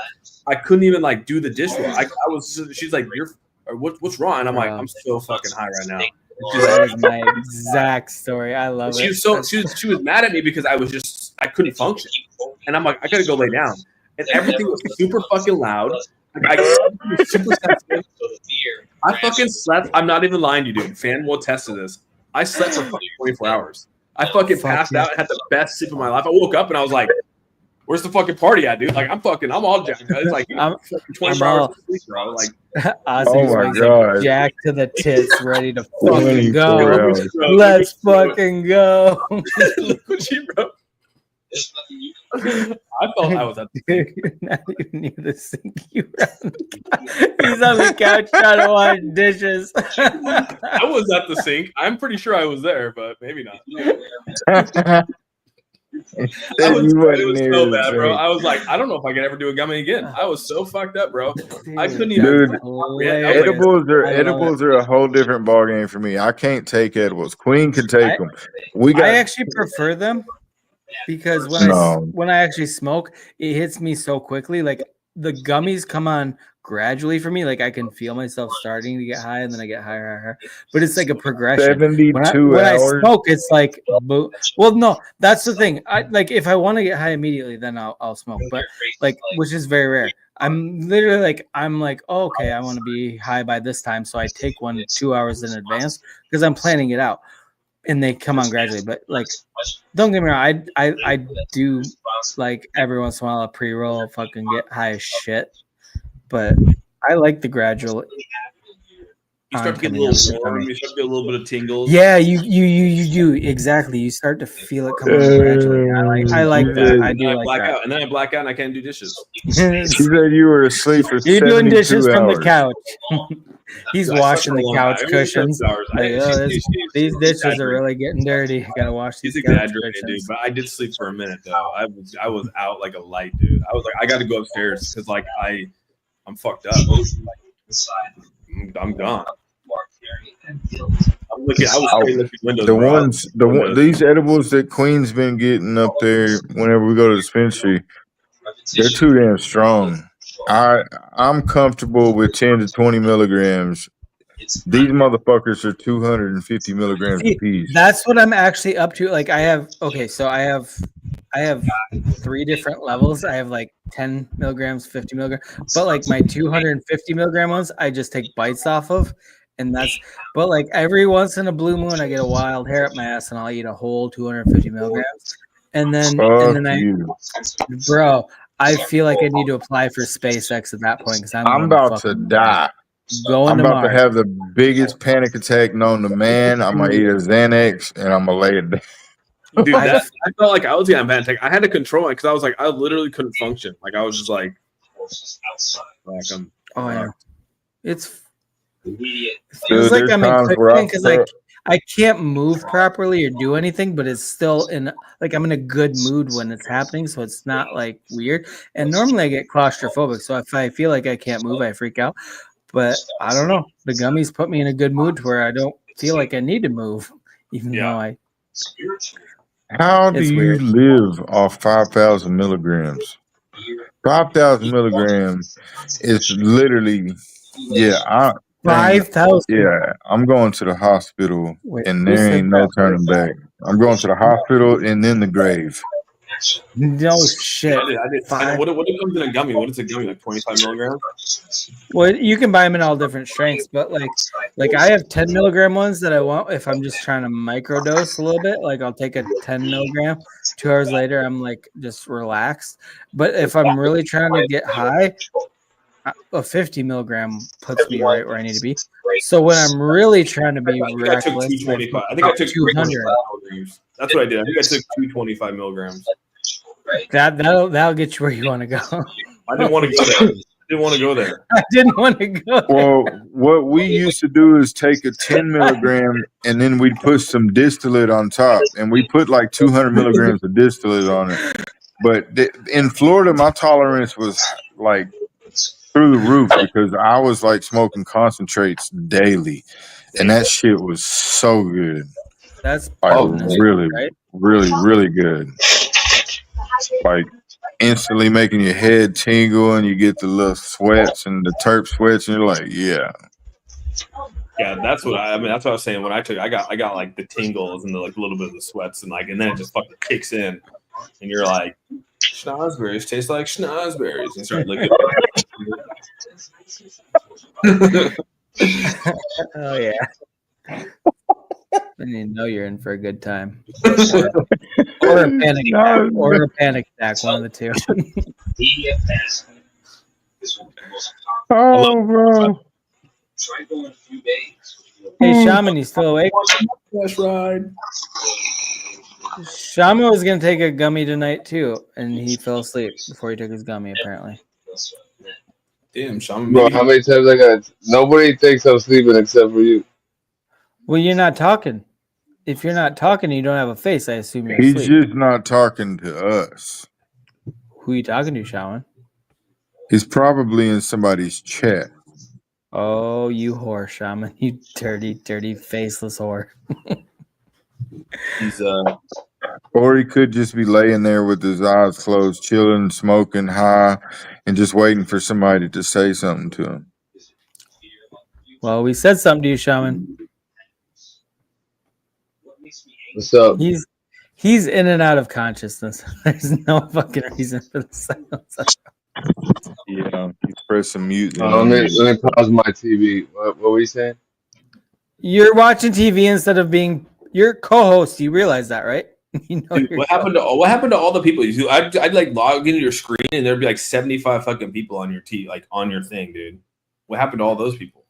I couldn't even like do the dishwasher. She's like, what's wrong? And I'm like, I'm so fucking high right now. That is my exact story. I love it. She was mad at me because I couldn't function, and I'm like, I gotta go lay down, and everything was super fucking loud. I was super sensitive. I fucking slept. I'm not even lying to you, dude. Fan will attest to this. I slept for fucking 24 hours. I fucking passed out and had the best sleep of my life. I woke up and I was like, where's the fucking party at, dude? Like, I'm all jacked. It's like, I'm 24 hours of sleep, bro. Like, oh my god, jacked to the tits, ready to fucking go. Let's fucking go. Look what you wrote. I thought I was at the sink. You're not even near the sink. He's on the couch trying to wash dishes. I was at the sink. I'm pretty sure I was there, but maybe not. It was so bad, bro. I was like, I don't know if I could ever do a gummy again. I was so fucked up, bro. I couldn't even. Dude, edibles are a whole different ballgame for me. I can't take edibles. Queen can take them. I actually prefer them because when I actually smoke, it hits me so quickly. Like the gummies come on gradually for me. Like I can feel myself starting to get high, and then I get higher. But it's like a progression. 72 when I hours. smoke, it's like, well, no, that's the thing. I like if I want to get high immediately, then I'll smoke. But like, which is very rare. I'm literally like, oh, okay, I want to be high by this time, so I take 2 hours in advance because I'm planning it out, and they come on gradually. But like, don't get me wrong, I do like every once in a while a pre-roll, fucking get high as shit. But I like the gradual. You start to get a little warm. You start to get a little bit of tingles. Yeah, you do exactly. You start to feel it come on gradually. I like that. I do like black that. out, and then I black out, and I can't do dishes. She said you were asleep for You're doing 72 dishes from the hours. couch. He's I slept washing for a the long couch time. It was cushions. 7 hours. Like, oh, these dishes are really getting dirty. I gotta wash these He's couch exaggerating, dude. cushions. But I did sleep for a minute though. I was out like a light, dude. I was like, I got to go upstairs because like I'm fucked up. I'm gone. I'm looking. I was looking windows. These edibles that Queen's been getting up there whenever we go to the dispensary, they're too damn strong. I'm comfortable with 10 to 20 milligrams. These motherfuckers are 250 milligrams a piece. That's what I'm actually up to. Like I have 3 different levels. I have like 10 milligrams, 50 milligrams, but like my 250 milligram ones, I just take bites off of. And but like every once in a blue moon, I get a wild hair up my ass and I'll eat a whole 250 milligrams. And then bro, I feel like I need to apply for SpaceX at that point because I'm about to die. I'm about to have the biggest panic attack known to man. I'm gonna eat a Xanax and I'm gonna lay it down. Dude, I felt like I was getting a panic attack. I had to control it because I was like, I literally couldn't function. Like I was just like it's feels like I'm in quicksand because I can't move properly or do anything, but it's still I'm in a good mood when it's happening, so it's not like weird. And normally I get claustrophobic, so if I feel like I can't move, I freak out. But I don't know. The gummies put me in a good mood to where I don't feel like I need to move, even though I. How do you live off 5,000 milligrams? 5,000 milligrams is literally, 5,000. Yeah, I'm going to the hospital, and there ain't no turning back. I'm going to the hospital and then the grave. No shit. I did. What comes in a gummy? What is a gummy? Like 25 milligrams? Well, you can buy them in all different strengths, but like I have 10 milligram ones that I want if I'm just trying to microdose a little bit. Like I'll take a 10 milligram. 2 hours later, I'm like just relaxed. But if I'm really trying to get high, a 50 milligram puts me right where I need to be. So when I'm really trying to be reckless, I think I took 200. That's what I did. I think I took 225 milligrams. That'll get you where you want to go. I didn't want to go there. I didn't want to go there. Well, what we used to do is take a 10 milligram and then we'd put some distillate on top, and we put like 200 milligrams of distillate on it. But in Florida, my tolerance was like through the roof because I was like smoking concentrates daily, and that shit was so good. That's really, right? really good. Like instantly making your head tingle, and you get the little sweats and the terp sweats, and you're like, yeah, that's what I mean. That's what I was saying when I took. I got like the tingles and the like a little bit of the sweats, and then it just fucking kicks in, and you're like, schnozberries taste like schnozberries, and start looking. Oh yeah. And you know you're in for a good time. Or a panic attack. Or a panic attack, one of the two. Oh, bro. Hey, Shaman, you still awake? Flash ride. Shaman was going to take a gummy tonight, too, and he fell asleep before he took his gummy, apparently. Damn, Shaman. Bro, how many times I got? Nobody thinks I'm sleeping except for you. Well, you're not talking. If you're not talking, you don't have a face. I assume you're He's asleep. just not talking to us. Who are you talking to, Shaman? He's probably in somebody's chat. Oh, you whore, Shaman. You dirty, dirty, faceless whore. He's Or he could just be laying there with his eyes closed, chilling, smoking, high, and just waiting for somebody to say something to him. Well, we said something to you, Shaman. What's up? He's in and out of consciousness. There's no fucking reason for the silence. Yeah, he's pressing mute. Let me pause my TV. What were you saying? You're watching TV instead of being your co-host. You realize that, right? You know. Dude, what happened to all the people? I'd like log into your screen and there'd be like 75 fucking people on your on your thing, dude. What happened to all those people?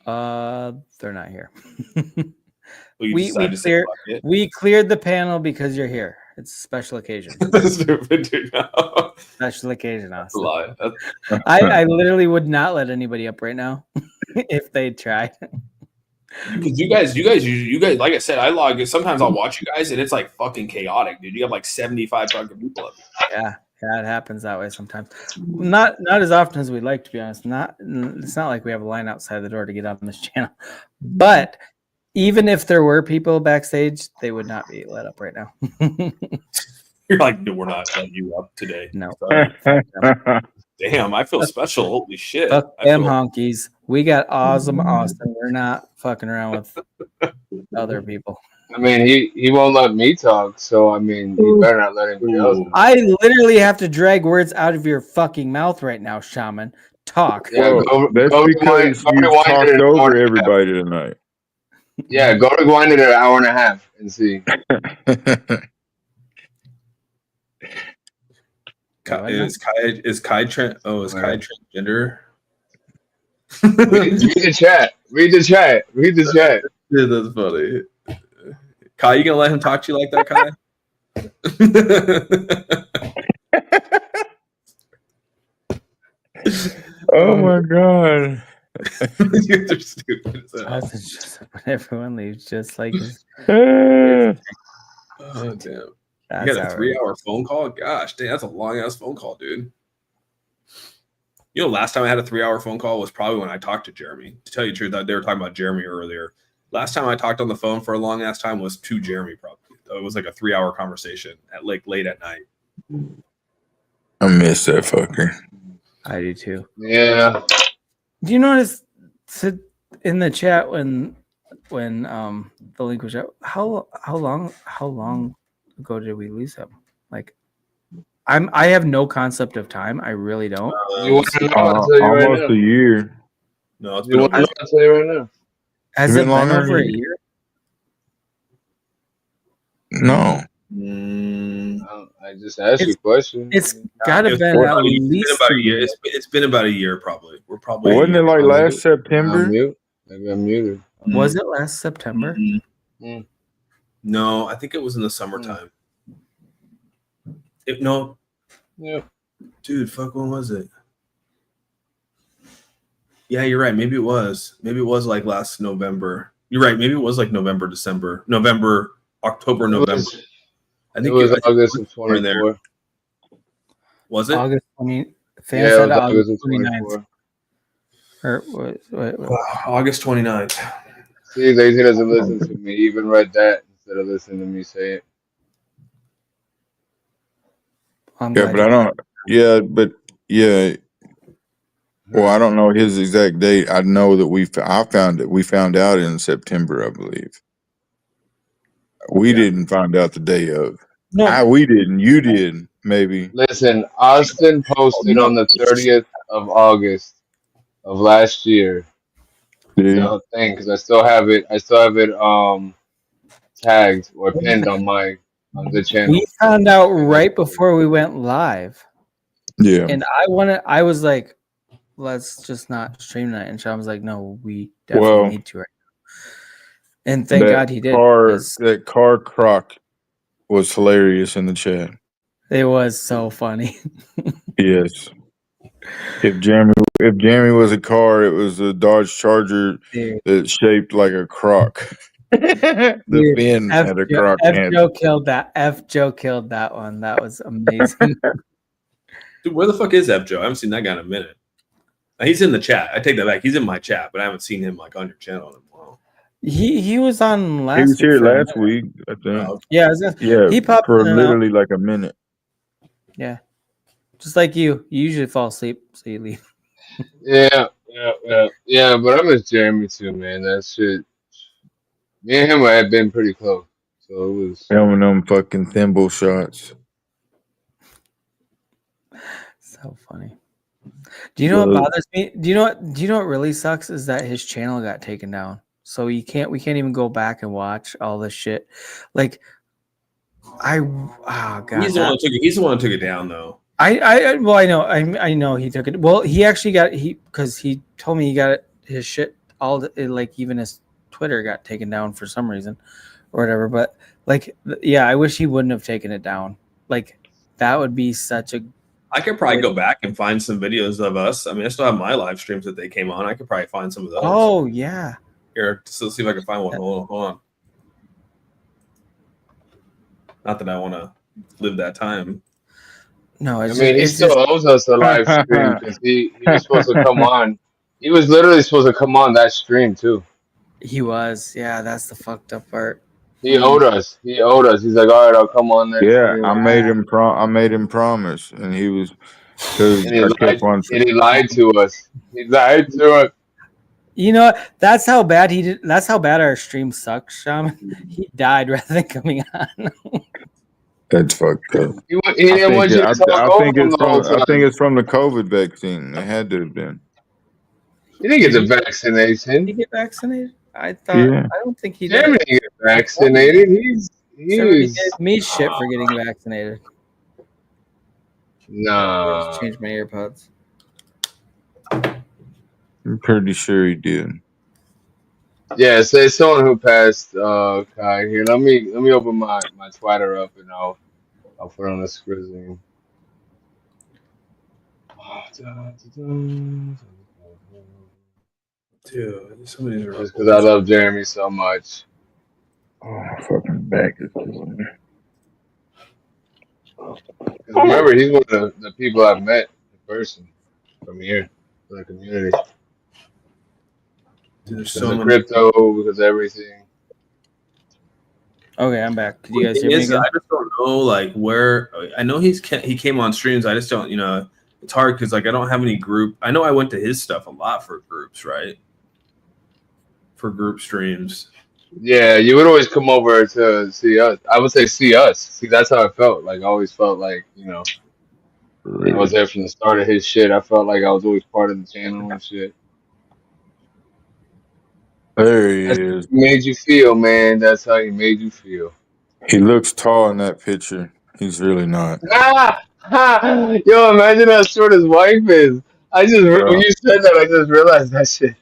They're not here. We cleared the panel because you're here. It's a special occasion. Stupid, dude. No. Special occasion, Austin. That's a lie. I literally would not let anybody up right now if they tried. Because you guys, like I said, I log. Sometimes I'll watch you guys, and it's like fucking chaotic, dude. You have like 75 fucking people up. Yeah, it happens that way sometimes. Not as often as we'd like, to be honest. It's not like we have a line outside the door to get on this channel. But even if there were people backstage, they would not be let up right now. You're like, no, we're not letting you up today. No. Damn, I feel special. Holy shit. Fuck them honkies. We got awesome Austin. We're not fucking around with other people. I mean, he won't let me talk, so I mean, you better not let anybody else. I literally have to drag words out of your fucking mouth right now, Shaman. Talk. Yeah, that's because you talked over everybody tonight. Yeah, go to Grind it an hour and a half and see. Is Kai transgender? Read the chat. Read the chat. Yeah, that's funny. Kai, you gonna let him talk to you like that, Kai? Oh my god. You're stupid. When everyone leaves, just like oh damn. That's you got a 3-hour phone call? Gosh, dang, that's a long ass phone call, dude. You know, last time I had a 3-hour phone call was probably when I talked to Jeremy. To tell you the truth, they were talking about Jeremy earlier. Last time I talked on the phone for a long ass time was to Jeremy, probably. It was like a 3-hour conversation at like late at night. I miss that fucker. I do too. Yeah. Do you notice in the chat when the link was out? How long ago did we lose him? Like, I have no concept of time. I really don't. Almost a year. No, it's been. I'll tell you right now. Has it been over a year? No. I just asked you a question. It's got to been at least about a year. It's been about a year, probably. We're probably. Wasn't it like last September? Maybe I'm muted. Was it last September? Mm. No, I think it was in the summertime. No. Yeah. Dude, fuck, when was it? Yeah, you're right. Maybe it was. Maybe it was like last November. You're right. Maybe it was like November, October, November. I think it was August of 24. Was it? August 20. Yeah, it was August of 24. Or wait. August 29th. See, Lazy doesn't listen to me. Even read that instead of listening to me say it. But I don't. Yeah, but yeah. Well, I don't know his exact date. I know that we found out in September, I believe. We didn't find out the day of. No, we didn't. You did, maybe. Listen, Austin posted on the 30th of August of last year. The thing, because I still have it tagged or pinned on the channel. We found out right before we went live. Yeah. And I was like, let's just not stream that. And Sean was like, no, we definitely need to right now. And thank God he did. That car croc was hilarious in the chat. It was so funny. Yes. If Jeremy was a car, it was a Dodge Charger that's shaped like a croc. The fin had a croc. Joe killed that. Joe killed that one. That was amazing. Dude, where the fuck is Joe? I haven't seen that guy in a minute. He's in the chat. I take that back. He's in my chat, but I haven't seen him like on your channel in a while. He was on last. He was here last week. I think. Yeah. He popped for literally like a minute. Yeah. Just like you usually fall asleep, so you leave. Yeah. But I miss Jeremy too, man. That shit. Me and him had been pretty close, so it was. Filming them fucking thimble shots. So funny. Do you know what bothers me? Do you know what really sucks is that his channel got taken down. So we can't even go back and watch all this shit. Like God. He's the one who took it down though. I know he took it. Well, he actually got because he told me he got his shit like even his Twitter got taken down for some reason or whatever. But like, yeah, I wish he wouldn't have taken it down. Like that would be such a. I could probably go back and find some videos of us. I mean, I still have my live streams that they came on. I could probably find some of those. Oh yeah. Here, so let's see if I can find one. Hold on. Not that I want to live that time. No, I mean, he still owes us a live stream because he was supposed to come on. He was literally supposed to come on that stream too. He was, yeah. That's the fucked up part. He owed us. He owed us. He's like, all right, I'll come on next Yeah, stream. I made him promise, and he was because And he I lied. kept on. And he lied to us. He lied to us. You know, that's how bad he did. That's how bad our stream sucked, Shaman. He died rather than coming on. That's fucked up. He didn't want you to talk over him the whole time. I think it's from the COVID vaccine. It had to have been. He didn't get the vaccination. Did he get vaccinated? I thought. Yeah. I don't think he did. Jeremy didn't get vaccinated. Somebody gave me shit for getting vaccinated. Nah. Just changed my earpods. I'm pretty sure he did. Yeah, so it's someone who passed Kai here. Let me open my Twitter up and I'll put on the screen. Dude, somebody's just because I love Jeremy so much. Oh, my fucking back is killing me. Because remember, he's one of the people I've met in person from here, from the community. There's because of crypto, because of everything. Okay, I'm back. Could you guys hear me again? I just don't know, like, where. I know he came on streams. I just don't, it's hard because, like, I don't have any group. I know I went to his stuff a lot for groups, right? For group streams. Yeah, you would always come over to see us. I would say see us. See, that's how I felt. Like, I always felt like, I was there from the start of his shit. I felt like I was always part of the channel and shit. There he That's is. how he made you feel, man. That's how he made you feel. He looks tall in that picture. He's really not. Yo, imagine how short his wife is. I just when you said that, I just realized that shit.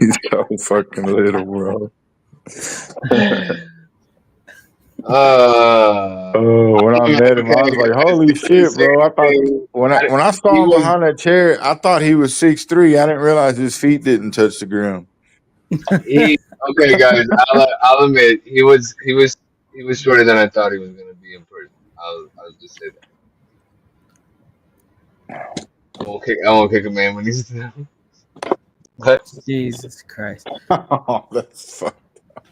He's so fucking little, bro. When I met him, I was like, "Holy shit, bro!" I thought when I saw him behind that chair, I thought he was 6'3". I didn't realize his feet didn't touch the ground. Okay, guys, I'll admit he was shorter than I thought he was gonna be in person. I'll just say that. I won't kick a man when he's down. But Jesus Christ. Oh, that's fucked up.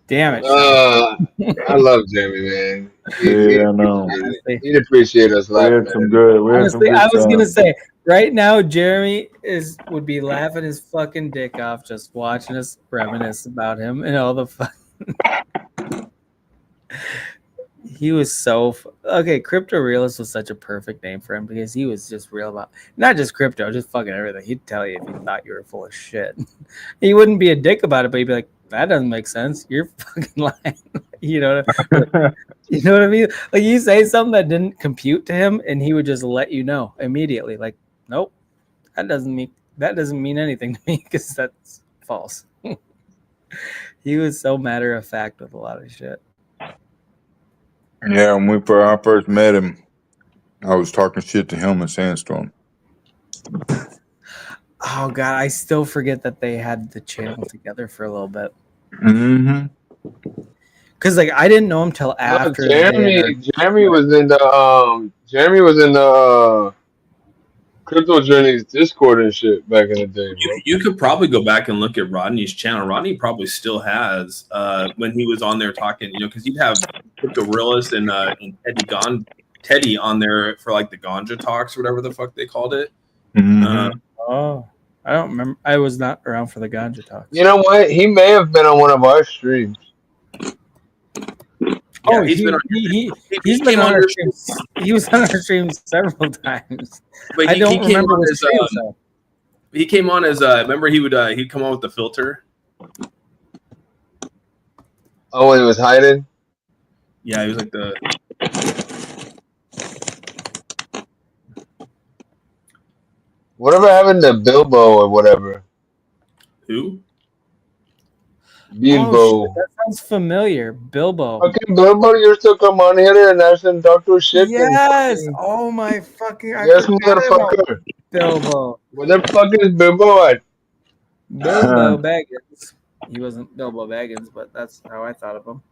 Damn it. I love Jamie, man. I know. He'd appreciate us laughing. Honestly, I was gonna say right now, Jeremy would be laughing his fucking dick off just watching us reminisce about him and all the fun. He was so okay. Crypto Realist was such a perfect name for him because he was just real about not just crypto, just fucking everything. He'd tell you if he thought you were full of shit. He wouldn't be a dick about it, but he'd be like, "That doesn't make sense. You're fucking lying." You know what I mean? Like you say something that didn't compute to him, and he would just let you know immediately. Like, nope, that doesn't mean anything to me because that's false. He was so matter of fact with a lot of shit. Yeah, when I first met him, I was talking shit to him in Sandstorm. Oh God, I still forget that they had the channel together for a little bit. Mm-hmm. Because like I didn't know him till after. Jeremy was in the Crypto Journeys Discord and shit back in the day, bro. You could probably go back and look at Rodney's channel. Rodney probably still has when he was on there talking, because you'd have Crypto Realist and Teddy on there for like the ganja talks or whatever the fuck they called it. Oh, I don't remember. I was not around for the ganja talks. You know what? He may have been on one of our streams. Oh, he's been on our streams. He was on our streams several times. But I don't remember what streams. He came on as remember he'd come on with the filter. Oh, when he was hiding? Yeah, he was like the Whatever happened to Bilbo or whatever? Who? Bilbo. Oh shit, that sounds familiar. Bilbo. Fucking Bilbo used to come on here and ask and talk to shit. Yes. And Oh my fucking. I yes, forgot about motherfucker. Bilbo. Where the fuck is Bilbo at? Bilbo Baggins. He wasn't Bilbo Baggins, but that's how I thought of him.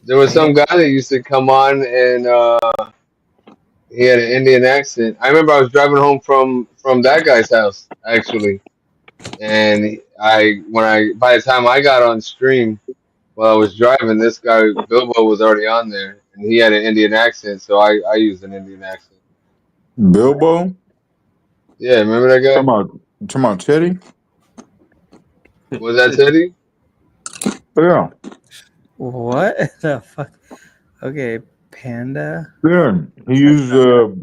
There was some guy that used to come on and he had an Indian accent. I remember I was driving home from that guy's house actually, and by the time I got on stream while I was driving, this guy Bilbo was already on there, and he had an Indian accent, so I used an Indian accent. Bilbo? Yeah, remember that guy? Talking about Teddy? Was that Teddy? Yeah. What the fuck? Okay, Panda. Yeah. He used a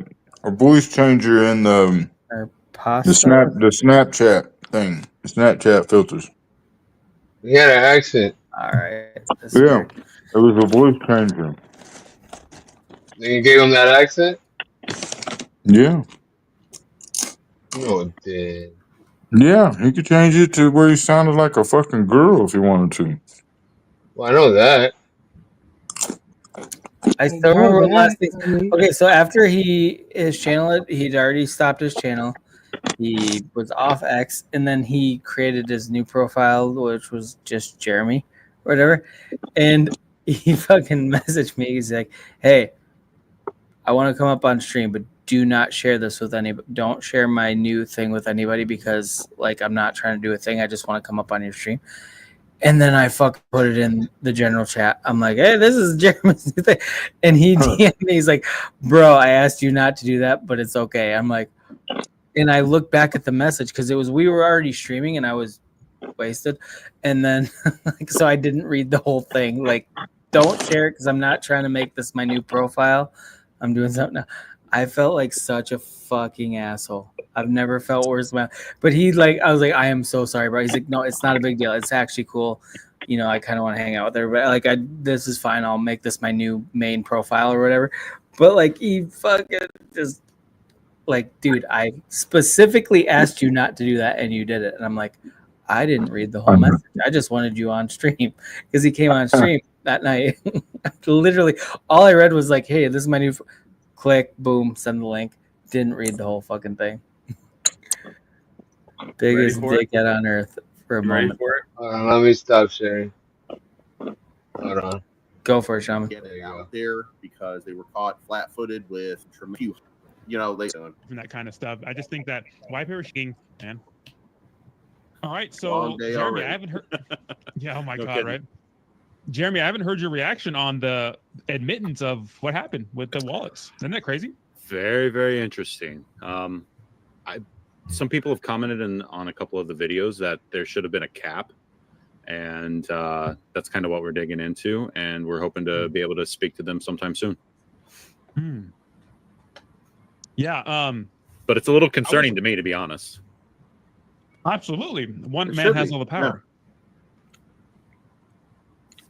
voice changer in the Pasta. Snapchat thing. The Snapchat filters. He had an accent. All right. That's Yeah. weird. It was a voice changer. Then you gave him that accent? Yeah. No, it did. Yeah, he could change it to where he sounded like a fucking girl if he wanted to. Well, I know that. I still remember one last thing. Okay, so after his channel, he'd already stopped his channel. He was off X, and then he created his new profile, which was just Jeremy, or whatever. And he fucking messaged me. He's like, "Hey, I want to come up on stream, but do not share this with anybody. Don't share my new thing with anybody because, like, I'm not trying to do a thing. I just want to come up on your stream." And then I fucking put it in the general chat. I'm like, "Hey, this is Jeremy's new thing." And he DM'd me. He's like, "Bro, I asked you not to do that, but it's okay." I'm like, and I look back at the message because we were already streaming and I was wasted. And then, so I didn't read the whole thing. Like, don't share it because I'm not trying to make this my new profile. I'm doing something now. I felt like such a fucking asshole. I've never felt worse about. But I was like, "I am so sorry, bro." He's like, "No, it's not a big deal. It's actually cool. You know, I kind of want to hang out with everybody. Like, this is fine. I'll make this my new main profile or whatever." But like, he fucking just like, dude, I specifically asked you not to do that, and you did it. And I'm like, I didn't read the whole message. I just wanted you on stream because he came on stream that night. Literally, all I read was like, "Hey, this is my new." Click, boom, send the link. Didn't read the whole fucking thing. Biggest dickhead on earth for a moment. Let me stop sharing. Hold on. Go for it, Shaman. Get it out there because they were caught flat-footed with tremendous, that kind of stuff. I just think that why paraching, man. All right, so Long day Jeremy, already. I haven't heard. Yeah, oh my No god, kidding. right? Jeremy, I haven't heard your reaction on the admittance of what happened with the wallets. Isn't that crazy? Very, very interesting. Some people have commented on a couple of the videos that there should have been a cap, and that's kind of what we're digging into, and we're hoping to be able to speak to them sometime soon. Yeah. But it's a little concerning to me, to be honest. Absolutely. One It man should has be, all the power.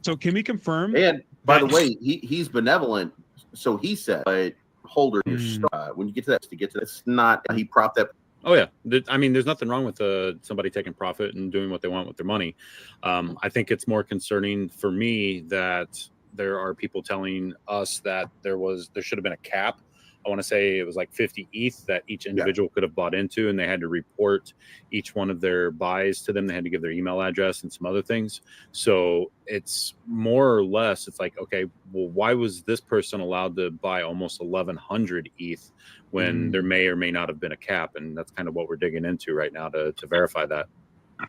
So can we confirm? And by the way, he's benevolent, so he said, but holder your stuff. When you get to that, it's not he propped that. Oh yeah, I mean, there's nothing wrong with somebody taking profit and doing what they want with their money. I think it's more concerning for me that there are people telling us that there should have been a cap. I want to say it was like 50 ETH that each individual could have bought into, and they had to report each one of their buys to them. They had to give their email address and some other things. So it's more or less, it's like, okay, well, why was this person allowed to buy almost 1,100 ETH when there may or may not have been a cap? And that's kind of what we're digging into right now to verify that.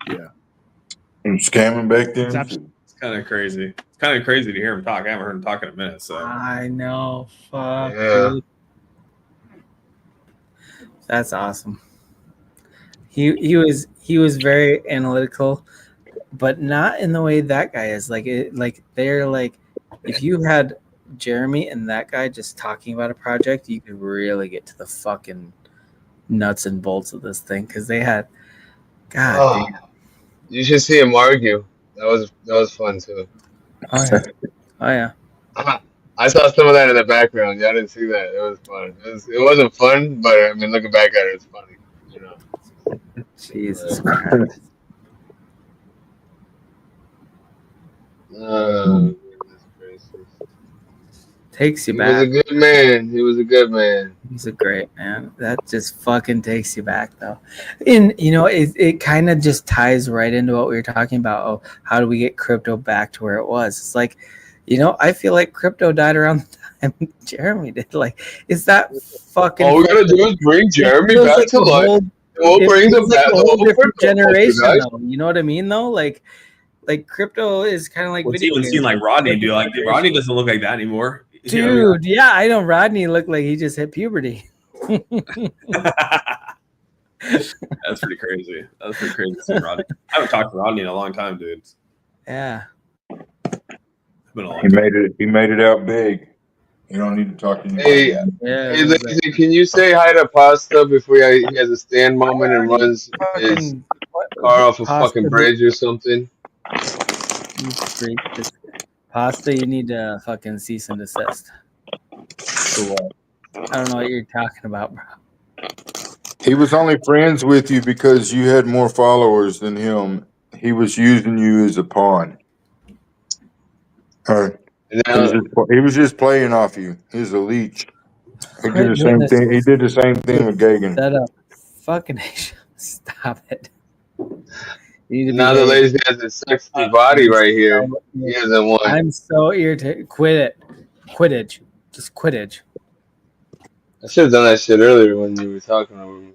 Yeah. And scamming back then. It's kind of crazy. It's kind of crazy to hear him talk. I haven't heard him talk in a minute. So I know. Fuck. Yeah. Dude. That's awesome. He was very analytical, but not in the way that guy is. They're like, if you had Jeremy and that guy just talking about a project, you could really get to the fucking nuts and bolts of this thing because they had. God damn. You should see him argue. That was fun too. Oh yeah. Oh yeah. I I saw some of that in the background. Yeah, I didn't see that. It was fun. It wasn't fun, but I mean, looking back at it, it's funny. You know. Jesus Christ. Goodness gracious. Takes you He back. was a good man. He was a good man. He's a great man. That just fucking takes you back, though. And, you know, it kind of just ties right into what we were talking about. Oh, how do we get crypto back to where it was? It's like, you know, I feel like crypto died around the time Jeremy did. Like, is that fucking... All we gotta do is bring Jeremy back like to life. Whole, We'll bring the like whole whole different crypto culture, generation, guys. though. You know what I mean, though? Like crypto is kind of like Well, it's video even games. seen like Rodney do. Like Rodney doesn't look like that anymore. You know what I mean? Dude, yeah, I know Rodney looked like he just hit puberty. That's pretty crazy. That's pretty crazy to see Rodney. I haven't talked to Rodney in a long time, dude. Yeah. It's been a long He made it. He made it out big. You don't need to talk to anybody. Hey, Lazy, can you say hi to Pasta before he has a stand moment and runs his car off a fucking bridge or something? You freak. Pasta, you need to fucking cease and desist. I don't know what you're talking about, bro. He was only friends with you because you had more followers than him. He was using you as a pawn. He was just playing off you. He's a leech. He did the same thing. He did the same thing with Gagan. Shut up. Fucking stop it. Now that Lazy has a sexy body right here, he hasn't won. I'm so irritated. Quit it. Quidditch. Just Quidditch. I should have done that shit earlier when you were talking over me.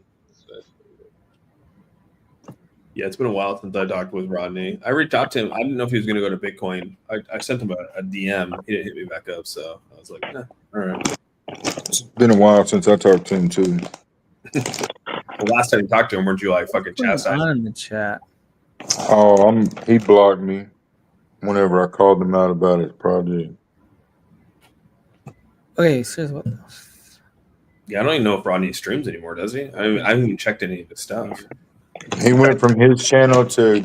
Yeah, it's been a while since I talked with Rodney. I reached out to him. I didn't know if he was going to go to Bitcoin. I sent him a DM. He didn't hit me back up, so I was like, all right. It's been a while since I talked to him too. The last time you talked to him, weren't you like fucking chastising in the chat? Oh, he blocked me whenever I called him out about his project. Okay, says what? Yeah, I don't even know if Rodney streams anymore, does he? I haven't even checked any of his stuff. He went from his channel to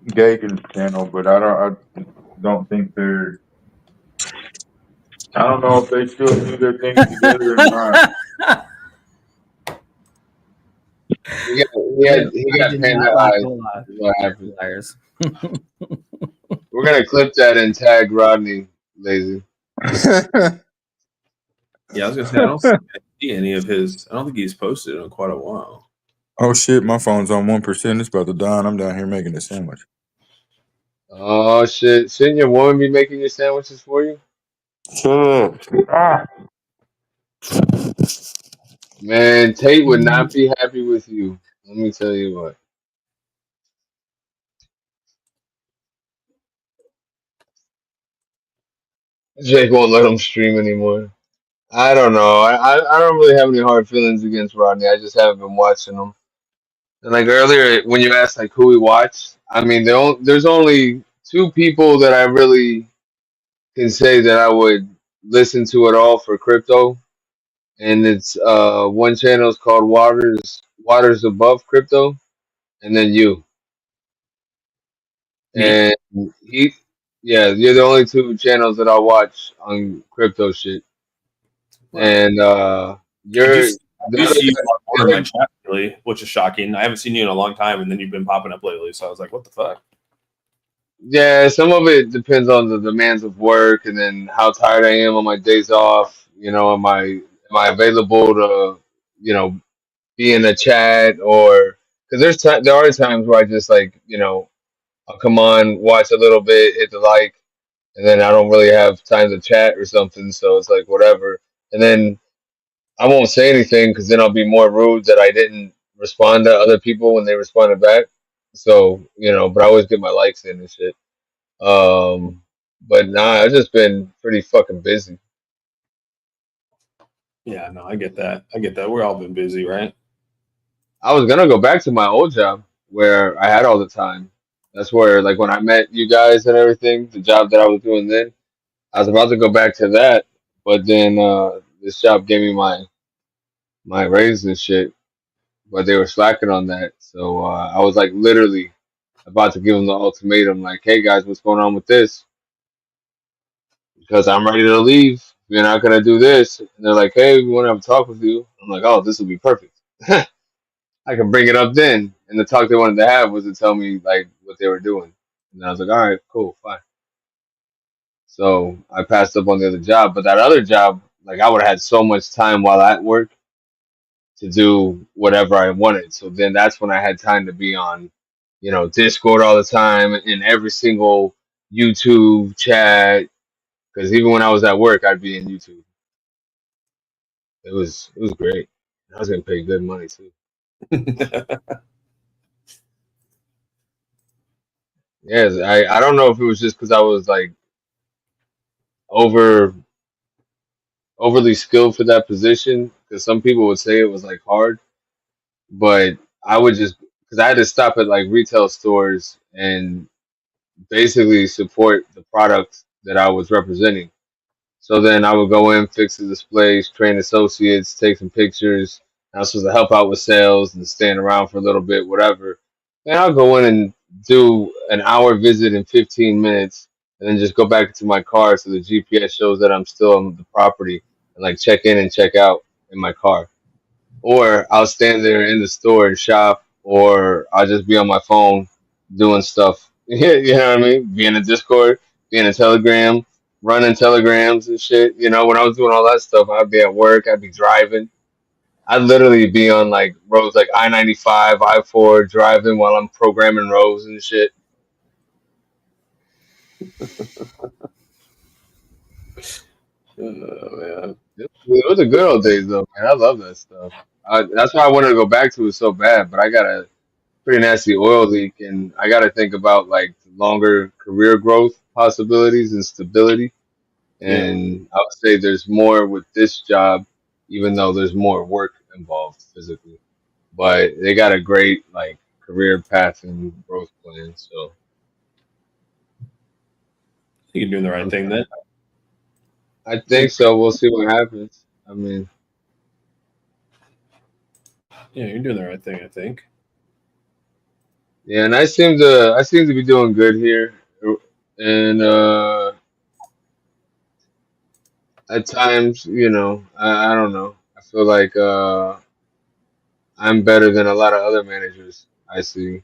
Gagan's channel, but I don't think they're. I don't know if they still do their thing together or not. He got panda eyes. Liars. We're gonna clip that and tag Rodney, Lazy. Yeah, I was gonna say I don't see any of his. I don't think he's posted in quite a while. Oh shit! My phone's on 1%. It's about to die, and I'm down here making a sandwich. Oh shit! Shouldn't your woman be making your sandwiches for you? Shut up! Man, Tate would not be happy with you. Let me tell you what. Jake won't let him stream anymore. I don't know. I don't really have any hard feelings against Rodney. I just haven't been watching him. And like earlier, when you asked like who we watch, I mean, there's only two people that I really can say that I would listen to at all for crypto, and it's one channel is called Waters Above Crypto, and then you. And you're the only two channels that I watch on crypto shit. And you're You see you a lot more in my chat lately, which is shocking. I haven't seen you in a long time, and then you've been popping up lately. So I was like, "What the fuck?" Yeah, some of it depends on the demands of work, and then how tired I am on my days off. You know, am I available to be in a chat, or because there are times where I just I'll come on, watch a little bit, hit the like, and then I don't really have time to chat or something. So it's like whatever, and then I won't say anything because then I'll be more rude that I didn't respond to other people when they responded back. So but I always get my likes in and shit. But nah, I've just been pretty fucking busy. Yeah, no, I get that. We're all been busy, right? I was gonna go back to my old job where I had all the time. That's where, like, when I met you guys and everything, the job that I was doing then, I was about to go back to that, but then this job gave me my raise and shit, but they were slacking on that. So I was like literally about to give them the ultimatum, like, "Hey guys, what's going on with this?" Because I'm ready to leave. we're not gonna do this. And they're like, hey, we want to have a talk with you. I'm like, oh, this will be perfect. I can bring it up then. And the talk they wanted to have was to tell me like what they were doing. And I was like, all right, cool, fine. So I passed up on the other job, but that other job, like I would have had so much time while at work to do whatever I wanted. So then that's when I had time to be on, Discord all the time in every single YouTube chat. Because even when I was at work, I'd be in YouTube. It was great. I was getting paid good money too. Yes, I don't know if it was just because I was like overly skilled for that position. Because some people would say it was like hard, but I would just because I had to stop at like retail stores and basically support the product that I was representing. So then I would go in, fix the displays, train associates, take some pictures. I was supposed to help out with sales and stand around for a little bit, whatever. And I'll go in and do an hour visit in 15 minutes and then just go back into my car so the GPS shows that I'm still on the property and like check in and check out in my car. Or I'll stand there in the store and shop, or I'll just be on my phone doing stuff. You know what I mean? Be in a Discord, be in a Telegram, running telegrams and shit. When I was doing all that stuff, I'd be at work, I'd be driving. I'd literally be on like roads like I-95, I-4, driving while I'm programming rows and shit. Oh, man. It was the good old days though, man. I love that stuff. That's why I wanted to go back to it so bad, but I got a pretty nasty oil leak, and I got to think about like longer career growth possibilities and stability. Yeah. And I would say there's more with this job, even though there's more work involved physically. But they got a great like career path and growth plan. So You're doing the right thing then. I think so. We'll see what happens. I mean, Yeah, you're doing the right thing, I think. yeah, and I seem to be doing good here, and at times, I don't know. I feel like I'm better than a lot of other managers I see.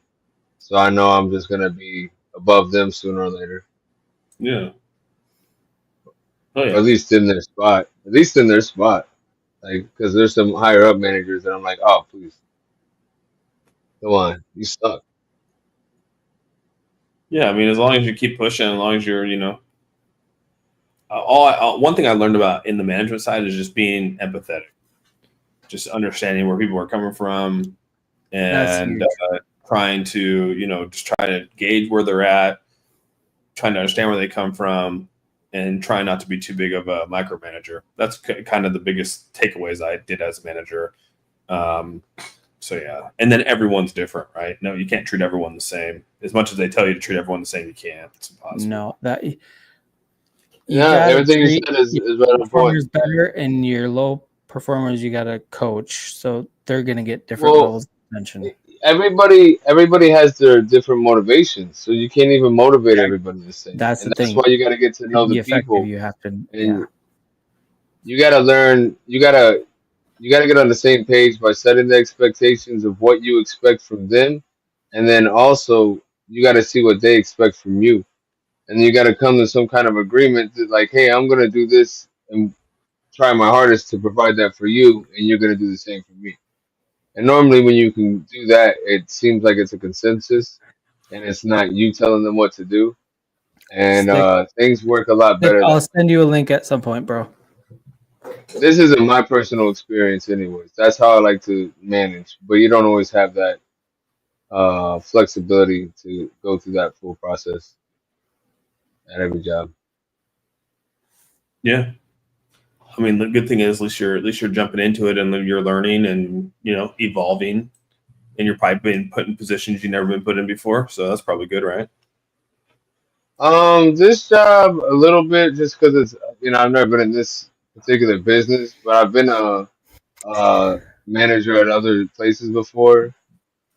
So I know I'm just gonna be above them sooner or later. Yeah. Oh Or yeah. at least in their spot. At least in their spot. Like, because there's some higher up managers that I'm like, oh, please, come on, you suck. Yeah, I mean, as long as you keep pushing, as long as you're, one thing I learned about in the management side is just being empathetic, just understanding where people are coming from, and trying to, just try to gauge where they're at, trying to understand where they come from, and try not to be too big of a micromanager. That's kind of the biggest takeaways I did as a manager. So yeah, and then everyone's different, right? No, you can't treat everyone the same. As much as they tell you to treat everyone the same, you can't. It's impossible. No, that you Yeah, gotta everything you treat said is your right on performers point. better, and your low performers you gotta coach, so they're gonna get different Well, levels of attention. everybody has their different motivations, so you can't even motivate everybody the same. That's And the that's thing. why you got to get to To know the be effective, people, you have to, and you got to learn. You got to get on the same page by setting the expectations of what you expect from them, and then also you got to see what they expect from you, and you got to come to some kind of agreement that like, hey, I'm gonna do this and try my hardest to provide that for you, and you're gonna do the same for me. And normally, when you can do that, it seems like it's a consensus, and it's not you telling them what to do, and Stick. things work a lot better I'll that send you a link at some point, bro. this isn't my personal experience anyways. That's how I like to manage, but you don't always have that flexibility to go through that full process at every job. Yeah. I mean, the good thing is at least you're jumping into it and you're learning and evolving, and you're probably being put in positions you've never been put in before. So that's probably good, right? This job a little bit just because it's I've never been in this particular business, but I've been a manager at other places before,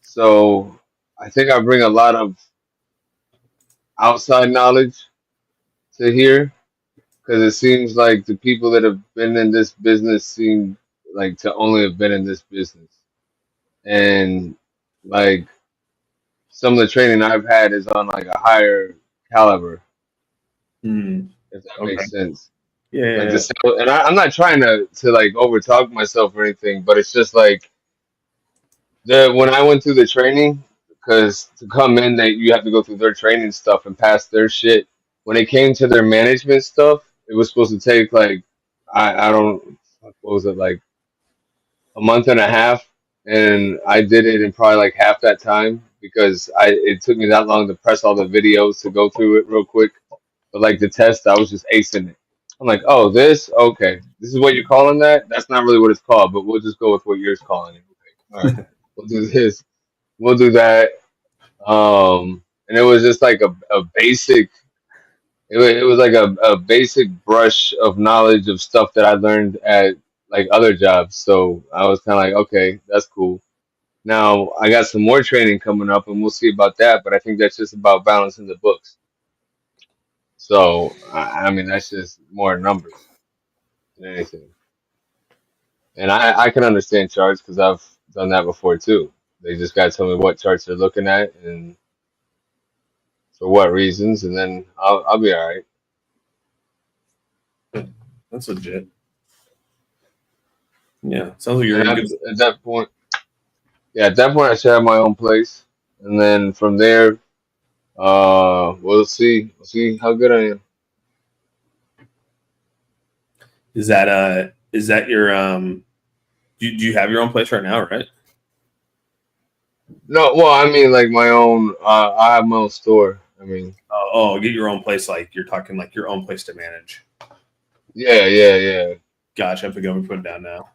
so I think I bring a lot of outside knowledge to here because it seems like the people that have been in this business seem like to only have been in this business, and like some of the training I've had is on like a higher caliber, if that Okay. makes sense. Yeah. Like this, and I'm not trying to like overtalk myself or anything, but it's just like when I went through the training, because to come in, you have to go through their training stuff and pass their shit. When it came to their management stuff, it was supposed to take like I don't what was it, like a month and a half, and I did it in probably like half that time because it took me that long to press all the videos to go through it real quick. But like the test, I was just acing it. I'm like, oh, okay, this is what you're calling that? That's not really what it's called, but we'll just go with what yours calling it. Okay, all right, we'll do this, we'll do that. And it was just like a basic. It was like a basic brush of knowledge of stuff that I learned at like other jobs. So I was kind of like, okay, that's cool. Now I got some more training coming up, and we'll see about that. But I think that's just about balancing the books. So I mean, that's just more numbers than anything. And I can understand charts because I've done that before too. They just got to tell me what charts they're looking at and for what reasons, and then I'll be all right. That's legit. Yeah, sounds like you're And in good. at that point, yeah, at that point I should have my own place, and then from there, we'll see. We'll see how good I am. Is that your do you have your own place right now, right? No, well, I mean like my own. I have my own store. I mean, get your own place. Like you're talking like your own place to manage. Yeah. Gotcha. I have to go and put it down now.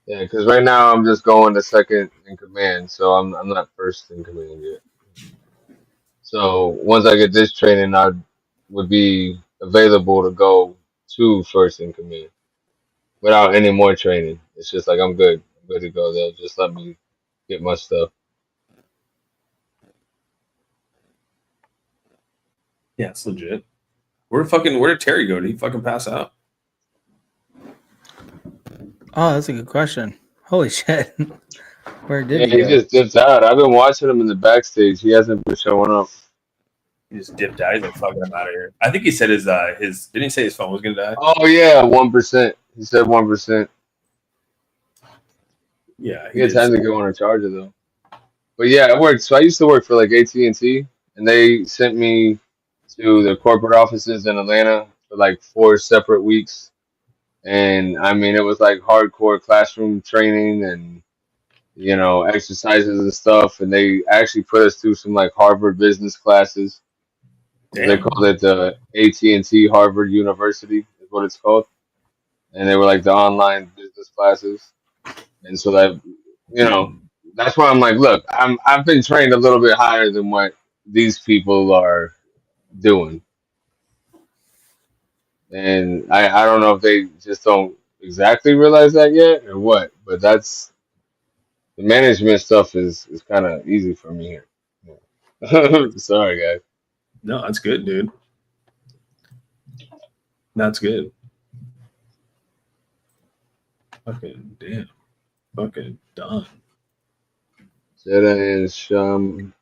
Yeah, because right now I'm just going to second in command, so I'm not first in command yet. So once I get this training, I would be available to go to first in command without any more training. It's just like I'm good. I'm good to go. They'll just let me get my stuff. Yeah, it's legit. Where did Terry go? Did he fucking pass out? Oh, that's a good question. Holy shit. Where Yeah, did he he go? just dipped out. I've been watching him in the backstage. He hasn't been showing up. He just dipped out. He's like, fucking, I'm out of here. I think he said his didn't he say his phone was gonna die? Oh yeah, 1%. He said 1%. Yeah, He had time to go on a charger though. But yeah, it worked. So I used to work for like AT&T, and they sent me to the corporate offices in Atlanta for like 4 separate weeks. And I mean, it was like hardcore classroom training and exercises and stuff. And they actually put us through some like Harvard business classes. They called it the AT&T Harvard University is what it's called. And they were like the online business classes. And so that that's why I'm like, look, I've been trained a little bit higher than what these people are doing. And I don't know if they just don't exactly realize that yet or what, but that's the management stuff is kind of easy for me here. Sorry, guys. No, that's good, dude. That's good. Fucking damn. Fucking done. Jedi and Shaman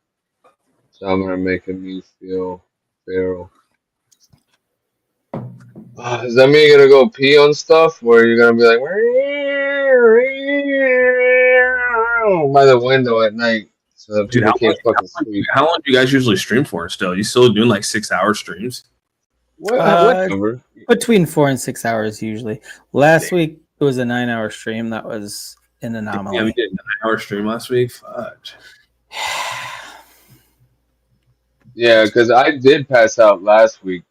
are making me feel feral. Does that mean you're gonna go pee on stuff, or you're gonna be like by the window at night so that Dude, people can't fucking sleep? how long do you guys usually stream for still? You still doing like 6-hour streams? Whatever. Between 4 and 6 hours usually. Last week it was a 9-hour stream. That was an anomaly. Yeah, we did a 9-hour stream last week. Fudge. Yeah, because I did pass out last week,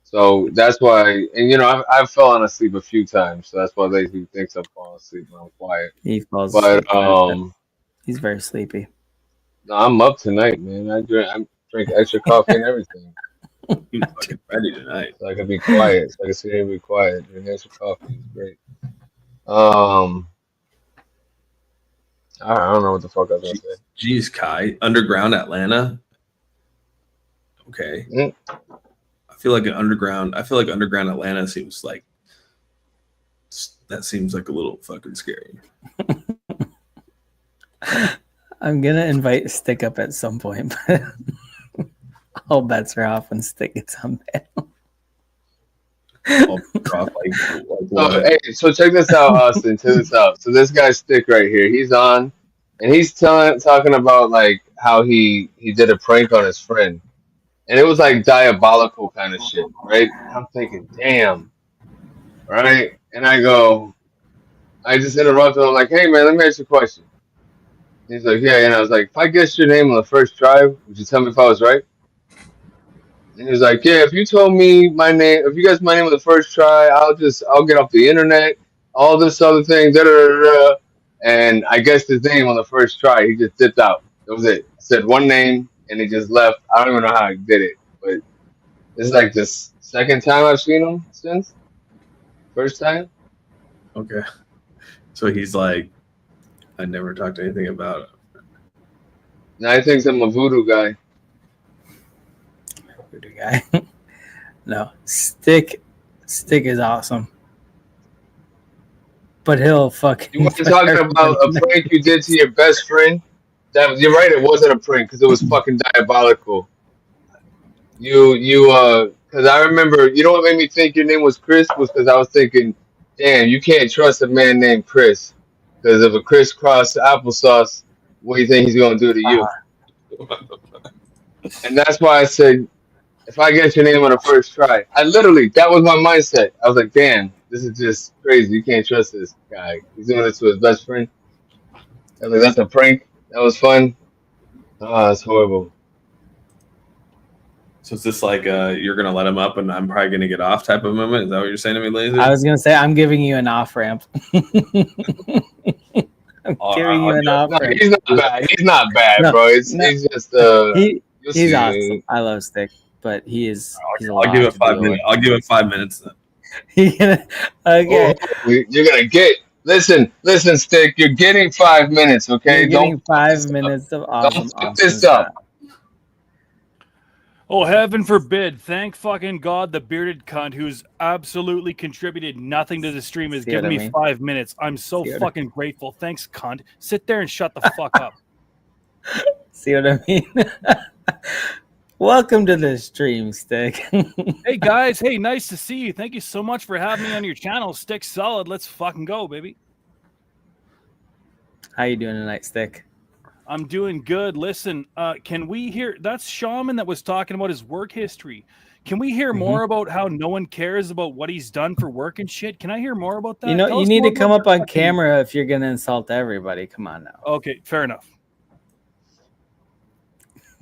so that's why. And I've fallen asleep a few times, so that's why Lazy thinks I'm falling asleep when I'm quiet. He falls But asleep. He's very sleepy. no, I'm up tonight, man. I drink extra coffee and everything. He's fucking ready tonight. So I can be quiet. So I can sit here and be quiet. Drink extra coffee is great. I don't know what the fuck I was gonna say. Jeez, Kai, underground Atlanta. Okay. feel like underground Atlanta seems like that seems like a little fucking scary. I'm gonna invite Stick up at some point, but all bets are off when Stick gets on panel. Hey, so check this out, Austin. Check this out. So this guy's Stick right here. He's on, and he's talking about like how he did a prank on his friend, and it was like diabolical kind of shit, right? I'm thinking, damn, right? And I just interrupted him. I'm like, hey man, let me ask you a question. He's like, yeah, and I was like, if I guessed your name on the first try, would you tell me if I was right? And he was like, yeah, if you told me my name, if you guessed my name on the first try, I'll get off the internet, all this other thing, da da da da. And I guessed his name on the first try. He just dipped out. That was it. I said one name, and he just left. I don't even know how he did it, but this is like the second time I've seen him since. First time. Okay. So he's like, I never talked anything about it. Now he thinks I'm a voodoo guy. Voodoo guy. No, Stick is awesome. But he'll fucking. You were talking about a prank you did to your best friend. You're right. It wasn't a prank because it was fucking diabolical. Because I remember. You know what made me think your name was Chris was because I was thinking, damn, you can't trust a man named Chris because if a crisscross applesauce, what do you think he's gonna do to you? And that's why I said, if I get your name on the first try, that was my mindset. I was like, damn, this is just crazy. You can't trust this guy. He's doing this to his best friend. I was like, that's a prank. That was fun. Ah, that's horrible. So is this like you're gonna let him up and I'm probably gonna get off type of moment? Is that what you're saying to me, Lazy? I was gonna say I'm giving you an off ramp. I'm giving you an off ramp. He's not bad. He's not bad, No, bro. He's just he's awesome. I love Stick, but he is. I'll give it 5 minutes. I'll give it 5 minutes then. Okay. Oh, you're gonna get. Listen, Stick. You're getting 5 minutes, okay? You're getting 5 minutes of awesome. Don't fuck this up. Oh, heaven forbid. Thank fucking God the bearded cunt who's absolutely contributed nothing to the stream has given me 5 minutes. I'm so fucking grateful. Thanks, cunt. Sit there and shut the fuck up. See what I mean? Welcome to the stream, Stick. Hey, guys. Hey, nice to see you. Thank you so much for having me on your channel. Stick solid. Let's fucking go, baby. How you doing tonight, Stick? I'm doing good. Listen, can we hear that's Shaman that was talking about his work history. Can we hear more about how no one cares about what he's done for work and shit? Can I hear more about that? You know, you need to come up on camera if you're gonna insult everybody. Come on now. Okay, fair enough.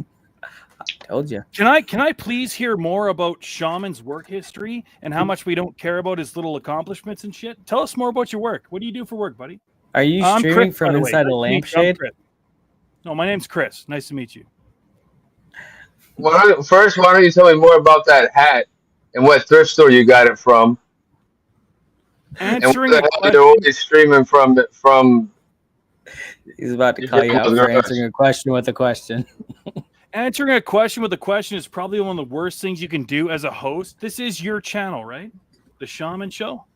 I told you. Can I please hear more about Shaman's work history and how much we don't care about his little accomplishments and shit? Tell us more about your work. What do you do for work, buddy? Are you streaming from inside a lampshade? No, my name's Chris. Nice to meet you. First, why don't you tell me more about that hat and what thrift store you got it from? Answering and what you're always streaming from. He's about to call you out for answering a question with a question. Answering a question with a question is probably one of the worst things you can do as a host. This is your channel, right? The Shaman Show?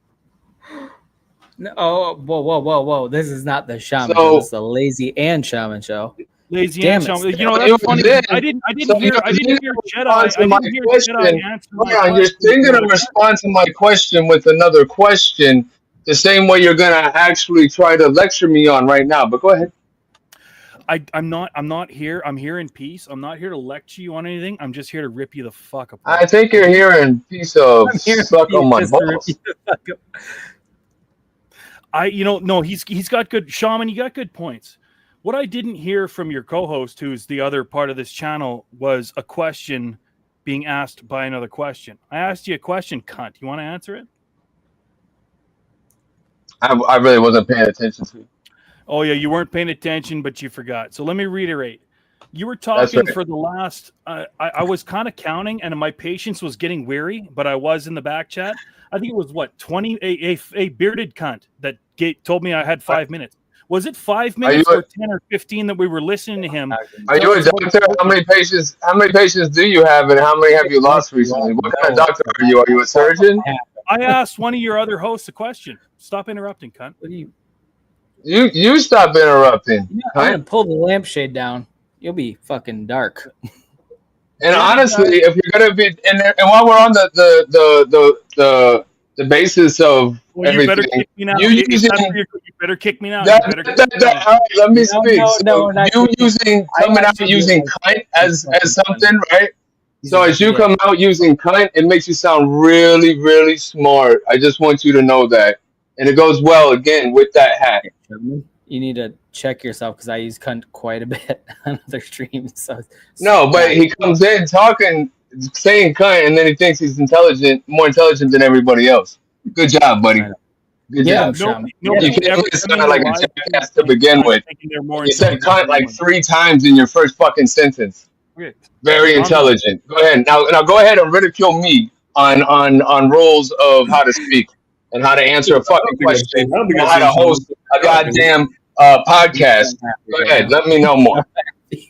No, whoa. This is not the Shaman Show. It's the Lazy and Shaman Show. Lazy and Shaman. You know, that's funny. I didn't hear Jedi. I didn't hear Jedi answer my question. You're still going to respond to my question with another question the same way you're going to actually try to lecture me on right now. But go ahead. I'm not here. I'm here in peace. I'm not here to lecture you on anything. I'm just here to rip you the fuck apart. I think you're here in peace of suck on my balls. No, he's got good Shaman. You got good points. What I didn't hear from your co-host, who's the other part of this channel, was a question being asked by another question. I asked you a question, cunt. You want to answer it? I really wasn't paying attention to you. Oh yeah, you weren't paying attention, but you forgot. So let me reiterate. You were talking for the last. I was kind of counting, and my patience was getting weary. But I was in the back chat. I think it was what 20. A bearded cunt that told me I had 5 minutes. Was it 5 minutes or 10 or 15 that we were listening to him? Are you a doctor? How many patients do you have, and how many have you lost recently? What kind of doctor are you? Are you a surgeon? I asked one of your other hosts a question. Stop interrupting, cunt. What do you? You stop interrupting. Yeah, I'm gonna pull the lampshade down. You'll be fucking dark. And honestly, if you're gonna be, and while we're on the basis of well, you better everything, kick me now. you better kick me now. all right, let me speak. No, you coming out using cunt as something, right? So as you come out using cunt, it makes you sound really, really smart. I just want you to know that, and it goes well again with that hat. You need to check yourself because I use cunt quite a bit on other streams. So No, but he comes in talking, saying cunt, and then he thinks he's more intelligent than everybody else. Good job, buddy. Good job. You came in sounding like a jackass to begin with. You said cunt like 3 times in your first fucking sentence. Very intelligent. Go ahead. Now go ahead and ridicule me on rules of how to speak and how to answer a fucking question and how to host a goddamn podcast. Go ahead. Let me know more.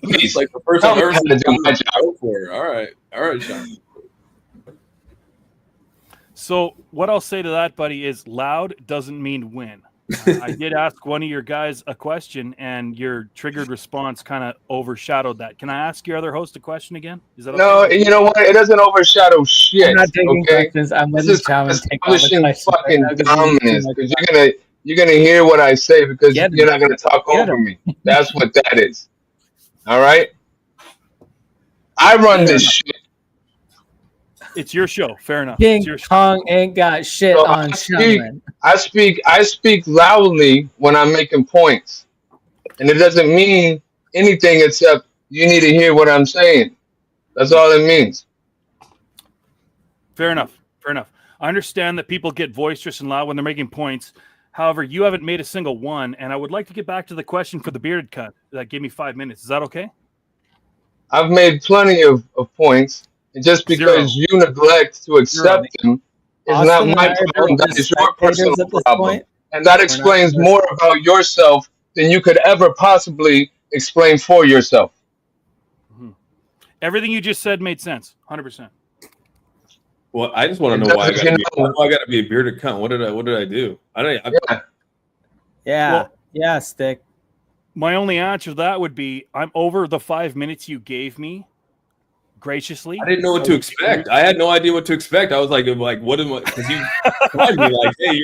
Please. Like the first Tell time me I've how ever to do my job. All right, Sean. So what I'll say to that, buddy, is loud doesn't mean win. I did ask one of your guys a question, and your triggered response kind of overshadowed that. Can I ask your other host a question again? Is that okay? No, you know what? It doesn't overshadow shit. I'm not taking okay? questions. I'm This letting is Shaman take all the establishing questions fucking right now 'cause you dominance seem because you're gonna hear what I say because Get you're him. not gonna talk Get over him. me. That's what that is. All right. I run this shit. It's your show. Fair enough. King It's your show. Kong ain't got shit So on Shaman. I speak loudly when I'm making points, and it doesn't mean anything except you need to hear what I'm saying. That's all it means. Fair enough. Fair enough. I understand that people get boisterous and loud when they're making points. However, you haven't made a single one, and I would like to get back to the question for the bearded cut that gave me 5 minutes. Is that okay? I've made plenty of points, and just because you neglect to accept them is Austin not my and I are problem. That just is your personal spectators at this problem. point. And that We're explains not- more about yourself than you could ever possibly explain for yourself. Everything you just said made sense. 100%. Well, I just want to know why I got to be a bearded cunt. What did I do? Yeah, Stick. My only answer to that would be I'm over the 5 minutes you gave me graciously. I didn't know what to expect. I had no idea what to expect. I was like, what am I? Because you told me like, hey,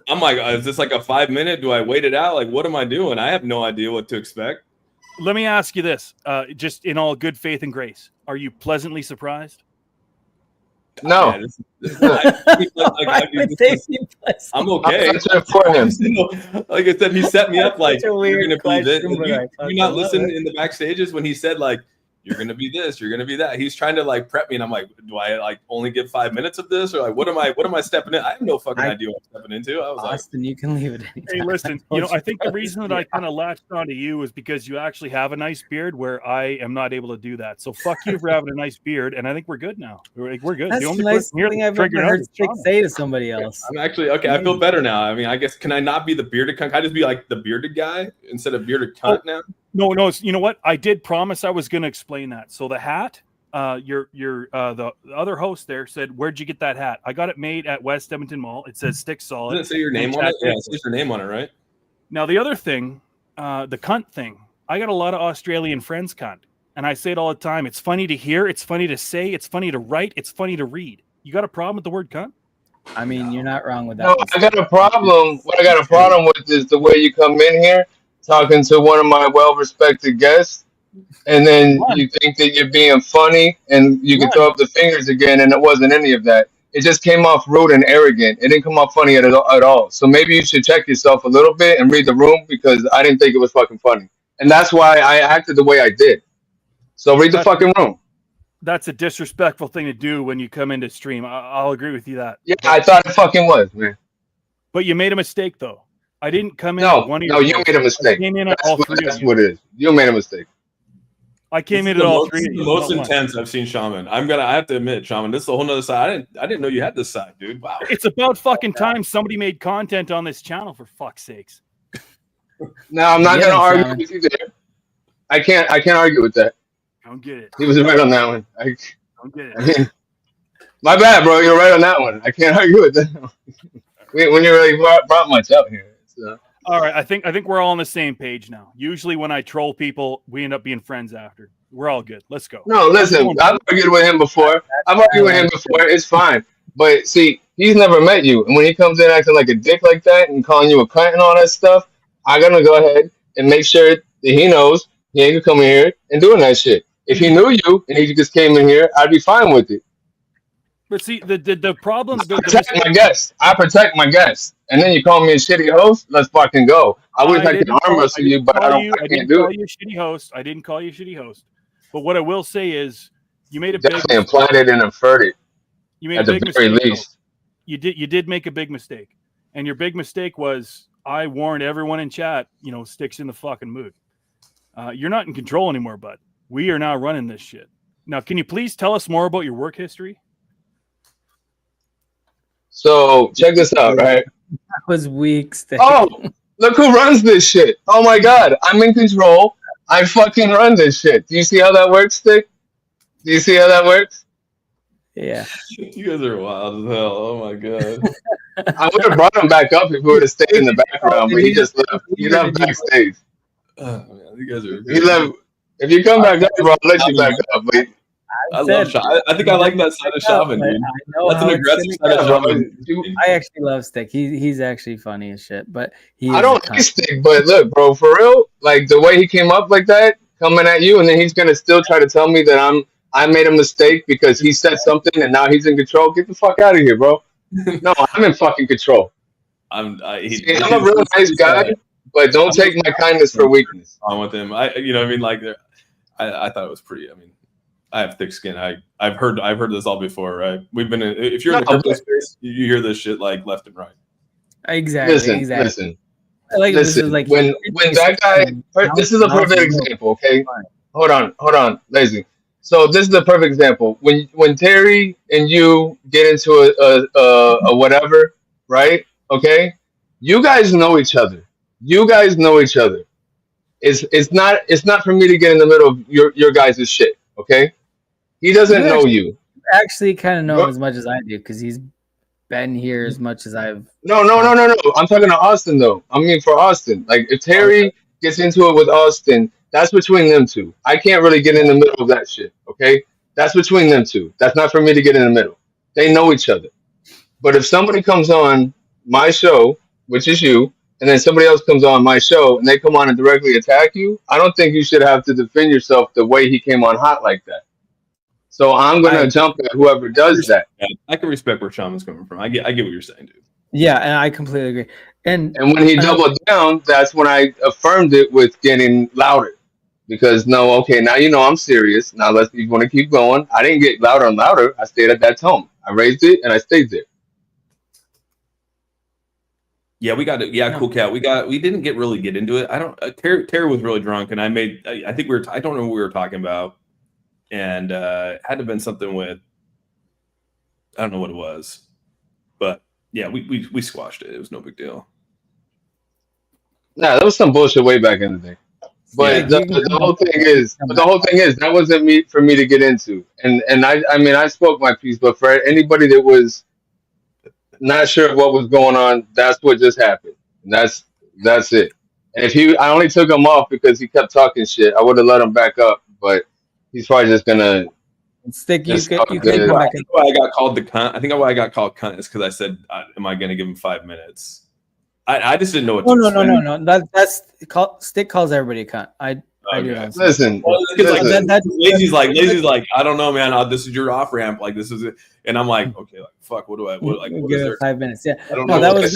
I'm like, is this like a 5 minute? Do I wait it out? Like, what am I doing? I have no idea what to expect. Let me ask you this, just in all good faith and grace. Are you pleasantly surprised? No. I'm okay. For him. Like I said, he set me up like Such a you're weird gonna be this. question, but I You not fucking listen love it. in the backstages when he said like you're gonna be this, you're gonna be that. He's trying to like prep me, and I'm like, do I like only get 5 minutes of this, or like what am I stepping in? I have no fucking idea what I'm stepping into. I was Austin, you can leave it. Hey, listen, I think the reason that I kind of latched onto you is because you actually have a nice beard where I am not able to do that. So fuck you for having a nice beard, and I think we're good now. We're good. That's the the only nice person here thing that I've triggered ever out heard is Stick Shaman. say to somebody else. I'm actually okay. I feel better now. I mean, I guess can I not be the bearded cunt? Can I just be like the bearded guy instead of bearded cunt now? No. You know what? I did promise I was going to explain that. So the hat, the other host there said, "Where'd you get that hat?" I got it made at West Edmonton Mall. It says "Stick Solid." Doesn't it say your name on it? Yeah, it says your name on it, right? Now the other thing, the cunt thing. I got a lot of Australian friends, cunt, and I say it all the time. It's funny to hear. It's funny to say. It's funny to write. It's funny to read. You got a problem with the word cunt? I mean, you're not wrong with that. No, I got a problem. What I got a problem with is the way you come in here talking to one of my well-respected guests, and then you think that you're being funny, and you can throw up the fingers again, and it wasn't any of that. It just came off rude and arrogant. It didn't come off funny at all. So maybe you should check yourself a little bit and read the room because I didn't think it was fucking funny, and that's why I acted the way I did. So read the fucking room. That's a disrespectful thing to do when you come into stream. I'll agree with you that. Yeah, I thought it fucking was, man. But you made a mistake, though. I didn't come in. No, at one of no, your you posts. made a mistake. I came in at That's all what, three. that's what it is. You made a mistake. I came in This at is all the three. This is the most intense I've seen Shaman. I have to admit, Shaman, this is a whole nother side. I didn't know you had this side, dude. Wow. It's about fucking time somebody made content on this channel, for fuck's sakes. Now I'm not Get gonna him, argue Shaman. with you there. I can't argue with that. Don't get it. He was right on that one. Don't get it. I mean, my bad, bro. You're right on that one. I can't argue with that. We didn't really brought much up here. So. All right, I think we're all on the same page now. Usually, when I troll people, we end up being friends after. We're all good. Let's go. No, listen. I've argued with him before. I've argued with him before. It's fine. But see, he's never met you, and when he comes in acting like a dick like that and calling you a cunt and all that stuff, I'm gonna go ahead and make sure that he knows he ain't coming here and doing that shit. If he knew you and he just came in here, I'd be fine with it. But see, the problem. I protect my guests. I protect my guests. And then you call me a shitty host? Let's fucking go. I wish I could arm wrestle you, but I can't do it. You a shitty host. I didn't call you a shitty host. But what I will say is, you made a Definitely big implied it and inferred it. You made at a big the very mistake. least. You did make a big mistake, and your big mistake was I warned everyone in chat. Sticks in the fucking mood. You're not in control anymore, bud. We are now running this shit. Now, can you please tell us more about your work history? So check this out, right? That was weak. Stick. Oh, look who runs this shit. Oh my god, I'm in control. I fucking run this shit. Do you see how that works, Stick? Do you see how that works? Yeah. You guys are wild as hell. Oh my god. I would have brought him back up if we would have stayed in the background, but he just left. He left backstage. Man, you guys are. He left. If you come back up, bro, I'll let you back up. But I love Shaman. I think I like that side of Shaman, dude. That's an aggressive side of Shaman. I actually love Stick. He's actually funny as shit. But I don't like Stick, but look, bro, for real, like the way he came up like that, coming at you, and then he's gonna still try to tell me that I made a mistake because he said something and now he's in control. Get the fuck out of here, bro. No, I'm in fucking control. I'm a real nice guy, but don't take my kindness for weakness. On with him, I thought it was pretty. I mean, I have thick skin. I've heard this all before, right? We've been if you're in the crypto space, you hear this shit like left and right. Exactly. Listen. Like listen. This is like when that guy, this is a perfect example. Okay, hold on, Lazy. So this is the perfect example. When Terry and you get into a whatever, right? Okay, you guys know each other. It's not for me to get in the middle of your guys' shit. Okay, he doesn't know you. You actually kind of know him as much as I do because he's been here as much as I've. No. I'm talking to Austin though. I mean for Austin. Like if Terry gets into it with Austin, that's between them two. I can't really get in the middle of that shit. Okay, that's between them two. That's not for me to get in the middle. They know each other. But if somebody comes on my show, which is you, and then somebody else comes on my show and they come on and directly attack you, I don't think you should have to defend yourself the way he came on hot like that. So I'm gonna jump at whoever does that. I can respect where Shaman's coming from. I get what you're saying, dude. Yeah, and I completely agree. And when he doubled down, that's when I affirmed it with getting louder. Because now I'm serious. Now you want to keep going. I didn't get louder and louder. I stayed at that tone. I raised it and I stayed there. Yeah, we got it. Yeah, cool cat. We didn't really get into it. I don't. Terry was really drunk, and I think I don't know what we were talking about, and it had to have been something with. I don't know what it was, but yeah, we squashed it. It was no big deal. Nah, that was some bullshit way back in the day. But the whole thing is that wasn't for me to get into. And I spoke my piece, but for anybody that was not sure what was going on, that's what just happened. And that's it. And I only took him off because he kept talking shit. I would have let him back up, but he's probably just gonna Stick. You could come I back. think why I got called the cunt. I think why I got called cunt is because I said, "Am I gonna give him 5 minutes?" I just didn't know what. No. Stick calls everybody a cunt. I do. Listen, Lazy's like, I don't know, man. This is your off ramp. Like this is it, and I'm like, okay, like fuck. What Give it 5 minutes. Yeah. No, that was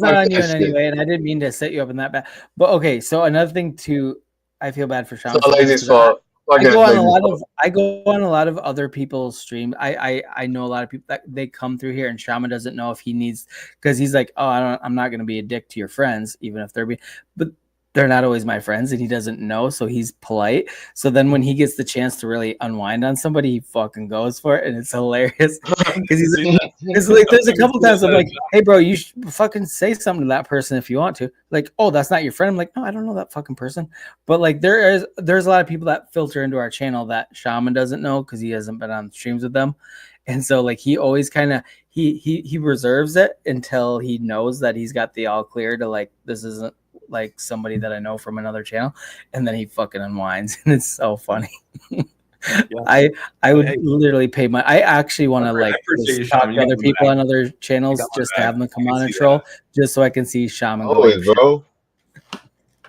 not on you in any way, and I didn't mean to set you up in that bad. But okay, so another thing too, I feel bad for Shaman. It's all Lazy's fault. I go on a lot of other people's streams. I know a lot of people that they come through here, and Shaman doesn't know if he needs, because he's like, oh, I'm not going to be a dick to your friends, even if they're being. But they're not always my friends and he doesn't know, so he's polite. So then when he gets the chance to really unwind on somebody, he fucking goes for it, and it's hilarious because he's like, there's a couple times I'm like, hey bro, you should fucking say something to that person if you want to. Like, oh, that's not your friend. I'm like, no, I don't know that fucking person. But like there's a lot of people that filter into our channel that Shaman doesn't know because he hasn't been on streams with them. And so like he always kind of he reserves it until he knows that he's got the all clear to like, this isn't like somebody that I know from another channel, and then he fucking unwinds, and it's so funny. I would literally pay my. I actually want to like talk to other people on other channels just to have them come on and troll, just so I can see Shaman go. Always, bro.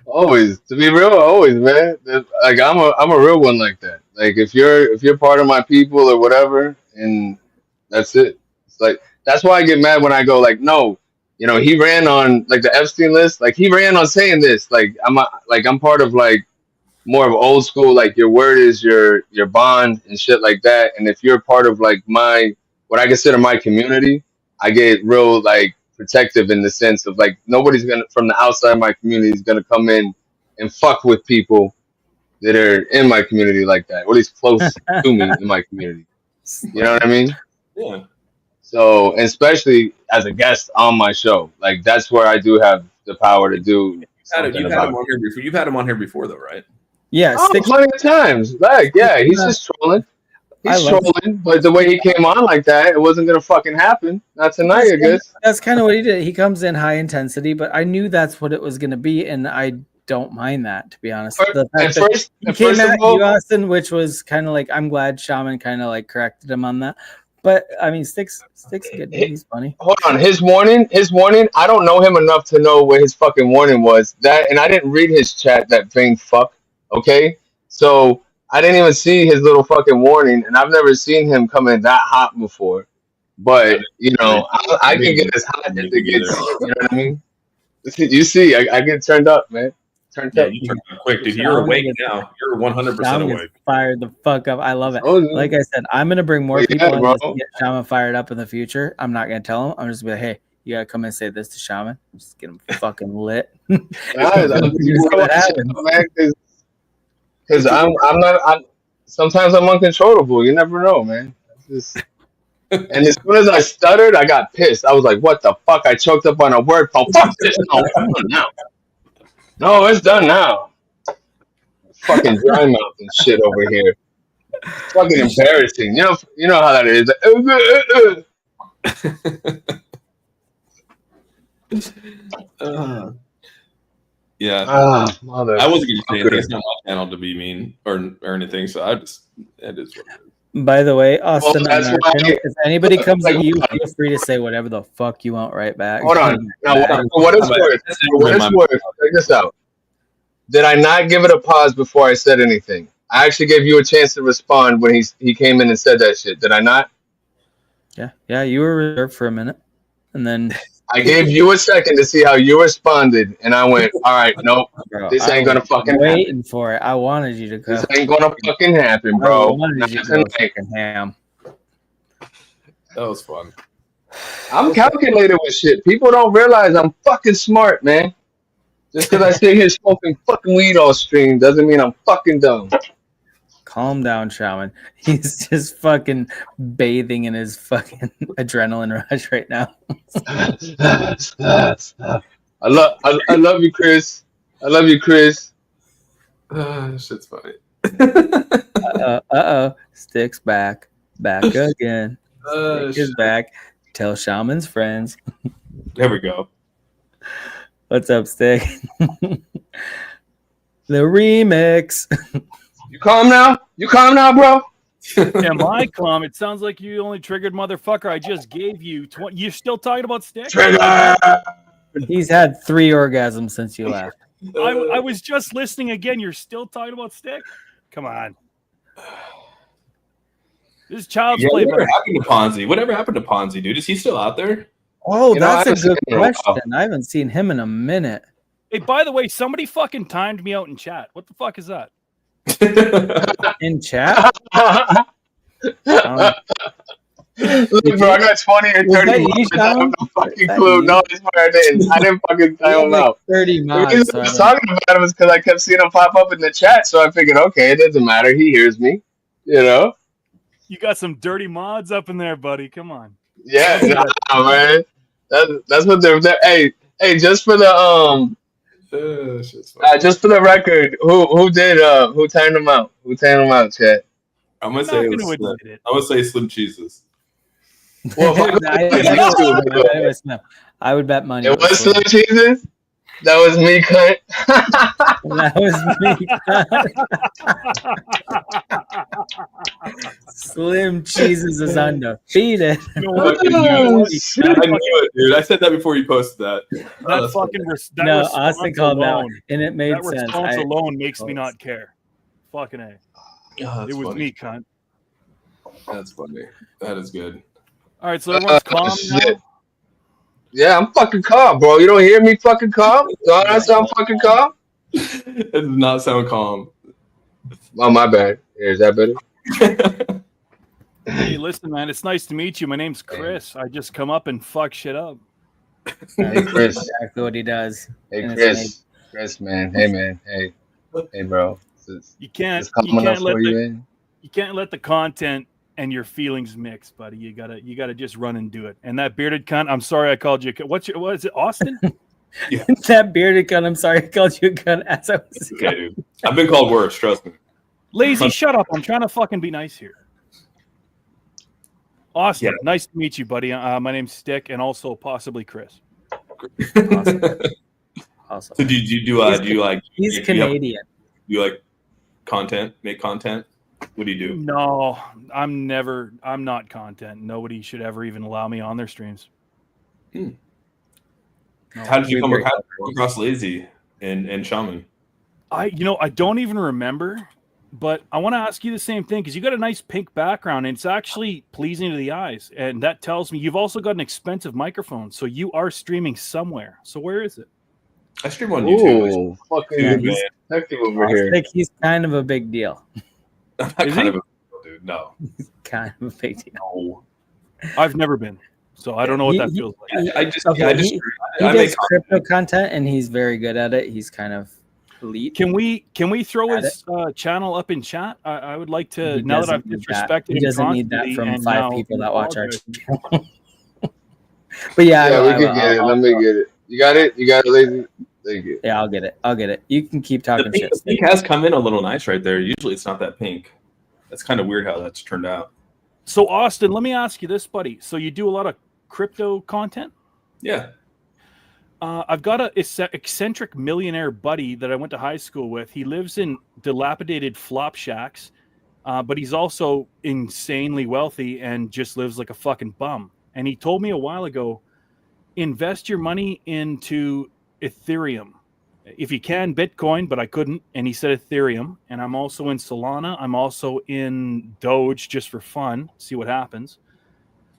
Always, to be real, always, man. Like I'm a real one like that. Like if you're part of my people or whatever, and that's it. It's like that's why I get mad when I go like, no, you know, he ran on like the Epstein list. Like he ran on saying this. Like I'm part of like more of old school. Like your word is your bond and shit like that. And if you're part of like what I consider my community, I get real like protective in the sense of like nobody's gonna from the outside of my community is gonna come in and fuck with people that are in my community like that, or at least close to me in my community. You know what I mean? Yeah. So, and especially as a guest on my show, like that's where I do have the power to do. You've had him on here before. You've had him on here before, though, right? Yeah, plenty of times. Like, yeah, he's just trolling. He's trolling, but the way he came on like that, it wasn't gonna fucking happen. Not tonight, I guess. That's kind of what he did. He comes in high intensity, but I knew that's what it was gonna be, and I don't mind that, to be honest. The fact that he came at you, Austin, which was kind of like, I'm glad Shaman kind of like corrected him on that. But I mean, Sticks good. He's funny. Hold on, his warning. I don't know him enough to know what his fucking warning was. That, and I didn't read his chat. That vain fuck. Okay, so I didn't even see his little fucking warning, and I've never seen him come in that hot before. But you know, I can get as hot as it gets. You know what I mean? You see, I get turned up, man. Turned up. You turned up quick, dude. You're awake now. You're 100% awake. Fired the fuck up. I love it. Like I said, I'm gonna bring more people in to get Shaman fired up in the future. I'm not gonna tell him. I'm just gonna be like, hey, you gotta come and say this to Shaman. Just get him fucking lit. Because I'm not. Sometimes I'm uncontrollable. You never know, man. And as soon as I stuttered, I got pissed. I was like, "What the fuck?" I choked up on a word. Oh, fuck this! No, it's done now. No, it's done now. Fucking dry mouth and shit over here. It's fucking embarrassing. You know how that is. Yeah, I wasn't gonna say anything. It's not my channel to be mean or anything. So it is what it is. By the way, Austin, if anybody comes at you, feel free to say whatever the fuck you want right back. Hold on. Now, for what it's worth, check this out. Did I not give it a pause before I said anything? I actually gave you a chance to respond when he came in and said that shit. Did I not? Yeah, you were reserved for a minute, and then I gave you a second to see how you responded, and I went, "All right, nope, this ain't gonna fucking happen." Waiting for it. I wanted you to go. This ain't gonna fucking happen, bro. I wanted you to go fucking ham. That was fun. I'm calculated with shit. People don't realize I'm fucking smart, man. Just because I sit here smoking fucking weed all stream doesn't mean I'm fucking dumb. Calm down, Shaman. He's just fucking bathing in his fucking adrenaline rush right now. I love you, Chris. I love you, Chris. Shit's funny. Sticks back again. Stick is back. Tell Shaman's friends. There we go. What's up, Stick? The remix. You calm now? You calm now, bro? Am I calm? It sounds like you only triggered motherfucker. I just gave you 20. You're still talking about Stick? Trigger! He's had 3 orgasms since you left. I was just listening again. You're still talking about Stick? Come on. This is child's play. Whatever happened to Ponzi? Whatever happened to Ponzi, dude? Is he still out there? Oh, that's a good question. I haven't seen him in a minute. Hey, by the way, somebody fucking timed me out in chat. What the fuck is that? In chat? Look, bro, I got 20 or 30 minutes. fucking clue. No, I swear I didn't. I didn't fucking time him out. 30 The mods. reason I was talking about him is because I kept seeing him pop up in the chat, so I figured, okay, it doesn't matter. He hears me, you know. You got some dirty mods up in there, buddy. Come on. Yeah, nah, man. That's what they're. Hey, just for the just for the record, who turned him out? Who turned him out, chat? I'm gonna say it was Slim. I'm gonna say Slim Jesus. Well, I would bet money. It was Slim Jesus. That was me, cunt. That was me. Slim Jesus is undefeated. I knew it, dude. I said that before you posted that. That fucking no, Austin called that one, and it made that sense. Response alone makes me not care. Fucking A. Oh, it was funny. me, cunt. That's funny. That is good. All right, so everyone's calm now. Yeah, I'm fucking calm, bro. You don't hear me fucking calm? Don't I sound fucking calm? It does not sound calm. Oh, my bad. Is that better? Hey, listen, man. It's nice to meet you. My name's Chris. I just come up and fuck shit up. Hey, Chris. Exactly what he does. Hey, Chris. Chris, man. Hey, man. Hey, bro. You can't let the content and your feelings mix, buddy. You gotta just run and do it. And that bearded cunt, I'm sorry I called you. What is it, Austin? Yeah. That bearded cunt, I'm sorry I called you a cunt as I was. Okay, dude. I've been called worse, trust me. Lazy, shut up. I'm trying to fucking be nice here. Austin, nice to meet you, buddy. My name's Stick and also possibly Chris. Awesome. So do you like he's Canadian. You like content, make content? What do you do? No, I'm not content. Nobody should ever even allow me on their streams. No. How did you come across Lazy and Shaman? I don't even remember, but I want to ask you the same thing because you got a nice pink background and it's actually pleasing to the eyes. And that tells me you've also got an expensive microphone. So you are streaming somewhere. So where is it? I stream on YouTube. Fucking he's hectic over here. I think he's kind of a big deal. I'm not kind of a dude. No. He's kind of a big deal. No. I've never been. So I don't know what that feels like. He does crypto content and he's very good at it. He's kind of elite. Can we throw his channel up in chat? I would like to. Now that I've disrespected he doesn't need that from 5 people that watch our channel. But we can get it. Let me get it. You got it? You got it, Lazy? Thank you. Yeah, I'll get it. You can keep talking shit. The pink has come in a little nice right there. Usually it's not that pink. That's kind of weird how that's turned out. So Austin, let me ask you this, buddy. So you do a lot of crypto content? Yeah. I've got a eccentric millionaire buddy that I went to high school with. He lives in dilapidated flop shacks, but he's also insanely wealthy and just lives like a fucking bum. And he told me a while ago, invest your money into Ethereum. If you can, Bitcoin, but I couldn't. And he said Ethereum. And I'm also in Solana. I'm also in Doge just for fun. See what happens.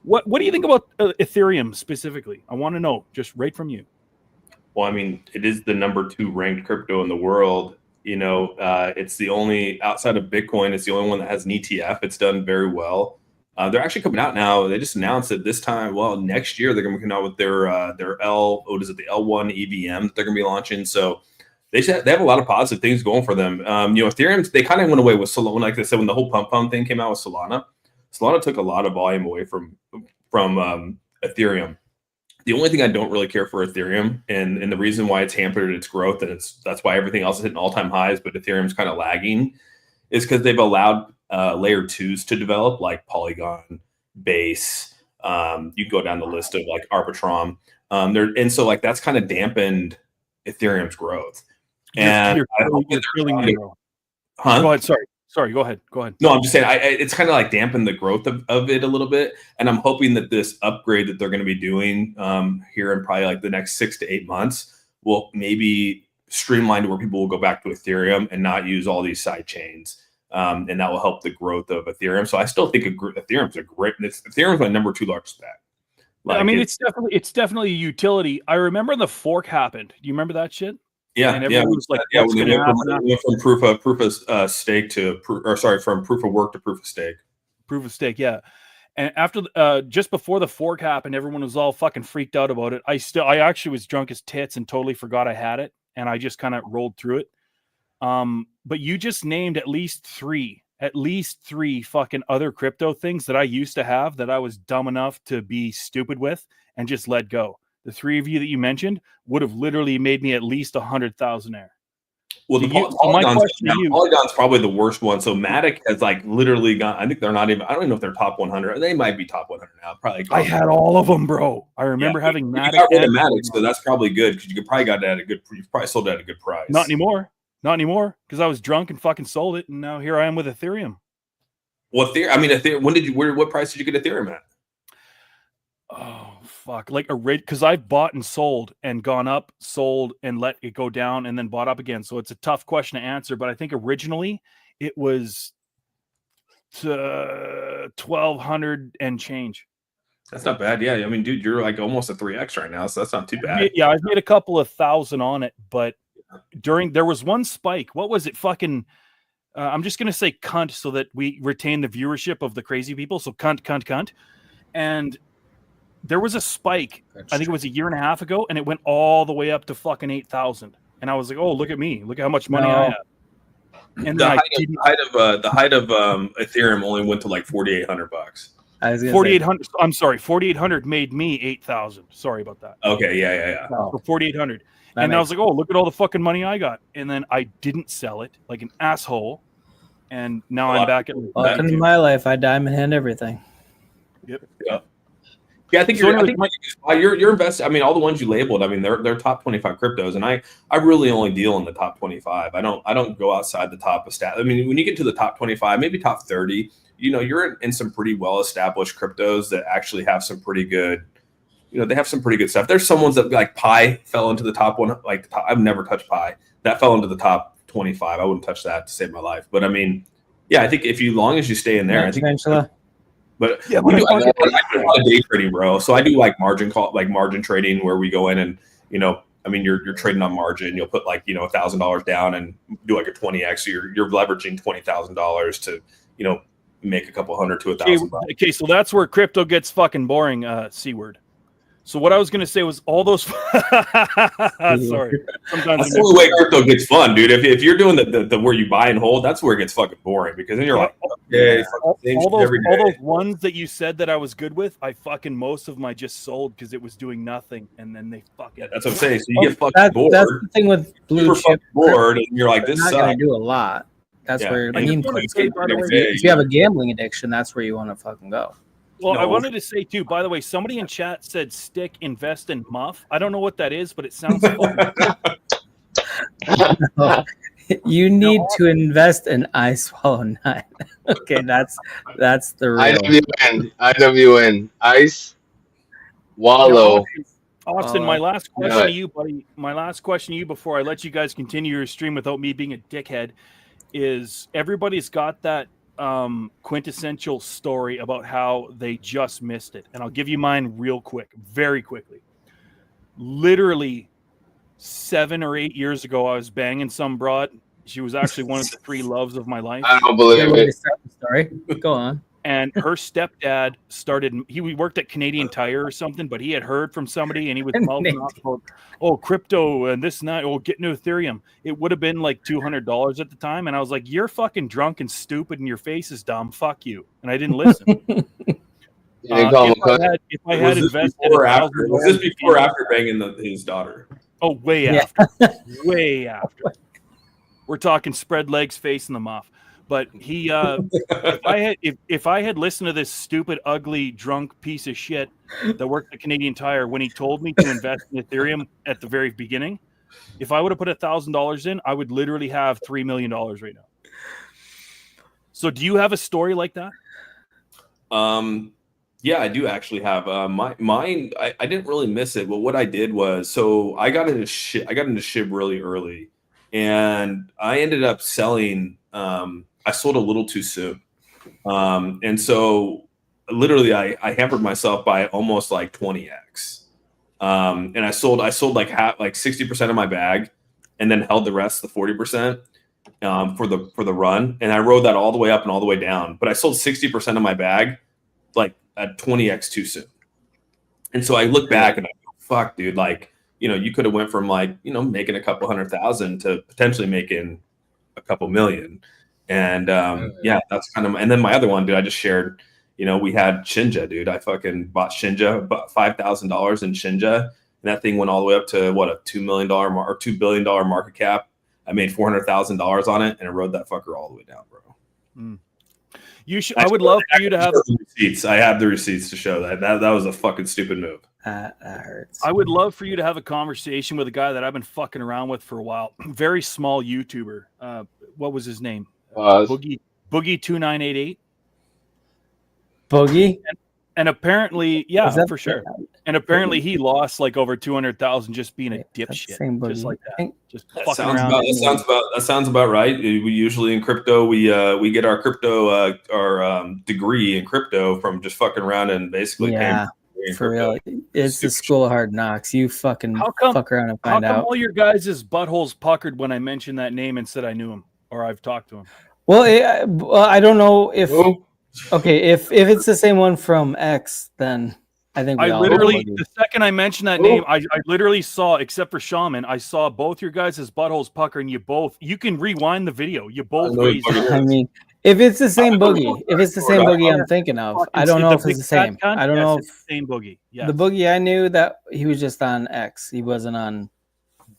What do you think about Ethereum specifically? I want to know, just right from you. Well, I mean, it is the number 2 ranked crypto in the world. You know, it's the only, outside of Bitcoin, it's the only one that has an ETF. It's done very well. They're actually coming out now. They just announced that this time, next year, they're going to be coming out with their the L1 EVM that they're going to be launching. So they have a lot of positive things going for them. Ethereum, they kind of went away with Solana. Like I said, when the whole pump thing came out with Solana took a lot of volume away from Ethereum. The only thing I don't really care for Ethereum, and the reason why it's hampered its growth, and that's why everything else is hitting all-time highs, but Ethereum's kind of lagging, is because they've allowed layer 2s to develop, like Polygon, Base. You can go down the list of like Arbitrum. So that's kind of dampened Ethereum's growth. And I hope that Huh? Go ahead. Sorry. Go ahead. No, I'm just saying it's kind of like dampened the growth of it a little bit. And I'm hoping that this upgrade that they're going to be doing here in probably like the next 6 to 8 months will maybe streamline to where people will go back to Ethereum and not use all these side chains. And that will help the growth of Ethereum. So I still think Ethereum's my number 2 largest bet. I mean, it's definitely a utility. I remember when the fork happened. Do you remember that shit? Yeah, and everyone was like, "What's when going to happen?" went from proof of stake to from proof of work to proof of stake. Proof of stake, yeah. And after just before the fork happened, everyone was all fucking freaked out about it. I actually was drunk as tits and totally forgot I had it, and I just kind of rolled through it. But you just named at least three fucking other crypto things that I used to have that I was dumb enough to be stupid with and just let go. The three of you that you mentioned would have literally made me at least 100,000 Well, So the you- so my question to you- Polygon's probably the worst one. So Matic has like literally gone. I think they're not even. I don't even know if they're top 100. They might be top 100 now. Probably. I had all of them, bro. I remember having You Matic. got rid of and Matic, so that's probably good because you could probably got it at a good. You probably sold it at a good price. Not anymore. Not anymore. Because I was drunk and fucking sold it, and now here I am with Ethereum. Well, I mean, Ethereum. When did you? What price did you get Ethereum at? Oh fuck! Like because I've bought and sold and gone up, sold and let it go down, and then bought up again. So it's a tough question to answer. But I think originally it was 1,200 and change. That's not bad. Yeah, I mean, dude, you're like almost a 3x right now, so that's not too bad. Yeah, I've made a couple of thousand on it, but there was one spike. What was it? Fucking. I'm just gonna say cunt so that we retain the viewership of the crazy people. So cunt, and. There was a spike, I think it was a year and a half ago, and it went all the way up to fucking 8,000. And I was like, "Oh, look at me! Look at how much money I have." And The then height of Ethereum only went to like $4,800. 4,800. I'm sorry, 4,800 made me 8,000. Sorry about that. Okay, yeah. For 4,800, and I was like, "Oh, look at all the fucking money I got." And then I didn't sell it like an asshole, and now I'm back at. Welcome to my life. I diamond hand everything. Yep. Yeah, I think you're invested. I mean, all the ones you labeled. I mean, they're top 25 cryptos, and I really only deal in the top 25. I don't go outside the top of stat. I mean, when you get to the top 25, maybe top 30, you're in some pretty well established cryptos that actually have some pretty good. They have some pretty good stuff. There's some ones that like Pi fell into the top one. Like I've never touched Pi. That fell into the top 25. I wouldn't touch that to save my life. But I mean, yeah, I think long as you stay in there, I think. But yeah, I do a lot of day trading, bro. So I do like margin trading where we go in and I mean you're trading on margin. You'll put like $1,000 down and do like a 20x. So you're leveraging $20,000 to make a couple hundred to $1,000. Okay, so that's where crypto gets fucking boring. C-word. So what I was gonna say was all those. Sorry, sometimes that's the only way crypto gets fun, dude. If you're doing the where you buy and hold, that's where it gets fucking boring because then you're like, okay, all those ones that you said that I was good with, I fucking most of them I just sold because it was doing nothing, and then they fucking. Yeah, that's what I'm saying. So you get fucking bored. That's the thing with blue chip. Bored, and you're like, this not sucks. gonna do a lot. That's where meme coins come from. If you have a gambling addiction, that's where you want to fucking go. Well, I wanted to say too, by the way, somebody in chat said stick, invest, and muff. I don't know what that is, but it sounds You need to invest in I Swallow 9. Okay, that's the real IWN. Ice Wallow. Austin, my last question to you, buddy. My last question to you before I let you guys continue your stream without me being a dickhead is everybody's got that quintessential story about how they just missed it, and I'll give you mine real quick, very quickly. Literally 7 or 8 years ago, I was banging some broad. She was actually one of the 3 loves of my life. I don't believe it. Sorry, go on. And her stepdad he worked at Canadian Tire or something, but he had heard from somebody and he was mouthing off about, oh, crypto and this and that, oh, get into Ethereum. It would have been like $200 at the time. And I was like, you're fucking drunk and stupid and your face is dumb. Fuck you. And I didn't listen. If I had invested was this before or after banging his daughter? Oh, way after. Way after. We're talking spread legs, face in the muff. But he, if I had listened to this stupid, ugly, drunk piece of shit that worked at Canadian Tire when he told me to invest in Ethereum at the very beginning, if I would have put $1,000 in, I would literally have $3 million right now. So, do you have a story like that? Yeah, I do actually have mine. I didn't really miss it, but what I did was, so I got into SHIB really early, and I ended up selling. I sold a little too soon. And so literally I hampered myself by almost like 20x. And I sold like 60% of my bag and then held the rest, the 40%, for the run. And I rode that all the way up and all the way down. But I sold 60% of my bag like at 20x too soon. And so I look back and I go, fuck, dude, like, you know, you could have went from like, you know, making a couple 100,000 to potentially making a couple million. And yeah, that's kind of, and then my other one, dude, I just shared, you know, we had Shinja, dude. I fucking bought Shinja, about $5,000 in Shinja. And that thing went all the way up to what, a $2 million or $2 billion market cap. I made $400,000 on it and it rode that fucker all the way down, bro. You should. I would love for you to have receipts. I have the receipts to show that. That was a fucking stupid move. That hurts. I would love for you to have a conversation with a guy that I've been fucking around with for a while. Very small YouTuber. What was his name? Boogie 2988. Boogie. And apparently, yeah, that for sure. And apparently, he lost like over 200,000 just being a dipshit, just like that. Just That fucking around. that sounds about right. We usually in crypto we get our crypto degree in crypto from just fucking around and basically Yeah, for real. It's the school of hard knocks. You fucking fuck around and find How come out. all your guys' buttholes puckered when I mentioned that name and said I knew him or I've talked to him? Well, I don't know if. Okay, if it's the same one from X, then I think we I all literally, know. the second I mentioned that name, I literally saw, except for Shaman, I saw both your guys' buttholes pucker, and you can rewind the video. You both raised. I mean, if it's the same boogie, I'm thinking of, I don't know if it's the same. I don't know if it's the same boogie. Yeah, the boogie I knew that he was just on X. He wasn't on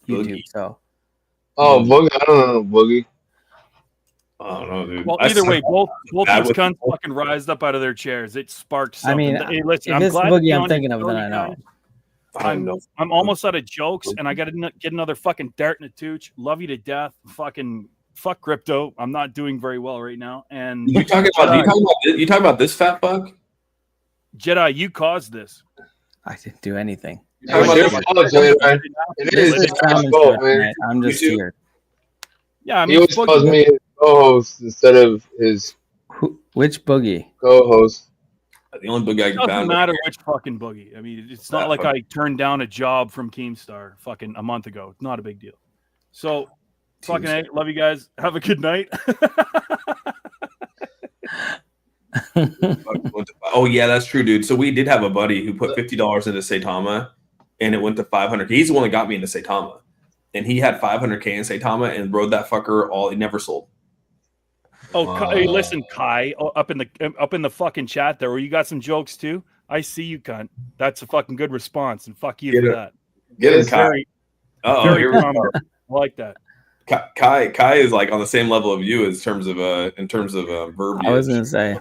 YouTube. So, Boogie, I don't know Boogie. I don't know, dude. Well, either way, both these cunts fucking rised up out of their chairs. It sparked something. I mean, Hey, listen, if I'm it's glad boogie to be I'm on thinking your of, then show, I you know. guys. I'm almost out of jokes, and I got to get another fucking dart in a tooch. Love you to death. Fucking fuck crypto. I'm not doing very well right now. And you talking about this fat fuck? Jedi, you caused this. I didn't do anything. It is Shaman's fault, man. I'm just here. Yeah, I He mean, always calls me his co-host instead of his which boogie co-host. The only boogie I It can doesn't find. matter which fucking boogie. I mean, it's not like I turned down a job from Keemstar fucking a month ago. It's not a big deal. So, fucking hey, love you guys. Have a good night. Oh yeah, that's true, dude. So we did have a buddy who put $50 into Saitama, and it went to 500. He's the one that got me into Saitama, and he had 500K in Saitama and rode that fucker all. He never sold. Oh, hey, listen, Kai, up in the fucking chat there, where you got some jokes too. I see you, cunt. That's a fucking good response, and fuck you for that. Get it, It's Kai. very common. I like that. Kai is like on the same level of you in terms of verbiage. I was gonna say.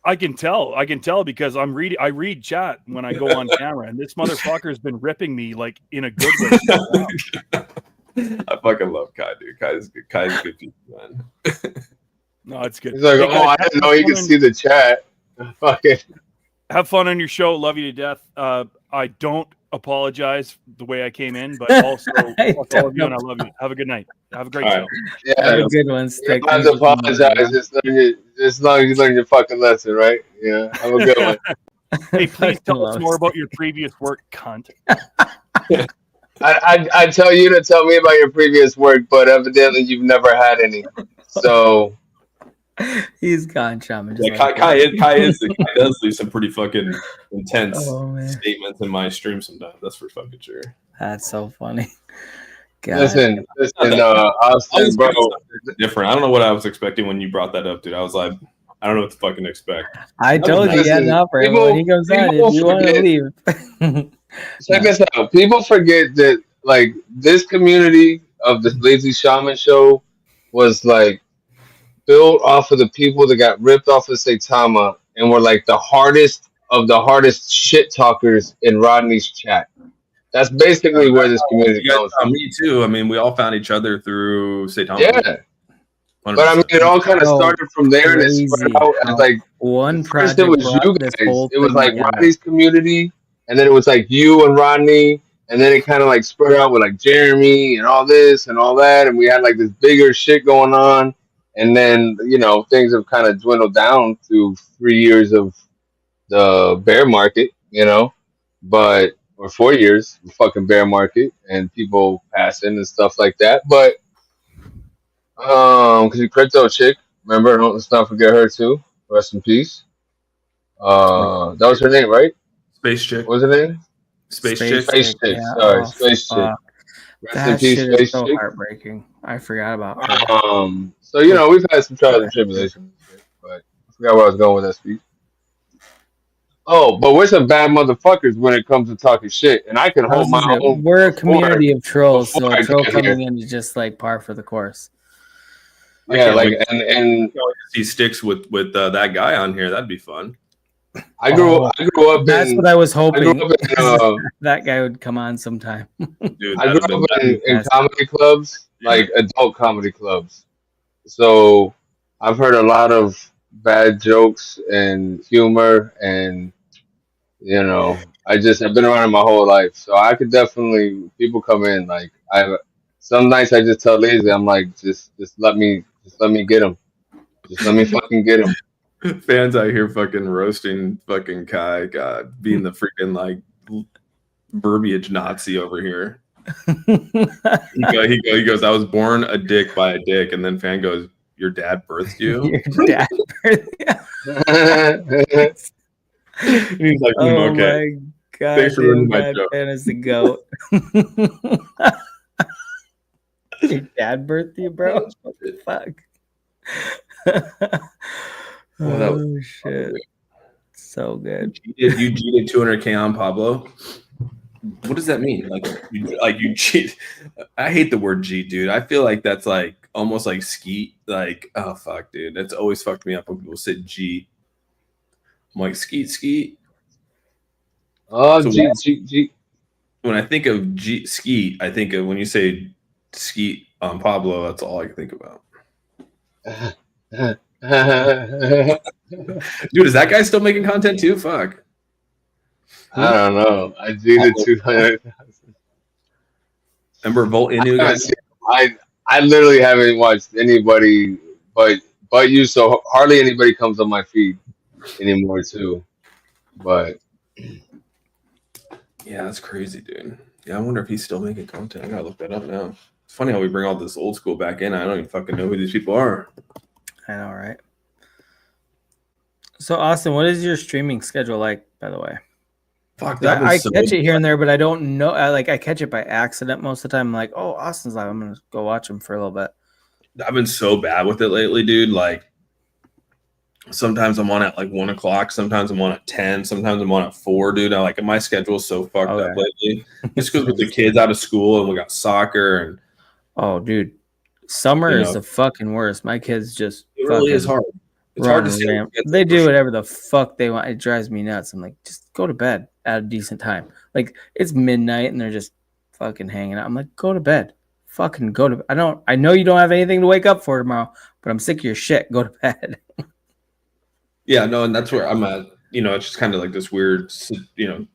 I can tell because I read chat when I go on camera, and this motherfucker's been ripping me like in a good way. I fucking love Kai, dude. Kai's good people, man. No, it's good. He's like, Hey, guys, I didn't know you could see the chat. Fucking have fun on your show. Love you to death. I don't apologize the way I came in, but also fuck all of you, and I love you. Have a good night. Have a great show. Yeah, Have a good one. You don't have to apologize. As long as you learn your fucking lesson, right? Yeah. Have a good one. Hey, please tell us more about your previous work, cunt. I tell you to tell me about your previous work, but evidently you've never had any. So he's gone, Shaman. Yeah, Kai does do some pretty fucking intense statements in my stream sometimes. That's for fucking sure. That's so funny. God. Listen, Austin, bro. Different. I don't know what I was expecting when you brought that up, dude. I was like, I don't know what to fucking expect. I told you, yeah, no, for when he goes on, if you want to leave. Check this out. People forget that, like, this community of the Lazy Shaman Show was like built off of the people that got ripped off of Saitama and were like the hardest of the hardest shit talkers in Rodney's chat. That's basically where this community comes from. Me too. I mean, we all found each other through Saitama. Yeah. 100%. But I mean, it all kind of started from there, and it spread out as like one first project. It was you guys. It was like Rodney's community, and then it was like you and Rodney, and then it kind of like spread out with like Jeremy and all this and all that, and we had like this bigger shit going on, and then things have kind of dwindled down through 3 years of the bear market, but or 4 years of fucking bear market and people passing and stuff like that, but. Because your crypto chick, remember? Let's not forget her too. Rest in peace. That was her name, right? Space Chick. What was her name? Space Chick. Space Chick. Yeah. Sorry, Oh, Space Chick. fuck. Rest in That peace, shit is Space so Chick. heartbreaking. I forgot about her. So you know we've had some trials and tribulations, but I forgot where I was going with that speech. Oh, but we're some bad motherfuckers when it comes to talking shit, and I can I was hold my gonna say, own we're a community of trolls, so I a troll get coming here. in is just like par for the course. I Yeah, can't like wait. and I can't wait to see Sticks with that guy on here. That'd be fun. I grew up That's in. what I was I grew hoping. up in. That guy would come on sometime. Dude, I grew up in comedy clubs, Yeah. like adult comedy clubs. So I've heard a lot of bad jokes and humor, and you know, I've been around it my whole life, so I could definitely people come in like some nights I just tell Lazy, I'm like just let me get him, just let me fucking get him. Fans out here fucking roasting fucking Kai, God, being the freaking like verbiage Nazi over here. He goes, I was born a dick by a dick, and then fan goes, your dad birthed you? Your dad birthed you? He's like, Oh okay. my god, Thanks for ruining my that joke. fan is the goat. Your dad birthed you, bro? What the fuck? Oh shit. So good. You cheated 200K on Pablo? What does that mean? Like you cheat? I hate the word cheat, dude. I feel like that's like almost like skeet. Like, oh fuck, dude. That's always fucked me up when people say G. I'm like skeet. Oh, So G. When I think of skeet, I think of when you say skeet on Pablo, that's all I can think about. Dude, is that guy still making content too? Fuck. I don't know. I cheated 200,000. Remember Volt Inu guys? I literally haven't watched anybody but you, so hardly anybody comes on my feed anymore too. But yeah, that's crazy, dude. Yeah, I wonder if he's still making content. I gotta look that up now. It's funny how we bring all this old school back in. I don't even fucking know who these people are. I know, right? So Austin, what is your streaming schedule like, by the way? Fuck, I catch it here and there, but I don't know. I catch it by accident most of the time. I'm like, oh, Austin's live. I'm gonna go watch him for a little bit. I've been so bad with it lately, dude. Like sometimes I'm on at like 1 o'clock, sometimes I'm on at 10, sometimes I'm on at 4, dude. I like my schedule's so fucked up lately. Just because with the kids out of school and we got soccer and oh, dude, summer is the fucking worst. My kids just it really is hard. It's hard to see. They do whatever the fuck they want. It drives me nuts. I'm like, just go to bed at a decent time. Like it's midnight and they're just fucking hanging out. I'm like, go to bed. Fucking go to. I know you don't have anything to wake up for tomorrow, but I'm sick of your shit. Go to bed. Yeah, no, and that's where I'm at. You know, it's just kind of like this weird. You know,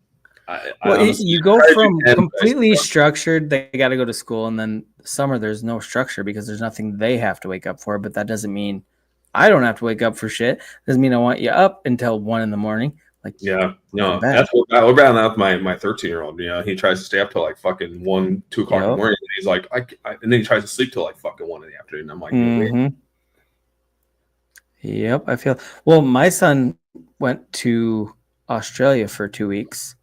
you go from completely structured. They got to go to school, and then summer there's no structure because there's nothing they have to wake up for. But that doesn't mean I don't have to wake up for shit. Doesn't mean I want you up until 1 a.m. Like, yeah, no, that's what we're about now with my 13-year-old. You know, he tries to stay up till like fucking 1, 2 o'clock in the morning. And he's like, and then he tries to sleep till like fucking 1 in the afternoon. I'm like, yep, I feel. Well, my son went to Australia for 2 weeks,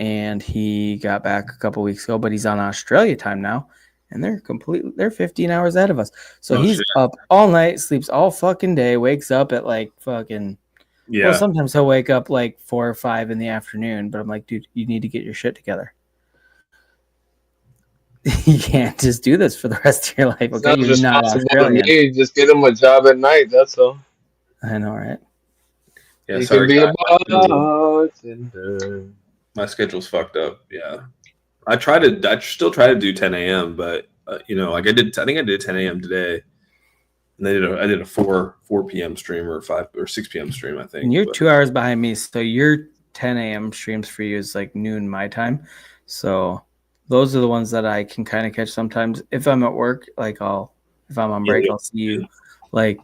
and he got back a couple weeks ago. But he's on Australia time now, and they're 15 hours ahead of us. So he's up all night, sleeps all fucking day, wakes up at like fucking. Yeah. Well, sometimes he'll wake up like 4 or 5 in the afternoon, but I'm like, dude, you need to get your shit together. You can't just do this for the rest of your life. Okay, you're not Australian. Just get him a job at night. That's all. I know, right? Yeah, he sorry, can be guys. My schedule's fucked up. Yeah, I still try to do 10 a.m. But you know, like I think I did 10 a.m. today. And I did a 4 p.m. stream or 5 or 6 p.m. stream, I think. And you're 2 hours behind me, so your 10 a.m. streams for you is like noon my time. So those are the ones that I can kind of catch sometimes. If I'm at work, like if I'm on break, I'll see you like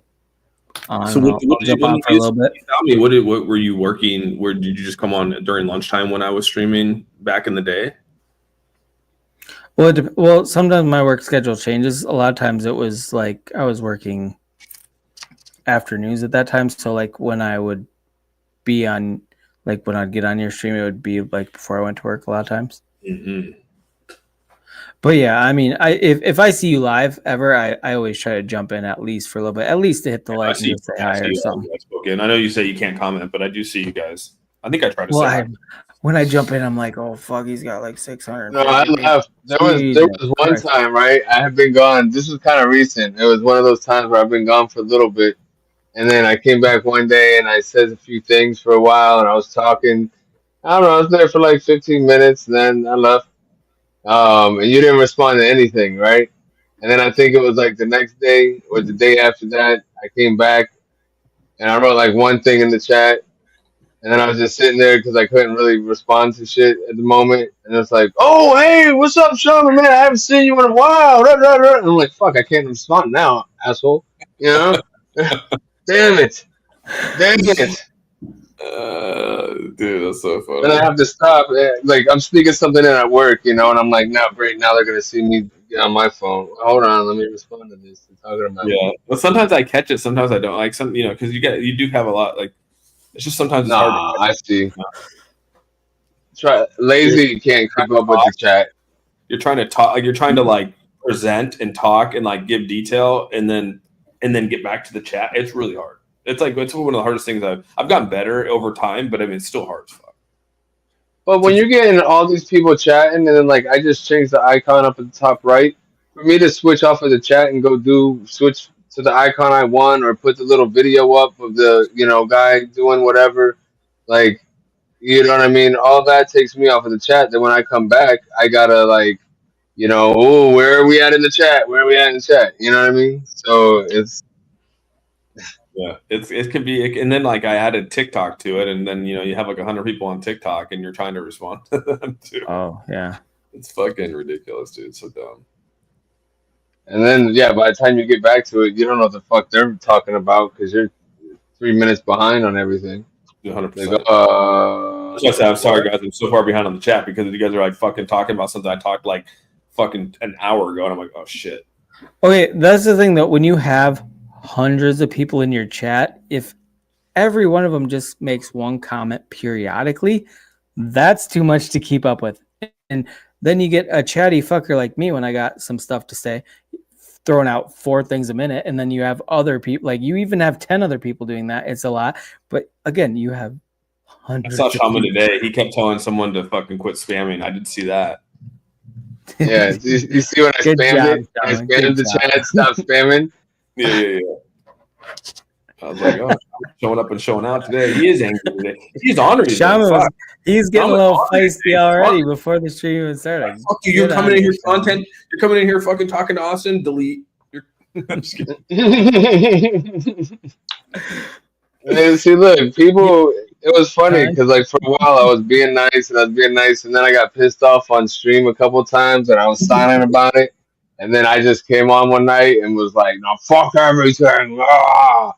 on. So I'll jump on for a little bit. Tell me, what were you working? Where did you just come on during lunchtime when I was streaming back in the day? Well, sometimes my work schedule changes. A lot of times it was like I was working afternoons at that time. So like when I would be on, like when I'd get on your stream, it would be like before I went to work a lot of times. Mm-hmm. But yeah, I mean, if I see you live ever, I always try to jump in at least for a little bit, at least to hit the like and just say hi or something. I know you say you can't comment, but I do see you guys. I think I try to say hi. When I jump in, I'm like, oh fuck, he's got like 600. No, I laughed. There was one time, right? I had been gone. This was kind of recent. It was one of those times where I've been gone for a little bit, and then I came back one day and I said a few things for a while, and I was talking. I don't know. I was there for like 15 minutes, and then I left. And you didn't respond to anything, right? And then I think it was like the next day or the day after that, I came back and I wrote like one thing in the chat. And then I was just sitting there because I couldn't really respond to shit at the moment. And it's like, oh, hey, what's up, Shaman? Man, I haven't seen you in a while. And I'm like, fuck, I can't respond now, asshole. You know? Damn it. Dang it. Dude, that's so funny. Then I have to stop. Like, I'm speaking something in at work, you know, and I'm like, no, great. Now they're going to see me get on my phone. Hold on. Let me respond to this. They're talking about yeah. But sometimes I catch it. Sometimes I don't. Like, some, you know, because you do have a lot. Like, it's just sometimes it's hard to catch. I see. Lazy can't keep up with the chat. You're trying to talk. Like, you're trying to, like, present and talk and, like, give detail and then get back to the chat. It's really hard. It's one of the hardest things I've gotten better over time, but I mean, it's still hard as fuck. But when you're getting all these people chatting, and then like I just changed the icon up at the top right, for me to switch off of the chat and switch to the icon I want, or put the little video up of the guy doing whatever, like you know what I mean. All that takes me off of the chat. Then when I come back, I gotta oh, where are we at in the chat? Where are we at in the chat? You know what I mean? So it's. Yeah, it can be, and then like I added TikTok to it, and then you have like 100 people on TikTok, and you're trying to respond to them too. Oh yeah, it's fucking ridiculous, dude. It's so dumb. And then by the time you get back to it, you don't know what the fuck they're talking about because you're 3 minutes behind on everything. 100%. I'm sorry, guys. I'm so far behind on the chat because you guys are like fucking talking about something I talked like fucking an hour ago, and I'm like, oh shit. Okay, that's the thing though. When you have hundreds of people in your chat, if every one of them just makes one comment periodically, that's too much to keep up with. And then you get a chatty fucker like me when I got some stuff to say, throwing out 4 things a minute, and then you have other people, like you even have 10 other people doing that. It's a lot. But again, you have hundreds. I saw Shaman today. He kept telling someone to fucking quit spamming. I did see that. Yeah, you see when I spammed it? I spammed the chat, stop spamming. Yeah. I was like, oh, showing up and showing out today. He is angry today. He's honoring Shaman. He's getting a little feisty already before the stream even started. Fuck you! You're coming in here content. You're coming in here fucking talking to Austin. Delete. I'm just kidding. And see, look, people. It was funny because like for a while I was being nice, and then I got pissed off on stream a couple times, and I was silent about it. And then I just came on one night and was like, "No, fuck everything!" Ah!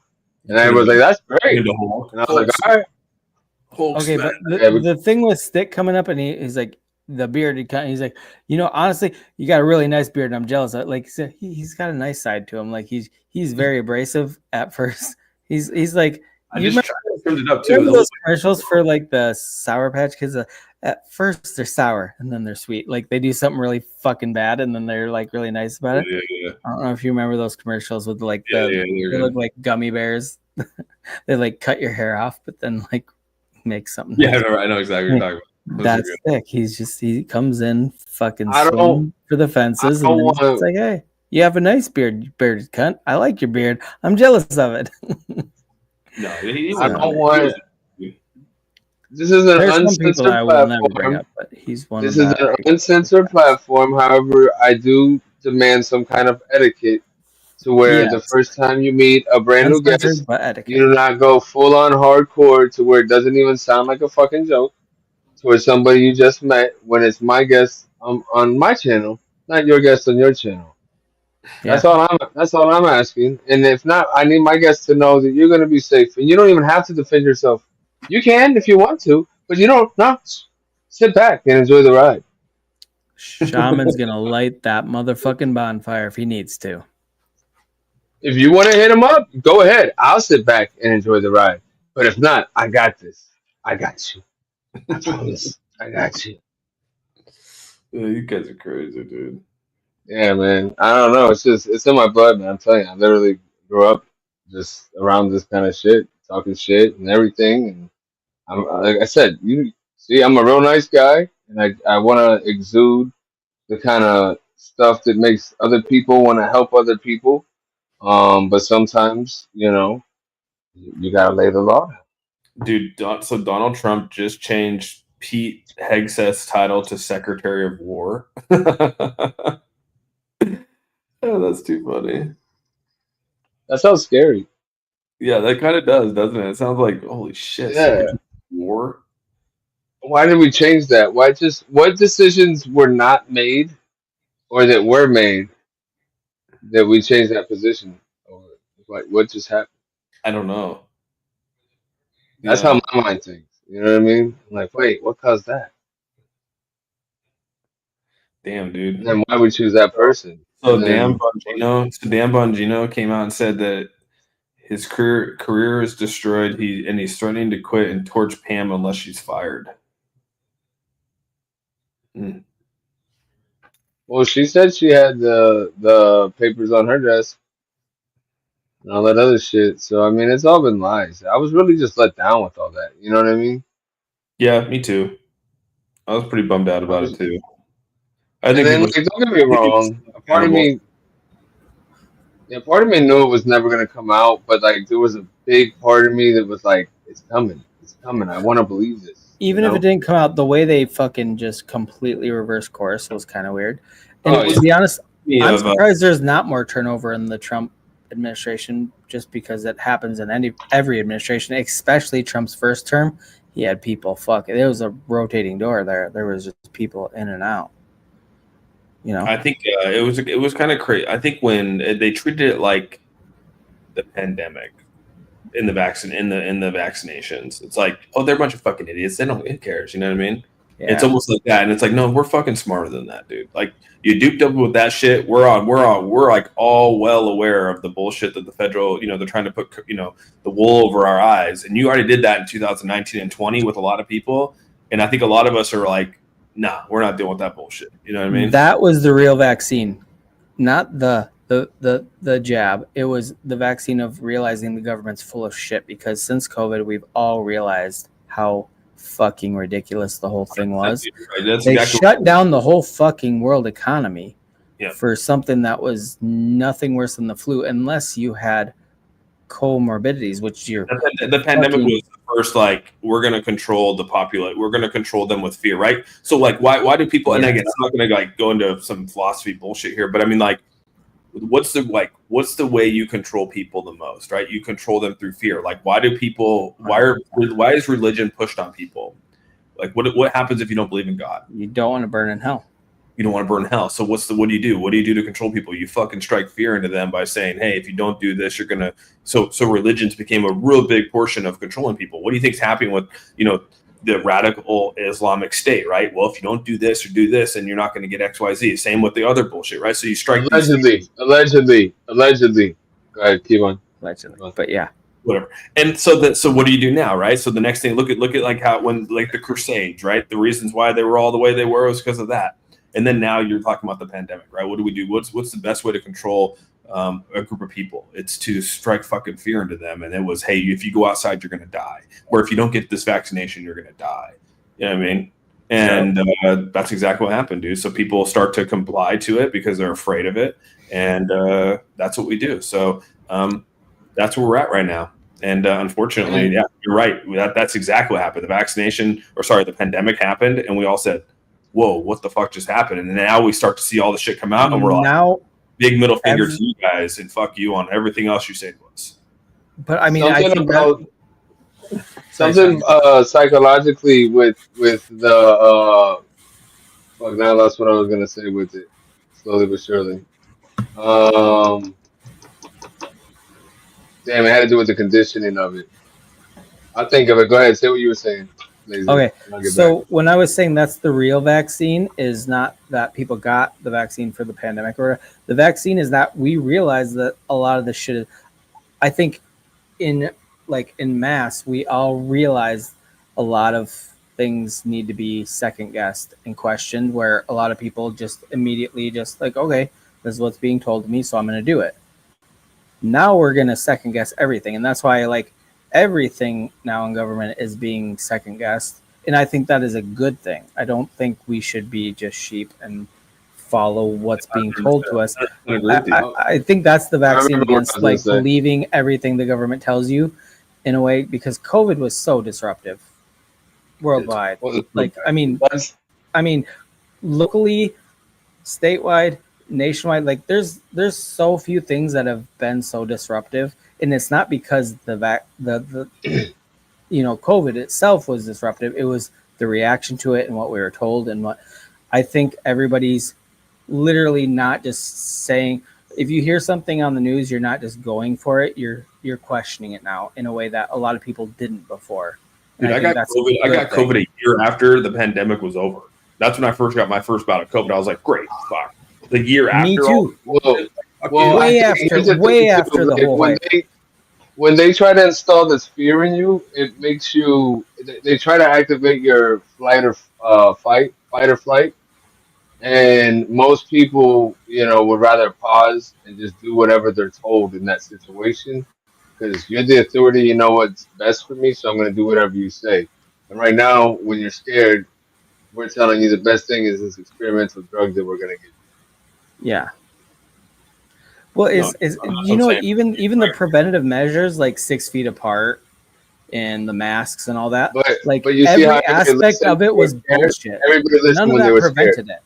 And I was like, "That's great." And I was like, "All right." Okay, but the thing with Stick coming up, and he's like, the bearded cut. He's like, honestly, you got a really nice beard, and I'm jealous. Like, he's got a nice side to him. Like, he's very abrasive at first. He's like, you remember those commercials for like the Sour Patch Kids? At first they're sour and then they're sweet. Like they do something really fucking bad and then they're like really nice about it. Yeah. I don't know if you remember those commercials with like they look like gummy bears. They like cut your hair off, but then like make something. Yeah, I know exactly what you're talking about. That's Stick. He comes in fucking swinging for the fences and then it's like, hey, you have a nice bearded cunt. I like your beard. I'm jealous of it. No, I don't want. This is an uncensored platform. This is an uncensored platform. However, I do demand some kind of etiquette to where the first time you meet a brand new guest, you do not go full on hardcore to where it doesn't even sound like a fucking joke. To where somebody you just met, when it's my guest on my channel, not your guest on your channel. Yeah. That's all I'm asking. And if not, I need my guests to know that you're going to be safe, and you don't even have to defend yourself. You can if you want to, but you don't. No, sit back and enjoy the ride. Shaman's gonna light that motherfucking bonfire if he needs to. If you want to hit him up, go ahead. I'll sit back and enjoy the ride. But if not, I got this. I got you. I promise. I got you. Yeah, you guys are crazy, dude. Yeah, man. I don't know. It's in my blood, man. I'm telling you, I literally grew up just around this kind of shit, talking shit and everything. And I'm like I said, you see, I'm a real nice guy, and I want to exude the kind of stuff that makes other people want to help other people. But sometimes, you gotta lay the law down. Dude, so Donald Trump just changed Pete Hegseth's title to Secretary of War. Oh, that's too funny. That sounds scary. Yeah, that kind of does, doesn't it? It sounds like, holy shit, Yeah. Secretary of War. Why did we change that? What decisions were not made or that were made that we changed that position? Or like what just happened? I don't know. That's Yeah. how my mind thinks. You know what I mean? I'm like, wait, what caused that? Damn, dude. And then why we choose that person? So And Dan then Bongino came out and said that his career is destroyed. He's threatening to quit and torch Pam unless she's fired. well, she said she had the papers on her desk and all that other shit. So I mean, it's all been lies. I was really just let down with all that. You know what I mean? Yeah, me too. I was pretty bummed out about it too. I And think then, people like, don't get me wrong. A part of me knew it was never gonna come out, but like, there was a big part of me that was like, it's coming. It's coming. I want to believe this. Even if it didn't come out, the way they fucking just completely reversed course was kind of weird. And to be honest, I'm surprised there's not more turnover in the Trump administration, just because it happens in every administration, especially Trump's first term. He had people it was a rotating door there. There was just people in and out. I think it was kind of crazy. I think when they treated it like the pandemic in the vaccinations, it's like, oh, they're a bunch of fucking idiots. They don't, who cares? You know what I mean? Yeah. It's almost like that, and it's like, no, we're fucking smarter than that, dude. Like, you duped up with that shit. We're like all well aware of the bullshit that the federal, they're trying to put, the wool over our eyes. And you already did that in 2019 and 20 with a lot of people. And I think a lot of us are like, nah, we're not dealing with that bullshit. You know what I mean? That was the real vaccine, not the jab. It was the vaccine of realizing the government's full of shit, because since COVID, we've all realized how fucking ridiculous the whole thing was. They shut down the whole fucking world economy for something that was nothing worse than the flu, unless you had comorbidities, which the pandemic was the first, like, we're going to control the population. We're going to control them with fear, right? So, like, why do people? And again, I'm not going to like go into some philosophy bullshit here, but I mean, like, what's the way you control people the most, right? You control them through fear. Like, why is religion pushed on people? Like, what happens if you don't believe in God? You don't want to burn in hell. You don't want to burn in hell. So what do you do? What do you do to control people? You fucking strike fear into them by saying, hey, if you don't do this, you're gonna. So religions became a real big portion of controlling people. What do you think's happening with the radical Islamic State, right? Well, if you don't do this or do this, and you're not going to get XYZ. Same with the other bullshit, right? So you strike allegedly. Go ahead, keep on. Allegedly, but yeah, whatever. And so what do you do now, right? So the next thing, look at like how when like the Crusades, right? The reasons why they were all the way they were was because of that. And then now you're talking about the pandemic, right? What do we do? What's the best way to control a group of people? It's to strike fucking fear into them. And it was, hey, if you go outside, you're going to die. Or if you don't get this vaccination, you're going to die. You know what I mean? And that's exactly what happened, dude. So people start to comply to it because they're afraid of it. And that's what we do. So that's where we're at right now. And unfortunately, yeah, you're right. That's exactly what happened. The pandemic happened, and we all said, whoa, what the fuck just happened? And now we start to see all the shit come out, and we're like, big middle finger to you guys, and fuck you on everything else you say to us. But I mean, something psychologically with the fuck, now I lost what I was gonna say with it. Slowly but surely. Damn, it had to do with the conditioning of it. I'll think of it. Go ahead, say what you were saying. Lazy. Okay, so when I was saying that's the real vaccine, is not that people got the vaccine for the pandemic, or the vaccine is that we realize that a lot of this shit is, I think in like in mass, we all realize a lot of things need to be second guessed and questioned, where a lot of people just immediately just like, okay, this is what's being told to me, so I'm going to do it. Now we're going to second guess everything. And that's why like everything now in government is being second guessed. And I think that is a good thing. I don't think we should be just sheep and follow what's being told to us. I think that's the vaccine against like believing everything the government tells you in a way, because COVID was so disruptive worldwide. Like, I mean, locally, statewide, nationwide, like there's so few things that have been so disruptive, and it's not because the COVID itself was disruptive. It was the reaction to it and what we were told, and what I think everybody's literally not just saying. If you hear something on the news, you're not just going for it. You're questioning it now in a way that a lot of people didn't before. Dude, I got COVID a year after the pandemic was over. That's when I first got my first bout of COVID. I was like, great, fuck. The year after. Me too. Way after the whole fight. When they try to install this fear in you, it makes you. They try to activate your fight or flight, and most people, would rather pause and just do whatever they're told in that situation, because you're the authority. You know what's best for me, so I'm going to do whatever you say. And right now, when you're scared, we're telling you the best thing is this experimental drug that we're going to give you. Yeah. Well, even the preventative measures like 6 feet apart and the masks and all that, but every you see how aspect of it was bullshit. Everybody listened None of when that they were prevented scared. it.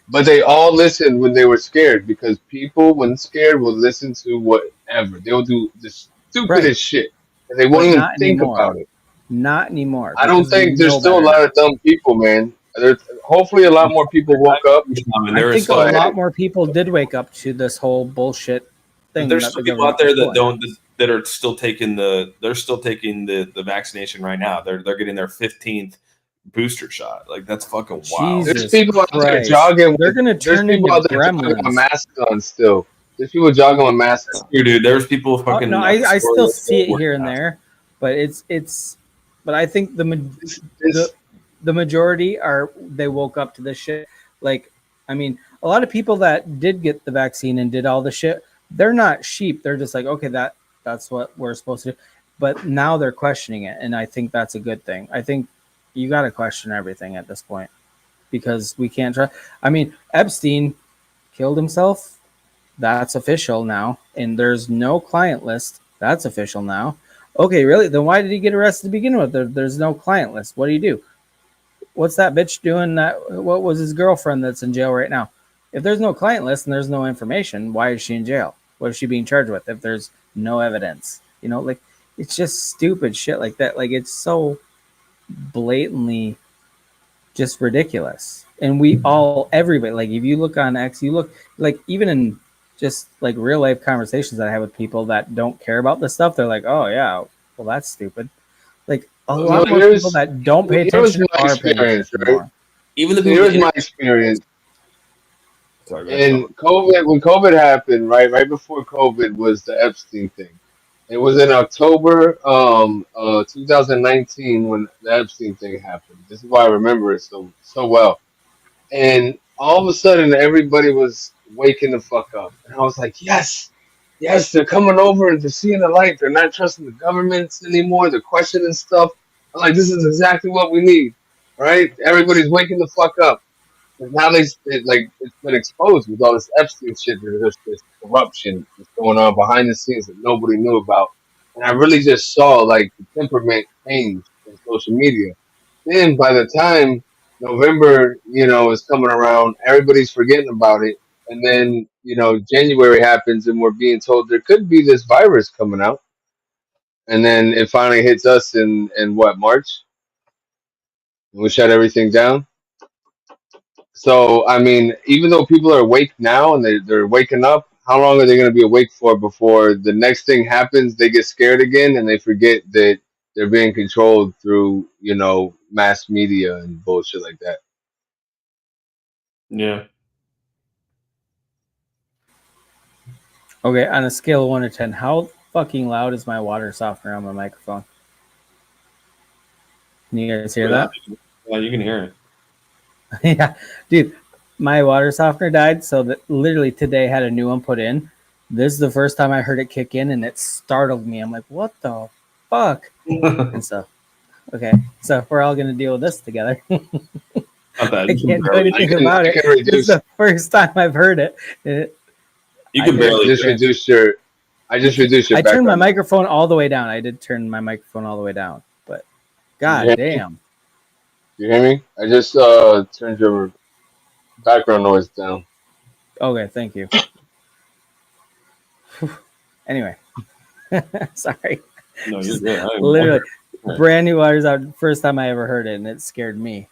But they all listened when they were scared, because people, when scared, will listen to whatever. They'll do the stupidest shit, and they won't even think about it. Not anymore. I don't think there's still a lot of dumb people, man. Hopefully, a lot more people woke up. I think a lot more people did wake up to this whole bullshit thing. There's still people out there that are still taking the vaccination right now. They're getting their 15th booster shot. Like, that's fucking wild. There's people out there jogging. They're gonna turn into jogging with masks on still. There's people jogging with masks on. Dude, there's people fucking. No, I still see it here and there, but but I think the majority they woke up to this shit. Like, I mean, a lot of people that did get the vaccine and did all the shit, they're not sheep. They're just like, okay, that's what we're supposed to do. But now they're questioning it, and I think that's a good thing. I think you got to question everything at this point, because we can't try. I mean, Epstein killed himself. That's official now, and there's no client list. That's official now. Okay, really? Then why did he get arrested to begin with? There's no client list. What do you do? What's that bitch doing? What was his girlfriend that's in jail right now? If there's no client list and there's no information, why is she in jail? What is she being charged with if there's no evidence? Like, it's just stupid shit like that. Like, it's so blatantly just ridiculous. And everybody, like, if you look on X, you look, like, even in just like real life conversations that I have with people that don't care about this stuff, they're like, oh yeah, well, that's stupid. Like, a lot more people that don't pay attention are paying attention more. Even the people. Here's my experience. And COVID, when COVID happened, right before COVID was the Epstein thing. It was in October 2019 when the Epstein thing happened. This is why I remember it so well. And all of a sudden, everybody was waking the fuck up, and I was like, yes, they're coming over and they're seeing the light. They're not trusting the governments anymore. They're questioning stuff. I'm like, this is exactly what we need, right? Everybody's waking the fuck up. And now it's been exposed with all this Epstein shit. There's this corruption that's going on behind the scenes that nobody knew about. And I really just saw like the temperament change in social media. Then by the time November, is coming around, everybody's forgetting about it. And then, January happens and we're being told there could be this virus coming out. And then it finally hits us in March? And we shut everything down. So, I mean, even though people are awake now and they're waking up, how long are they going to be awake for before the next thing happens? They get scared again and they forget that they're being controlled through, mass media and bullshit like that. Yeah. Okay, on a scale of 1 to 10, how fucking loud is my water softener on my microphone. Can you guys hear that? Yeah, you can hear it. Yeah, dude, my water softener died, so that literally today I had a new one put in. This is the first time I heard it kick in, and it startled me. I'm like, what the fuck? And so, okay, so we're all gonna deal with this together. I can't do anything about it. It's the first time I've heard it. You can barely just reduce your. I just reduced your. I turned my background. microphone all the way down. I did turn my microphone all the way down, but god damn. You hear me? I just turned your background noise down. Okay, thank you. Anyway, sorry. No, you're good. Literally, brand new water's out. First time I ever heard it, and it scared me.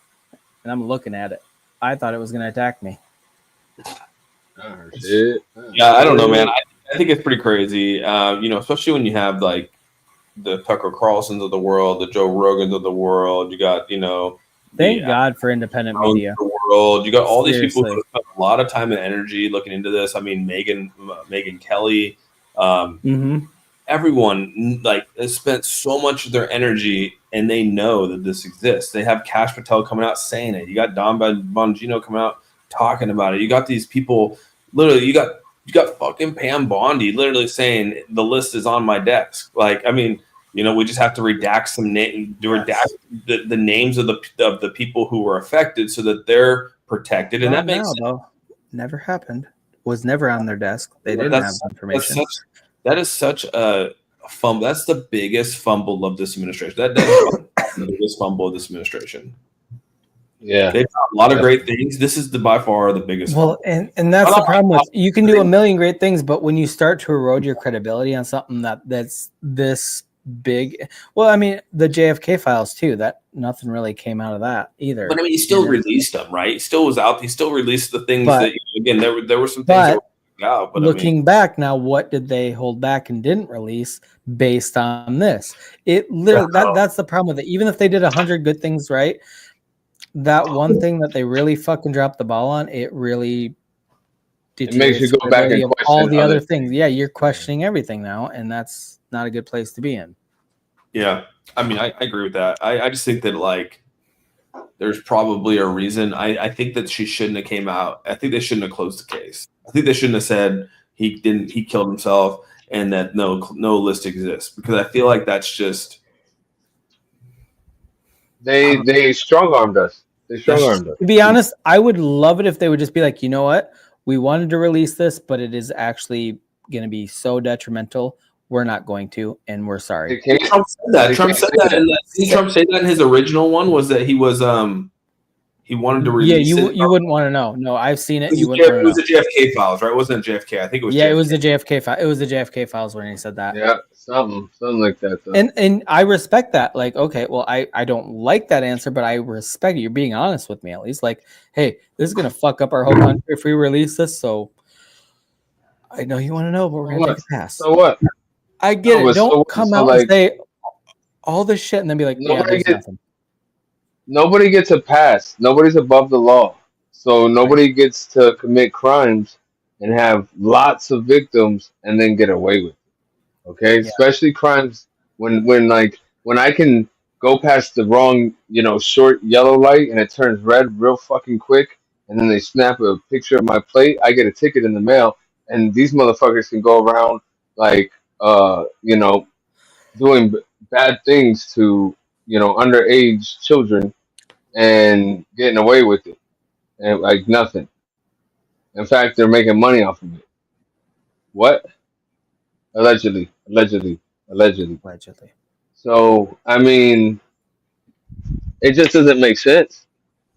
And I'm looking at it. I thought it was going to attack me. Oh, shit. Yeah, I don't know, man. I think it's pretty crazy. Especially when you have like the Tucker Carlsons of the world, the Joe Rogans of the world. You got, Thank God for independent media. The world. You got all these people who spent a lot of time and energy looking into this. I mean, Megyn Kelly, everyone has spent so much of their energy, and they know that this exists. They have Kash Patel coming out saying it. You got Don Bongino coming out talking about it. You got these people. Literally, you got fucking Pam Bondi literally saying the list is on my desk. Like, I mean, we just have to redact some redact the names of the people who were affected so that they're protected, and that makes sense. Though. Never happened. Was never on their desk. They didn't have information. That is such a fumble. That's the biggest fumble of this administration. That's the biggest fumble of this administration. Yeah, they've done a lot of great things. This is by far the biggest. Well, and that's the problem with you can do a million great things, but when you start to erode your credibility on something that's this big, well, I mean the JFK files too. That nothing really came out of that either. But I mean, he still released them, right? He still was out. He still released the things that again there were some things that were out. But looking back now, what did they hold back and didn't release based on this? It literally that's the problem with it. Even if they did 100 good things right. That one thing that they really fucking dropped the ball on, it really it makes you go back and question all the other things. Yeah, you're questioning everything now, and that's not a good place to be in. Yeah, I mean, I agree with that. I just think that there's probably a reason. I think that she shouldn't have came out. I think they shouldn't have closed the case. I think they shouldn't have said he killed himself and that no list exists, because I feel like that's just they strong armed us. To be honest, I would love it if they would just be like, you know what? We wanted to release this, but it is actually going to be so detrimental. We're not going to, and we're sorry. Trump said that. Didn't Trump say that in his original one? Was that he was he wanted to release it? You wouldn't want to know. No, I've seen it. It was the JFK files, right? It wasn't JFK. I think it was. Yeah, JFK. it was the JFK file. It was the JFK files when he said that. Yeah, something like that. Though. And I respect that. Like, okay, well, I don't like that answer, but I respect it. You're being honest with me at least. Like, hey, this is gonna fuck up our whole country if we release this. So I know you want to know, but we're gonna take a pass. So what? I get it. Don't come out and say all this shit and then be like, nothing. Nobody gets a pass. Nobody's above the law. So nobody gets to commit crimes and have lots of victims and then get away with it. Okay? Yeah. Especially crimes when I can go past the wrong, short yellow light and it turns red real fucking quick, and then they snap a picture of my plate, I get a ticket in the mail, and these motherfuckers can go around doing bad things to, underage children and getting away with it. And like nothing. In fact, they're making money off of it. What? Allegedly. So, I mean, it just doesn't make sense.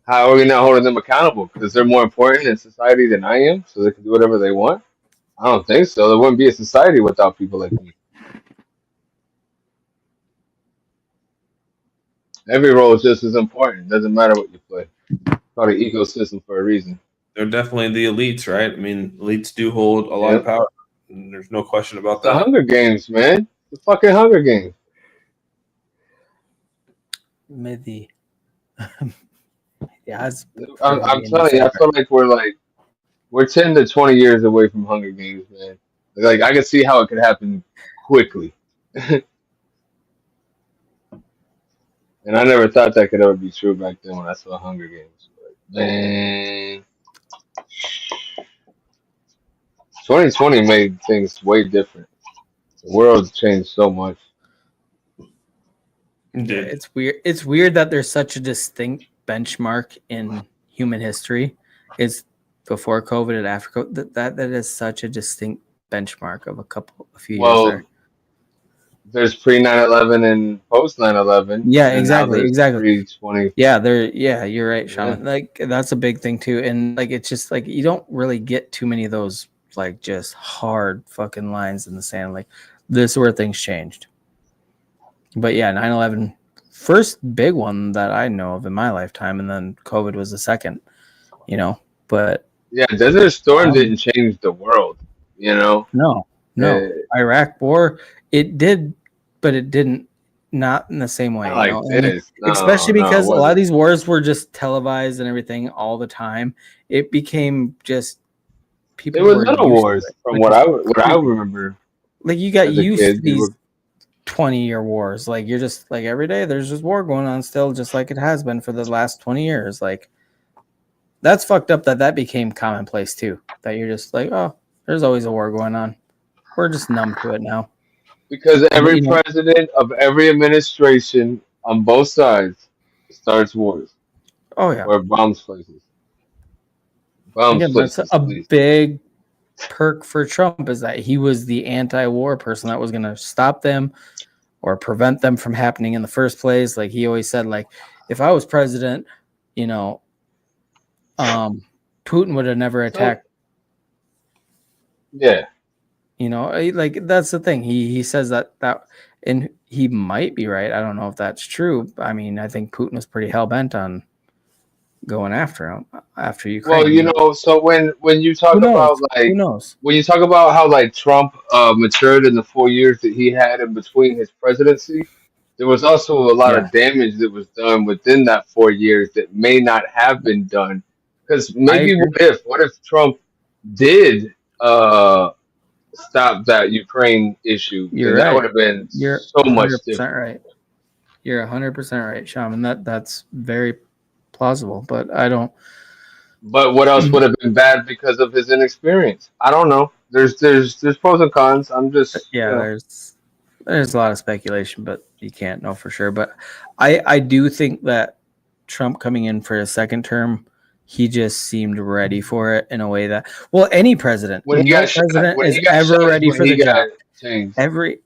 How are we not holding them accountable? Because they're more important in society than I am, so they can do whatever they want? I don't think so. There wouldn't be a society without people like me. Every role is just as important. It doesn't matter what you play. It's called an ecosystem for a reason. They're definitely the elites, right? I mean, elites do hold a lot of power. And there's no question about that. The Hunger Games, man. The fucking Hunger Games. Maybe. Yeah, I'm telling you, I feel like we're 10 to 20 years away from Hunger Games, man. Like I can see how it could happen quickly. And I never thought that could ever be true back then when I saw Hunger Games. But, man, 2020 made things way different. The world's changed so much. Yeah, it's weird. It's weird that there's such a distinct benchmark in human history. Is before COVID and after COVID. That is such a distinct benchmark of a few years there. Well, there's pre 9/11 and post 9/11. Yeah, and exactly, now there's exactly. pre-20. Yeah, you're right, Shaman. Yeah. Like that's a big thing too. And like it's just like you don't really get too many of those like just hard fucking lines in the sand. Like this is where things changed. But yeah, 9/11, first big one that I know of in my lifetime, and then COVID was the second, but Yeah, Desert Storm didn't change the world, No. Iraq war, it did, but it didn't, not in the same way. Not like And this. No, especially no, it because a lot of wasn't. these wars were just televised and everything all the time. It became just people There was were little used to wars it. from Like, what I remember. like you got as a used kid, to we these were 20-year wars. Like you're just like every day there's just war going on still, just like it has been for the last 20 years. Like that's fucked up that became commonplace too. That you're just like, oh, there's always a war going on. We're just numb to it now. because every president of every administration on both sides starts wars. Oh yeah. Or bombs places. Again, that's a big perk for Trump is that he was the anti-war person that was going to stop them or prevent them from happening in the first place. Like he always said, like if I was president, Putin would have never attacked. Yeah. Like that's the thing. He says that, and he might be right. I don't know if that's true. I mean, I think Putin was pretty hell bent on going after him after Ukraine. Well, so when you talk Who knows? about like Who knows? when you talk about how like Trump matured in the 4 years that he had in between his presidency, there was also a lot of damage that was done within that 4 years that may not have been done. Because maybe what if Trump did stop that Ukraine issue? You're then right. That would have been You're so much 100% different. right. You're 100% right, Shaman. That's very plausible, but I don't. But what else would have been bad because of his inexperience? I don't know. There's pros and cons. I'm just there's a lot of speculation, but you can't know for sure. But I do think that Trump coming in for a second term, he just seemed ready for it in a way that any president, president is ever ready for the job.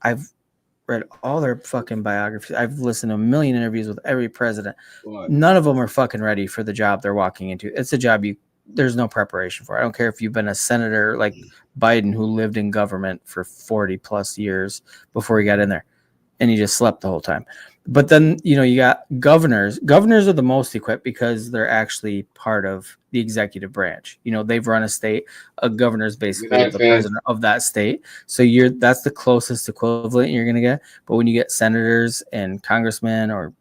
I've read all their fucking biographies. I've listened to a million interviews with every president. None of them are fucking ready for the job they're walking into. It's a job there's no preparation for. I don't care if you've been a senator like Biden who lived in government for 40 plus years before he got in there and he just slept the whole time. But then, you got governors. Governors are the most equipped because they're actually part of the executive branch. They've run a state. A governor is basically the president of that state. So that's the closest equivalent you're going to get. But when you get senators and congressmen or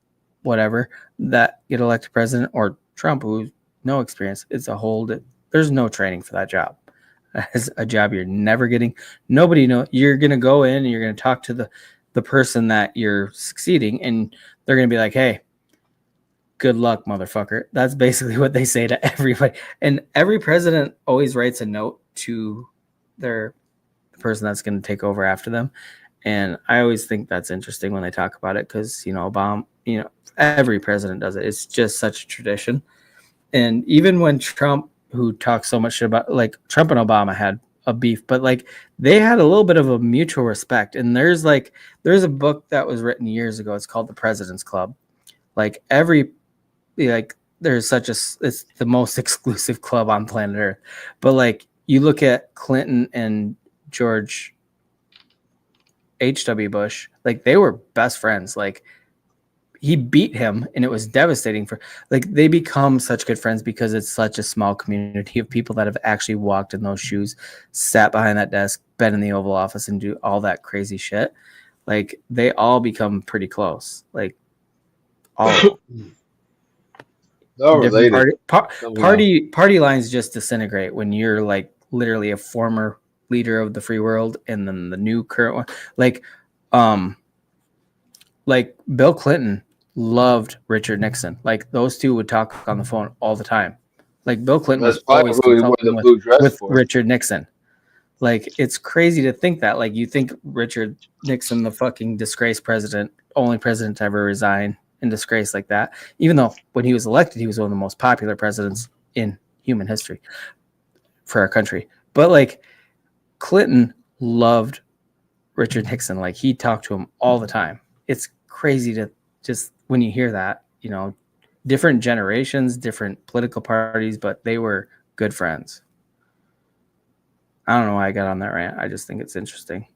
whatever that get elected president, or Trump, who's no experience, there's no training for that job. It's a job you're never getting. Nobody knows. You're going to go in and you're going to talk to the person that you're succeeding, and they're going to be like, hey, good luck, motherfucker. That's basically what they say to everybody. And every president always writes a note to the person that's going to take over after them. And I always think that's interesting when they talk about it because, Obama, every president does it. It's just such a tradition. And even when Trump, who talks so much about, like Trump and Obama had a beef, but like they had a little bit of a mutual respect. And there's a book that was written years ago. It's called The President's Club. Like there's it's the most exclusive club on planet Earth. But like you look at Clinton and George H.W. Bush, like they were best friends. Like he beat him and it was devastating they become such good friends because it's such a small community of people that have actually walked in those shoes, sat behind that desk, been in the Oval Office and do all that crazy shit. Like they all become pretty close. Like all related. Party lines just disintegrate when you're like literally a former leader of the free world, and then the new current one. Like Bill Clinton loved Richard Nixon. Like those two would talk on the phone all the time. Like Bill Clinton That's was always probably what the consulting blue dress with for. Richard Nixon. Like it's crazy to think that. Like you think Richard Nixon, the fucking disgraced president, only president to ever resign in disgrace like that, even though when he was elected, he was one of the most popular presidents in human history for our country. But like Clinton loved Richard Nixon. Like he talked to him all the time. It's crazy to just when you hear that, you know, different generations, different political parties, but they were good friends. I don't know why I got on that rant. I just think it's interesting.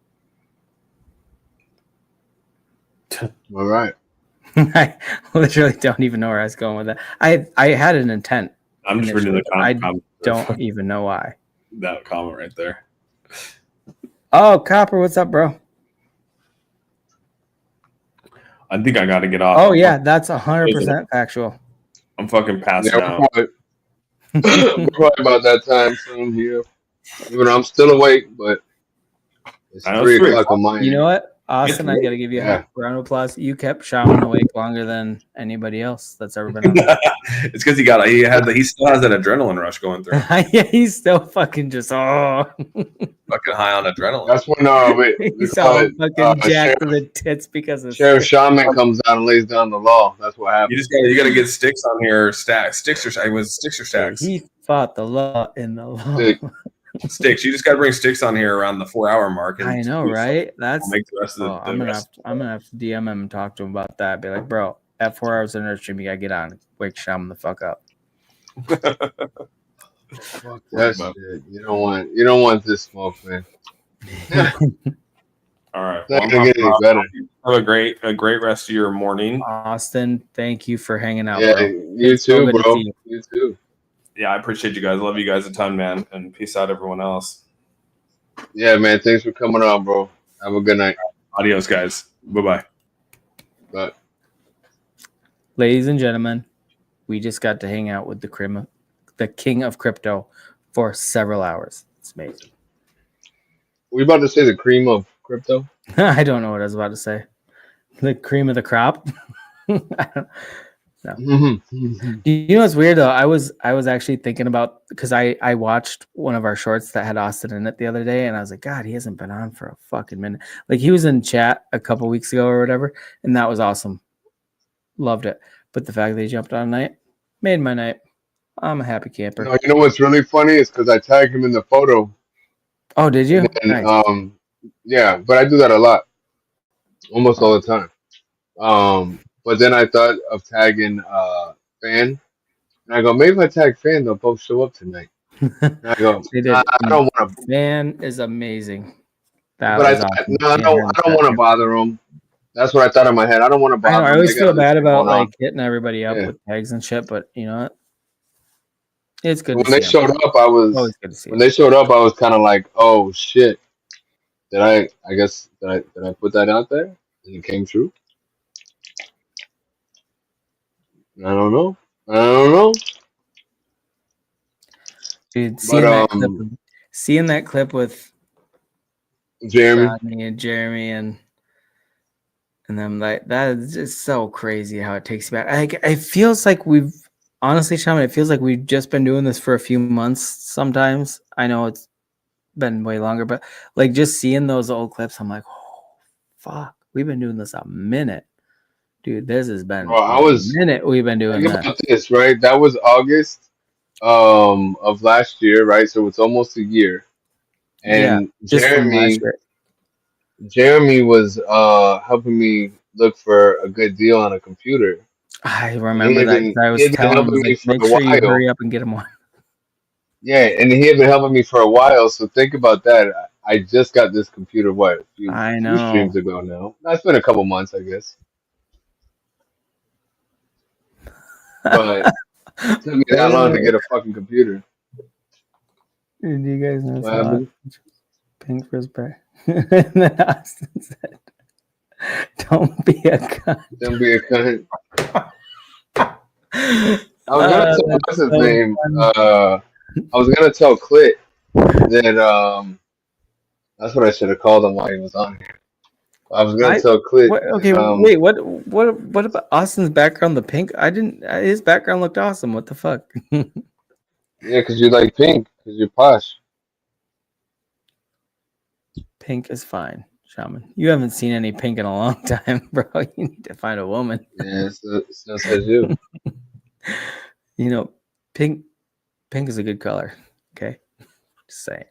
All right. I literally don't even know where I was going with that. I had an intent. I'm just reading the comment. I don't even know why. That comment right there. Oh, Copper, what's up, bro? I think I got to get off. Oh, yeah, that's 100% factual. I'm fucking passing out. We're probably about that time soon here. Even though I'm still awake, but it's 3 o'clock on my end. You know what? Austin, I got to give you a round of applause. You kept Shaman awake longer than anybody else that's ever been on. It's because he still has that adrenaline rush going through. Yeah, he's still fucking just fucking high on adrenaline. That's when he's all fucking jacked to the tits because of Sheriff Shaman comes down and lays down the law. That's what happens. You gotta get sticks on here. Sticks or stacks. He fought the law in the law. Sticks. You just gotta bring sticks on here around the 4-hour mark. I know, right? That's I'll make the rest of the. I'm gonna have to DM him and talk to him about that. Be like, bro, at 4 hours in our stream, you gotta get on. Wake Shaman the fuck up. Fuck that shit. You don't want this smoke, man. All right. Not gonna get any better. Have a great rest of your morning. Austin, thank you for hanging out. Yeah, bro. you too, bro. You too. Yeah, I appreciate you guys. Love you guys a ton, man. And peace out, everyone else. Yeah, man. Thanks for coming on, bro. Have a good night. Adios, guys. Bye-bye. Bye. Ladies and gentlemen, we just got to hang out with the king of crypto for several hours. It's amazing. Were you about to say the cream of crypto? I don't know what I was about to say. The cream of the crop. No. You know what's weird though? I was actually thinking about because I watched one of our shorts that had Austin in it the other day, and I was like, God, he hasn't been on for a fucking minute. Like he was in chat a couple weeks ago or whatever, and that was awesome. Loved it. But the fact that he jumped on tonight made my night. I'm a happy camper. No, you know what's really funny is because I tagged him in the photo. Oh, did you? And, Nice. Yeah, but I do that a lot, almost all the time. But then I thought of tagging Fan, and I go, maybe if I tag Fan, they'll both show up tonight. And I go, I don't want to. Fan is amazing. But I don't want to bother them. That's what I thought in my head. I don't want to bother them. I always feel bad about like hitting everybody up with tags and shit, but you know what? It's good. When they showed up, I was kind of like, oh shit. Did I put that out there and it came true? I don't know. Dude, seeing that clip with Jeremy and them, like that is just so crazy how it takes you back. It feels like we've honestly, Shaman, it feels like we've just been doing this for a few months sometimes. I know it's been way longer, but like just seeing those old clips, I'm like, oh fuck, we've been doing this a minute. Dude, this has been a minute we've been doing that. About this, right? That was August of last year, right? So it's almost a year. And Jeremy was helping me look for a good deal on a computer. I remember that. I was telling him, like, make sure you hurry up and get him one. Yeah, and he had been helping me for a while. So think about that. I just got this computer, a few streams ago now. That's been a couple months, I guess. But it took me that long to get a fucking computer. Do you guys know pink for his prayer? And then Austin said, don't be a cunt. Don't be a cunt. I was gonna tell what's his name. I was gonna tell Clit that That's what I should have called him while he was on here. I was gonna tell Click. Wait, what about Austin's background? The pink? I didn't. His background looked awesome. What the fuck? Yeah, because you like pink, because you're posh. Pink is fine, Shaman. You haven't seen any pink in a long time, bro. You need to find a woman. Yeah, so says you. You know, pink is a good color. Okay, just saying.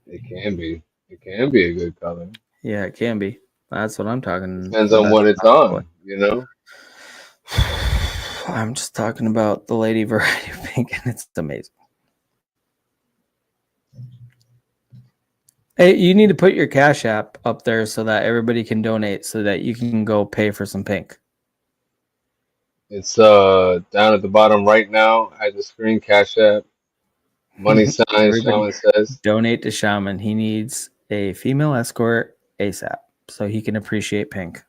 It can be. It can be a good color. Yeah, it can be. That's what I'm talking. Depends on what it's on, you know. I'm just talking about the lady variety of pink, and it's amazing. Hey, you need to put your Cash App up there so that everybody can donate, so that you can go pay for some pink. It's down at the bottom right now at the screen. Cash App. Money sign. Everybody Shaman Says. donate to Shaman. He needs a female escort ASAP so he can appreciate pink.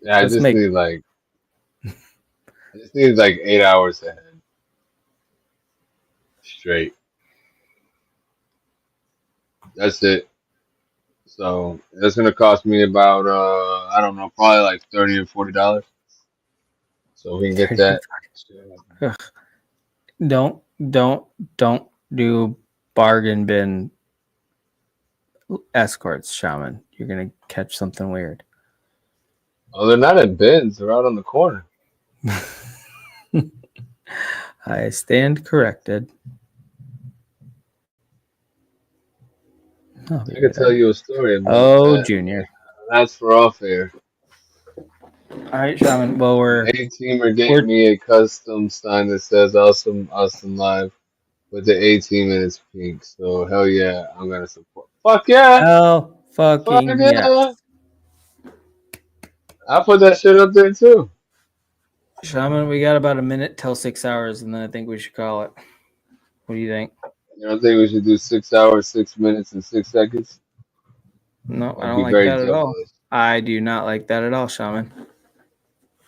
Yeah, I just need like 8 hours ahead. Straight. That's it. So that's gonna cost me about I don't know, probably like $30 or $40. So we can get that. Don't do bargain bin escorts, Shaman. You're gonna catch something weird. Oh, they're not in bins. They're out on the corner. I stand corrected. Oh, I could tell you a story about that. Junior. That's for off air. All right, Shaman. Well, An A-teamer gave me a custom sign that says "Awesome Live" with the A-team and it's pink. So hell yeah, I'm gonna support. Fuck yeah! Hell fucking yeah! I'll put that shit up there too. Shaman, we got about a minute till 6 hours, and then I think we should call it. What do you think? You don't think we should do 6 hours, 6 minutes, and 6 seconds? No, I That'd don't be like very that at all. devilish. I do not like that at all, Shaman.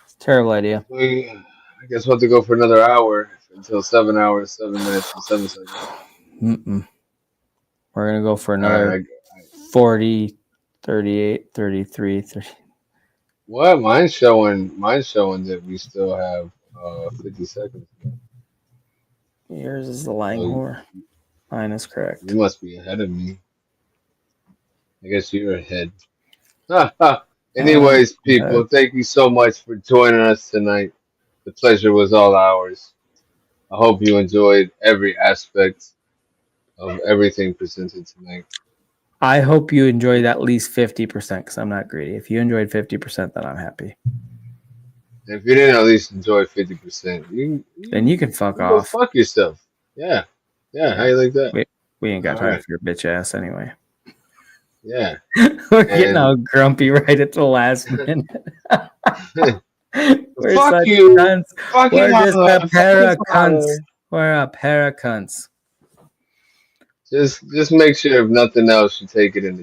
It's a terrible idea. I guess we'll have to go for another hour until 7 hours, 7 minutes, and 7 seconds. We're going to go for another 40, 38, 33, 30. What? Mine's showing that we still have 50 seconds. Yours is the lying whore. Mine is correct. You must be ahead of me. I guess you're ahead. Anyways, people, thank you so much for joining us tonight. The pleasure was all ours. I hope you enjoyed every aspect of everything presented tonight. I hope you enjoyed at least 50% because I'm not greedy. If you enjoyed 50%, then I'm happy. If you didn't at least enjoy 50%, then you can fuck go off. fuck yourself. Yeah. How you like that? We ain't got All time right. for your bitch ass anyway. Yeah. We're getting all grumpy right at the last minute. We're Fuck such you. cunts. Fuck We're you, just Mama. a pair of Fuck you, cunts. Mama. We're a pair of cunts. Just make sure if nothing else, you take it in the